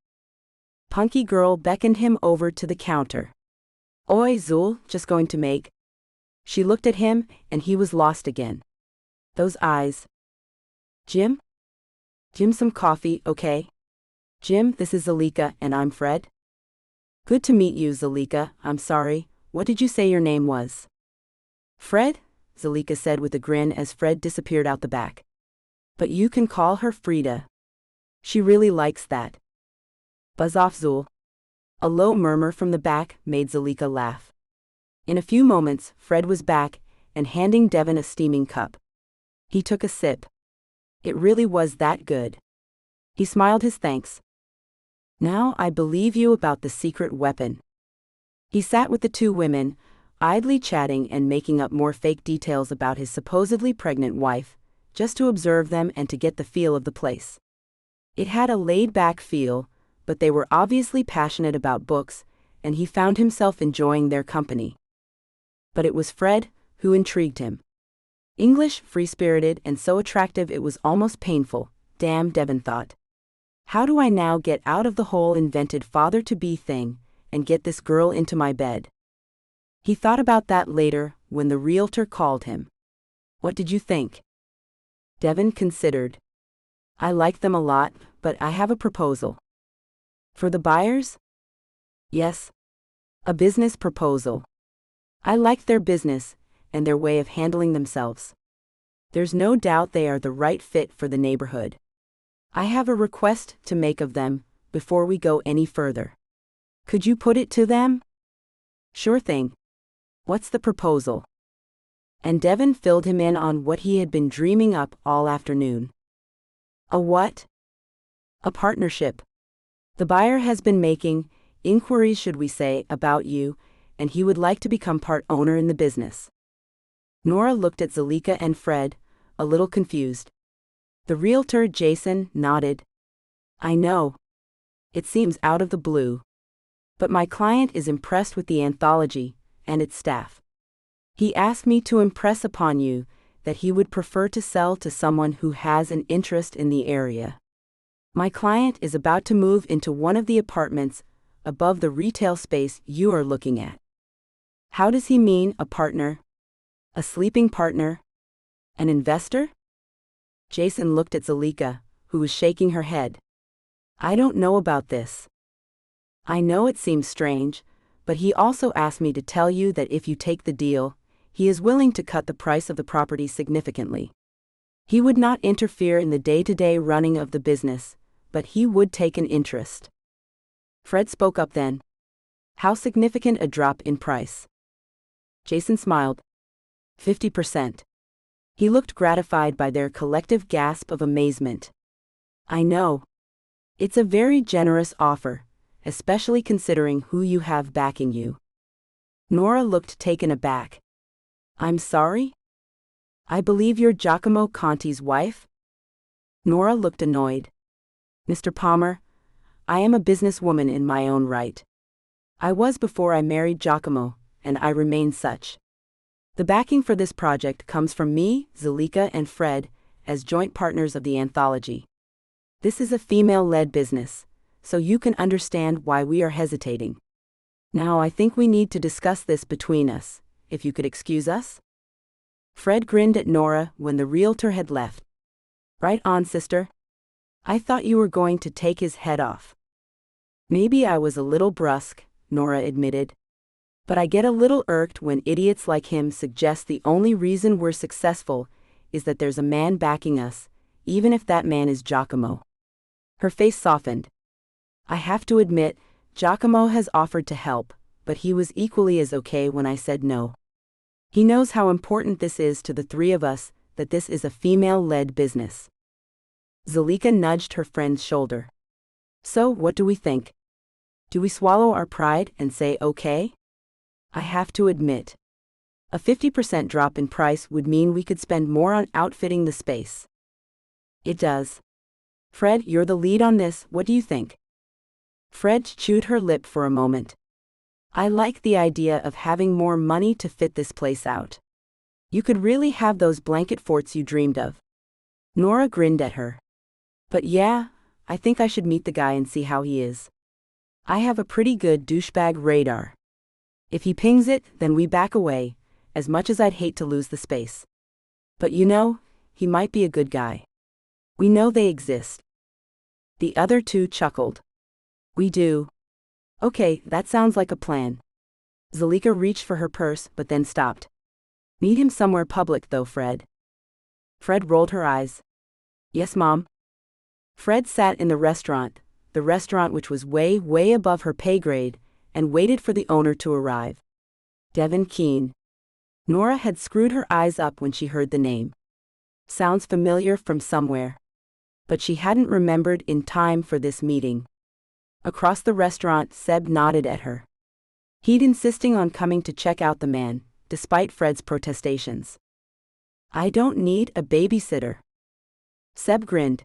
Speaker 1: Punky girl beckoned him over to the counter. Oi, Zul, just going to make. She looked at him, and he was lost again. Those eyes. Jim? Jim, some coffee, okay? Jim, this is Zalika, and I'm Fred. Good to meet you, Zalika. I'm sorry, what did you say your name was? Fred? Zalika said with a grin as Fred disappeared out the back. But you can call her Frida. She really likes that. Buzz off, Zul. A low murmur from the back made Zalika laugh. In a few moments, Fred was back and handing Devin a steaming cup. He took a sip. It really was that good. He smiled his thanks. Now I believe you about the secret weapon. He sat with the two women, idly chatting and making up more fake details about his supposedly pregnant wife, just to observe them and to get the feel of the place. It had a laid-back feel, but they were obviously passionate about books, and he found himself enjoying their company. But it was Fred who intrigued him. English, free-spirited, and so attractive it was almost painful. Damn, Devin thought. How do I now get out of the whole invented father-to-be thing and get this girl into my bed? He thought about that later when the realtor called him. What did you think? Devin considered. I like them a lot, but I have a proposal. For the buyers? Yes. A business proposal. I like their business and their way of handling themselves. There's no doubt they are the right fit for the neighborhood. I have a request to make of them before we go any further. Could you put it to them? Sure thing. What's the proposal? And Devin filled him in on what he had been dreaming up all afternoon. A what? A partnership. The buyer has been making inquiries, should we say, about you, and he would like to become part owner in the business. Nora looked at Zalika and Fred, a little confused. The realtor, Jason, nodded. I know. It seems out of the blue. But my client is impressed with the anthology and its staff. He asked me to impress upon you that he would prefer to sell to someone who has an interest in the area. My client is about to move into one of the apartments above the retail space you are looking at. How does he mean a partner? A sleeping partner? An investor? Jason looked at Zalika, who was shaking her head. I don't know about this. I know it seems strange, but he also asked me to tell you that if you take the deal, he is willing to cut the price of the property significantly. He would not interfere in the day-to-day running of the business, but he would take an interest. Fred spoke up then. How significant a drop in price? Jason smiled. 50%. He looked gratified by their collective gasp of amazement. I know. It's a very generous offer, especially considering who you have backing you. Nora looked taken aback. I'm sorry? I believe you're Giacomo Conti's wife? Nora looked annoyed. Mr. Palmer, I am a businesswoman in my own right. I was before I married Giacomo, and I remain such. The backing for this project comes from me, Zalika, and Fred, as joint partners of the anthology. This is a female-led business, so you can understand why we are hesitating. Now I think we need to discuss this between us, if you could excuse us? Fred grinned at Nora when the realtor had left. Right on, sister. I thought you were going to take his head off. Maybe I was a little brusque, Nora admitted. But I get a little irked when idiots like him suggest the only reason we're successful is that there's a man backing us, even if that man is Giacomo. Her face softened. I have to admit, Giacomo has offered to help, but he was equally as okay when I said no. He knows how important this is to the three of us, that this is a female-led business. Zalika nudged her friend's shoulder. So, what do we think? Do we swallow our pride and say okay? I have to admit, a 50% drop in price would mean we could spend more on outfitting the space. It does. Fred, you're the lead on this, what do you think? Fred chewed her lip for a moment. I like the idea of having more money to fit this place out. You could really have those blanket forts you dreamed of. Nora grinned at her. But yeah, I think I should meet the guy and see how he is. I have a pretty good douchebag radar. If he pings it, then we back away, as much as I'd hate to lose the space. But you know, he might be a good guy. We know they exist. The other two chuckled. We do. Okay, that sounds like a plan. Zalika reached for her purse but then stopped. Meet him somewhere public though, Fred. Fred rolled her eyes. Yes, Mom. Fred sat in the restaurant which was way, way above her pay grade, and waited for the owner to arrive. Devin Keene. Nora had screwed her eyes up when she heard the name. Sounds familiar from somewhere. But she hadn't remembered in time for this meeting. Across the restaurant, Seb nodded at her. He'd insisting on coming to check out the man, despite Fred's protestations. I don't need a babysitter. Seb grinned.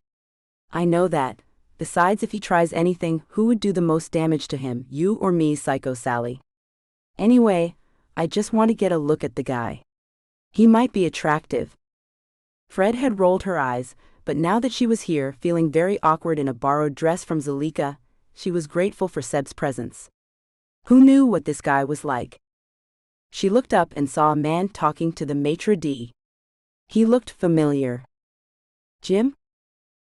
Speaker 1: I know that. Besides, if he tries anything, who would do the most damage to him, you or me, Psycho Sally? Anyway, I just want to get a look at the guy. He might be attractive. Fred had rolled her eyes, but now that she was here, feeling very awkward in a borrowed dress from Zalika, she was grateful for Seb's presence. Who knew what this guy was like? She looked up and saw a man talking to the maitre d'. He looked familiar. Jim?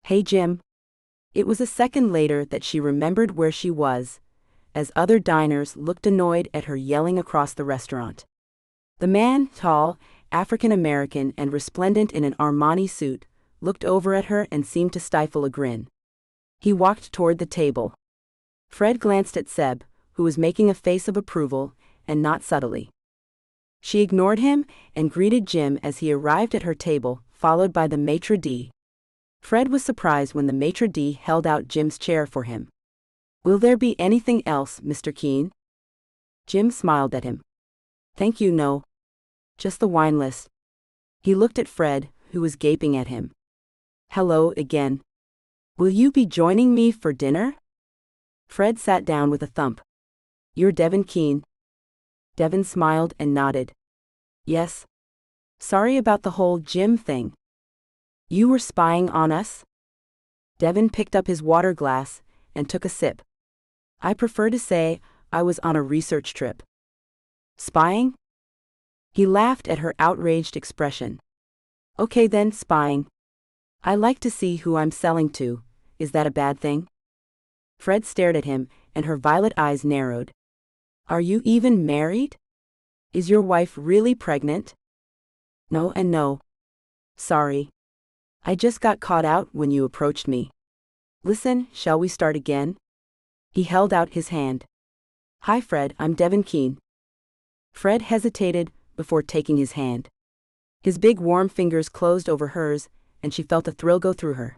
Speaker 1: Hey, Jim. It was a second later that she remembered where she was, as other diners looked annoyed at her yelling across the restaurant. The man, tall, African-American and resplendent in an Armani suit, looked over at her and seemed to stifle a grin. He walked toward the table. Fred glanced at Seb, who was making a face of approval, and not subtly. She ignored him and greeted Jim as he arrived at her table, followed by the maitre d'. Fred was surprised when the maitre d' held out Jim's chair for him. Will there be anything else, Mr. Keene? Jim smiled at him. Thank you, no. Just the wine list. He looked at Fred, who was gaping at him. Hello again. Will you be joining me for dinner? Fred sat down with a thump. You're Devin Keene. Devin smiled and nodded. Yes. Sorry about the whole Jim thing. You were spying on us? Devin picked up his water glass and took a sip. I prefer to say I was on a research trip. Spying? He laughed at her outraged expression. Okay then, spying. I like to see who I'm selling to. Is that a bad thing? Fred stared at him, and her violet eyes narrowed. Are you even married? Is your wife really pregnant? No and no. Sorry. I just got caught out when you approached me. Listen, shall we start again? He held out his hand. Hi Fred, I'm Devin Keene. Fred hesitated before taking his hand. His big warm fingers closed over hers, and she felt a thrill go through her.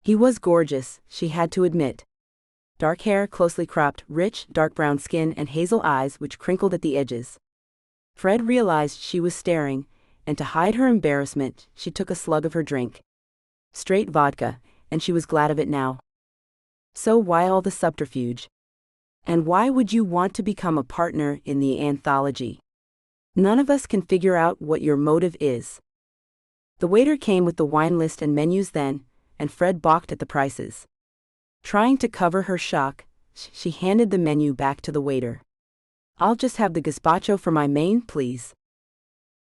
Speaker 1: He was gorgeous, she had to admit. Dark hair, closely cropped, rich, dark brown skin and hazel eyes which crinkled at the edges. Fred realized she was staring, and to hide her embarrassment, she took a slug of her drink. Straight vodka, and she was glad of it now. So why all the subterfuge? And why would you want to become a partner in the anthology? None of us can figure out what your motive is. The waiter came with the wine list and menus then, and Fred balked at the prices. Trying to cover her shock, she handed the menu back to the waiter. I'll just have the gazpacho for my main, please.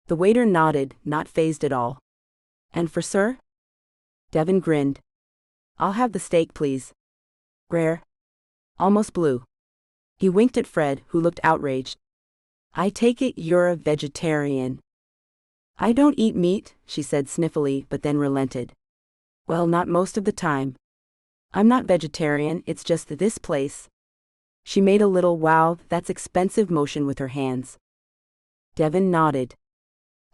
Speaker 1: The waiter nodded, not fazed at all. And for sir? Devin grinned. I'll have the steak, please. Rare. Almost blue. He winked at Fred, who looked outraged. I take it you're a vegetarian. I don't eat meat, she said sniffily, but then relented. Well, not most of the time. I'm not vegetarian, it's just this place. She made a little wow, that's expensive motion with her hands. Devin nodded.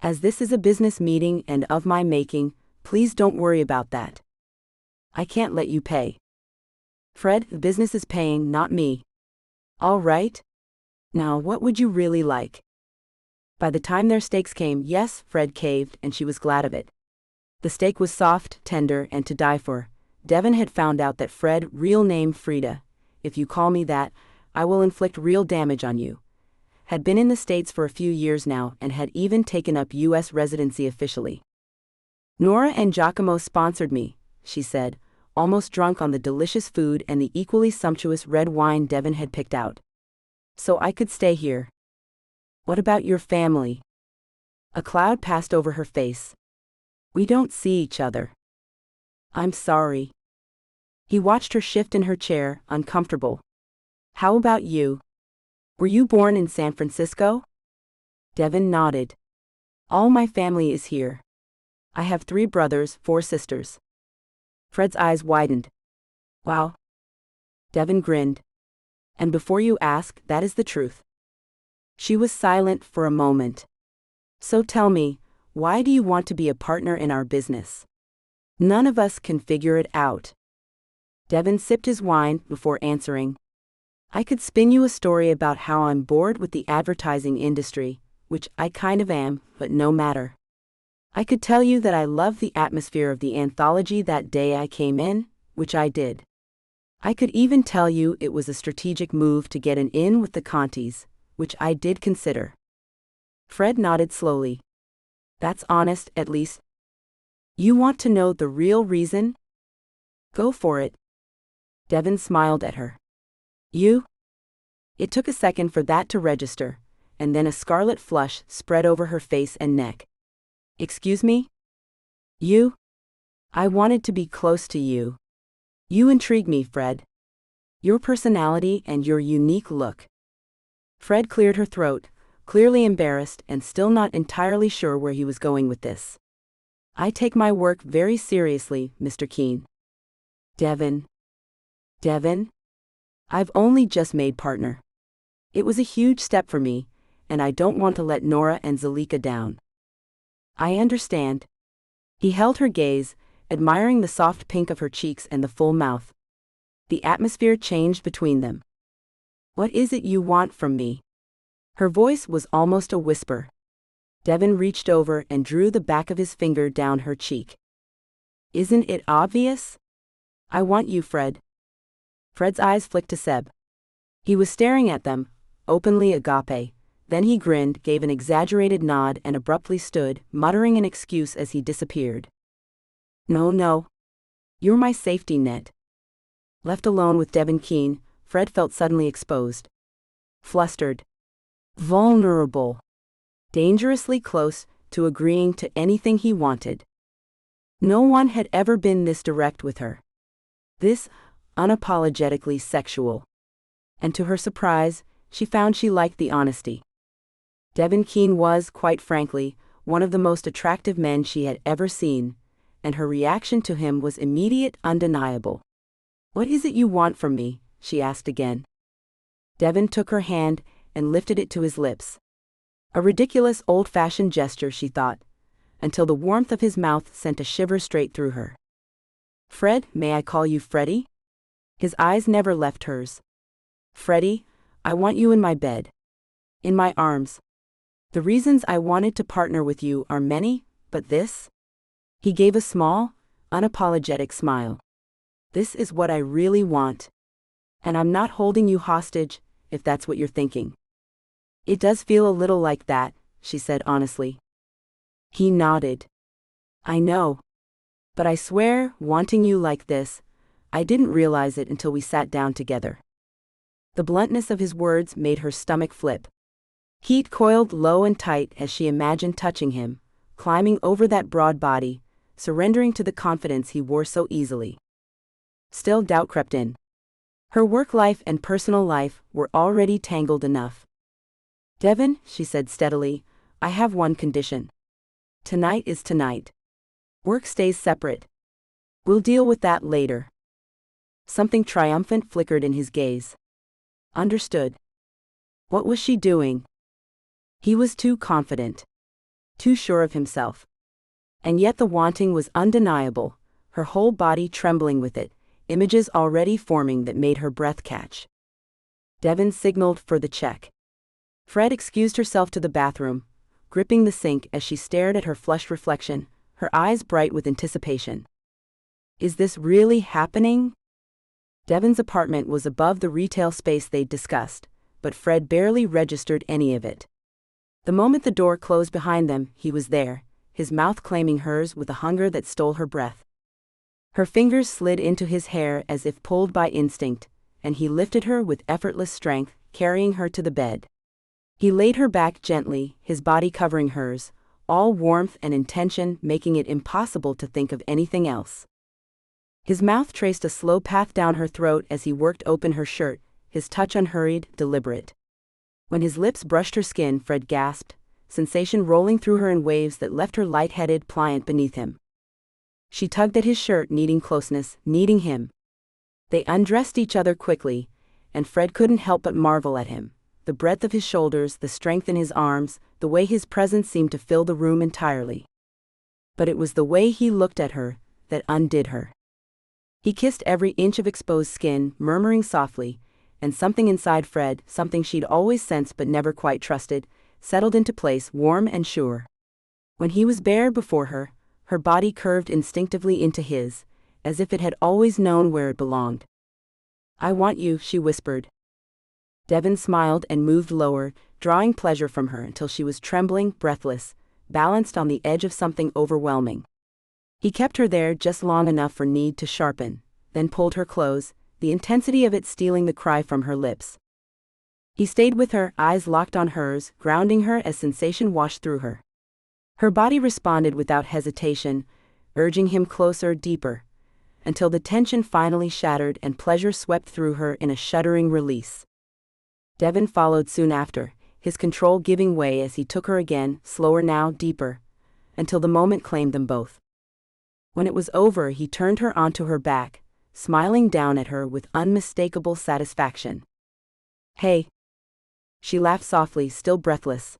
Speaker 1: As this is a business meeting and of my making, please don't worry about that. I can't let you pay. Fred, the business is paying, not me. All right. Now what would you really like? By the time their steaks came, yes, Fred caved, and she was glad of it. The steak was soft, tender, and to die for. Devin had found out that Fred, real name Frida, if you call me that, I will inflict real damage on you, had been in the States for a few years now and had even taken up U.S. residency officially. Nora and Giacomo sponsored me, she said, almost drunk on the delicious food and the equally sumptuous red wine Devin had picked out. So I could stay here. What about your family? A cloud passed over her face. We don't see each other. I'm sorry. He watched her shift in her chair, uncomfortable. How about you? Were you born in San Francisco? Devin nodded. All my family is here. I have 3 brothers, 4 sisters. Fred's eyes widened. Wow. Devin grinned. And before you ask, that is the truth. She was silent for a moment. So tell me, why do you want to be a partner in our business? None of us can figure it out. Devin sipped his wine before answering. I could spin you a story about how I'm bored with the advertising industry, which I kind of am, but no matter. I could tell you that I love the atmosphere of the anthology that day I came in, which I did. I could even tell you it was a strategic move to get an in with the Contis, which I did consider. Fred nodded slowly. That's honest, at least. You want to know the real reason? Go for it. Devin smiled at her. You? It took a second for that to register, and then a scarlet flush spread over her face and neck. Excuse me? You? I wanted to be close to you. You intrigue me, Fred. Your personality and your unique look. Fred cleared her throat, clearly embarrassed and still not entirely sure where he was going with this. I take my work very seriously, Mr. Keene. Devin. Devin? I've only just made partner. It was a huge step for me, and I don't want to let Nora and Zalika down. I understand. He held her gaze, admiring the soft pink of her cheeks and the full mouth. The atmosphere changed between them. What is it you want from me? Her voice was almost a whisper. Devin reached over and drew the back of his finger down her cheek. Isn't it obvious? I want you, Fred. Fred's eyes flicked to Seb. He was staring at them, openly agape. Then he grinned, gave an exaggerated nod and abruptly stood, muttering an excuse as he disappeared. No. You're my safety net. Left alone with Devin Keene, Fred felt suddenly exposed. Flustered. Vulnerable. Dangerously close to agreeing to anything he wanted. No one had ever been this direct with her. This, unapologetically sexual. And to her surprise, she found she liked the honesty. Devin Keene was, quite frankly, one of the most attractive men she had ever seen, and her reaction to him was immediate, undeniable. What is it you want from me? She asked again. Devin took her hand and lifted it to his lips. A ridiculous old-fashioned gesture, she thought, until the warmth of his mouth sent a shiver straight through her. Fred, may I call you Freddie? His eyes never left hers. Freddie, I want you in my bed. In my arms. The reasons I wanted to partner with you are many, but this? He gave a small, unapologetic smile. This is what I really want. And I'm not holding you hostage, if that's what you're thinking. It does feel a little like that, she said honestly. He nodded. I know. But I swear, wanting you like this, I didn't realize it until we sat down together. The bluntness of his words made her stomach flip. Heat coiled low and tight as she imagined touching him, climbing over that broad body, surrendering to the confidence he wore so easily. Still, doubt crept in. Her work life and personal life were already tangled enough. Devin, she said steadily, I have one condition. Tonight is tonight. Work stays separate. We'll deal with that later. Something triumphant flickered in his gaze. Understood. What was she doing? He was too confident. Too sure of himself. And yet the wanting was undeniable, her whole body trembling with it, images already forming that made her breath catch. Devin signaled for the check. Fred excused herself to the bathroom, gripping the sink as she stared at her flushed reflection, her eyes bright with anticipation. Is this really happening? Devin's apartment was above the retail space they'd discussed, but Fred barely registered any of it. The moment the door closed behind them, he was there, his mouth claiming hers with a hunger that stole her breath. Her fingers slid into his hair as if pulled by instinct, and he lifted her with effortless strength, carrying her to the bed. He laid her back gently, his body covering hers, all warmth and intention, making it impossible to think of anything else. His mouth traced a slow path down her throat as he worked open her shirt, his touch unhurried, deliberate. When his lips brushed her skin, Fred gasped, sensation rolling through her in waves that left her light-headed, pliant beneath him. She tugged at his shirt, needing closeness, needing him. They undressed each other quickly, and Fred couldn't help but marvel at him. The breadth of his shoulders, the strength in his arms, the way his presence seemed to fill the room entirely. But it was the way he looked at her that undid her. He kissed every inch of exposed skin, murmuring softly, and something inside Fred, something she'd always sensed but never quite trusted, settled into place, warm and sure. When he was bare before her, her body curved instinctively into his, as if it had always known where it belonged. "I want you," she whispered. Devon smiled and moved lower, drawing pleasure from her until she was trembling, breathless, balanced on the edge of something overwhelming. He kept her there just long enough for need to sharpen, then pulled her close, the intensity of it stealing the cry from her lips. He stayed with her, eyes locked on hers, grounding her as sensation washed through her. Her body responded without hesitation, urging him closer, deeper, until the tension finally shattered and pleasure swept through her in a shuddering release. Devon followed soon after, his control giving way as he took her again, slower now, deeper, until the moment claimed them both. When it was over, he turned her onto her back, smiling down at her with unmistakable satisfaction. "Hey." She laughed softly, still breathless.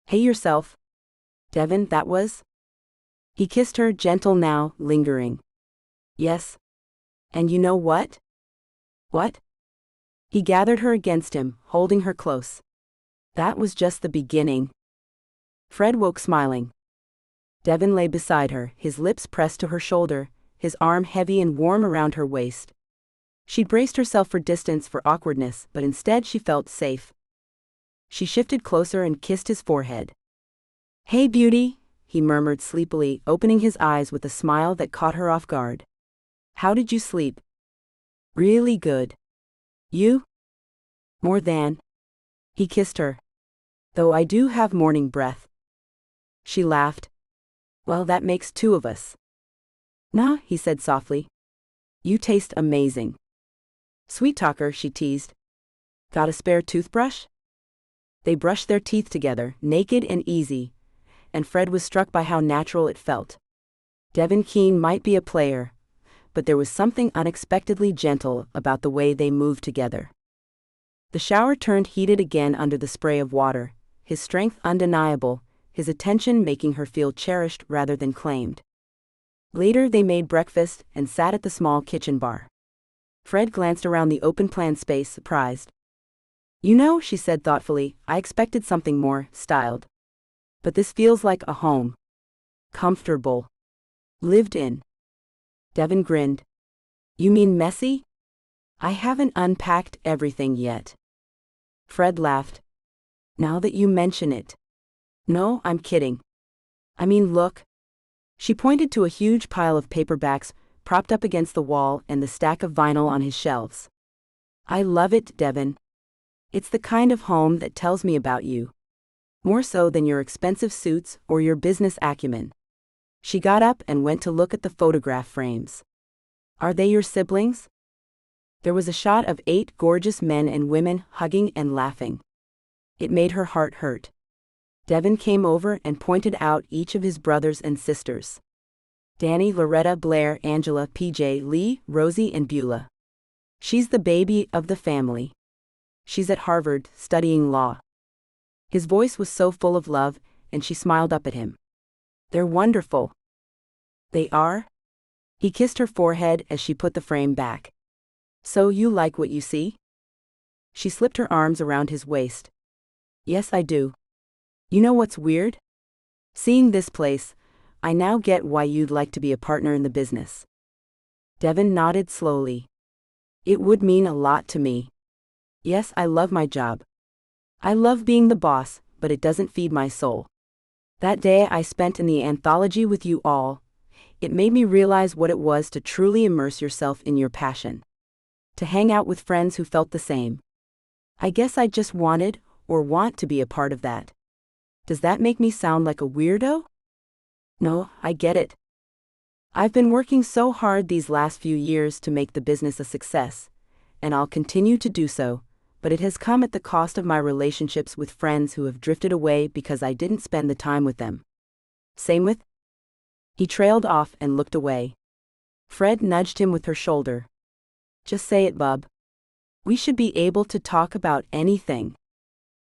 Speaker 1: "Hey yourself." "Devon, that was?" He kissed her, gentle now, lingering. "Yes. And you know what?" "What?" He gathered her against him, holding her close. "That was just the beginning." Fred woke smiling. Devon lay beside her, his lips pressed to her shoulder, his arm heavy and warm around her waist. She'd braced herself for distance, for awkwardness, but instead she felt safe. She shifted closer and kissed his forehead. "Hey, beauty," he murmured sleepily, opening his eyes with a smile that caught her off guard. "How did you sleep?" "Really good." "You?" "More than." He kissed her. "Though I do have morning breath." She laughed. "Well, that makes two of us." "Nah," he said softly. "You taste amazing." "Sweet talker," she teased. "Got a spare toothbrush?" They brushed their teeth together, naked and easy, and Fred was struck by how natural it felt. Devon Keene might be a player, but there was something unexpectedly gentle about the way they moved together. The shower turned heated again under the spray of water, his strength undeniable, his attention making her feel cherished rather than claimed. Later they made breakfast and sat at the small kitchen bar. Fred glanced around the open-plan space, surprised. "You know," she said thoughtfully, "I expected something more styled. But this feels like a home. Comfortable. Lived in." Devon grinned. "You mean messy? I haven't unpacked everything yet." Fred laughed. "Now that you mention it." "No, I'm kidding. I mean, look." She pointed to a huge pile of paperbacks propped up against the wall and the stack of vinyl on his shelves. "I love it, Devon. It's the kind of home that tells me about you. More so than your expensive suits or your business acumen." She got up and went to look at the photograph frames. "Are they your siblings?" There was a shot of 8 gorgeous men and women hugging and laughing. It made her heart hurt. Devon came over and pointed out each of his brothers and sisters. Danny, Loretta, Blair, Angela, PJ, Lee, Rosie, and Beulah. "She's the baby of the family. She's at Harvard, studying law." His voice was so full of love, and she smiled up at him. "They're wonderful." "They are?" He kissed her forehead as she put the frame back. "So you like what you see?" She slipped her arms around his waist. "Yes, I do. You know what's weird? Seeing this place, I now get why you'd like to be a partner in the business." Devon nodded slowly. "It would mean a lot to me. Yes, I love my job. I love being the boss, but it doesn't feed my soul. That day I spent in the anthology with you all, it made me realize what it was to truly immerse yourself in your passion. To hang out with friends who felt the same. I guess I just wanted, or want to be a part of that." Does that make me sound like a weirdo? No, I get it. I've been working so hard these last few years to make the business a success, and I'll continue to do so, but it has come at the cost of my relationships with friends who have drifted away because I didn't spend the time with them. Same with? He trailed off and looked away. Fred nudged him with her shoulder. Just say it, bub. We should be able to talk about anything.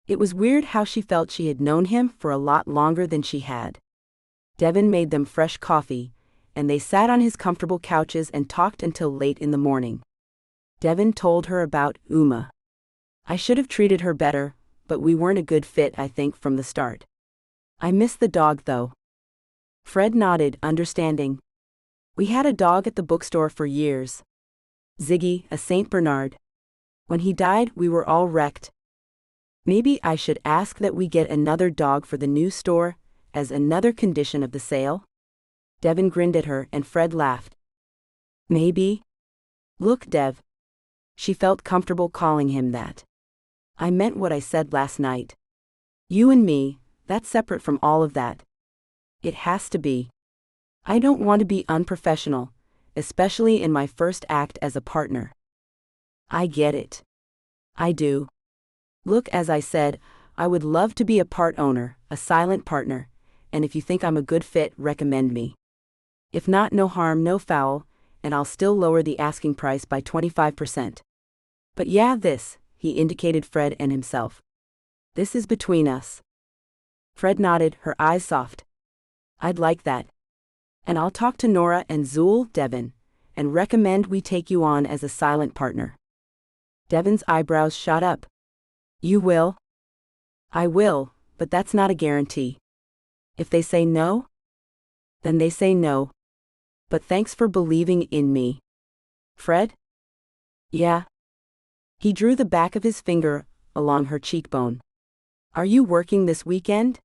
Speaker 1: It was weird how she felt she had known him for a lot longer than she had. Devin made them fresh coffee, and they sat on his comfortable couches and talked until late in the morning. Devin told her about Uma. I should have treated her better, but we weren't a good fit, I think, from the start. I miss the dog, though. Fred nodded, understanding. We had a dog at the bookstore for years. Ziggy, a Saint Bernard. When he died, we were all wrecked. Maybe I should ask that we get another dog for the new store, as another condition of the sale? Devin grinned at her and Fred laughed. Maybe. Look, Dev. She felt comfortable calling him that. I meant what I said last night. You and me, that's separate from all of that. It has to be. I don't want to be unprofessional, especially in my first act as a partner. I get it. I do. Look, as I said, I would love to be a part owner, a silent partner, and if you think I'm a good fit, recommend me. If not, no harm, no foul, and I'll still lower the asking price by 25%. But yeah, this, he indicated Fred and himself. This is between us. Fred nodded, her eyes soft. I'd like that. And I'll talk to Nora and Zool, Devin, and recommend we take you on as a silent partner. Devin's eyebrows shot up. You will? I will, but that's not a guarantee. If they say no? Then they say no. But thanks for believing in me. Fred? Yeah. He drew the back of his finger along her cheekbone. Are you working this weekend?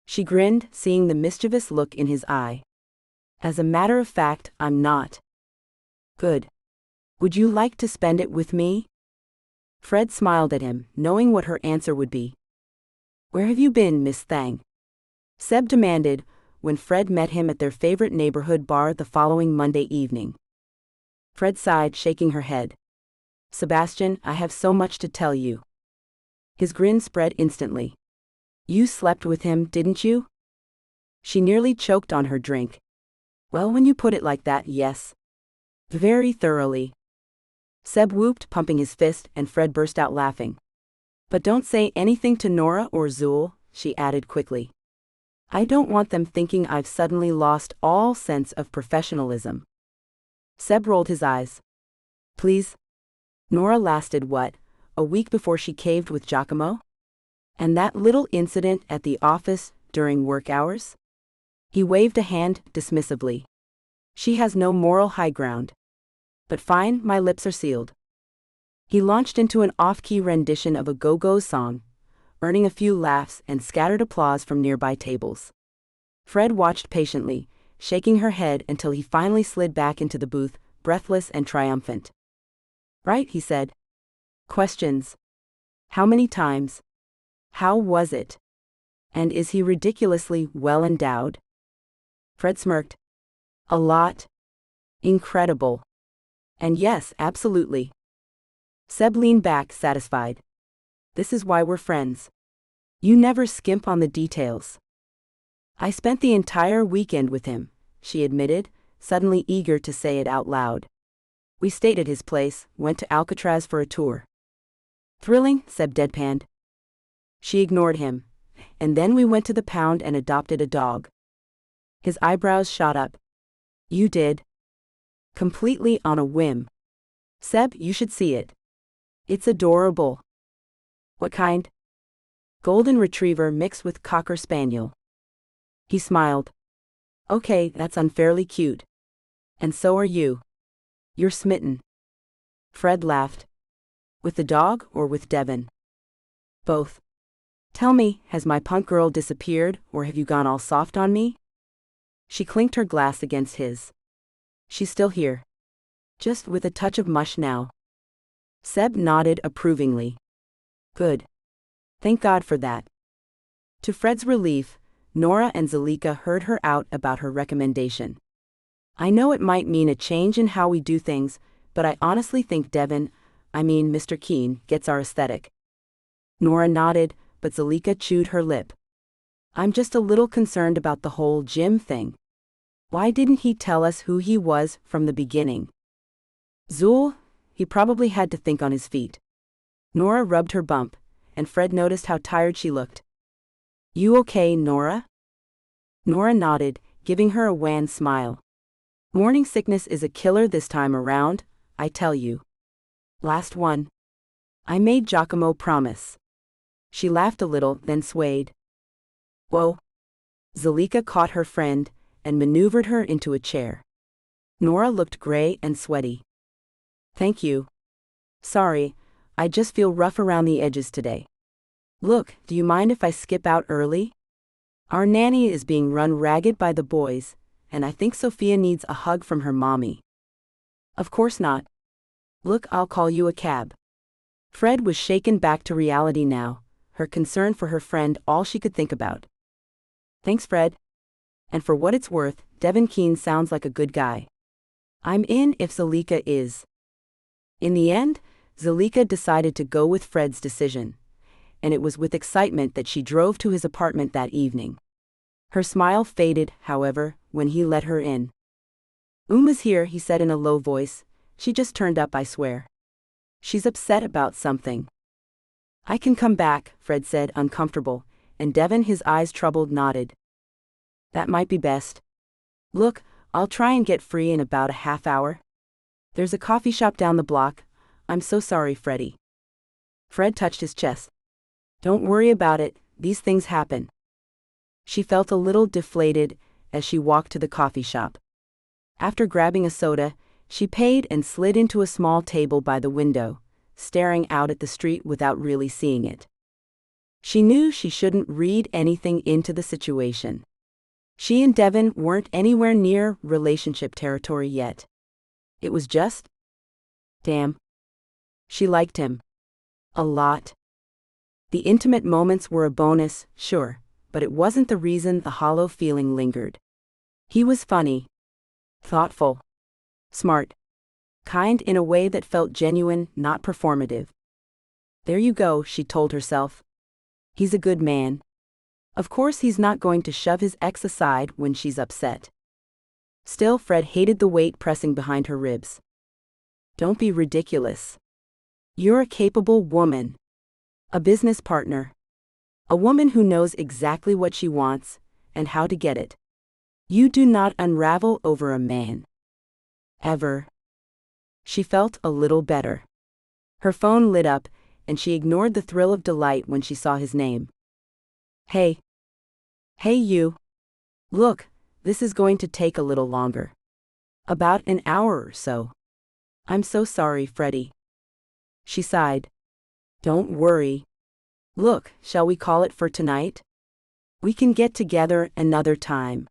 Speaker 1: She grinned, seeing the mischievous look in his eye. As a matter of fact, I'm not. Good. Would you like to spend it with me? Fred smiled at him, knowing what her answer would be. Where have you been, Miss Thang? Seb demanded, when Fred met him at their favorite neighborhood bar the following Monday evening. Fred sighed, shaking her head. Sebastian, I have so much to tell you. His grin spread instantly. You slept with him, didn't you? She nearly choked on her drink. Well, when you put it like that, yes. Very thoroughly. Seb whooped, pumping his fist, and Fred burst out laughing. But don't say anything to Nora or Zool, she added quickly. I don't want them thinking I've suddenly lost all sense of professionalism. Seb rolled his eyes. Please? Nora lasted what, a week before she caved with Giacomo? And that little incident at the office during work hours? He waved a hand dismissively. She has no moral high ground. But fine, my lips are sealed. He launched into an off-key rendition of a go-go song, earning a few laughs and scattered applause from nearby tables. Fred watched patiently, shaking her head until he finally slid back into the booth, breathless and triumphant. Right, he said. Questions. How many times? How was it? And is he ridiculously well endowed? Fred smirked. A lot. Incredible. And yes, absolutely. Seb leaned back, satisfied. This is why we're friends. You never skimp on the details. I spent the entire weekend with him, she admitted, suddenly eager to say it out loud. We stayed at his place, went to Alcatraz for a tour. Thrilling, Seb deadpanned. She ignored him. And then we went to the pound and adopted a dog. His eyebrows shot up. You did? Completely on a whim. Seb, you should see it. It's adorable. What kind? Golden Retriever mixed with Cocker Spaniel. He smiled. Okay, that's unfairly cute. And so are you. You're smitten. Fred laughed. With the dog or with Devin? Both. Tell me, has my punk girl disappeared, or have you gone all soft on me? She clinked her glass against his. She's still here. Just with a touch of mush now. Seb nodded approvingly. Good. Thank God for that. To Fred's relief, Nora and Zalika heard her out about her recommendation. I know it might mean a change in how we do things, but I honestly think Mr. Keene, gets our aesthetic. Nora nodded, but Zalika chewed her lip. I'm just a little concerned about the whole Jim thing. Why didn't he tell us who he was from the beginning? Zul, he probably had to think on his feet. Nora rubbed her bump, and Fred noticed how tired she looked. You okay, Nora? Nora nodded, giving her a wan smile. Morning sickness is a killer this time around, I tell you. Last one. I made Giacomo promise. She laughed a little, then swayed. Whoa. Zalika caught her friend and maneuvered her into a chair. Nora looked gray and sweaty. Thank you. Sorry, I just feel rough around the edges today. Look, do you mind if I skip out early? Our nanny is being run ragged by the boys, and I think Sophia needs a hug from her mommy. Of course not. Look, I'll call you a cab. Fred was shaken back to reality now, her concern for her friend all she could think about. Thanks, Fred. And for what it's worth, Devin Keene sounds like a good guy. I'm in if Zalika is. In the end, Zalika decided to go with Fred's decision, and it was with excitement that she drove to his apartment that evening. Her smile faded, however, when he let her in. Uma's here, he said in a low voice. She just turned up, I swear. She's upset about something. I can come back, Fred said, uncomfortable, and Devin, his eyes troubled, nodded. That might be best. Look, I'll try and get free in about a half hour. There's a coffee shop down the block. I'm so sorry, Freddie. Fred touched his chest. Don't worry about it, these things happen. She felt a little deflated as she walked to the coffee shop. After grabbing a soda, she paid and slid into a small table by the window, staring out at the street without really seeing it. She knew she shouldn't read anything into the situation. She and Devin weren't anywhere near relationship territory yet. It was just... damn. She liked him. A lot. The intimate moments were a bonus, sure, but it wasn't the reason the hollow feeling lingered. He was funny. Thoughtful. Smart. Kind in a way that felt genuine, not performative. There you go, she told herself. He's a good man. Of course he's not going to shove his ex aside when she's upset. Still, Fred hated the weight pressing behind her ribs. Don't be ridiculous. You're a capable woman. A business partner. A woman who knows exactly what she wants and how to get it. You do not unravel over a man. Ever. She felt a little better. Her phone lit up, and she ignored the thrill of delight when she saw his name. Hey. Hey you. Look, this is going to take a little longer. About an hour or so. I'm so sorry, Freddie. She sighed. Don't worry. Look, shall we call it for tonight? We can get together another time.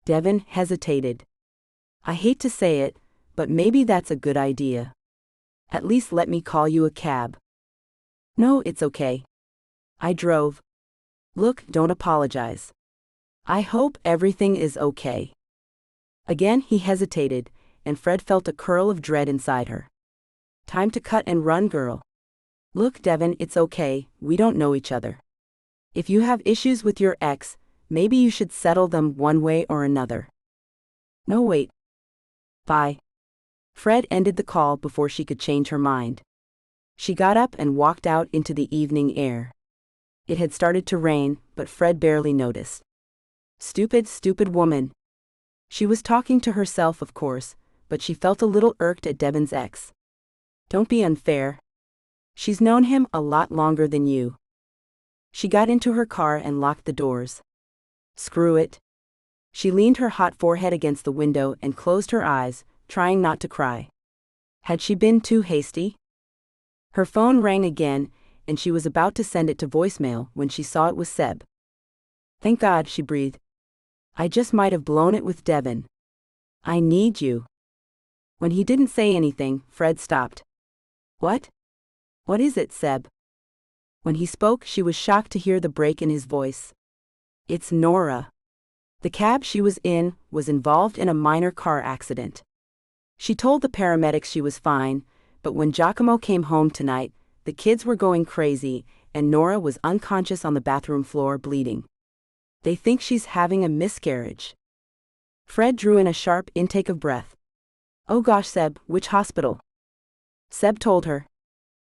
Speaker 1: Devin hesitated. I hate to say it, but maybe that's a good idea. At least let me call you a cab. No, it's okay. I drove. Look, don't apologize. I hope everything is okay. Again he hesitated, and Fred felt a curl of dread inside her. Time to cut and run, girl. Look, Devin, it's okay, we don't know each other. If you have issues with your ex, maybe you should settle them one way or another. No, wait. Bye. Fred ended the call before she could change her mind. She got up and walked out into the evening air. It had started to rain, but Fred barely noticed. Stupid, stupid woman. She was talking to herself, of course, but she felt a little irked at Devin's ex. Don't be unfair. She's known him a lot longer than you. She got into her car and locked the doors. Screw it. She leaned her hot forehead against the window and closed her eyes, trying not to cry. Had she been too hasty? Her phone rang again, and she was about to send it to voicemail when she saw it was Seb. Thank God, she breathed. I just might have blown it with Devin. I need you. When he didn't say anything, Fred stopped. What? What is it, Seb? When he spoke, she was shocked to hear the break in his voice. It's Nora. The cab she was in was involved in a minor car accident. She told the paramedics she was fine, but when Giacomo came home tonight, the kids were going crazy and Nora was unconscious on the bathroom floor bleeding. They think she's having a miscarriage. Fred drew in a sharp intake of breath. Oh gosh, Seb, which hospital? Seb told her.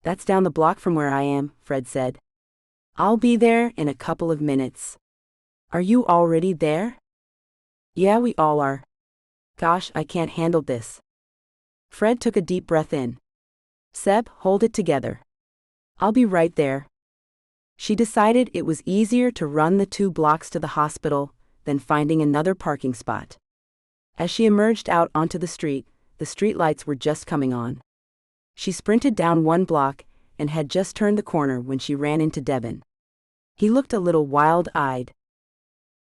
Speaker 1: That's down the block from where I am, Fred said. I'll be there in a couple of minutes. Are you already there? Yeah, we all are. Gosh, I can't handle this. Fred took a deep breath in. Seb, hold it together. I'll be right there. She decided it was easier to run the 2 blocks to the hospital than finding another parking spot. As she emerged out onto the street lights were just coming on. She sprinted down 1 block and had just turned the corner when she ran into Devin. He looked a little wild-eyed.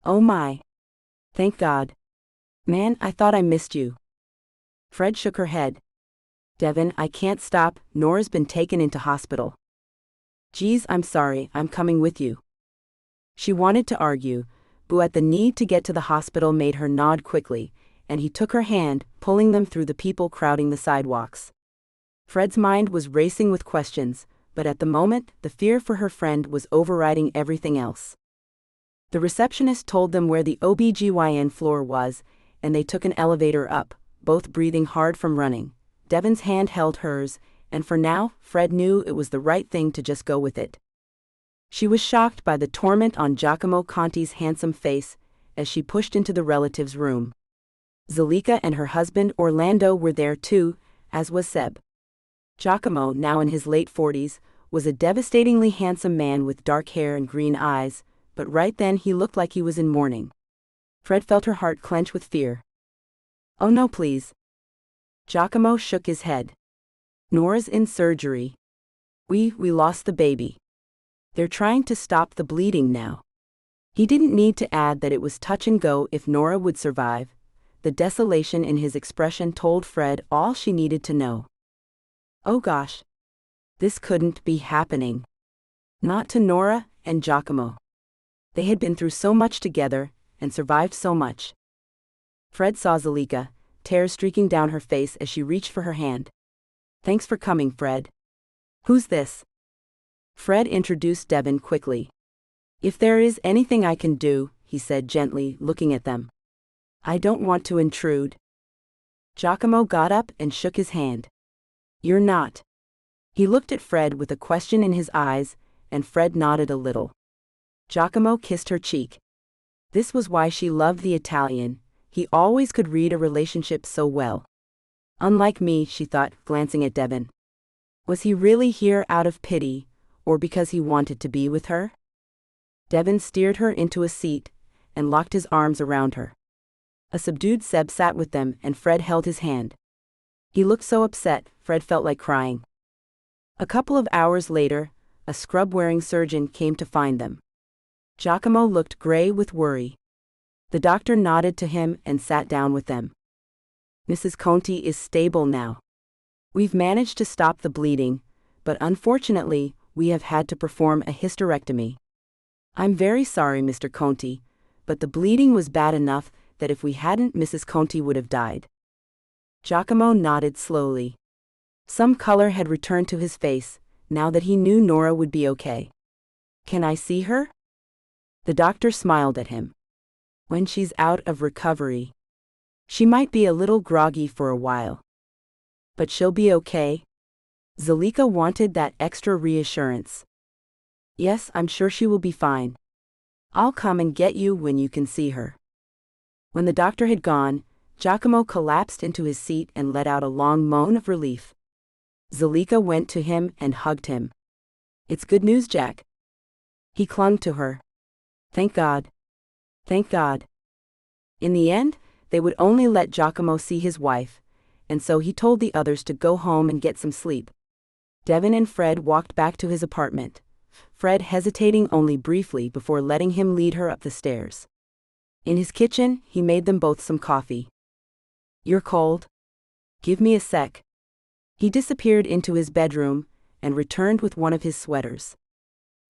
Speaker 1: Oh my. Thank God. Man, I thought I missed you. Fred shook her head. Devin, I can't stop, Nora's been taken into hospital. Geez, I'm sorry, I'm coming with you. She wanted to argue, but the need to get to the hospital made her nod quickly, and he took her hand, pulling them through the people crowding the sidewalks. Fred's mind was racing with questions, but at the moment, the fear for her friend was overriding everything else. The receptionist told them where the OBGYN floor was, and they took an elevator up, both breathing hard from running. Devin's hand held hers, and for now, Fred knew it was the right thing to just go with it. She was shocked by the torment on Giacomo Conti's handsome face as she pushed into the relative's room. Zalika and her husband Orlando were there too, as was Seb. Giacomo, now in his late 40s, was a devastatingly handsome man with dark hair and green eyes, but right then he looked like he was in mourning. Fred felt her heart clench with fear. Oh no, please. Giacomo shook his head. Nora's in surgery. We lost the baby. They're trying to stop the bleeding now. He didn't need to add that it was touch and go if Nora would survive. The desolation in his expression told Fred all she needed to know. Oh gosh. This couldn't be happening. Not to Nora and Giacomo. They had been through so much together and survived so much. Fred saw Zalika, tears streaking down her face as she reached for her hand. Thanks for coming, Fred. Who's this? Fred introduced Devin quickly. If there is anything I can do, he said gently, looking at them. I don't want to intrude. Giacomo got up and shook his hand. You're not. He looked at Fred with a question in his eyes, and Fred nodded a little. Giacomo kissed her cheek. This was why she loved the Italian. He always could read a relationship so well. Unlike me, she thought, glancing at Devin. Was he really here out of pity, or because he wanted to be with her? Devin steered her into a seat and locked his arms around her. A subdued Seb sat with them and Fred held his hand. He looked so upset, Fred felt like crying. A couple of hours later, a scrub-wearing surgeon came to find them. Giacomo looked gray with worry. The doctor nodded to him and sat down with them. Mrs. Conti is stable now. We've managed to stop the bleeding, but unfortunately, we have had to perform a hysterectomy. I'm very sorry, Mr. Conti, but the bleeding was bad enough that if we hadn't, Mrs. Conti would have died. Giacomo nodded slowly. Some color had returned to his face, now that he knew Nora would be okay. Can I see her? The doctor smiled at him. When she's out of recovery. She might be a little groggy for a while. But she'll be okay. Zalika wanted that extra reassurance. Yes, I'm sure she will be fine. I'll come and get you when you can see her. When the doctor had gone, Giacomo collapsed into his seat and let out a long moan of relief. Zalika went to him and hugged him. It's good news, Jack. He clung to her. Thank God. Thank God. In the end, they would only let Giacomo see his wife, and so he told the others to go home and get some sleep. Devin and Fred walked back to his apartment, Fred hesitating only briefly before letting him lead her up the stairs. In his kitchen, he made them both some coffee. You're cold? Give me a sec. He disappeared into his bedroom and returned with one of his sweaters.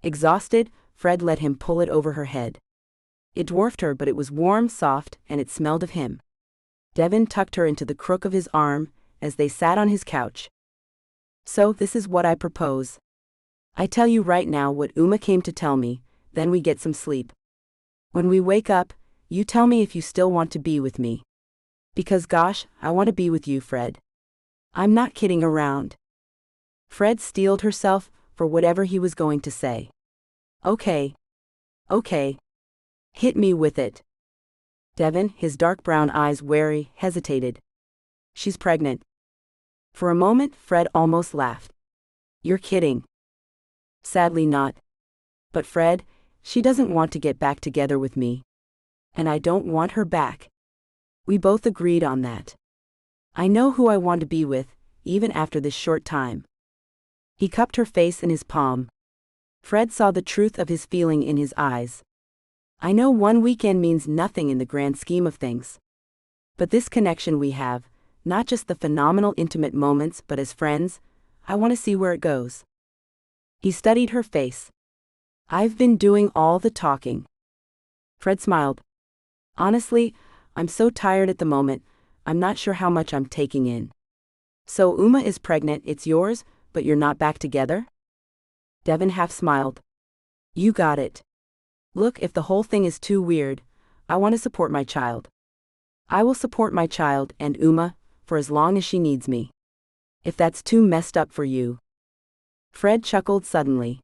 Speaker 1: Exhausted, Fred let him pull it over her head. It dwarfed her, but it was warm, soft, and it smelled of him. Devin tucked her into the crook of his arm as they sat on his couch. So, this is what I propose. I tell you right now what Uma came to tell me, then we get some sleep. When we wake up, you tell me if you still want to be with me. Because gosh, I want to be with you, Fred. I'm not kidding around. Fred steeled herself for whatever he was going to say. Okay. Okay. Hit me with it. Devin, his dark brown eyes wary, hesitated. She's pregnant. For a moment, Fred almost laughed. You're kidding. Sadly not. But Fred, she doesn't want to get back together with me. And I don't want her back. We both agreed on that. I know who I want to be with, even after this short time. He cupped her face in his palm. Fred saw the truth of his feeling in his eyes. I know one weekend means nothing in the grand scheme of things. But this connection we have, not just the phenomenal intimate moments but as friends, I want to see where it goes. He studied her face. I've been doing all the talking. Fred smiled. Honestly, I'm so tired at the moment, I'm not sure how much I'm taking in. So Uma is pregnant, it's yours, but you're not back together? Devin half smiled. You got it. Look, if the whole thing is too weird, I want to support my child. I will support my child and Uma, for as long as she needs me. If that's too messed up for you. Fred chuckled suddenly.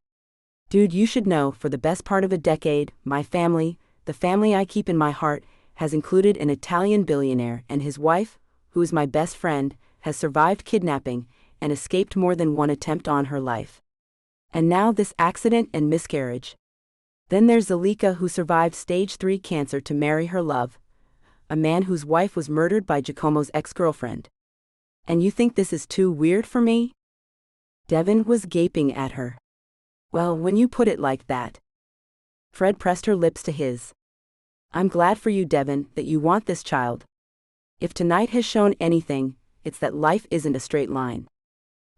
Speaker 1: Dude, you should know, for the best part of a decade, my family, the family I keep in my heart, has included an Italian billionaire and his wife, who is my best friend, has survived kidnapping and escaped more than one attempt on her life. And now this accident and miscarriage. Then there's Zalika, who survived stage 3 cancer to marry her love, a man whose wife was murdered by Giacomo's ex-girlfriend. And you think this is too weird for me? Devin was gaping at her. Well, when you put it like that. Fred pressed her lips to his. I'm glad for you, Devin, that you want this child. If tonight has shown anything, it's that life isn't a straight line.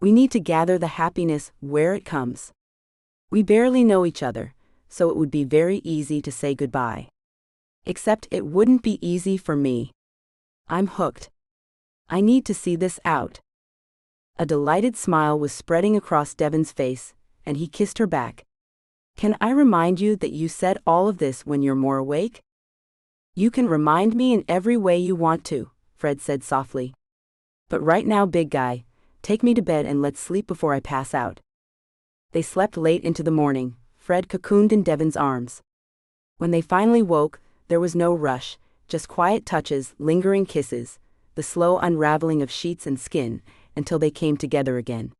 Speaker 1: We need to gather the happiness where it comes. We barely know each other, so it would be very easy to say goodbye. Except it wouldn't be easy for me. I'm hooked. I need to see this out. A delighted smile was spreading across Devin's face, and he kissed her back. Can I remind you that you said all of this when you're more awake? You can remind me in every way you want to, Fred said softly. But right now, big guy, take me to bed and let's sleep before I pass out. They slept late into the morning, Fred cocooned in Devin's arms. When they finally woke, there was no rush, just quiet touches, lingering kisses, the slow unraveling of sheets and skin, until they came together again.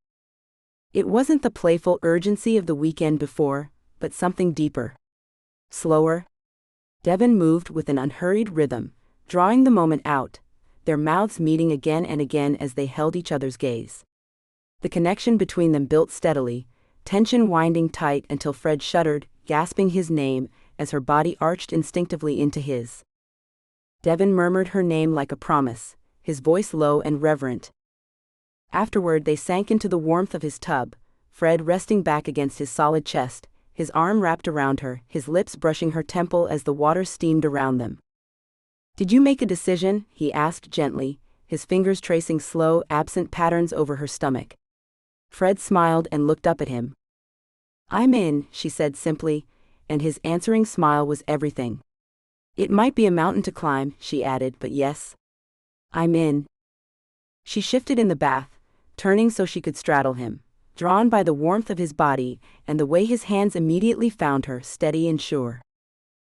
Speaker 1: It wasn't the playful urgency of the weekend before, but something deeper. Slower. Devin moved with an unhurried rhythm, drawing the moment out, their mouths meeting again and again as they held each other's gaze. The connection between them built steadily, tension winding tight until Fred shuddered, gasping his name, as her body arched instinctively into his. Devin murmured her name like a promise, his voice low and reverent. Afterward they sank into the warmth of his tub, Fred resting back against his solid chest, his arm wrapped around her, his lips brushing her temple as the water steamed around them. Did you make a decision? He asked gently, his fingers tracing slow, absent patterns over her stomach. Fred smiled and looked up at him. I'm in, she said simply, and his answering smile was everything. It might be a mountain to climb, she added, but yes. I'm in. She shifted in the bath, turning so she could straddle him, drawn by the warmth of his body and the way his hands immediately found her, steady and sure.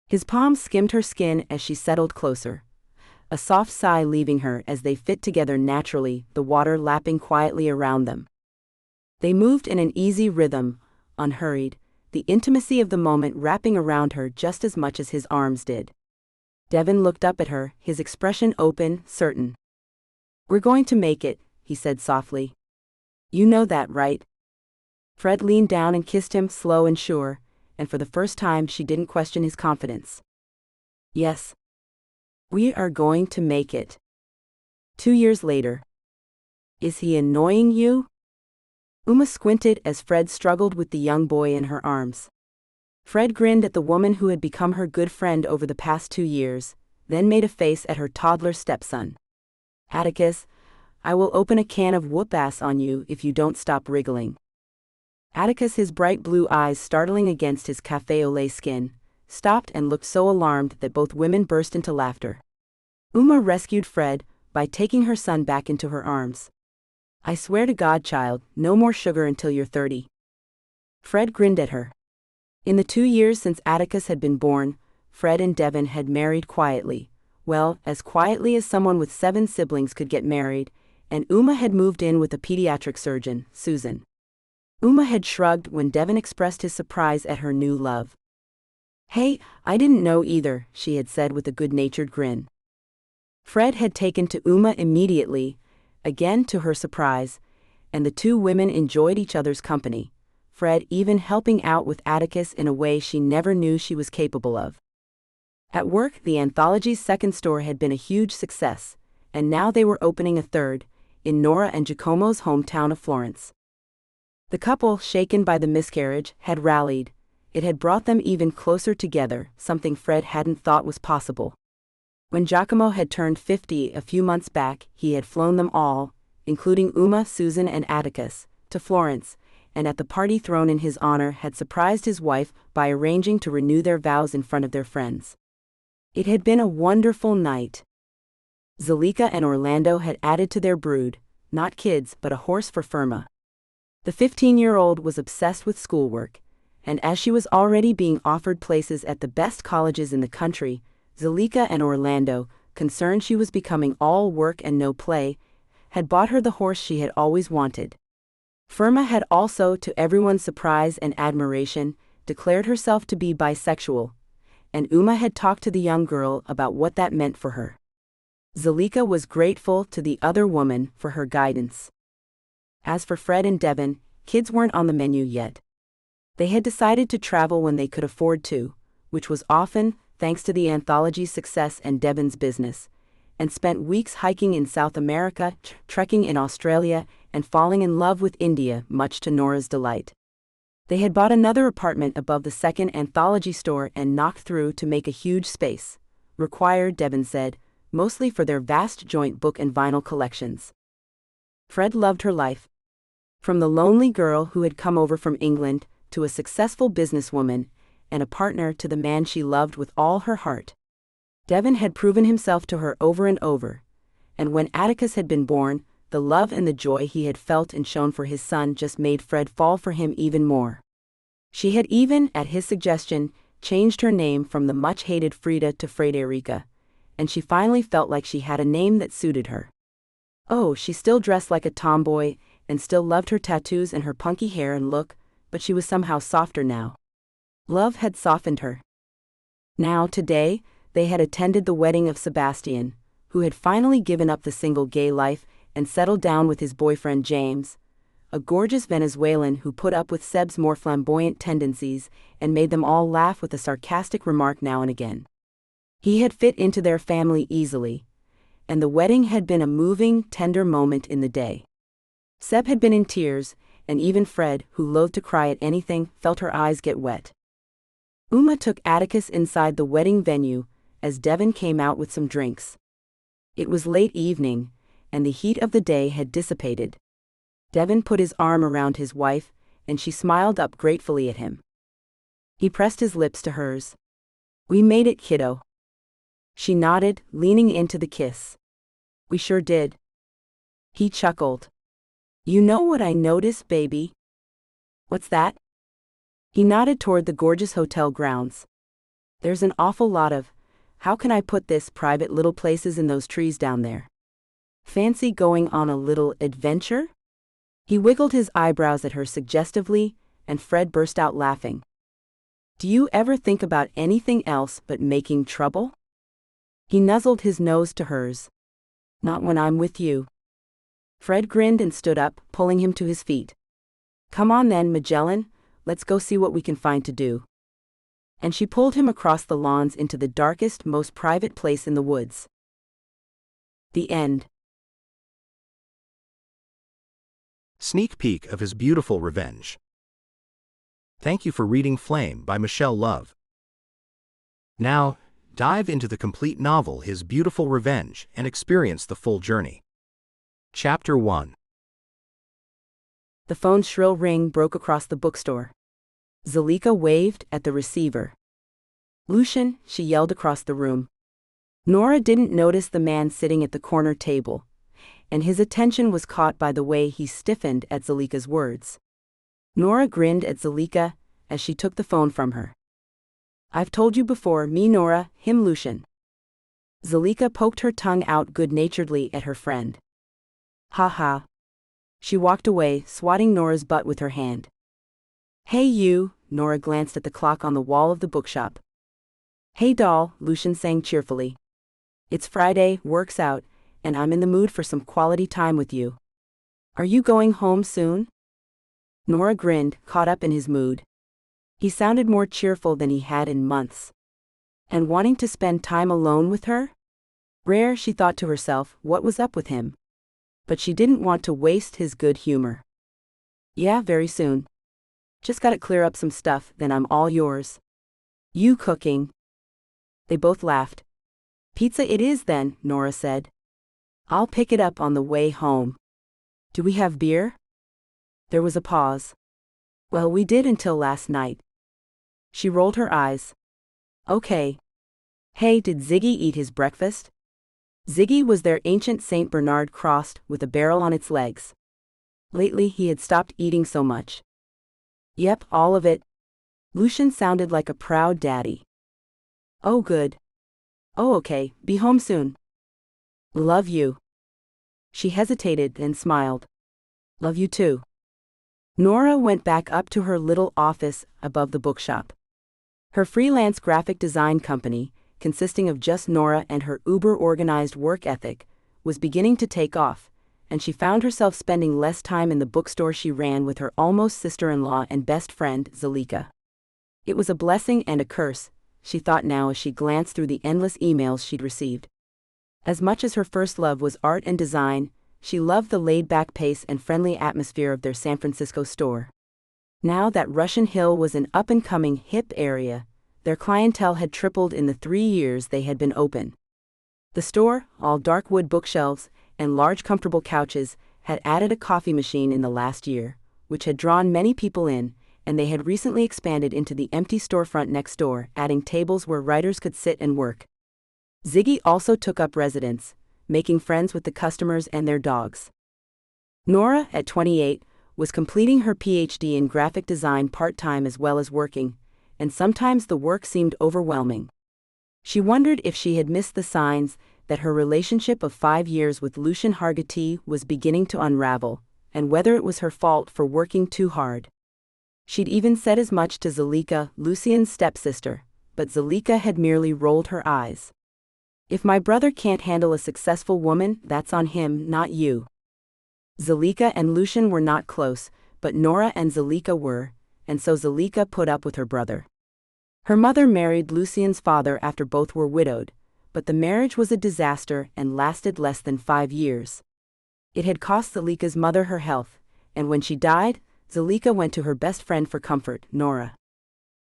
Speaker 1: His palms skimmed her skin as she settled closer, a soft sigh leaving her as they fit together naturally, the water lapping quietly around them. They moved in an easy rhythm, unhurried, the intimacy of the moment wrapping around her just as much as his arms did. Devin looked up at her, his expression open, certain. We're going to make it, he said softly. You know that, right? Fred leaned down and kissed him, slow and sure, and for the first time she didn't question his confidence. Yes. We are going to make it. 2 years later. Is he annoying you? Uma squinted as Fred struggled with the young boy in her arms. Fred grinned at the woman who had become her good friend over the past 2 years, then made a face at her toddler stepson. Atticus, I will open a can of whoop-ass on you if you don't stop wriggling. Atticus, his bright blue eyes startling against his café au lait skin, stopped and looked so alarmed that both women burst into laughter. Uma rescued Fred by taking her son back into her arms. I swear to God, child, no more sugar until you're 30. Fred grinned at her. In the 2 years since Atticus had been born, Fred and Devon had married quietly, well, as quietly as someone with 7 siblings could get married, and Uma had moved in with a pediatric surgeon, Susan. Uma had shrugged when Devon expressed his surprise at her new love. Hey, I didn't know either, she had said with a good-natured grin. Fred had taken to Uma immediately, again to her surprise, and the 2 women enjoyed each other's company, Fred even helping out with Atticus in a way she never knew she was capable of. At work, the anthology's second store had been a huge success, and now they were opening a third, in Nora and Giacomo's hometown of Florence. The couple, shaken by the miscarriage, had rallied. It had brought them even closer together, something Fred hadn't thought was possible. When Giacomo had turned 50 a few months back, he had flown them all, including Uma, Susan and Atticus, to Florence, and at the party thrown in his honor had surprised his wife by arranging to renew their vows in front of their friends. It had been a wonderful night. Zalika and Orlando had added to their brood, not kids but a horse for Firma. The 15-year-old was obsessed with schoolwork, and as she was already being offered places at the best colleges in the country, Zalika and Orlando, concerned she was becoming all work and no play, had bought her the horse she had always wanted. Firma had also, to everyone's surprise and admiration, declared herself to be bisexual, and Uma had talked to the young girl about what that meant for her. Zalika was grateful to the other woman for her guidance. As for Fred and Devon, kids weren't on the menu yet. They had decided to travel when they could afford to, which was often thanks to the anthology's success and Devon's business, and spent weeks hiking in South America, trekking in Australia, and falling in love with India, much to Nora's delight. They had bought another apartment above the second anthology store and knocked through to make a huge space, required, Devon said, mostly for their vast joint book and vinyl collections. Fred loved her life. From the lonely girl who had come over from England, to a successful businesswoman, and a partner to the man she loved with all her heart. Devon had proven himself to her over and over, and when Atticus had been born, the love and the joy he had felt and shown for his son just made Fred fall for him even more. She had even, at his suggestion, changed her name from the much-hated Frida to Frederica, and she finally felt like she had a name that suited her. Oh, she still dressed like a tomboy, and still loved her tattoos and her punky hair and look, but she was somehow softer now. Love had softened her. Now, today, they had attended the wedding of Sebastian, who had finally given up the single gay life and settled down with his boyfriend James, a gorgeous Venezuelan who put up with Seb's more flamboyant tendencies and made them all laugh with a sarcastic remark now and again. He had fit into their family easily, and the wedding had been a moving, tender moment in the day. Seb had been in tears, and even Fred, who loathed to cry at anything, felt her eyes get wet. Uma took Atticus inside the wedding venue as Devon came out with some drinks. It was late evening, and the heat of the day had dissipated. Devon put his arm around his wife, and she smiled up gratefully at him. He pressed his lips to hers. "We made it, kiddo." She nodded, leaning into the kiss. "We sure did." He chuckled. "You know what I noticed, baby?" "What's that?" He nodded toward the gorgeous hotel grounds. "There's an awful lot of, how can I put this, private little places in those trees down there. Fancy going on a little adventure?" He wiggled his eyebrows at her suggestively, and Fred burst out laughing. "Do you ever think about anything else but making trouble?" He nuzzled his nose to hers. "Not when I'm with you." Fred grinned and stood up, pulling him to his feet. "Come on then, Magellan, let's go see what we can find to do." And she pulled him across the lawns into the darkest, most private place in the woods. The end.
Speaker 4: Sneak peek of his beautiful revenge. Thank you for reading Flame by Michelle Love. Now, dive into the complete novel His Beautiful Revenge and experience the full journey. Chapter 1.
Speaker 1: The phone's shrill ring broke across the bookstore. Zalika waved at the receiver. "Lucian," she yelled across the room. Nora didn't notice the man sitting at the corner table, and his attention was caught by the way he stiffened at Zalika's words. Nora grinned at Zalika as she took the phone from her. "I've told you before, me Nora, him Lucian." Zalika poked her tongue out good-naturedly at her friend. "Ha ha." She walked away, swatting Nora's butt with her hand. "Hey you," Nora glanced at the clock on the wall of the bookshop. "Hey doll," Lucian sang cheerfully. "It's Friday, work's out, and I'm in the mood for some quality time with you. Are you going home soon?" Nora grinned, caught up in his mood. He sounded more cheerful than he had in months. And wanting to spend time alone with her? Rare, she thought to herself, what was up with him? But she didn't want to waste his good humor. "Yeah, very soon. Just gotta clear up some stuff, then I'm all yours." "You cooking?" They both laughed. "Pizza it is then," Nora said. "I'll pick it up on the way home. Do we have beer?" There was a pause. "Well, we did until last night." She rolled her eyes. "Okay. Hey, did Ziggy eat his breakfast?" Ziggy was their ancient St. Bernard crossed with a barrel on its legs. Lately he had stopped eating so much. "Yep, all of it." Lucian sounded like a proud daddy. "Oh good. Oh okay, be home soon." "Love you." She hesitated, then smiled. "Love you too." Nora went back up to her little office above the bookshop. Her freelance graphic design company, consisting of just Nora and her uber-organized work ethic, was beginning to take off, and she found herself spending less time in the bookstore she ran with her almost sister-in-law and best friend, Zalika. It was a blessing and a curse, she thought now as she glanced through the endless emails she'd received. As much as her first love was art and design, she loved the laid-back pace and friendly atmosphere of their San Francisco store. Now that Russian Hill was an up-and-coming, hip area, their clientele had tripled in the 3 years they had been open. The store, all dark wood bookshelves and large comfortable couches, had added a coffee machine in the last year, which had drawn many people in, and they had recently expanded into the empty storefront next door, adding tables where writers could sit and work. Ziggy also took up residence, making friends with the customers and their dogs. Nora, at 28, was completing her PhD in graphic design part-time as well as working, and sometimes the work seemed overwhelming. She wondered if she had missed the signs that her relationship of 5 years with Lucian Hargitay was beginning to unravel, and whether it was her fault for working too hard. She'd even said as much to Zalika, Lucian's stepsister, but Zalika had merely rolled her eyes. "If my brother can't handle a successful woman, that's on him, not you." Zalika and Lucian were not close, but Nora and Zalika were, and so Zalika put up with her brother. Her mother married Lucian's father after both were widowed, but the marriage was a disaster and lasted less than 5 years. It had cost Zalika's mother her health, and when she died, Zalika went to her best friend for comfort, Nora.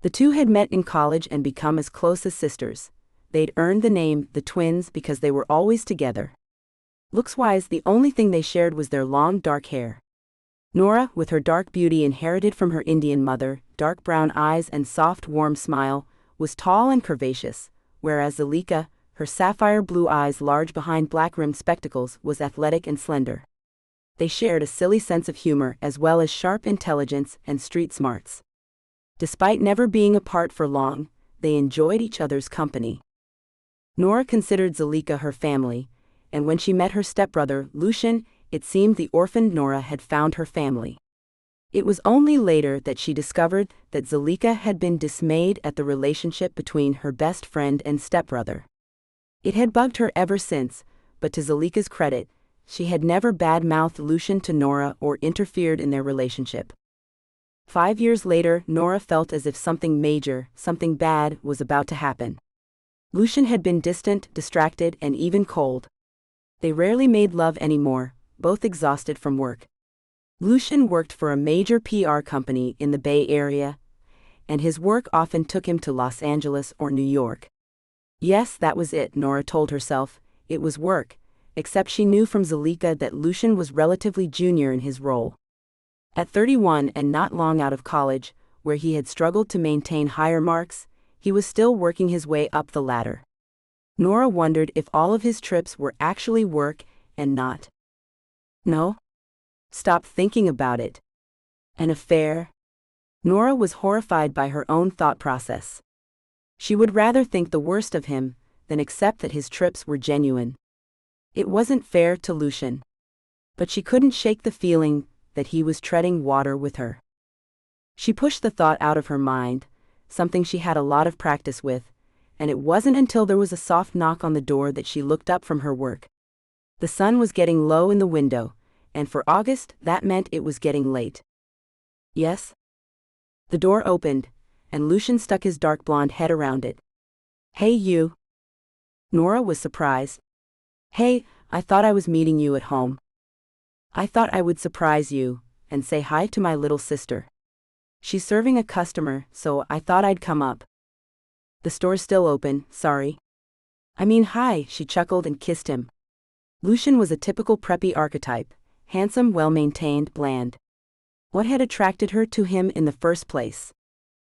Speaker 1: The two had met in college and become as close as sisters. They'd earned the name the twins because they were always together. Looks-wise, the only thing they shared was their long dark hair. Nora, with her dark beauty inherited from her Indian mother, dark brown eyes and soft warm smile, was tall and curvaceous, whereas Zalika, her sapphire blue eyes large behind black-rimmed spectacles, was athletic and slender. They shared a silly sense of humor as well as sharp intelligence and street smarts. Despite never being apart for long, they enjoyed each other's company. Nora considered Zalika her family, and when she met her stepbrother, Lucian, it seemed the orphaned Nora had found her family. It was only later that she discovered that Zalika had been dismayed at the relationship between her best friend and stepbrother. It had bugged her ever since, but to Zalika's credit, she had never bad-mouthed Lucian to Nora or interfered in their relationship. 5 years later, Nora felt as if something major, something bad, was about to happen. Lucian had been distant, distracted, and even cold. They rarely made love anymore, both exhausted from work. Lucian worked for a major PR company in the Bay Area, and his work often took him to Los Angeles or New York. Yes, that was it, Nora told herself. It was work, except she knew from Zalika that Lucian was relatively junior in his role. At 31 and not long out of college, where he had struggled to maintain higher marks, he was still working his way up the ladder. Nora wondered if all of his trips were actually work and not. No? Stop thinking about it. An affair? Nora was horrified by her own thought process. She would rather think the worst of him than accept that his trips were genuine. It wasn't fair to Lucian. But she couldn't shake the feeling that he was treading water with her. She pushed the thought out of her mind, something she had a lot of practice with, and it wasn't until there was a soft knock on the door that she looked up from her work. The sun was getting low in the window, and for August that meant it was getting late. Yes? The door opened, and Lucian stuck his dark blonde head around it. Hey you. Nora was surprised. Hey, I thought I was meeting you at home. I thought I would surprise you and say hi to my little sister. She's serving a customer, so I thought I'd come up. The store's still open, sorry. I mean hi, she chuckled and kissed him. Lucian was a typical preppy archetype, handsome, well-maintained, bland. What had attracted her to him in the first place?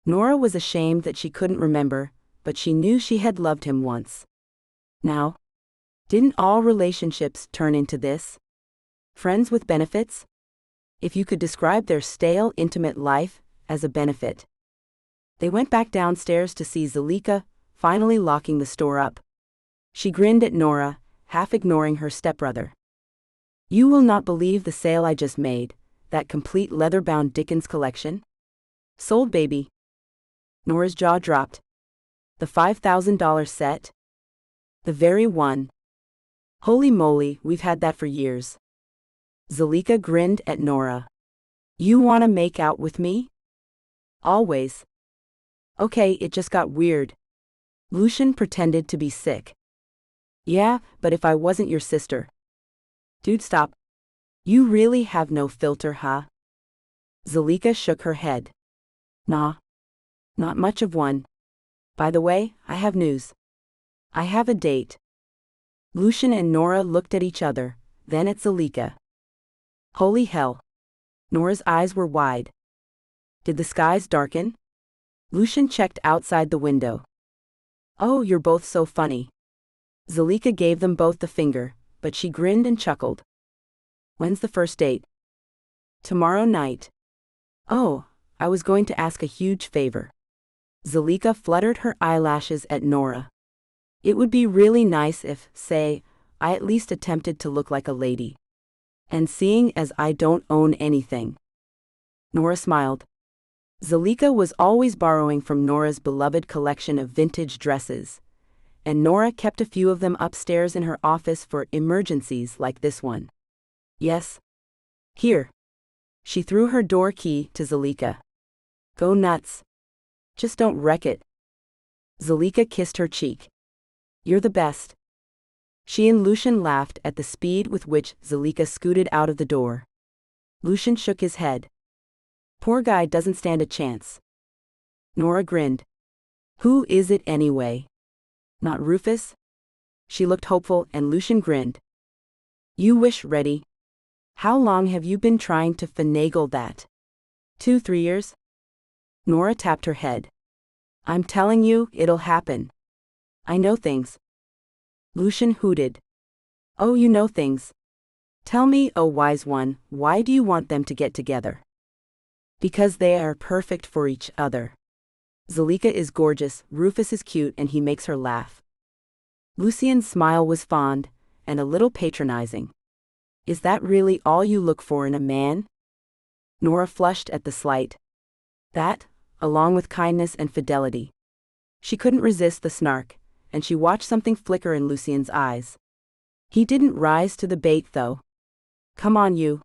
Speaker 1: Nora was ashamed that she couldn't remember, but she knew she had loved him once. Now? Didn't all relationships turn into this? Friends with benefits? If you could describe their stale, intimate life as a benefit. They went back downstairs to see Zalika, finally locking the store up. She grinned at Nora, half ignoring her stepbrother. You will not believe the sale I just made, that complete leather-bound Dickens collection. Sold, baby. Nora's jaw dropped. The $5,000 set? The very one. Holy moly, we've had that for years. Zalika grinned at Nora. You wanna make out with me? Always. Okay, it just got weird. Lucian pretended to be sick. Yeah, but if I wasn't your sister. Dude, stop. You really have no filter, huh? Zalika shook her head. Nah. Not much of one. By the way, I have news. I have a date. Lucian and Nora looked at each other, then at Zalika. Holy hell. Nora's eyes were wide. Did the skies darken? Lucian checked outside the window. Oh, you're both so funny. Zalika gave them both the finger, but she grinned and chuckled. When's the first date? Tomorrow night. Oh, I was going to ask a huge favor. Zalika fluttered her eyelashes at Nora. It would be really nice if, say, I at least attempted to look like a lady. And seeing as I don't own anything. Nora smiled. Zalika was always borrowing from Nora's beloved collection of vintage dresses, and Nora kept a few of them upstairs in her office for emergencies like this one. Yes. Here. She threw her door key to Zalika. Go nuts. Just don't wreck it. Zalika kissed her cheek. You're the best. She and Lucian laughed at the speed with which Zalika scooted out of the door. Lucian shook his head. Poor guy doesn't stand a chance. Nora grinned. Who is it anyway? Not Rufus? She looked hopeful and Lucian grinned. You wish ready. How long have you been trying to finagle that? 2-3 years? Nora tapped her head. I'm telling you, it'll happen. I know things. Lucian hooted. Oh, you know things. Tell me, oh wise one, why do you want them to get together? Because they are perfect for each other. Zalika is gorgeous, Rufus is cute, and he makes her laugh. Lucian's smile was fond, and a little patronizing. Is that really all you look for in a man? Nora flushed at the slight. That, along with kindness and fidelity. She couldn't resist the snark, and she watched something flicker in Lucian's eyes. He didn't rise to the bait, though. Come on, you.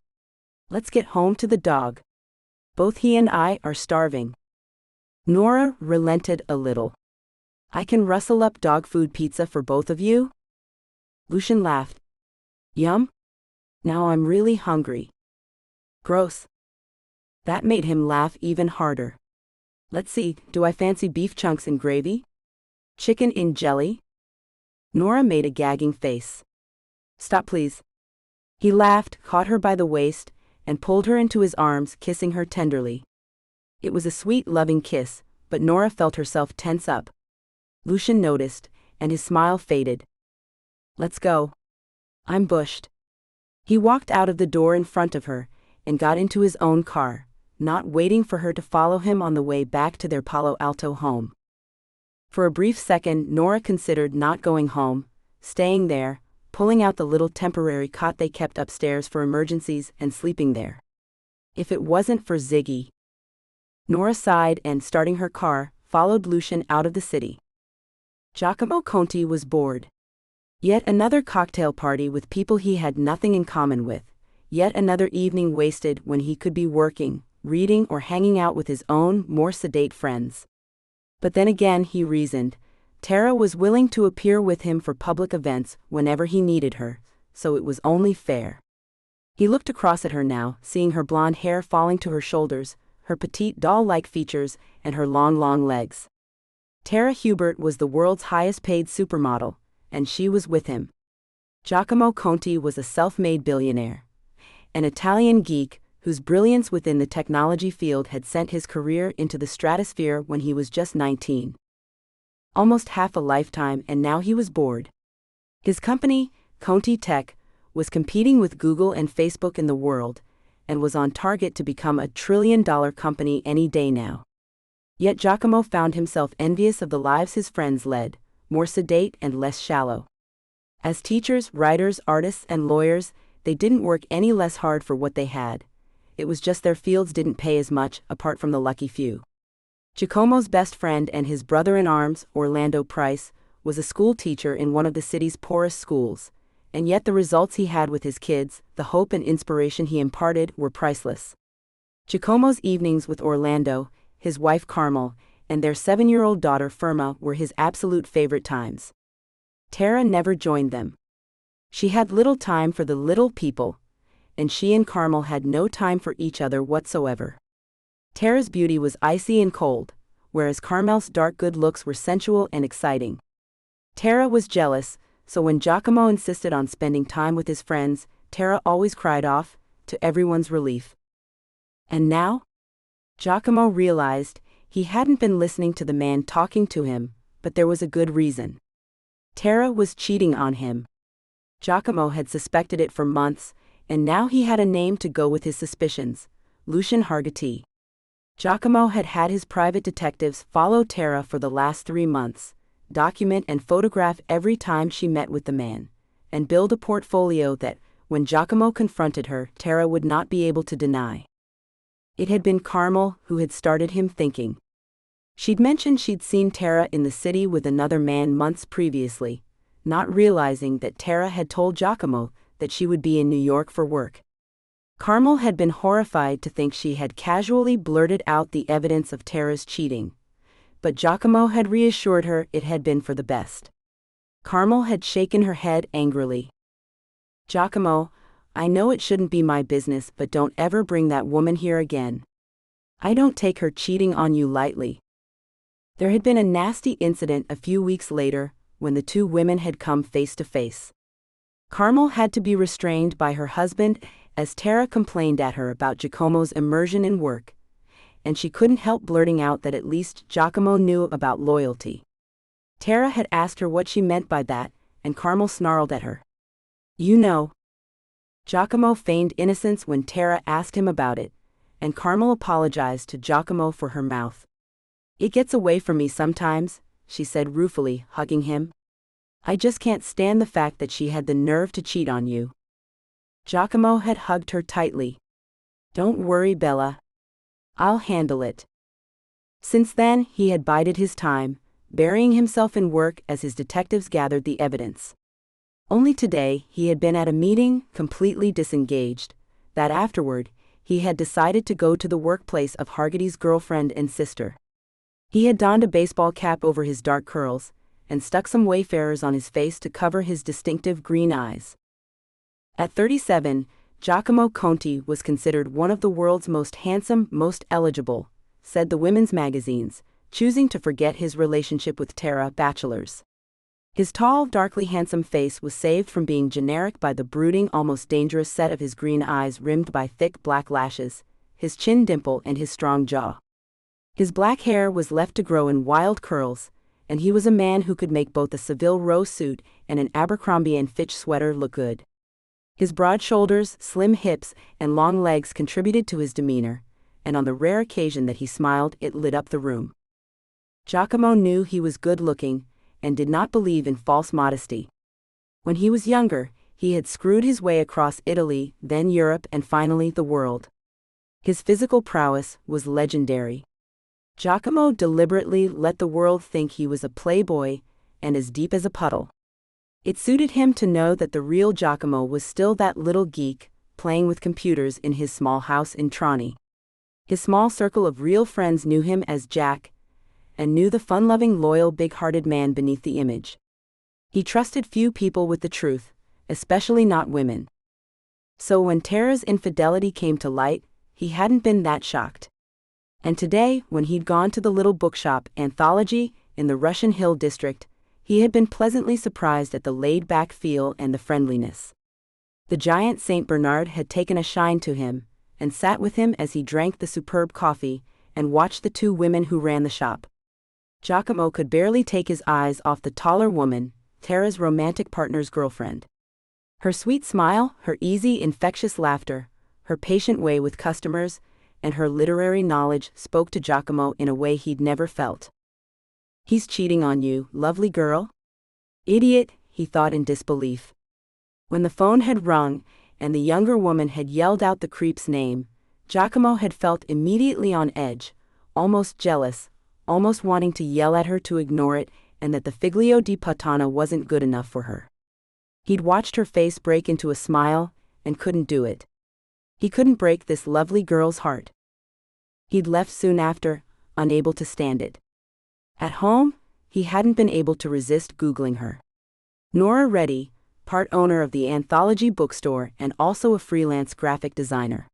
Speaker 1: Let's get home to the dog. Both he and I are starving. Nora relented a little. I can rustle up dog food pizza for both of you? Lucian laughed. Yum? Now I'm really hungry. Gross. That made him laugh even harder. Let's see, do I fancy beef chunks in gravy? Chicken in jelly? Nora made a gagging face. Stop, please. He laughed, caught her by the waist, and pulled her into his arms, kissing her tenderly. It was a sweet, loving kiss, but Nora felt herself tense up. Lucian noticed, and his smile faded. Let's go. I'm bushed. He walked out of the door in front of her, and got into his own car, not waiting for her to follow him on the way back to their Palo Alto home. For a brief second, Nora considered not going home, staying there, pulling out the little temporary cot they kept upstairs for emergencies and sleeping there. If it wasn't for Ziggy. Nora sighed and, starting her car, followed Lucian out of the city. Giacomo Conti was bored. Yet another cocktail party with people he had nothing in common with, yet another evening wasted when he could be working, reading, or hanging out with his own, more sedate friends. But then again, he reasoned, Tara was willing to appear with him for public events whenever he needed her, so it was only fair. He looked across at her now, seeing her blonde hair falling to her shoulders, her petite doll-like features, and her long legs. Tara Hubert was the world's highest-paid supermodel, and she was with him. Giacomo Conti was a self-made billionaire, an Italian geek whose brilliance within the technology field had sent his career into the stratosphere when he was just 19. Almost half a lifetime, and now he was bored. His company, Conti Tech, was competing with Google and Facebook in the world, and was on target to become a trillion-dollar company any day now. Yet Giacomo found himself envious of the lives his friends led, more sedate and less shallow. As teachers, writers, artists, and lawyers, they didn't work any less hard for what they had. It was just their fields didn't pay as much, apart from the lucky few. Giacomo's best friend and his brother-in-arms, Orlando Price, was a school teacher in one of the city's poorest schools, and yet the results he had with his kids, the hope and inspiration he imparted, were priceless. Giacomo's evenings with Orlando, his wife Carmel, and their 7-year-old daughter Firma were his absolute favorite times. Tara never joined them. She had little time for the little people, and she and Carmel had no time for each other whatsoever. Tara's beauty was icy and cold, whereas Carmel's dark good looks were sensual and exciting. Tara was jealous, so when Giacomo insisted on spending time with his friends, Tara always cried off, to everyone's relief. And now? Giacomo realized he hadn't been listening to the man talking to him, but there was a good reason. Tara was cheating on him. Giacomo had suspected it for months, and now he had a name to go with his suspicions, Lucian Hargitay. Giacomo had had his private detectives follow Tara for the last 3 months, document and photograph every time she met with the man, and build a portfolio that, when Giacomo confronted her, Tara would not be able to deny. It had been Carmel who had started him thinking. She'd mentioned she'd seen Tara in the city with another man months previously, not realizing that Tara had told Giacomo that she would be in New York for work. Carmel had been horrified to think she had casually blurted out the evidence of Tara's cheating, but Giacomo had reassured her it had been for the best. Carmel had shaken her head angrily. Giacomo, I know it shouldn't be my business, but don't ever bring that woman here again. I don't take her cheating on you lightly. There had been a nasty incident a few weeks later, when the two women had come face to face. Carmel had to be restrained by her husband as Tara complained at her about Giacomo's immersion in work, and she couldn't help blurting out that at least Giacomo knew about loyalty. Tara had asked her what she meant by that, and Carmel snarled at her. You know. Giacomo feigned innocence when Tara asked him about it, and Carmel apologized to Giacomo for her mouth. It gets away from me sometimes, she said ruefully, hugging him. I just can't stand the fact that she had the nerve to cheat on you. Giacomo had hugged her tightly. Don't worry, Bella. I'll handle it. Since then, he had bided his time, burying himself in work as his detectives gathered the evidence. Only today, he had been at a meeting, completely disengaged, that afterward, he had decided to go to the workplace of Hargitay's girlfriend and sister. He had donned a baseball cap over his dark curls, and stuck some wayfarers on his face to cover his distinctive green eyes. At 37, Giacomo Conti was considered one of the world's most handsome, most eligible, said the women's magazines, choosing to forget his relationship with Tara, bachelors. His tall, darkly handsome face was saved from being generic by the brooding, almost dangerous set of his green eyes rimmed by thick black lashes, his chin dimple and his strong jaw. His black hair was left to grow in wild curls, and he was a man who could make both a Savile Row suit and an Abercrombie & Fitch sweater look good. His broad shoulders, slim hips, and long legs contributed to his demeanor, and on the rare occasion that he smiled, it lit up the room. Giacomo knew he was good-looking, and did not believe in false modesty. When he was younger, he had screwed his way across Italy, then Europe, and finally the world. His physical prowess was legendary. Giacomo deliberately let the world think he was a playboy, and as deep as a puddle. It suited him to know that the real Giacomo was still that little geek, playing with computers in his small house in Trani. His small circle of real friends knew him as Jack, and knew the fun-loving, loyal, big-hearted man beneath the image. He trusted few people with the truth, especially not women. So when Tara's infidelity came to light, he hadn't been that shocked. And today, when he'd gone to the little bookshop, Anthology, in the Russian Hill district, he had been pleasantly surprised at the laid-back feel and the friendliness. The giant St. Bernard had taken a shine to him, and sat with him as he drank the superb coffee, and watched the two women who ran the shop. Giacomo could barely take his eyes off the taller woman, Tara's romantic partner's girlfriend. Her sweet smile, her easy, infectious laughter, her patient way with customers, and her literary knowledge spoke to Giacomo in a way he'd never felt. "He's cheating on you, lovely girl?" "Idiot," he thought in disbelief. When the phone had rung, and the younger woman had yelled out the creep's name, Giacomo had felt immediately on edge, almost jealous, almost wanting to yell at her to ignore it and that the figlio di puttana wasn't good enough for her. He'd watched her face break into a smile, and couldn't do it. He couldn't break this lovely girl's heart. He'd left soon after, unable to stand it. At home, he hadn't been able to resist Googling her. Nora Reddy, part owner of the Anthology bookstore and also a freelance graphic designer.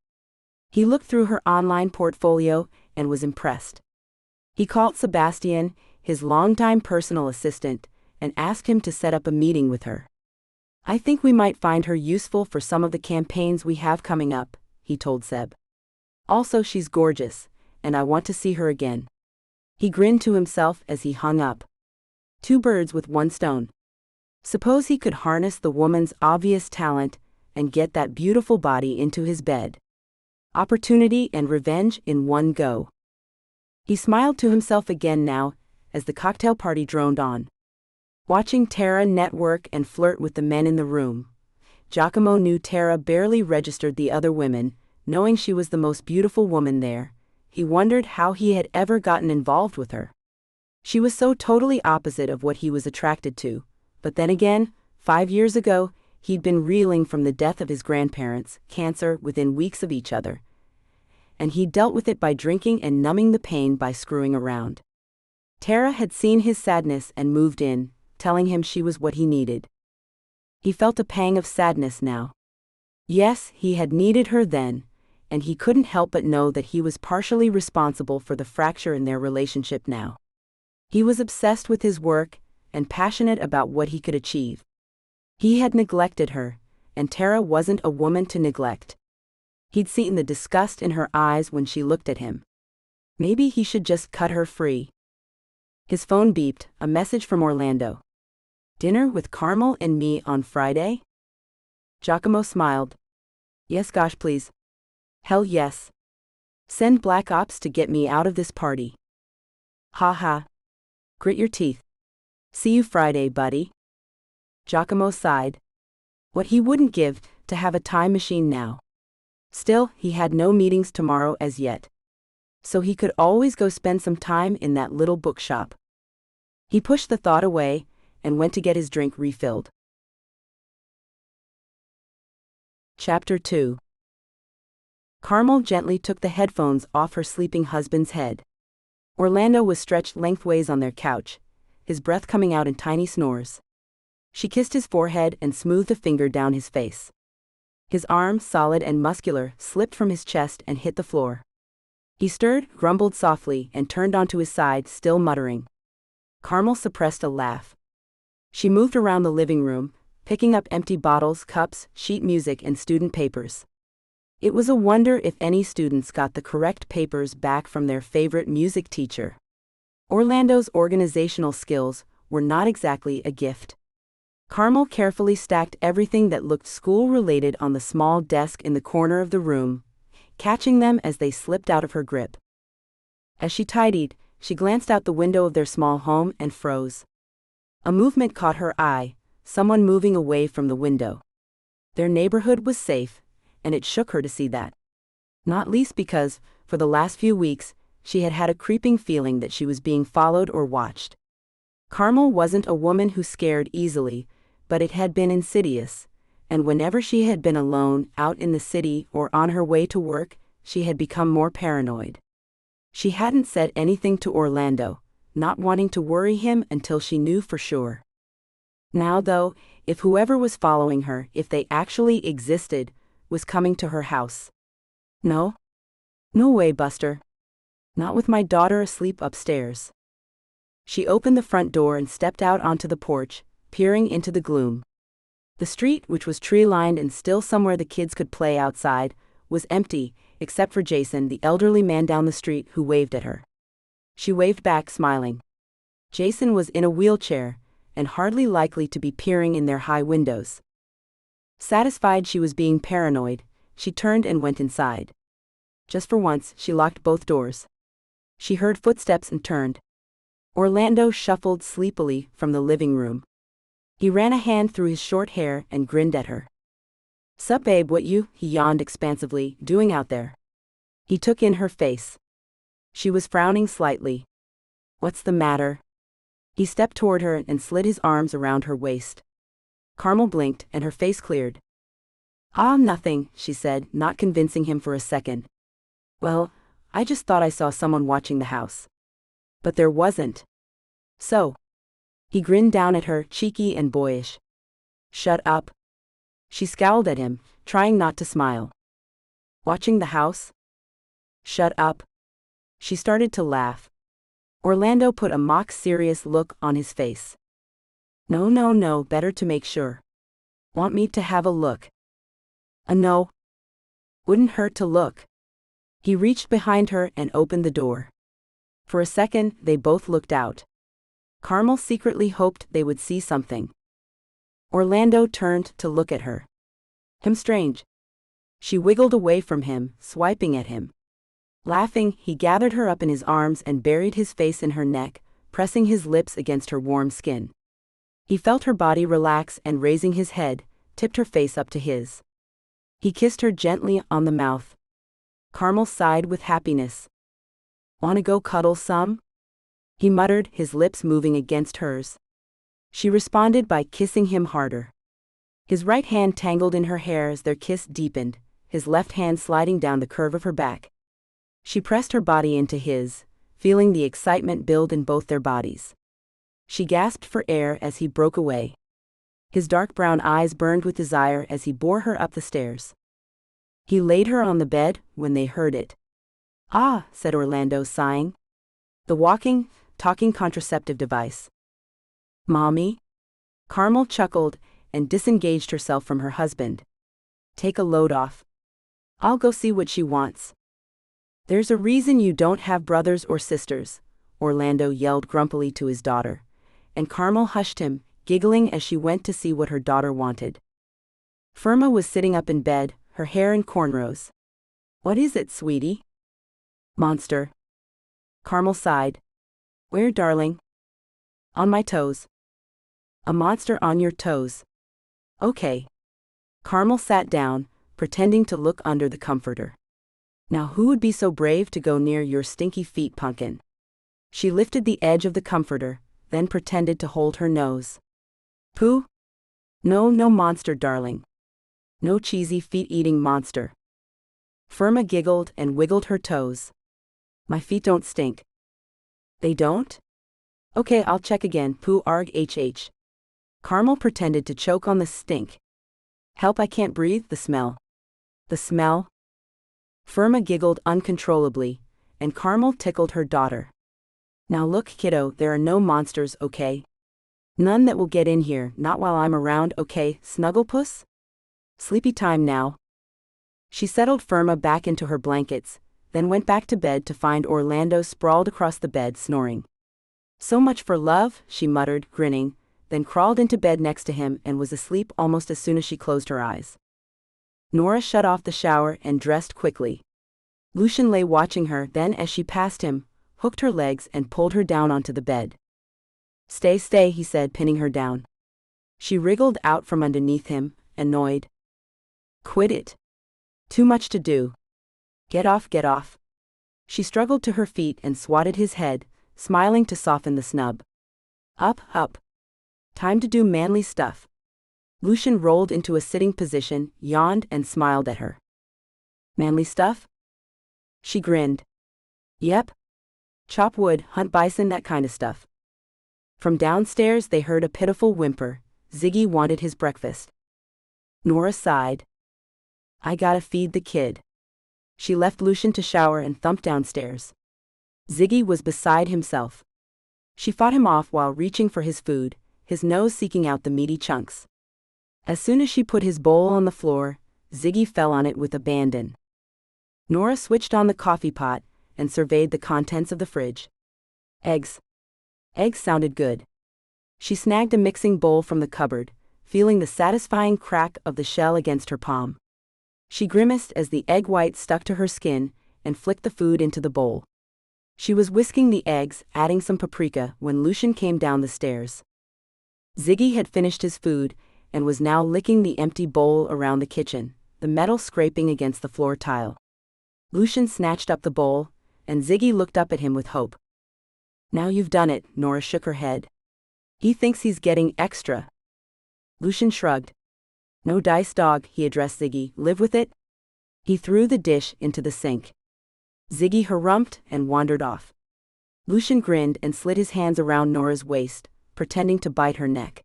Speaker 1: He looked through her online portfolio and was impressed. He called Sebastian, his longtime personal assistant, and asked him to set up a meeting with her. "I think we might find her useful for some of the campaigns we have coming up," he told Seb. "Also, she's gorgeous, and I want to see her again." He grinned to himself as he hung up. Two birds with one stone. Suppose he could harness the woman's obvious talent and get that beautiful body into his bed. Opportunity and revenge in one go. He smiled to himself again now, as the cocktail party droned on. Watching Tara network and flirt with the men in the room, Giacomo knew Tara barely registered the other women, knowing she was the most beautiful woman there. He wondered how he had ever gotten involved with her. She was so totally opposite of what he was attracted to, but then again, 5 years ago, he'd been reeling from the death of his grandparents, cancer, within weeks of each other. And he dealt with it by drinking and numbing the pain by screwing around. Tara had seen his sadness and moved in, telling him she was what he needed. He felt a pang of sadness now. Yes, he had needed her then, and he couldn't help but know that he was partially responsible for the fracture in their relationship now. He was obsessed with his work, and passionate about what he could achieve. He had neglected her, and Tara wasn't a woman to neglect. He'd seen the disgust in her eyes when she looked at him. Maybe he should just cut her free. His phone beeped, a message from Orlando. "Dinner with Carmel and me on Friday?" Giacomo smiled. "Yes, gosh, please. Hell yes. Send Black Ops to get me out of this party." "Ha ha. Grit your teeth. See you Friday, buddy." Giacomo sighed. What he wouldn't give to have a time machine now. Still, he had no meetings tomorrow as yet. So he could always go spend some time in that little bookshop. He pushed the thought away and went to get his drink refilled. Chapter 2. Carmel gently took the headphones off her sleeping husband's head. Orlando was stretched lengthways on their couch, his breath coming out in tiny snores. She kissed his forehead and smoothed a finger down his face. His arm, solid and muscular, slipped from his chest and hit the floor. He stirred, grumbled softly, and turned onto his side, still muttering. Carmel suppressed a laugh. She moved around the living room, picking up empty bottles, cups, sheet music, and student papers. It was a wonder if any students got the correct papers back from their favorite music teacher. Orlando's organizational skills were not exactly a gift. Carmel carefully stacked everything that looked school-related on the small desk in the corner of the room, catching them as they slipped out of her grip. As she tidied, she glanced out the window of their small home and froze. A movement caught her eye, someone moving away from the window. Their neighborhood was safe, and it shook her to see that. Not least because, for the last few weeks, she had had a creeping feeling that she was being followed or watched. Carmel wasn't a woman who scared easily, but it had been insidious, and whenever she had been alone, out in the city, or on her way to work, she had become more paranoid. She hadn't said anything to Orlando, not wanting to worry him until she knew for sure. Now though, if whoever was following her, if they actually existed, was coming to her house. No? No way, Buster. Not with my daughter asleep upstairs. She opened the front door and stepped out onto the porch, peering into the gloom. The street, which was tree-lined and still somewhere the kids could play outside, was empty, except for Jason, the elderly man down the street who waved at her. She waved back, smiling. Jason was in a wheelchair, and hardly likely to be peering in their high windows. Satisfied she was being paranoid, she turned and went inside. Just for once, she locked both doors. She heard footsteps and turned. Orlando shuffled sleepily from the living room. He ran a hand through his short hair and grinned at her. "Sup, babe, what you," he yawned expansively, "doing out there?" He took in her face. She was frowning slightly. "What's the matter?" He stepped toward her and slid his arms around her waist. Carmel blinked and her face cleared. "Ah, nothing," she said, not convincing him for a second. "Well, I just thought I saw someone watching the house." But there wasn't. So. He grinned down at her, cheeky and boyish. "Shut up." She scowled at him, trying not to smile. "Watching the house?" "Shut up." She started to laugh. Orlando put a mock-serious look on his face. No, better to make sure. Want me to have a look?" No. Wouldn't hurt to look." He reached behind her and opened the door. For a second, they both looked out. Carmel secretly hoped they would see something. Orlando turned to look at her. Strange. She wiggled away from him, swiping at him. Laughing, he gathered her up in his arms and buried his face in her neck, pressing his lips against her warm skin. He felt her body relax and, raising his head, tipped her face up to his. He kissed her gently on the mouth. Carmel sighed with happiness. "Wanna go cuddle some?" he muttered, his lips moving against hers. She responded by kissing him harder. His right hand tangled in her hair as their kiss deepened, his left hand sliding down the curve of her back. She pressed her body into his, feeling the excitement build in both their bodies. She gasped for air as he broke away. His dark brown eyes burned with desire as he bore her up the stairs. He laid her on the bed when they heard it. "Ah," said Orlando, sighing. "The walking, talking contraceptive device." "Mommy?" Carmel chuckled and disengaged herself from her husband. "Take a load off. I'll go see what she wants." "There's a reason you don't have brothers or sisters," Orlando yelled grumpily to his daughter, and Carmel hushed him, giggling as she went to see what her daughter wanted. Firma was sitting up in bed, her hair in cornrows. "What is it, sweetie?" "Monster." Carmel sighed. "Where, darling?" "On my toes." "A monster on your toes. Okay." Carmel sat down, pretending to look under the comforter. "Now who would be so brave to go near your stinky feet, pumpkin?" She lifted the edge of the comforter, then pretended to hold her nose. "Pooh? No monster, darling. No cheesy feet-eating monster." Firma giggled and wiggled her toes. "My feet don't stink." "They don't? Okay, I'll check again. Pooh arg hh." Carmel pretended to choke on the stink. "Help, I can't breathe, the smell." "The smell?" Firma giggled uncontrollably, and Carmel tickled her daughter. Now look, kiddo, there are no monsters, okay? None that will get in here, not while I'm around, okay, Snugglepuss? Sleepy time now. She settled Firma back into her blankets, then went back to bed to find Orlando sprawled across the bed snoring. So much for love, she muttered, grinning, then crawled into bed next to him and was asleep almost as soon as she closed her eyes. Nora shut off the shower and dressed quickly. Lucian lay watching her, then as she passed him, hooked her legs and pulled her down onto the bed. Stay, he said, pinning her down. She wriggled out from underneath him, annoyed. Quit it. Too much to do. Get off. She struggled to her feet and swatted his head, smiling to soften the snub. Up. Time to do manly stuff. Lucian rolled into a sitting position, yawned and smiled at her. Manly stuff? She grinned. Yep. Chop wood, hunt bison, that kind of stuff. From downstairs they heard a pitiful whimper. Ziggy wanted his breakfast. Nora sighed. I gotta feed the kid. She left Lucian to shower and thumped downstairs. Ziggy was beside himself. She fought him off while reaching for his food, his nose seeking out the meaty chunks. As soon as she put his bowl on the floor, Ziggy fell on it with abandon. Nora switched on the coffee pot and surveyed the contents of the fridge. Eggs. Eggs sounded good. She snagged a mixing bowl from the cupboard, feeling the satisfying crack of the shell against her palm. She grimaced as the egg white stuck to her skin and flicked the food into the bowl. She was whisking the eggs, adding some paprika, when Lucian came down the stairs. Ziggy had finished his food and was now licking the empty bowl around the kitchen, the metal scraping against the floor tile. Lucian snatched up the bowl, and Ziggy looked up at him with hope. Now you've done it, Nora shook her head. He thinks he's getting extra. Lucian shrugged. No dice, dog, he addressed Ziggy, live with it? He threw the dish into the sink. Ziggy harumphed and wandered off. Lucian grinned and slid his hands around Nora's waist, pretending to bite her neck.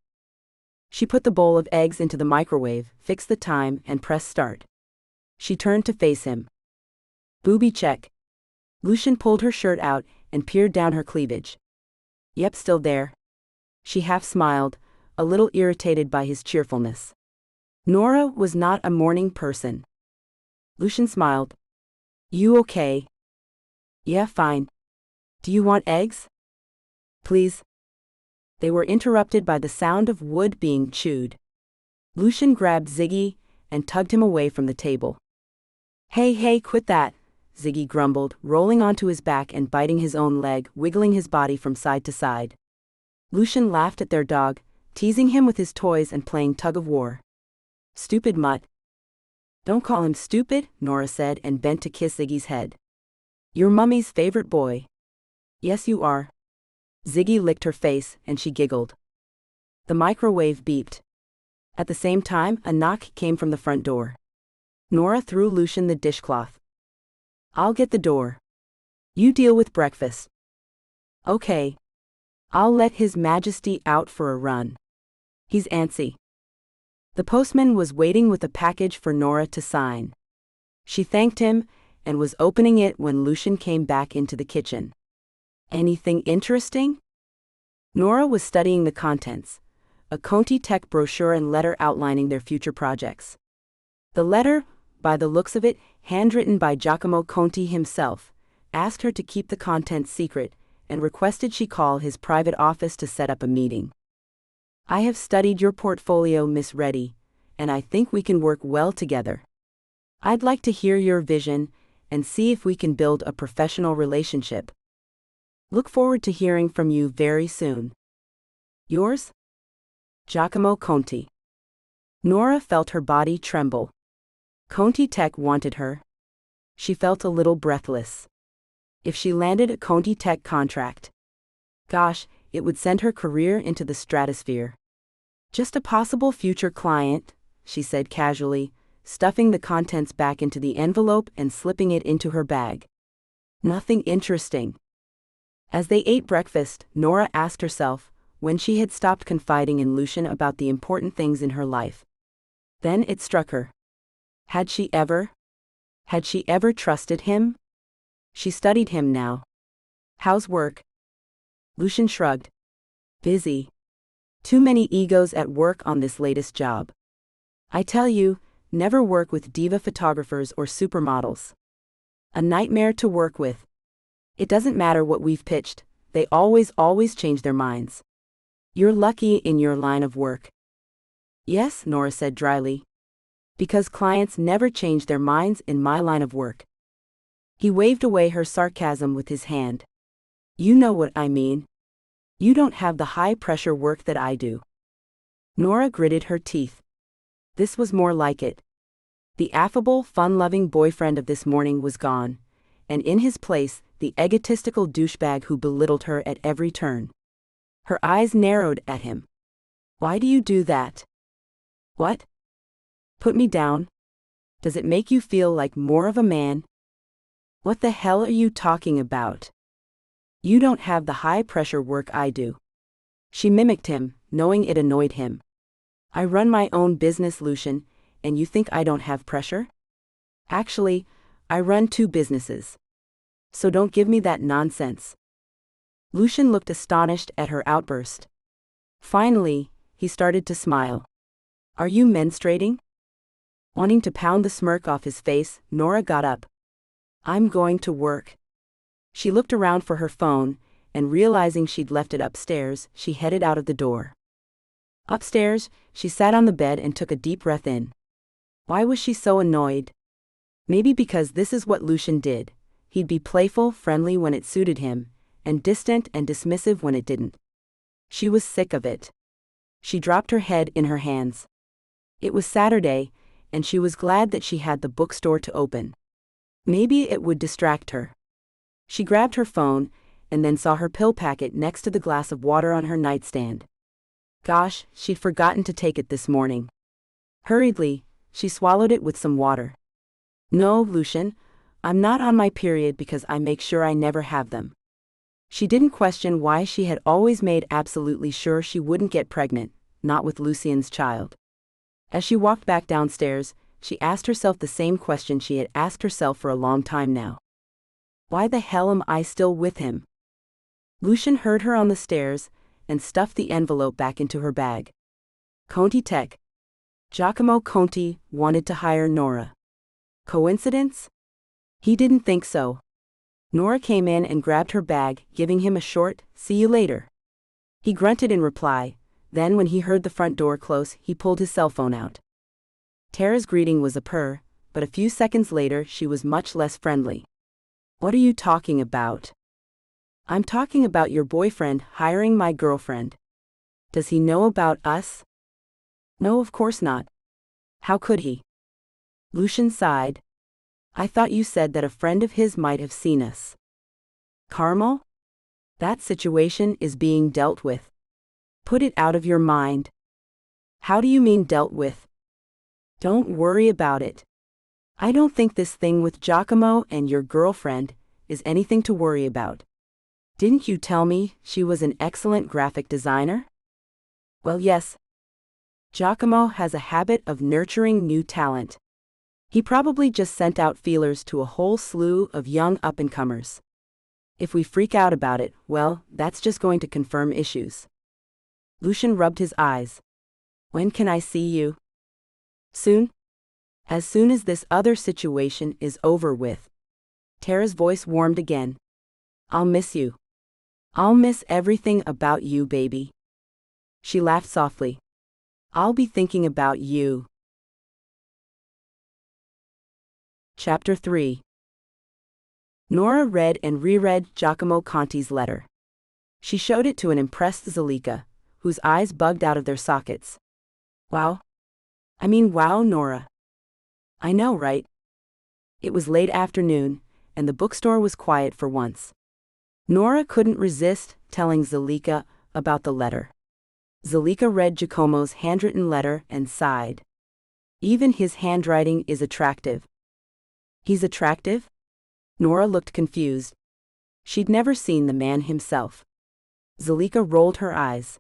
Speaker 1: She put the bowl of eggs into the microwave, fixed the time, and pressed start. She turned to face him. Booby check. Lucian pulled her shirt out and peered down her cleavage. Yep, still there. She half smiled, a little irritated by his cheerfulness. Nora was not a morning person. Lucian smiled. You okay? Yeah, fine. Do you want eggs? Please. They were interrupted by the sound of wood being chewed. Lucian grabbed Ziggy and tugged him away from the table. Hey, quit that, Ziggy grumbled, rolling onto his back and biting his own leg, wiggling his body from side to side. Lucian laughed at their dog, teasing him with his toys and playing tug-of-war. Stupid mutt. Don't call him stupid, Nora said and bent to kiss Ziggy's head. You're Mummy's favorite boy. Yes, you are. Ziggy licked her face and she giggled. The microwave beeped. At the same time, a knock came from the front door. Nora threw Lucian the dishcloth. I'll get the door. You deal with breakfast. Okay. I'll let His Majesty out for a run. He's antsy. The postman was waiting with a package for Nora to sign. She thanked him and was opening it when Lucian came back into the kitchen. Anything interesting? Nora was studying the contents, a Conti Tech brochure and letter outlining their future projects. The letter, by the looks of it, handwritten by Giacomo Conti himself, asked her to keep the contents secret and requested she call his private office to set up a meeting. I have studied your portfolio, Miss Reddy, and I think we can work well together. I'd like to hear your vision and see if we can build a professional relationship. Look forward to hearing from you very soon. Yours? Giacomo Conti. Nora felt her body tremble. Conti Tech wanted her. She felt a little breathless. If she landed a Conti Tech contract, gosh, it would send her career into the stratosphere. Just a possible future client, she said casually, stuffing the contents back into the envelope and slipping it into her bag. Nothing interesting. As they ate breakfast, Nora asked herself when she had stopped confiding in Lucian about the important things in her life. Then it struck her. Had she ever trusted him? She studied him now. How's work? Lucian shrugged. Busy. Too many egos at work on this latest job. I tell you, never work with diva photographers or supermodels. A nightmare to work with. It doesn't matter what we've pitched, they always change their minds. You're lucky in your line of work. Yes, Nora said dryly. Because clients never change their minds in my line of work. He waved away her sarcasm with his hand. You know what I mean. You don't have the high-pressure work that I do. Nora gritted her teeth. This was more like it. The affable, fun-loving boyfriend of this morning was gone, and in his place, the egotistical douchebag who belittled her at every turn. Her eyes narrowed at him. Why do you do that? What? Put me down? Does it make you feel like more of a man? What the hell are you talking about? You don't have the high-pressure work I do. She mimicked him, knowing it annoyed him. I run my own business, Lucian, and you think I don't have pressure? Actually, I run 2 businesses. So don't give me that nonsense. Lucian looked astonished at her outburst. Finally, he started to smile. Are you menstruating? Wanting to pound the smirk off his face, Nora got up. I'm going to work. She looked around for her phone, and realizing she'd left it upstairs, she headed out of the door. Upstairs, she sat on the bed and took a deep breath in. Why was she so annoyed? Maybe because this is what Lucian did. He'd be playful, friendly when it suited him, and distant and dismissive when it didn't. She was sick of it. She dropped her head in her hands. It was Saturday, and she was glad that she had the bookstore to open. Maybe it would distract her. She grabbed her phone, and then saw her pill packet next to the glass of water on her nightstand. Gosh, she'd forgotten to take it this morning. Hurriedly, she swallowed it with some water. No, Lucian, I'm not on my period because I make sure I never have them. She didn't question why she had always made absolutely sure she wouldn't get pregnant, not with Lucian's child. As she walked back downstairs, she asked herself the same question she had asked herself for a long time now. Why the hell am I still with him? Lucian heard her on the stairs, and stuffed the envelope back into her bag. Conti Tech. Giacomo Conti wanted to hire Nora. Coincidence? He didn't think so. Nora came in and grabbed her bag, giving him a short, "See you later." He grunted in reply, then when he heard the front door close, he pulled his cell phone out. Tara's greeting was a purr, but a few seconds later she was much less friendly. What are you talking about? I'm talking about your boyfriend hiring my girlfriend. Does he know about us? No, of course not. How could he? Lucian sighed. I thought you said that a friend of his might have seen us. Carmel? That situation is being dealt with. Put it out of your mind. How do you mean dealt with? Don't worry about it. I don't think this thing with Giacomo and your girlfriend is anything to worry about. Didn't you tell me she was an excellent graphic designer? Well, yes. Giacomo has a habit of nurturing new talent. He probably just sent out feelers to a whole slew of young up-and-comers. If we freak out about it, well, that's just going to confirm issues. Lucian rubbed his eyes. When can I see you? Soon? As soon as this other situation is over with. Tara's voice warmed again. I'll miss you. I'll miss everything about you, baby. She laughed softly. I'll be thinking about you. Chapter 3. Nora read and reread Giacomo Conti's letter. She showed it to an impressed Zalika, whose eyes bugged out of their sockets. Wow. Wow, Nora. I know, right? It was late afternoon, and the bookstore was quiet for once. Nora couldn't resist telling Zalika about the letter. Zalika read Giacomo's handwritten letter and sighed. Even his handwriting is attractive. He's attractive? Nora looked confused. She'd never seen the man himself. Zalika rolled her eyes.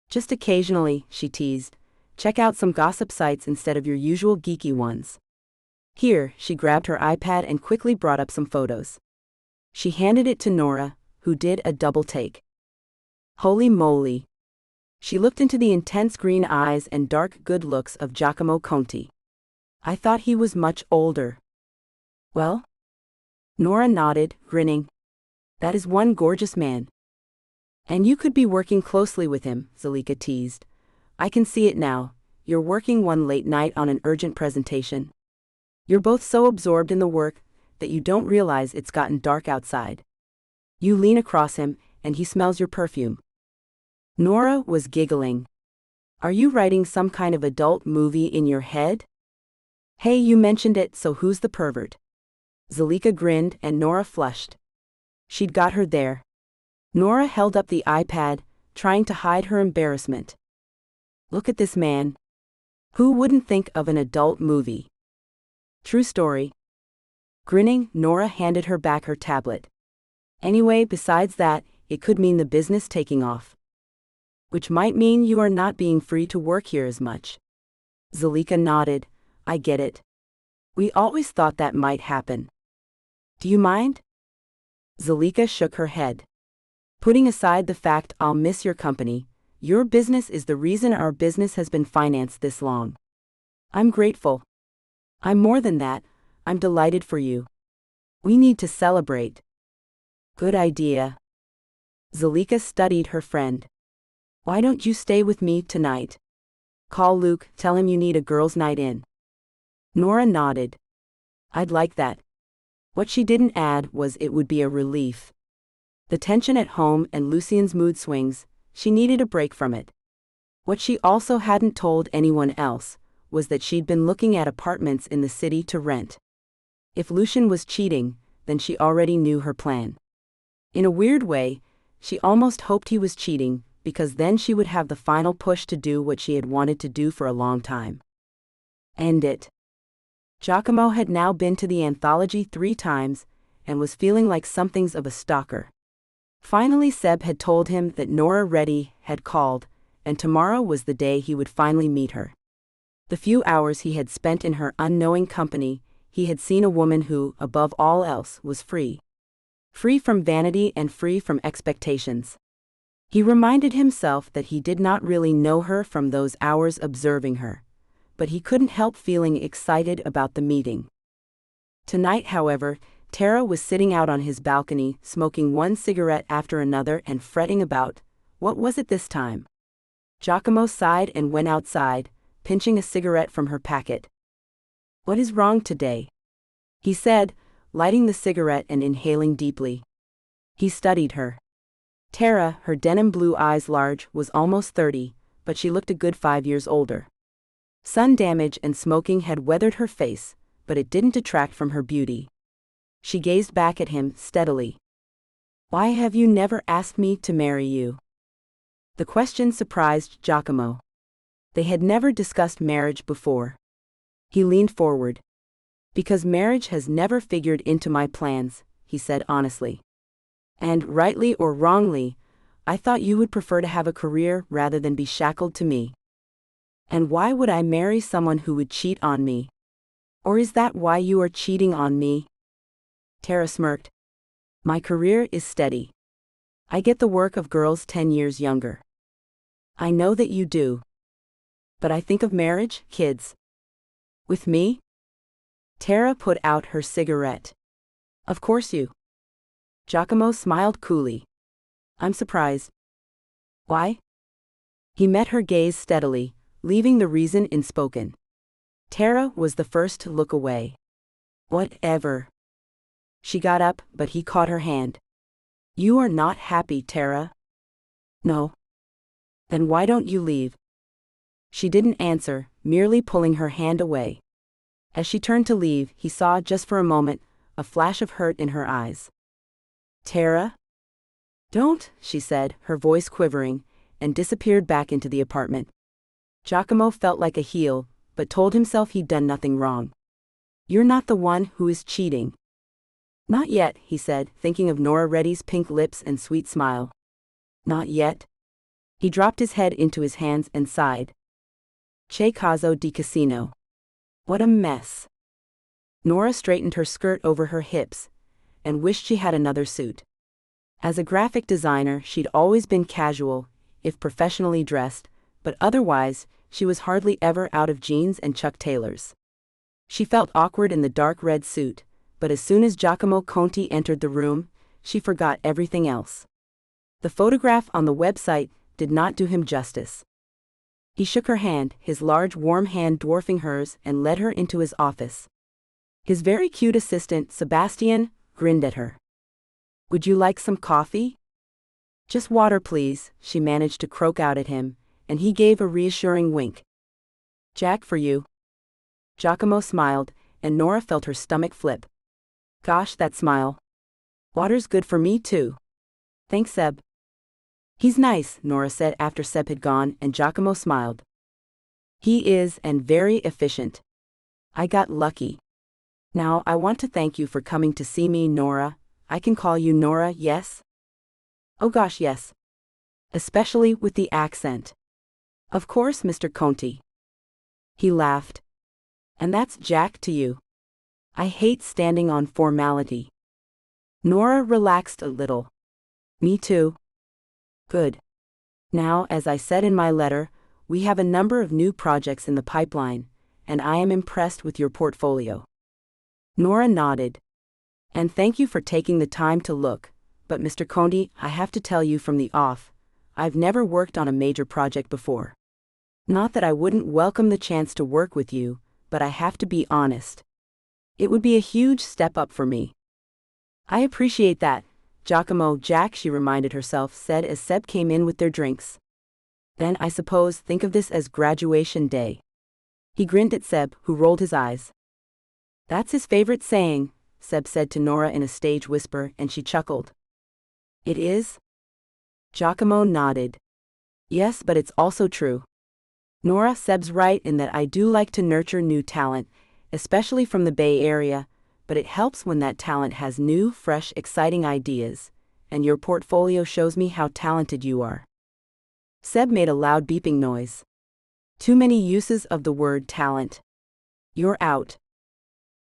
Speaker 1: Just occasionally, she teased. Check out some gossip sites instead of your usual geeky ones. Here, she grabbed her iPad and quickly brought up some photos. She handed it to Nora, who did a double take. Holy moly! She looked into the intense green eyes and dark good looks of Giacomo Conti. I thought he was much older. Well? Nora nodded, grinning. That is one gorgeous man. And you could be working closely with him, Zalika teased. I can see it now, you're working one late night on an urgent presentation. You're both so absorbed in the work that you don't realize it's gotten dark outside. You lean across him, and he smells your perfume. Nora was giggling. Are you writing some kind of adult movie in your head? Hey, you mentioned it, so who's the pervert? Zalika grinned and Nora flushed. She'd got her there. Nora held up the iPad, trying to hide her embarrassment. Look at this man. Who wouldn't think of an adult movie? True story. Grinning, Nora handed her back her tablet. Anyway, besides that, it could mean the business taking off. Which might mean you are not being free to work here as much. Zalika nodded. I get it. We always thought that might happen. Do you mind? Zalika shook her head. Putting aside the fact I'll miss your company, your business is the reason our business has been financed this long. I'm grateful. I'm more than that, I'm delighted for you. We need to celebrate. Good idea. Zalika studied her friend. Why don't you stay with me tonight? Call Luke, tell him you need a girls' night in. Nora nodded. I'd like that. What she didn't add was it would be a relief. The tension at home and Lucien's mood swings, she needed a break from it. What she also hadn't told anyone else was that she'd been looking at apartments in the city to rent. If Lucien was cheating, then she already knew her plan. In a weird way, she almost hoped he was cheating, because then she would have the final push to do what she had wanted to do for a long time. End it. Giacomo had now been to the anthology 3 times, and was feeling like something's of a stalker. Finally Seb had told him that Nora Reddy had called, and tomorrow was the day he would finally meet her. The few hours he had spent in her unknowing company, he had seen a woman who, above all else, was free. Free from vanity and free from expectations. He reminded himself that he did not really know her from those hours observing her, but he couldn't help feeling excited about the meeting. Tonight, however, Tara was sitting out on his balcony, smoking one cigarette after another and fretting about, what was it this time? Giacomo sighed and went outside, pinching a cigarette from her packet. What is wrong today? He said, lighting the cigarette and inhaling deeply. He studied her. Tara, her denim blue eyes large, was almost 30, but she looked a good 5 years older. Sun damage and smoking had weathered her face, but it didn't detract from her beauty. She gazed back at him steadily. Why have you never asked me to marry you? The question surprised Giacomo. They had never discussed marriage before. He leaned forward. Because marriage has never figured into my plans, he said honestly. And, rightly or wrongly, I thought you would prefer to have a career rather than be shackled to me. And why would I marry someone who would cheat on me? Or is that why you are cheating on me? Tara smirked. My career is steady. I get the work of girls 10 years younger. I know that you do. But I think of marriage, kids. With me? Tara put out her cigarette. Of course you. Giacomo smiled coolly. I'm surprised. Why? He met her gaze steadily, leaving the reason unspoken. Tara was the first to look away. Whatever. She got up, but he caught her hand. You are not happy, Tara. No. Then why don't you leave? She didn't answer, merely pulling her hand away. As she turned to leave, he saw, just for a moment, a flash of hurt in her eyes. Tara? Don't, she said, her voice quivering, and disappeared back into the apartment. Giacomo felt like a heel, but told himself he'd done nothing wrong. You're not the one who is cheating. Not yet, he said, thinking of Nora Reddy's pink lips and sweet smile. Not yet. He dropped his head into his hands and sighed. Che caso di casino. What a mess. Nora straightened her skirt over her hips, and wished she had another suit. As a graphic designer, she'd always been casual, if professionally dressed, but otherwise, she was hardly ever out of jeans and Chuck Taylors. She felt awkward in the dark red suit, but as soon as Giacomo Conti entered the room, she forgot everything else. The photograph on the website did not do him justice. He shook her hand, his large warm hand dwarfing hers, and led her into his office. His very cute assistant, Sebastian, grinned at her. "Would you like some coffee?" "Just water, please," she managed to croak out at him, and he gave a reassuring wink. "Jack for you." Giacomo smiled, and Nora felt her stomach flip. Gosh, that smile. "Water's good for me too." "Thanks, Seb." "He's nice," Nora said after Seb had gone, and Giacomo smiled. "He is, and very efficient. I got lucky. Now, I want to thank you for coming to see me, Nora. I can call you Nora, yes?" "Oh gosh, yes. Especially with the accent." "Of course, Mr. Conti." He laughed. "And that's Jack to you. I hate standing on formality." Nora relaxed a little. "Me too." "Good. Now, as I said in my letter, we have a number of new projects in the pipeline, and I am impressed with your portfolio." Nora nodded. "And thank you for taking the time to look, but Mr. Conti, I have to tell you from the off, I've never worked on a major project before. Not that I wouldn't welcome the chance to work with you, but I have to be honest. It would be a huge step up for me." "I appreciate that, Giacomo." Jack, she reminded herself, said as Seb came in with their drinks. "Then I suppose think of this as graduation day." He grinned at Seb, who rolled his eyes. "That's his favorite saying," Seb said to Nora in a stage whisper, and she chuckled. "It is?" Giacomo nodded. "Yes, but it's also true. Nora, Seb's right in that I do like to nurture new talent, especially from the Bay Area, but it helps when that talent has new, fresh, exciting ideas, and your portfolio shows me how talented you are." Seb made a loud beeping noise. "Too many uses of the word talent. You're out."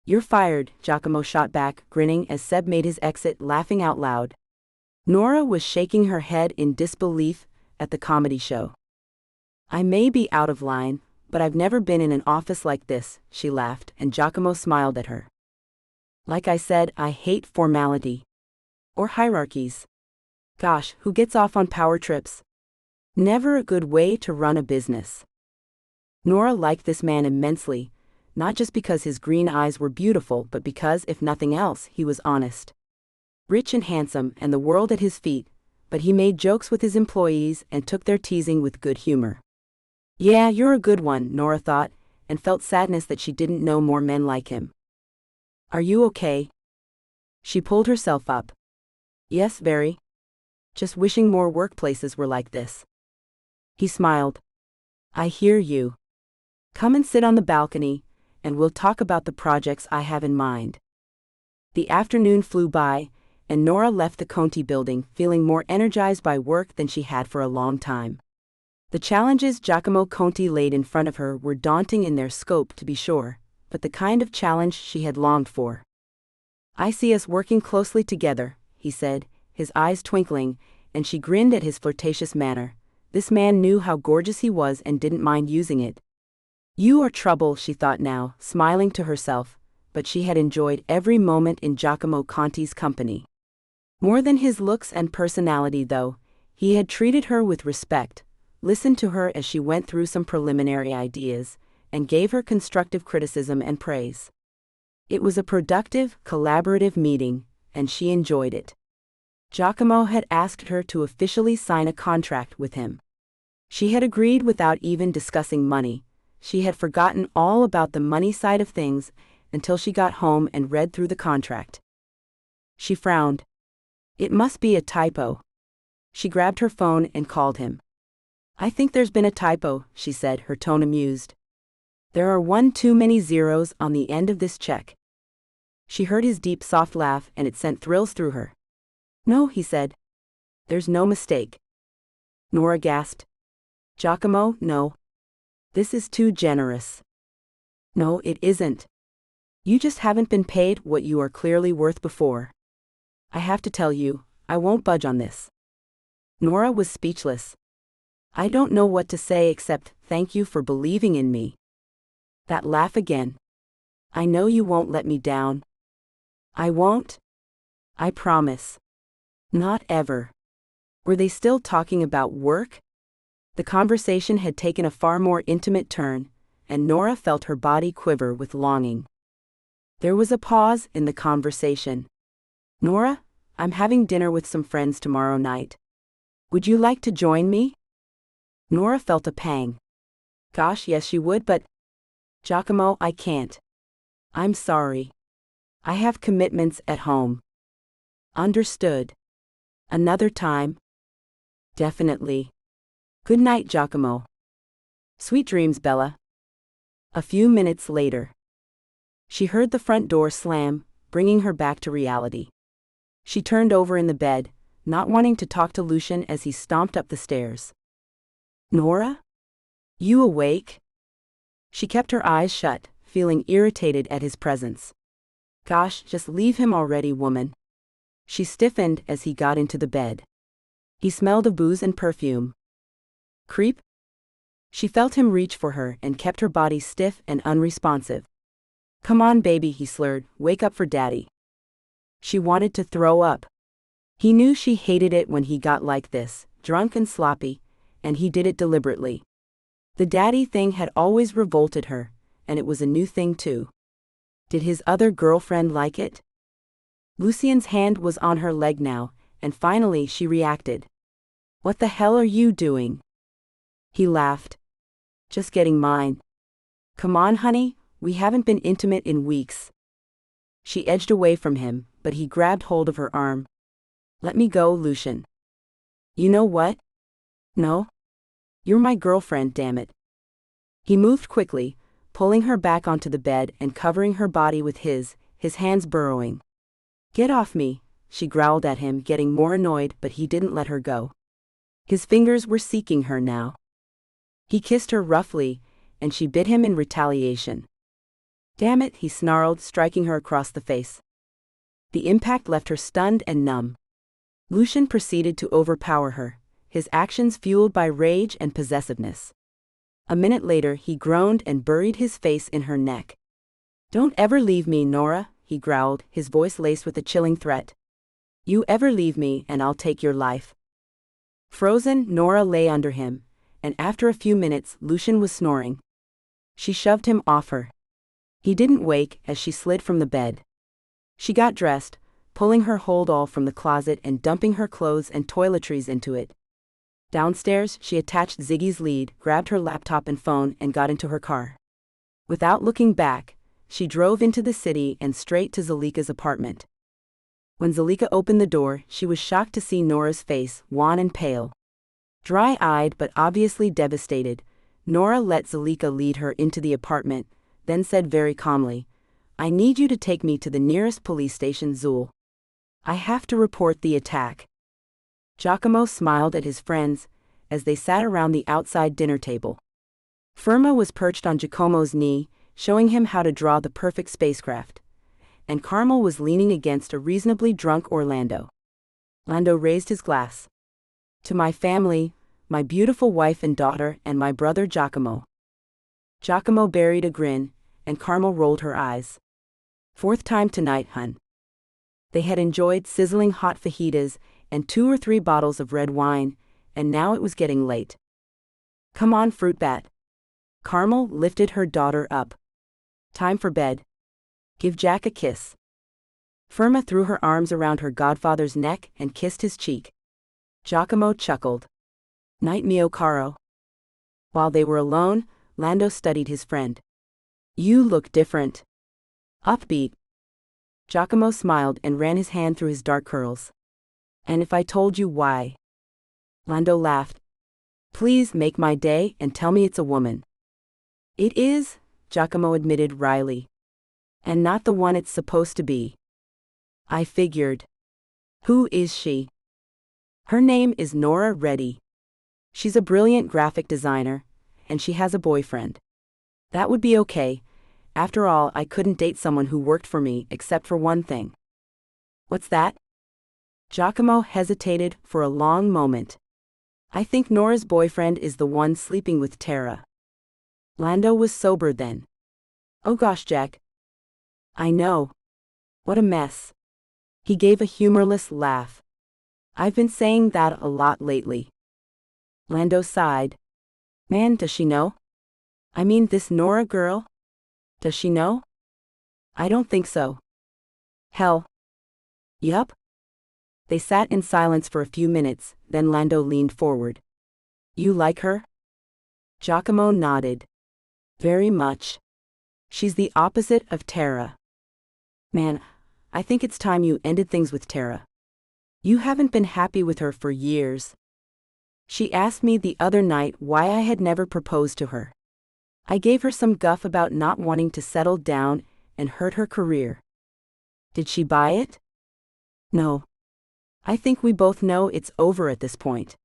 Speaker 1: "You're fired," Giacomo shot back, grinning as Seb made his exit, laughing out loud. Nora was shaking her head in disbelief at the comedy show. "I may be out of line, but I've never been in an office like this," she laughed, and Giacomo smiled at her. "Like I said, I hate formality. Or hierarchies. Gosh, who gets off on power trips? Never a good way to run a business." Nora liked this man immensely, not just because his green eyes were beautiful, but because, if nothing else, he was honest. Rich and handsome, and the world at his feet, but he made jokes with his employees and took their teasing with good humor. "Yeah, you're a good one," Nora thought, and felt sadness that she didn't know more men like him. "Are you okay?" She pulled herself up. "Yes, very. Just wishing more workplaces were like this." He smiled. "I hear you. Come and sit on the balcony, and we'll talk about the projects I have in mind." The afternoon flew by, and Nora left the Conti building feeling more energized by work than she had for a long time. The challenges Giacomo Conti laid in front of her were daunting in their scope, to be sure, but the kind of challenge she had longed for. "I see us working closely together," he said, his eyes twinkling, and she grinned at his flirtatious manner. This man knew how gorgeous he was and didn't mind using it. "You are trouble," she thought now, smiling to herself, but she had enjoyed every moment in Giacomo Conti's company. More than his looks and personality, though, he had treated her with respect, listened to her as she went through some preliminary ideas, and gave her constructive criticism and praise. It was a productive, collaborative meeting, and she enjoyed it. Giacomo had asked her to officially sign a contract with him. She had agreed without even discussing money. She had forgotten all about the money side of things until she got home and read through the contract. She frowned. It must be a typo. She grabbed her phone and called him. "I think there's been a typo," she said, her tone amused. "There are one too many zeros on the end of this check." She heard his deep, soft laugh, and it sent thrills through her. "No," he said. "There's no mistake." Nora gasped. "Giacomo, no. This is too generous." "No, it isn't. You just haven't been paid what you are clearly worth before." I have to tell you, I won't budge on this. Nora was speechless. I don't know what to say except thank you for believing in me. That laugh again. I know you won't let me down. I won't. I promise. Not ever. Were they still talking about work? The conversation had taken a far more intimate turn, and Nora felt her body quiver with longing. There was a pause in the conversation. Nora, I'm having dinner with some friends tomorrow night. Would you like to join me? Nora felt a pang. Gosh, yes she would, but... Giacomo, I can't. I'm sorry. I have commitments at home. Understood. Another time? Definitely. Good night, Giacomo. Sweet dreams, Bella. A few minutes later. She heard the front door slam, bringing her back to reality. She turned over in the bed, not wanting to talk to Lucian as he stomped up the stairs. Nora? You awake? She kept her eyes shut, feeling irritated at his presence. Gosh, just leave him already, woman. She stiffened as he got into the bed. He smelled of booze and perfume. Creep? She felt him reach for her and kept her body stiff and unresponsive. Come on, baby, he slurred, wake up for daddy. She wanted to throw up. He knew she hated it when he got like this, drunk and sloppy, and he did it deliberately. The daddy thing had always revolted her, and it was a new thing too. Did his other girlfriend like it? Lucian's hand was on her leg now, and finally she reacted. What the hell are you doing? He laughed. Just getting mine. Come on, honey, we haven't been intimate in weeks. She edged away from him, but he grabbed hold of her arm. Let me go, Lucian. You know what? No? You're my girlfriend, damn it. He moved quickly, pulling her back onto the bed and covering her body with his hands burrowing. Get off me, she growled at him, getting more annoyed, but he didn't let her go. His fingers were seeking her now. He kissed her roughly, and she bit him in retaliation. Damn it, he snarled, striking her across the face. The impact left her stunned and numb. Lucian proceeded to overpower her, his actions fueled by rage and possessiveness. A minute later, he groaned and buried his face in her neck. Don't ever leave me, Nora, he growled, his voice laced with a chilling threat. You ever leave me and I'll take your life. Frozen, Nora lay under him, and after a few minutes, Lucian was snoring. She shoved him off her. He didn't wake as she slid from the bed. She got dressed, pulling her hold-all from the closet and dumping her clothes and toiletries into it. Downstairs, she attached Ziggy's lead, grabbed her laptop and phone, and got into her car. Without looking back, she drove into the city and straight to Zalika's apartment. When Zalika opened the door, she was shocked to see Nora's face, wan and pale. Dry-eyed but obviously devastated, Nora let Zalika lead her into the apartment, then said very calmly, I need you to take me to the nearest police station, Zul. I have to report the attack. Giacomo smiled at his friends as they sat around the outside dinner table. Firma was perched on Giacomo's knee, showing him how to draw the perfect spacecraft, and Carmel was leaning against a reasonably drunk Orlando. Lando raised his glass. To my family, my beautiful wife and daughter, and my brother Giacomo. Giacomo buried a grin, and Carmel rolled her eyes. Fourth time tonight, hun. They had enjoyed sizzling hot fajitas and 2 or 3 bottles of red wine, and now it was getting late. Come on, fruit bat. Carmel lifted her daughter up. Time for bed. Give Jack a kiss. Firma threw her arms around her godfather's neck and kissed his cheek. Giacomo chuckled. Night, mio caro. While they were alone, Lando studied his friend. You look different. Upbeat. Giacomo smiled and ran his hand through his dark curls. And if I told you why? Lando laughed. Please make my day and tell me it's a woman. It is, Giacomo admitted wryly. And not the one it's supposed to be. I figured. Who is she? Her name is Nora Reddy. She's a brilliant graphic designer, and she has a boyfriend. That would be okay. After all, I couldn't date someone who worked for me except for one thing. What's that? Giacomo hesitated for a long moment. I think Nora's boyfriend is the one sleeping with Tara. Lando was sober then. Oh gosh, Jack. I know. What a mess. He gave a humorless laugh. I've been saying that a lot lately. Lando sighed. Man, does she know? I mean, this Nora girl? Does she know? I don't think so. Hell. Yup. They sat in silence for a few minutes, then Lando leaned forward. You like her? Giacomo nodded. Very much. She's the opposite of Tara. Man, I think it's time you ended things with Tara. You haven't been happy with her for years. She asked me the other night why I had never proposed to her. I gave her some guff about not wanting to settle down and hurt her career. Did she buy it? No. I think we both know it's over at this point.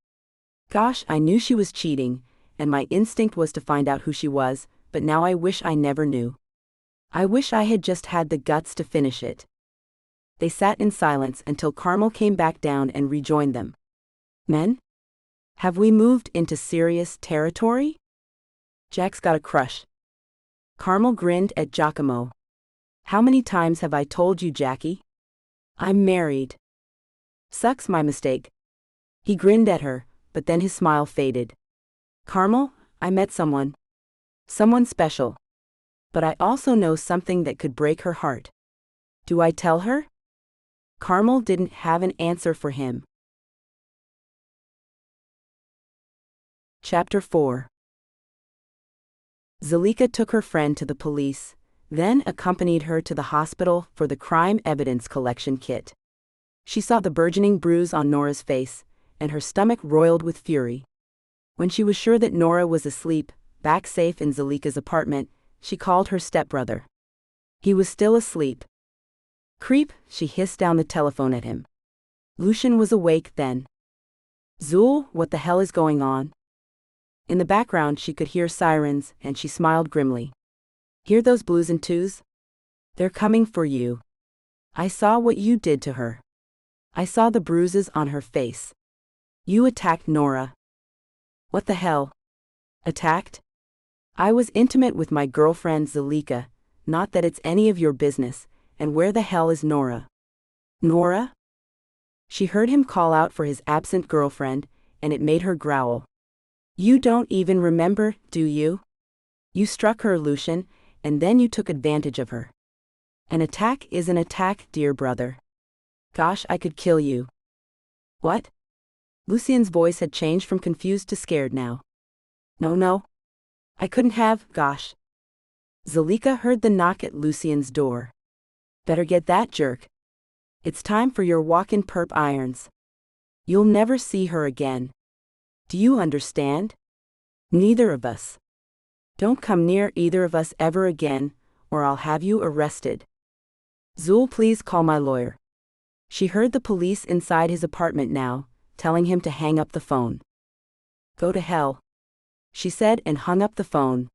Speaker 1: Gosh, I knew she was cheating, and my instinct was to find out who she was, but now I wish I never knew. I wish I had just had the guts to finish it. They sat in silence until Carmel came back down and rejoined them. Men? Have we moved into serious territory? Jack's got a crush. Carmel grinned at Giacomo. How many times have I told you, Jackie? I'm married. Sucks, my mistake. He grinned at her, but then his smile faded. Carmel, I met someone. Someone special. But I also know something that could break her heart. Do I tell her? Carmel didn't have an answer for him. Chapter 4. Zalika took her friend to the police, then accompanied her to the hospital for the crime evidence collection kit. She saw the burgeoning bruise on Nora's face, and her stomach roiled with fury. When she was sure that Nora was asleep, back safe in Zalika's apartment, she called her stepbrother. He was still asleep. Creep, she hissed down the telephone at him. Lucian was awake then. Zul, what the hell is going on? In the background she could hear sirens, and she smiled grimly. Hear those blues and twos? They're coming for you. I saw what you did to her. I saw the bruises on her face. You attacked Nora. What the hell? Attacked? I was intimate with my girlfriend Zalika, not that it's any of your business, and where the hell is Nora? Nora? She heard him call out for his absent girlfriend, and it made her growl. You don't even remember, do you? You struck her, Lucian, and then you took advantage of her. An attack is an attack, dear brother. Gosh, I could kill you. What? Lucian's voice had changed from confused to scared now. No. I couldn't have, gosh. Zalika heard the knock at Lucian's door. Better get that jerk. It's time for your walk-in perp irons. You'll never see her again. Do you understand? Neither of us. Don't come near either of us ever again, or I'll have you arrested. Zul, please call my lawyer. She heard the police inside his apartment now, telling him to hang up the phone. Go to hell, she said and hung up the phone.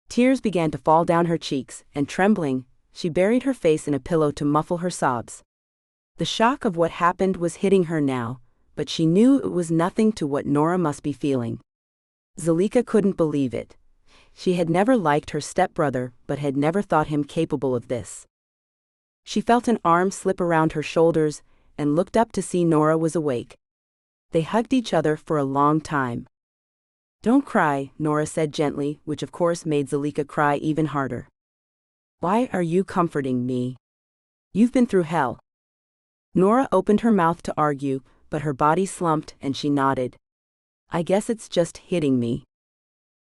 Speaker 1: Tears began to fall down her cheeks, and trembling, she buried her face in a pillow to muffle her sobs. The shock of what happened was hitting her now, but she knew it was nothing to what Nora must be feeling. Zalika couldn't believe it. She had never liked her stepbrother, but had never thought him capable of this. She felt an arm slip around her shoulders, and looked up to see Nora was awake. They hugged each other for a long time. Don't cry, Nora said gently, which of course made Zalika cry even harder. Why are you comforting me? You've been through hell. Nora opened her mouth to argue, but her body slumped and she nodded. I guess it's just hitting me.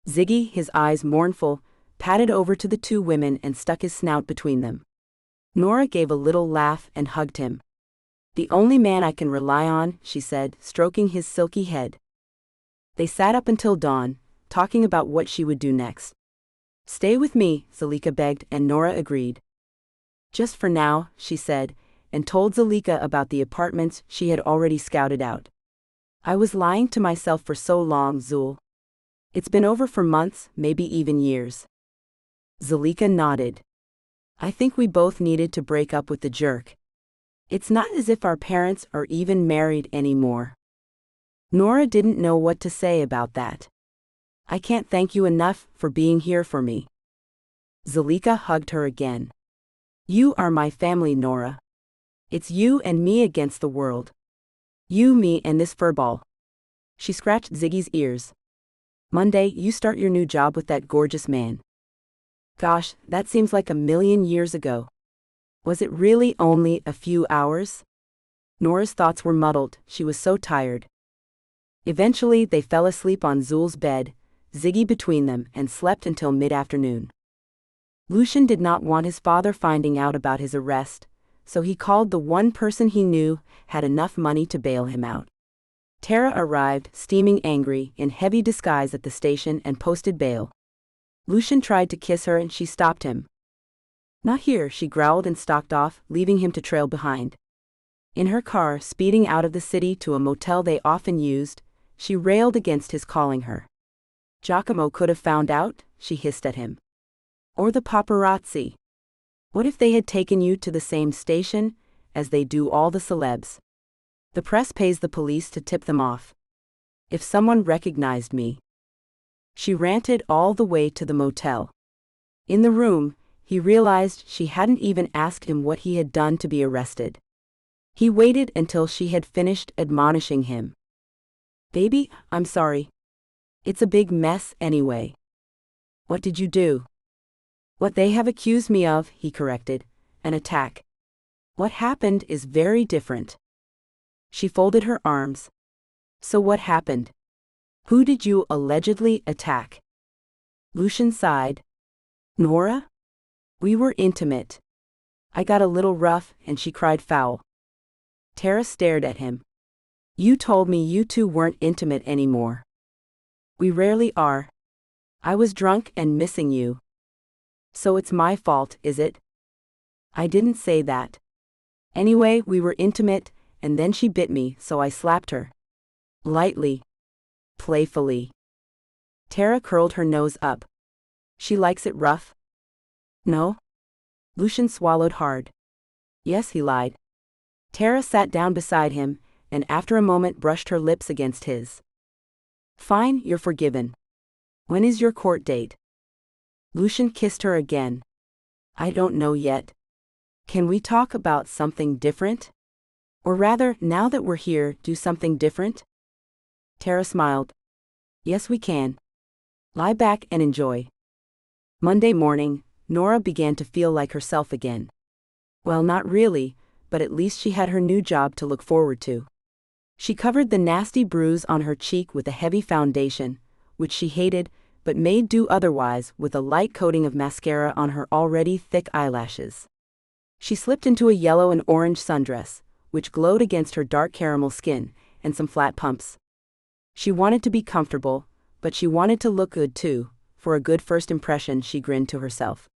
Speaker 1: Ziggy, his eyes mournful, padded over to the two women and stuck his snout between them. Nora gave a little laugh and hugged him. The only man I can rely on, she said, stroking his silky head. They sat up until dawn, talking about what she would do next. Stay with me, Zalika begged, and Nora agreed. Just for now, she said, and told Zalika about the apartments she had already scouted out. I was lying to myself for so long, Zul. It's been over for months, maybe even years. Zalika nodded. I think we both needed to break up with the jerk. It's not as if our parents are even married anymore. Nora didn't know what to say about that. I can't thank you enough for being here for me. Zulika hugged her again. You are my family, Nora. It's you and me against the world. You, me, and this furball. She scratched Ziggy's ears. Monday, you start your new job with that gorgeous man. Gosh, that seems like a million years ago. Was it really only a few hours? Nora's thoughts were muddled, she was so tired. Eventually, they fell asleep on Zul's bed, Ziggy between them, and slept until mid-afternoon. Lucian did not want his father finding out about his arrest, so he called the one person he knew had enough money to bail him out. Tara arrived, steaming angry, in heavy disguise at the station and posted bail. Lucian tried to kiss her and she stopped him. Not here, she growled and stalked off, leaving him to trail behind. In her car, speeding out of the city to a motel they often used, she railed against his calling her. Giacomo could have found out, she hissed at him. Or the paparazzi. What if they had taken you to the same station, as they do all the celebs? The press pays the police to tip them off. If someone recognized me. She ranted all the way to the motel. In the room, he realized she hadn't even asked him what he had done to be arrested. He waited until she had finished admonishing him. Baby, I'm sorry. It's a big mess anyway. What did you do? What they have accused me of, he corrected, an attack. What happened is very different. She folded her arms. So what happened? Who did you allegedly attack? Lucian sighed. Nora? We were intimate. I got a little rough and she cried foul. Tara stared at him. You told me you two weren't intimate anymore. We rarely are. I was drunk and missing you. So it's my fault, is it? I didn't say that. Anyway, we were intimate, and then she bit me, so I slapped her. Lightly. Playfully. Tara curled her nose up. She likes it rough? No? Lucian swallowed hard. Yes, he lied. Tara sat down beside him, and after a moment brushed her lips against his. Fine, you're forgiven. When is your court date? Lucian kissed her again. I don't know yet. Can we talk about something different? Or rather, now that we're here, do something different? Tara smiled. Yes, we can. Lie back and enjoy. Monday morning, Nora began to feel like herself again. Well, not really, but at least she had her new job to look forward to. She covered the nasty bruise on her cheek with a heavy foundation, which she hated, but made do otherwise with a light coating of mascara on her already thick eyelashes. She slipped into a yellow and orange sundress, which glowed against her dark caramel skin, and some flat pumps. She wanted to be comfortable, but she wanted to look good too. For a good first impression, she grinned to herself.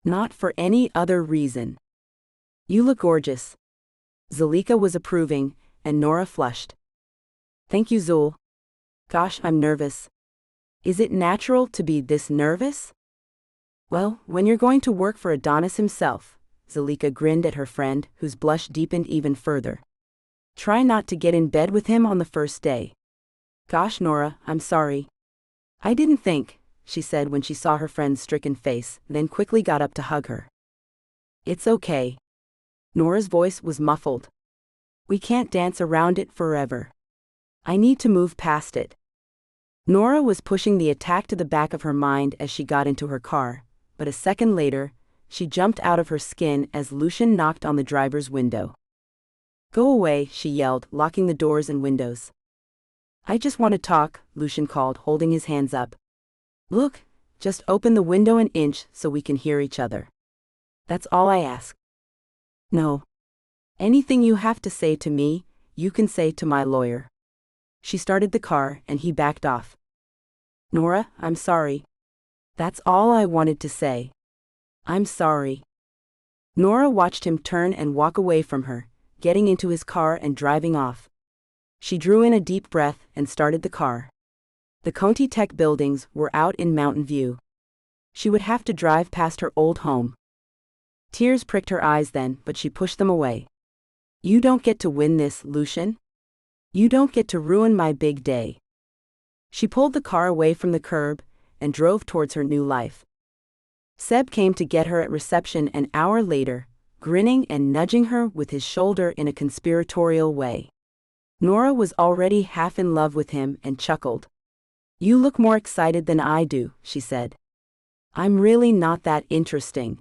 Speaker 1: Not for any other reason. You look gorgeous. Zulika was approving, and Nora flushed. Thank you, Zul. Gosh, I'm nervous. Is it natural to be this nervous? Well, when you're going to work for Adonis himself, Zulika grinned at her friend, whose blush deepened even further. Try not to get in bed with him on the first day. Gosh, Nora, I'm sorry. I didn't think, she said when she saw her friend's stricken face, then quickly got up to hug her. It's okay. Nora's voice was muffled. We can't dance around it forever. I need to move past it. Nora was pushing the attack to the back of her mind as she got into her car, but a second later, she jumped out of her skin as Lucian knocked on the driver's window. Go away, she yelled, locking the doors and windows. I just want to talk, Lucian called, holding his hands up. Look, just open the window an inch so we can hear each other. That's all I ask. No. Anything you have to say to me, you can say to my lawyer. She started the car and he backed off. Nora, I'm sorry. That's all I wanted to say. I'm sorry. Nora watched him turn and walk away from her, getting into his car and driving off. She drew in a deep breath and started the car. The Conti Tech buildings were out in mountain view. She would have to drive past her old home. Tears pricked her eyes then, but she pushed them away. You don't get to win this, Lucian. You don't get to ruin my big day. She pulled the car away from the curb and drove towards her new life. Seb came to get her at reception an hour later, grinning and nudging her with his shoulder in a conspiratorial way. Nora was already half in love with him and chuckled. You look more excited than I do, she said. I'm really not that interesting.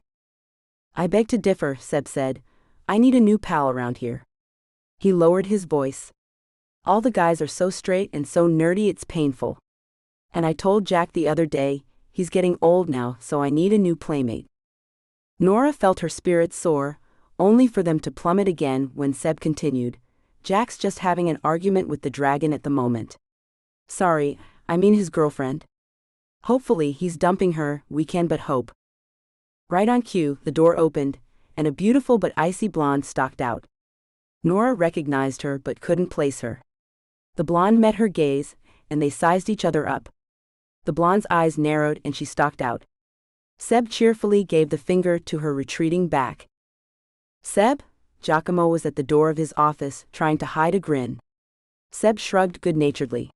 Speaker 1: I beg to differ, Seb said. I need a new pal around here. He lowered his voice. All the guys are so straight and so nerdy it's painful. And I told Jack the other day, he's getting old now, so I need a new playmate. Nora felt her spirits soar, only for them to plummet again when Seb continued. Jack's just having an argument with the dragon at the moment. Sorry, I mean his girlfriend. Hopefully he's dumping her, we can but hope. Right on cue, the door opened, and a beautiful but icy blonde stalked out. Nora recognized her but couldn't place her. The blonde met her gaze, and they sized each other up. The blonde's eyes narrowed and she stalked out. Seb cheerfully gave the finger to her retreating back. Seb? Giacomo was at the door of his office, trying to hide a grin. Seb shrugged good-naturedly.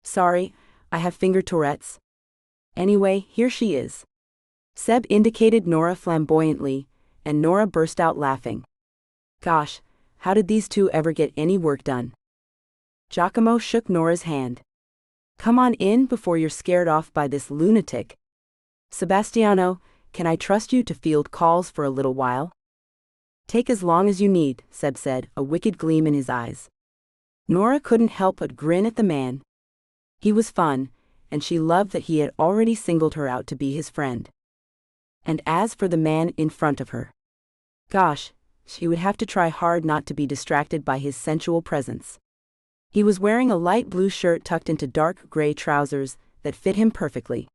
Speaker 1: Sorry, I have finger Tourette's. Anyway, here she is. Seb indicated Nora flamboyantly, and Nora burst out laughing. Gosh, how did these two ever get any work done? Giacomo shook Nora's hand. Come on in before you're scared off by this lunatic. Sebastiano, can I trust you to field calls for a little while? Take as long as you need, Seb said, a wicked gleam in his eyes. Nora couldn't help but grin at the man. He was fun, and she loved that he had already singled her out to be his friend. And as for the man in front of her, gosh, she would have to try hard not to be distracted by his sensual presence. He was wearing a light blue shirt tucked into dark gray trousers that fit him perfectly.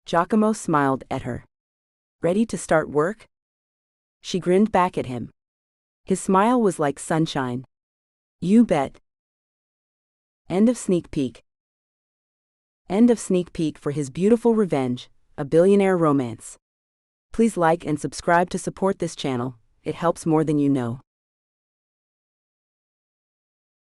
Speaker 1: Giacomo smiled at her. Ready to start work? She grinned back at him. His smile was like sunshine. You bet. End of sneak peek. End of sneak peek for his beautiful revenge, A Billionaire Romance. Please like and subscribe to support this channel, it helps more than you know.